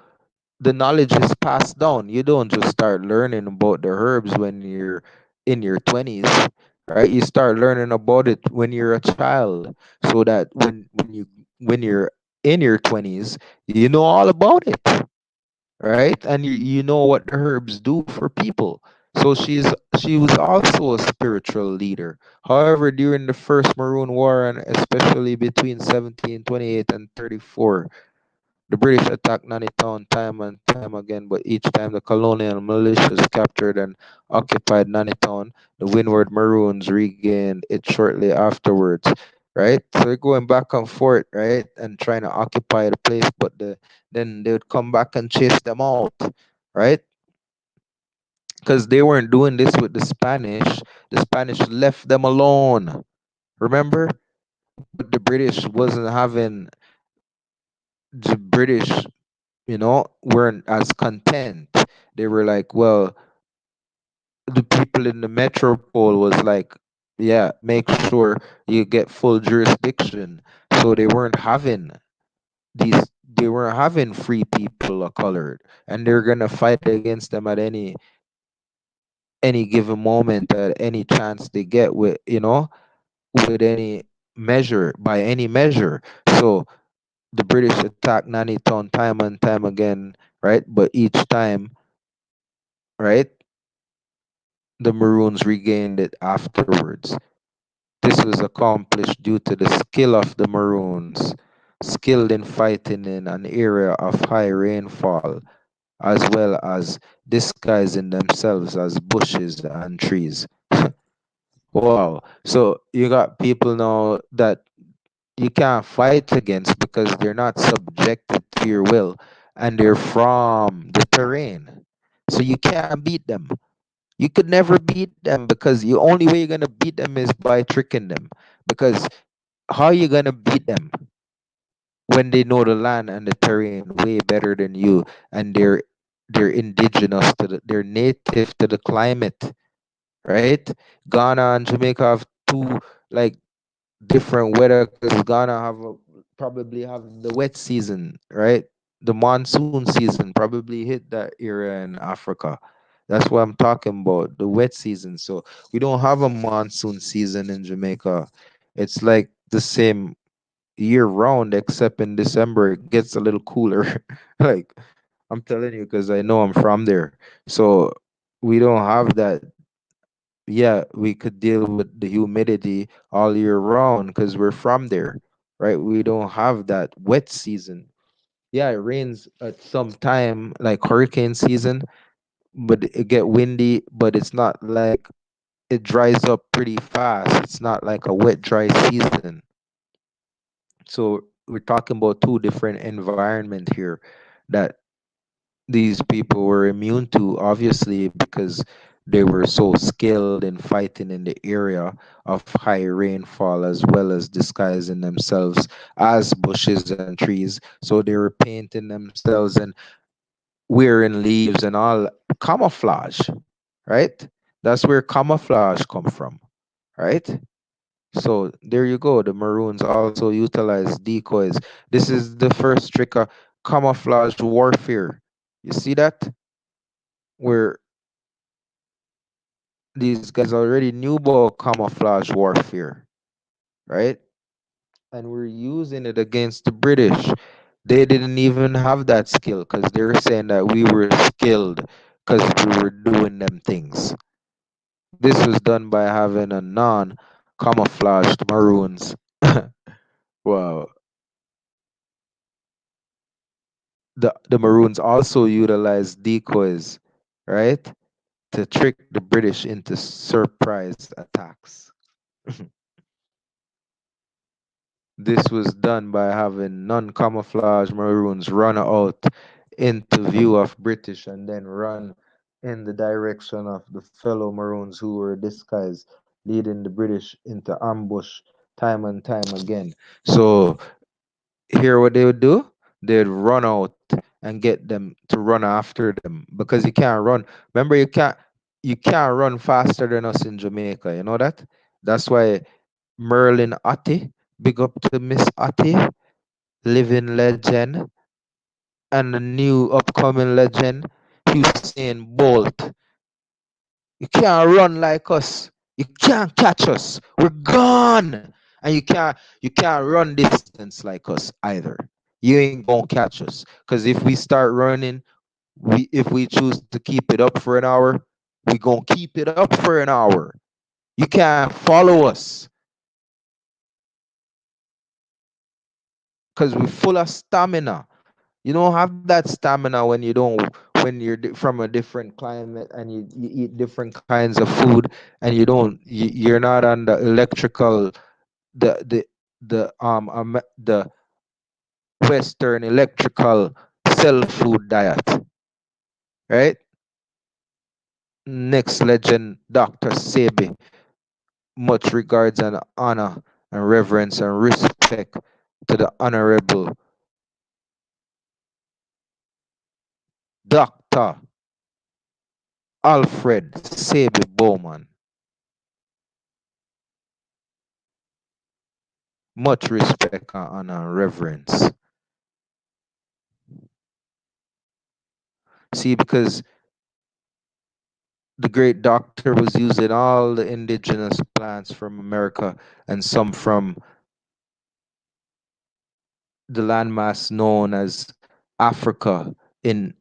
the knowledge is passed down. You don't just start learning about the herbs when you're in your 20s, right? You start learning about it when you're a child, so that when you're in your 20s, you know all about it, right? And you know what the herbs do for people. So she was also a spiritual leader. However, during the first Maroon War, and especially between 1728 and 34, the British attacked Nanny time and time again, but each time the colonial militias captured and occupied Nanny, the Windward Maroons regained it shortly afterwards. Right? So they're going back and forth, right? And trying to occupy the place, but then they would come back and chase them out, right? Because they weren't doing this with the Spanish. The Spanish left them alone. Remember? But the British wasn't having the British weren't as content. They were like, well, the people in the metropole was like, yeah, make sure you get full jurisdiction. So these they weren't having free people of colored, and they're gonna fight against them at any given moment, at any chance they get, with any measure, by any measure. So the British attacked Nannytown time and time again, right? But each time, right, the Maroons regained it afterwards. This was accomplished due to the skill of the Maroons, skilled in fighting in an area of high rainfall, as well as disguising themselves as bushes and trees. Wow. So you got people now that you can't fight against because they're not subjected to your will, and they're from the terrain. So you can't beat them. You could never beat them because the only way you're gonna beat them is by tricking them. Because how you gonna beat them when they know the land and the terrain way better than you, and they're indigenous to they're native to the climate, right? Ghana and Jamaica have two like different weather because Ghana probably have the wet season, right? The monsoon season probably hit that area in Africa. That's what I'm talking about, the wet season. So we don't have a monsoon season in Jamaica. It's like the same year round, except in December it gets a little cooler. Like I'm telling you, because I know I'm from there. So we don't have that. Yeah, we could deal with the humidity all year round because we're from there, right? We don't have that wet season. Yeah, it rains at some time, like hurricane season, but it get windy, but it's not like it dries up pretty fast. It's not like a wet, dry season. So we're talking about two different environment here that these people were immune to, obviously, because they were so skilled in fighting in the area of high rainfall as well as disguising themselves as bushes and trees. So they were painting themselves and wearing leaves and all camouflage, right? That's where camouflage come from, right? So there you go. The Maroons also utilize decoys. This is the first trick of camouflage warfare. You see that? Where these guys already knew about camouflage warfare, right? And we're using it against the British. They didn't even have that skill because they were saying that we were skilled because we were doing them things. This was done by having a non camouflaged Maroons. Wow. The Maroons also utilized decoys, right? To trick the British into surprise attacks. This was done by having non-camouflage Maroons run out into view of British and then run in the direction of the fellow Maroons who were disguised, leading the British into ambush time and time again. So here what they would do? They'd run out and get them to run after them because you can't run. Remember, you can't run faster than us in Jamaica. You know that? That's why Merlin Atty, big up to Miss Atty, living legend, and the new upcoming legend, Hussein Bolt. You can't run like us. You can't catch us. We're gone. And you can't run distance like us either. You ain't gonna catch us. Cause if we start running, if we choose to keep it up for an hour, we gonna keep it up for an hour. You can't follow us. Cause we're full of stamina. You don't have that stamina when you don't when you're from a different climate and you eat different kinds of food and you're not on the electrical the Western electrical cell food diet, right? Next legend, Dr. Sebi. Much regards and honor and reverence and respect to the honorable Dr. Alfred Sebi Bowman. Much respect and honor and reverence. See, because the great doctor was using all the indigenous plants from America and some from the landmass known as Africa in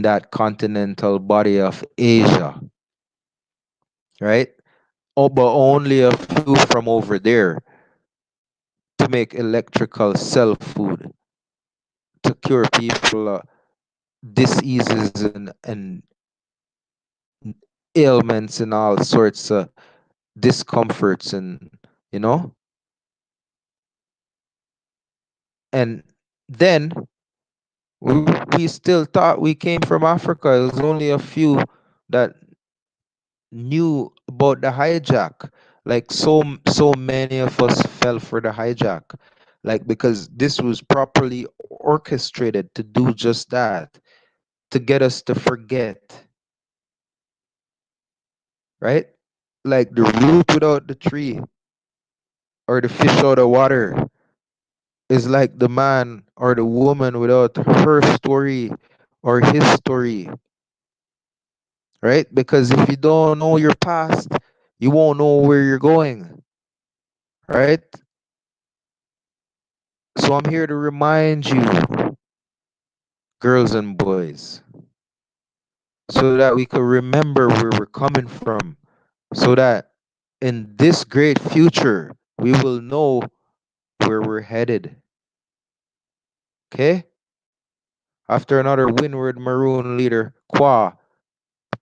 that continental body of Asia, right? Oh, but only a few from over there to make electrical cell food to cure people diseases and ailments and all sorts of discomforts and you know and then we, we still thought we came from Africa. It was only a few that knew about the hijack. Like so many of us fell for the hijack. Like because this was properly orchestrated to do just that, to get us to forget, right? Like the root without the tree or the fish out of water is like the man or the woman without her story or his story, right? Because if you don't know your past, you won't know where you're going, right? So I'm here to remind you, girls and boys, so that we can remember where we're coming from, so that in this great future, we will know where we're headed. Okay? After another windward Maroon leader, Kwa,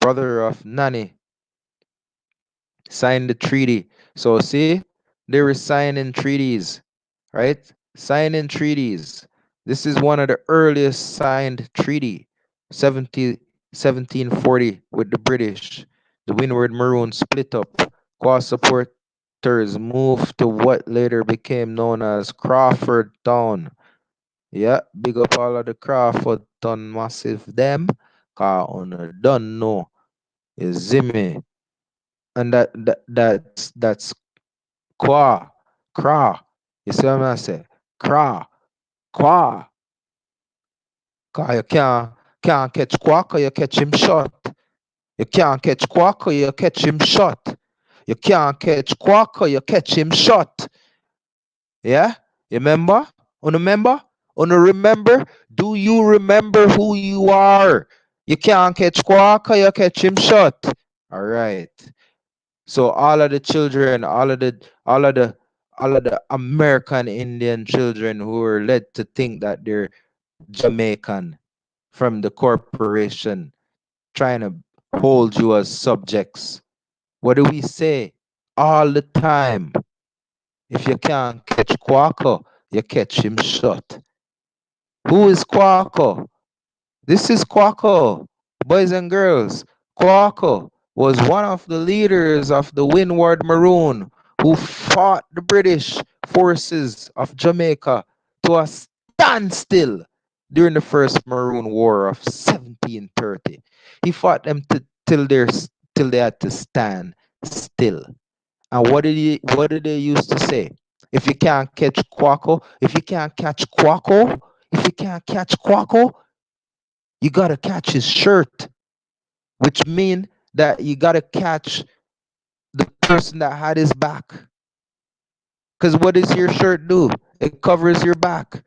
brother of Nanny, signed the treaty. So see, they were signing treaties, right? Signing treaties. This is one of the earliest signed treaty, 1740 with the British. The Windward Maroon split up. Qua supporters moved to what later became known as Crawford Town. Yeah, big up all of the Crawford Town massive them. On don't know. You see me? And that's Qua, cra. You see what I say? Cra, qua. Cause you can't catch Quack or you catch him shot. You can't catch Quack or you catch him shot. You can't catch Quack or you catch him shot. Yeah? You remember? Remember? Remember? Do you remember who you are? You can't catch Quack or you catch him shot. All right. So all of the children, all of the American Indian children who were led to think that they're Jamaican from the corporation trying to hold you as subjects. What do we say all the time? If you can't catch Quaco, you catch him shot. Who is Quaco? This is Quaco, boys and girls. Quaco was one of the leaders of the Windward Maroon who fought the British forces of Jamaica to a standstill during the First Maroon War of 1730. He fought them till they had to stand still. And what did they used to say? If you can't catch Quaco, if you can't catch Quaco, if you can't catch Quaco, you gotta catch his shirt, which mean that you gotta catch the person that had his back. Because what does your shirt do? It covers your back.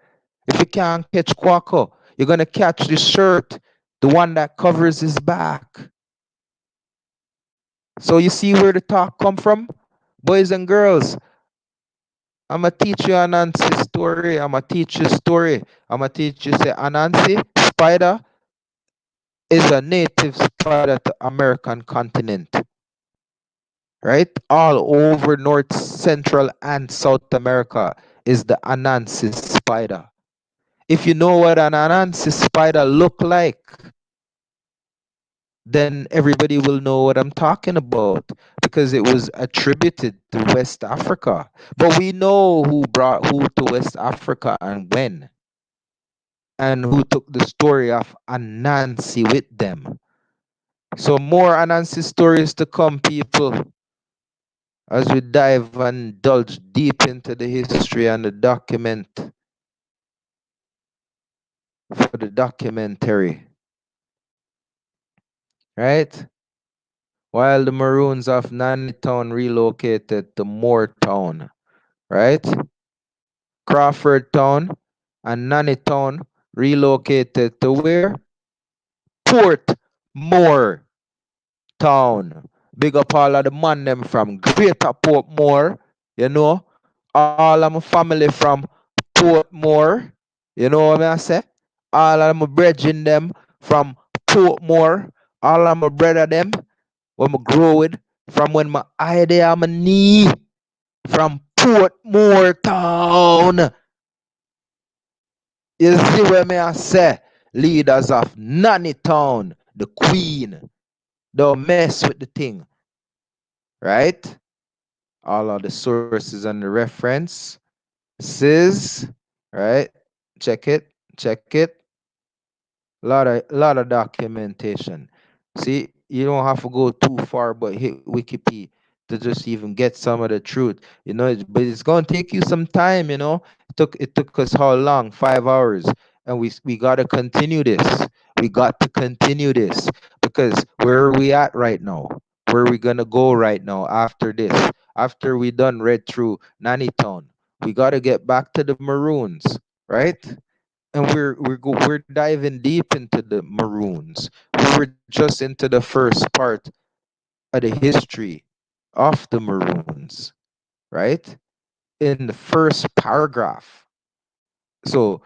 If you can't catch Quaco, you're gonna catch the shirt, the one that covers his back. So you see where the talk come from, boys and girls. I'ma teach you Anansi's story. I'ma teach you story. I'ma teach you say Anansi spider is a native spider to American continent. Right? All over North, Central, and South America is the Anansi spider. If you know what an Anansi spider look like, then everybody will know what I'm talking about because it was attributed to West Africa. But we know who brought who to West Africa and when, and who took the story of Anansi with them. So more Anansi stories to come, people, as we dive and indulge deep into the history and the document for the documentary. Right? While the Maroons of Nannytown relocated to Moortown, right? Crawford Town and Nannytown relocated to where? Port Moore Town. Big up all of the man them from Greater Portmore, you know. All of my family from Portmore, you know what I say? All of my brethren them from Portmore, all of my brother them, when I grow with, from when my eye there on my knee, from Portmore Town. You see what me I say? Leaders of Nannytown, the queen. Don't mess with the thing. right? All of the sources and the reference. Says, right? Check it, check it. Lot of documentation. See, you don't have to go too far, but hit Wikipedia to just even get some of the truth. You know, but it's gonna take you some time. You know, it took us how long? 5 hours, and we gotta continue this. We got to continue this because where are we at right now? Where are we gonna go right now after this? After we done read through Nanny Town, we gotta get back to the Maroons, right? And we're diving deep into the Maroons. We were just into the first part of the history of the Maroons, right? In the first paragraph. So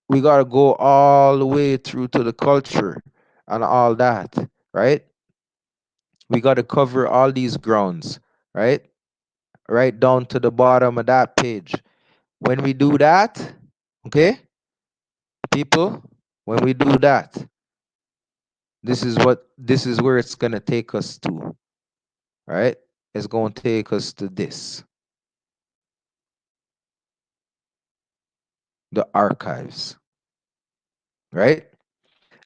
we gotta go all the way through to the culture and all that, right? We gotta cover all these grounds, right? Right down to the bottom of that page. When we do that, okay, people, when we do that, this is where it's gonna take us to, right? It's gonna take us to this, the archives, right?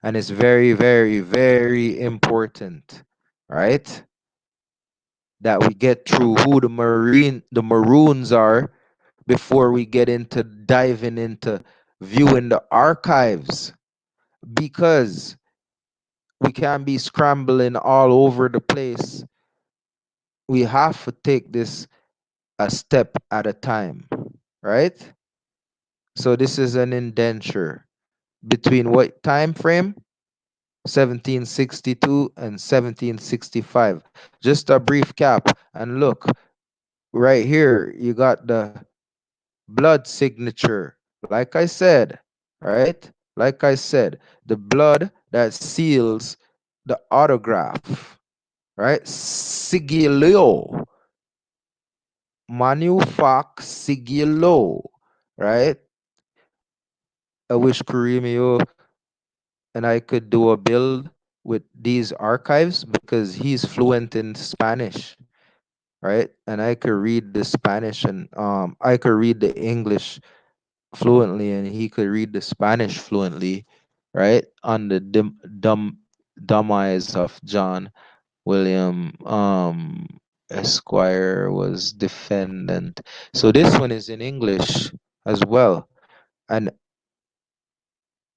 And it's very, very, very important, right? That we get through who the Maroons are before we get into diving into viewing the archives, because we can't be scrambling all over the place. We have to take this a step at a time, right? So this is an indenture between what time frame? 1762 and 1765. Just a brief cap. And look, right here, you got the blood signature. Like I said, right? Like I said, the blood that seals the autograph, right? Sigilio. Manufac sigilo, right? I wish Karimio and I could do a build with these archives because he's fluent in Spanish, right? And I could read the Spanish and I could read the English fluently and he could read the Spanish fluently, right? On the dumb eyes of John William Esquire was defendant. So this one is in English as well. And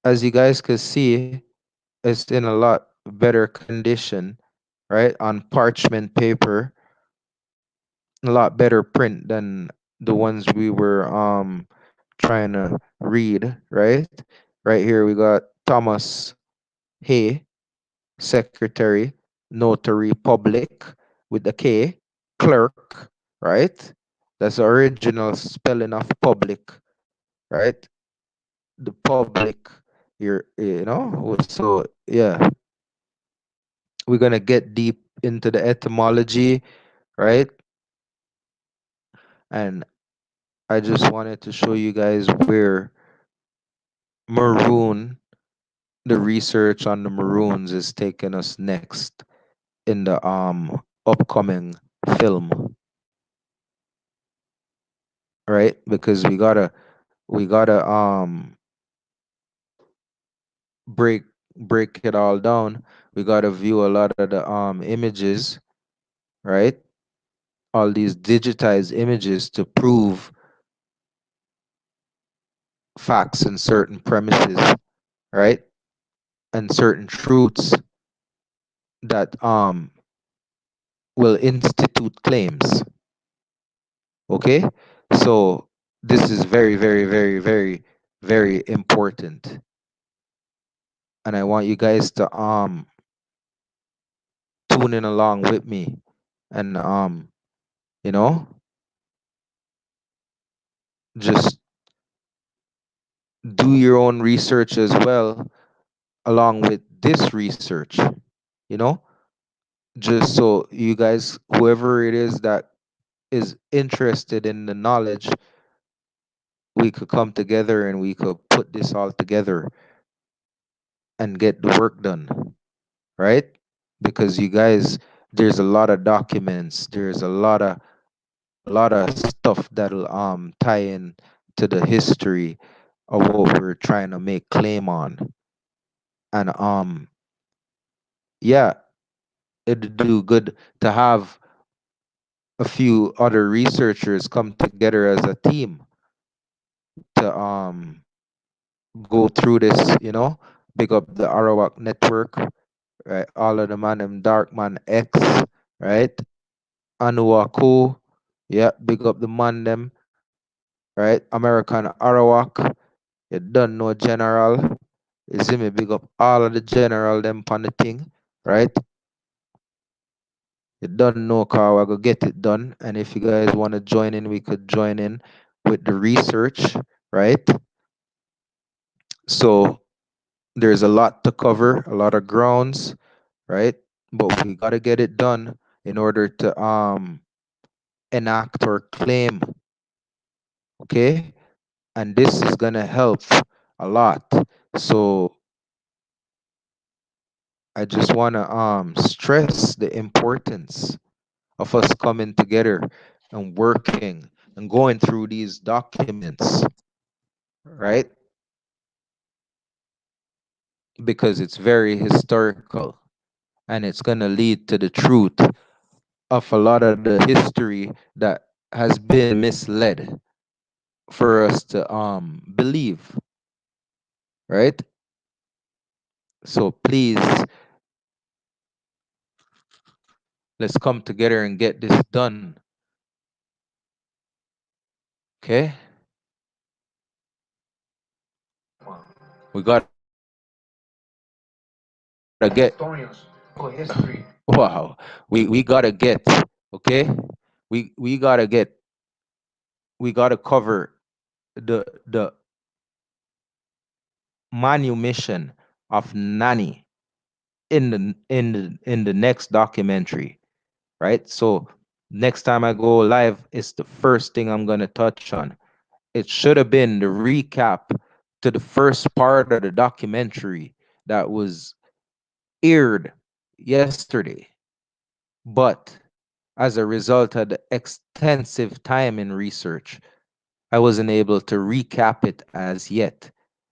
as you guys can see, it's in a lot better condition, right? On parchment paper, a lot better print than the ones we were trying to read, right? Right here we got Thomas Hay, secretary, notary public with a K, clerk, right? That's the original spelling of public, right? The public, you know, so yeah, we're gonna get deep into the etymology, right? And I just wanted to show you guys where Maroon, the research on the Maroons is taking us next in the upcoming film, right? Because we gotta break break it all down. We gotta view a lot of the images, right? All these digitized images to prove facts and certain premises, right? And certain truths that will institute claims. Okay? So this is very, very, very, very, very important. And I want you guys to tune in along with me and you know, just do your own research as well along with this research, you know, just so you guys, whoever it is that is interested in the knowledge, we could come together and we could put this all together and get the work done, right? Because you guys there's a lot of documents. There's a lot of stuff that'll tie in to the history of what we're trying to make claim on. And yeah, it'd do good to have a few other researchers come together as a team to go through this, you know, big up the Arawak network, right? All of the man them Dark Man X, right? Anuaku, yeah, big up the man them, right? American Arawak, you don't know general. You see me big up all of the general them on the thing, right? You don't know how I go get it done. And if you guys want to join in, we could join in with the research, right? So there's a lot to cover, a lot of grounds, right? But we gotta get it done in order to enact or claim, okay? And this is gonna help a lot. So I just wanna stress the importance of us coming together and working and going through these documents, right? Because it's very historical and it's gonna lead to the truth of a lot of the history that has been misled for us to believe, right? So please, let's come together and get this done. Okay? We got to get wow. We gotta get, okay? We gotta get, we gotta cover the manumission of Nanny in the next documentary, right? So next time I go live, it's the first thing I'm gonna touch on. It should have been the recap to the first part of the documentary that was aired yesterday. But as a result of the extensive time in research, I wasn't able to recap it as yet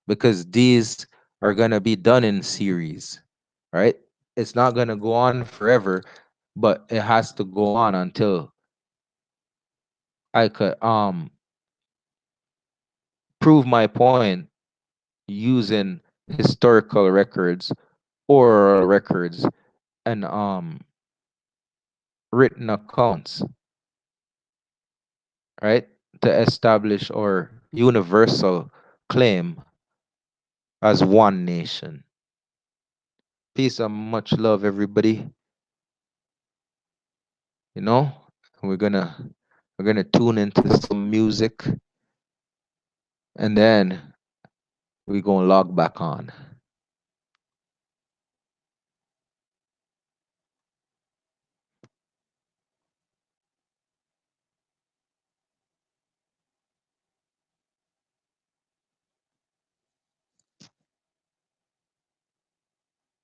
because these are going to be done in series, right? It's not going to go on forever, but it has to go on until I could prove my point using historical records, oral records, and written accounts, right? To establish our universal claim as one nation. Peace and much love, everybody. You know, we're gonna tune into some music, and then we're gonna log back on.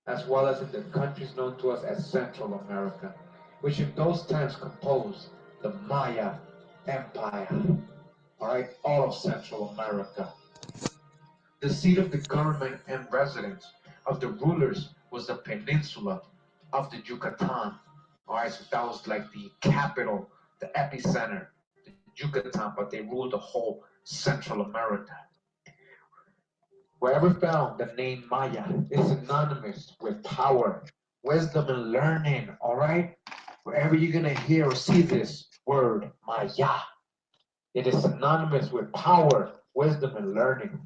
As well as in the countries known to us as Central America, which in those times composed the Maya Empire. All right, all of Central America. The seat of the government and residence of the rulers was the peninsula of the Yucatan. All right, so that was like the capital, the epicenter, the Yucatan, but they ruled the whole Central America. Wherever found, the name Maya is synonymous with power, wisdom, and learning, all right? Wherever you're going to hear or see this word, Maya, it is synonymous with power, wisdom, and learning.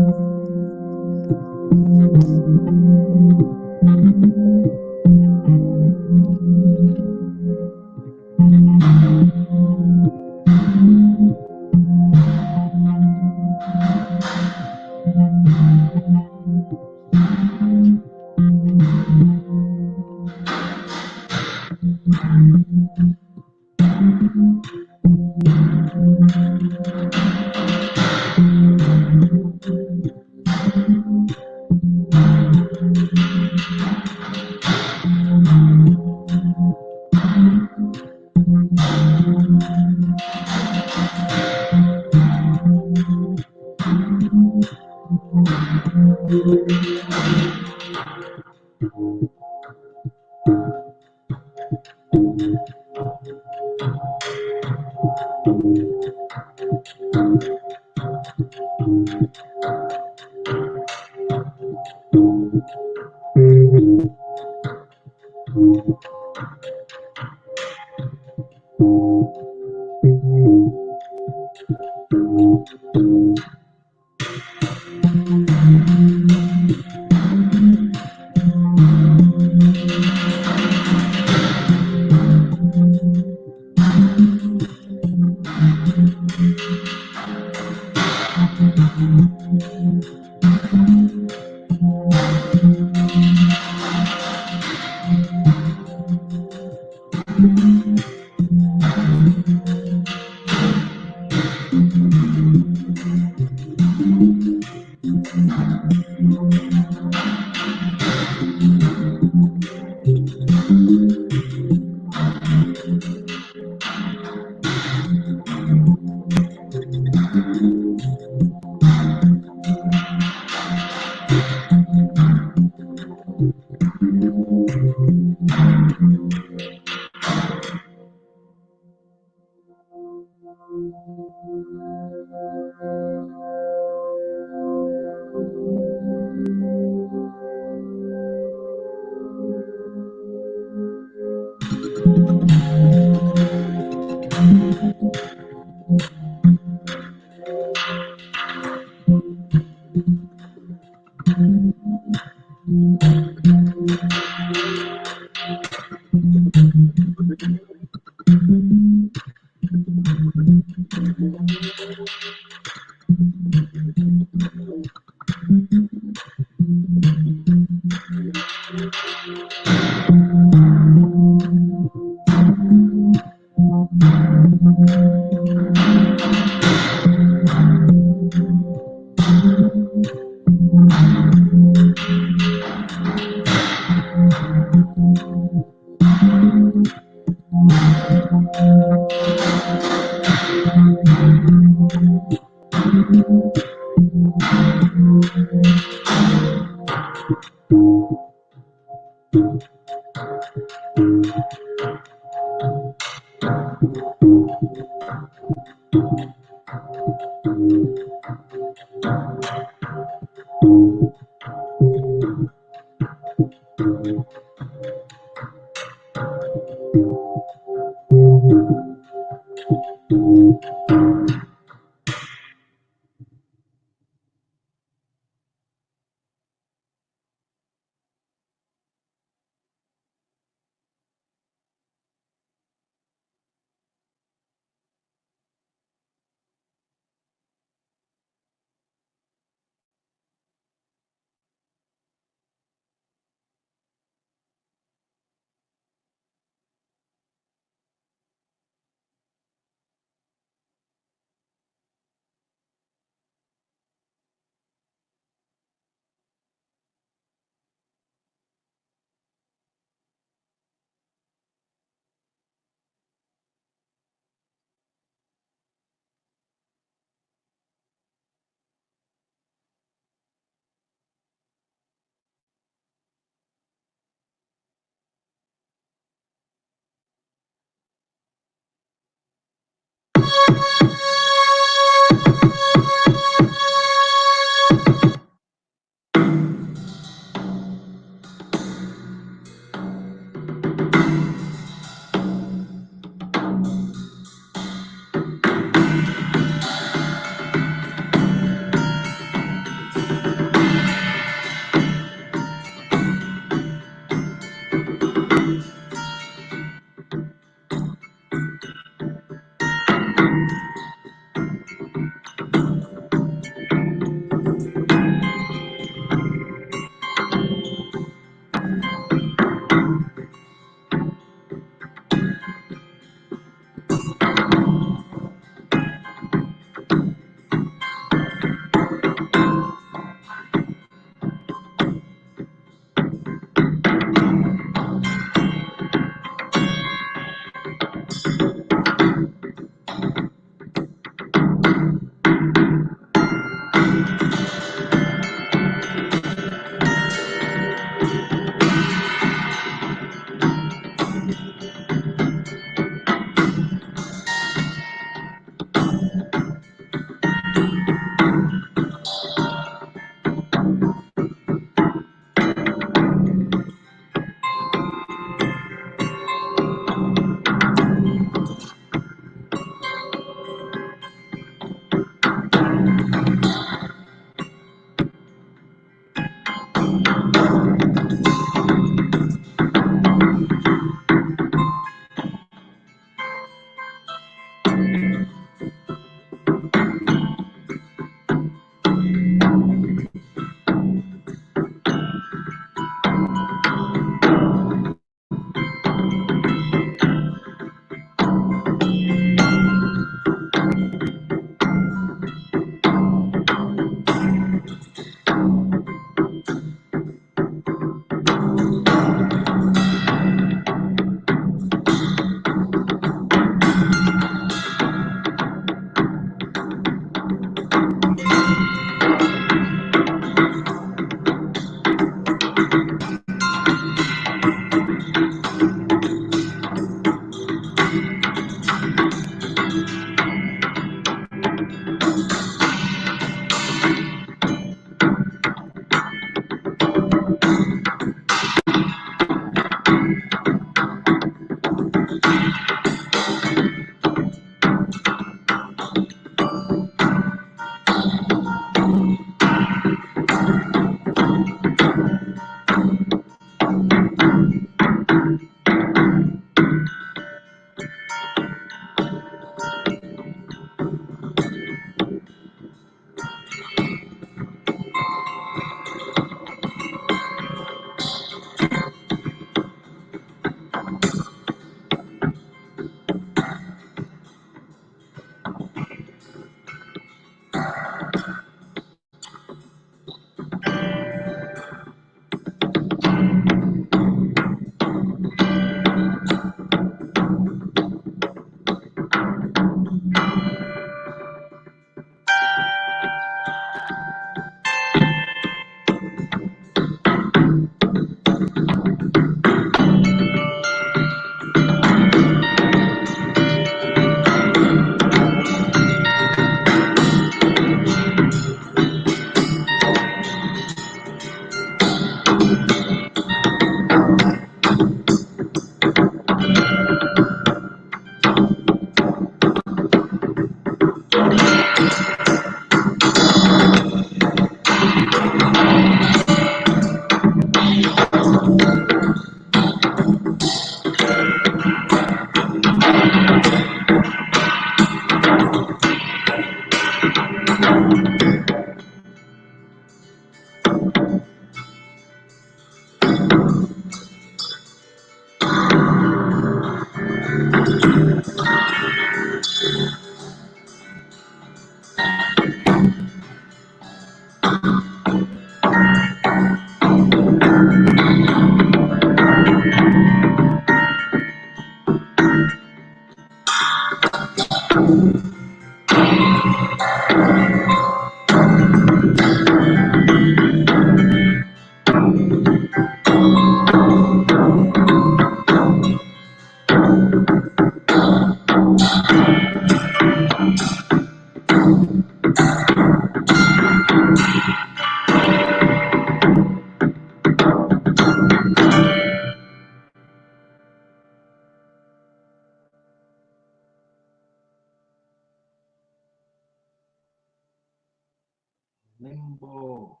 Limbo.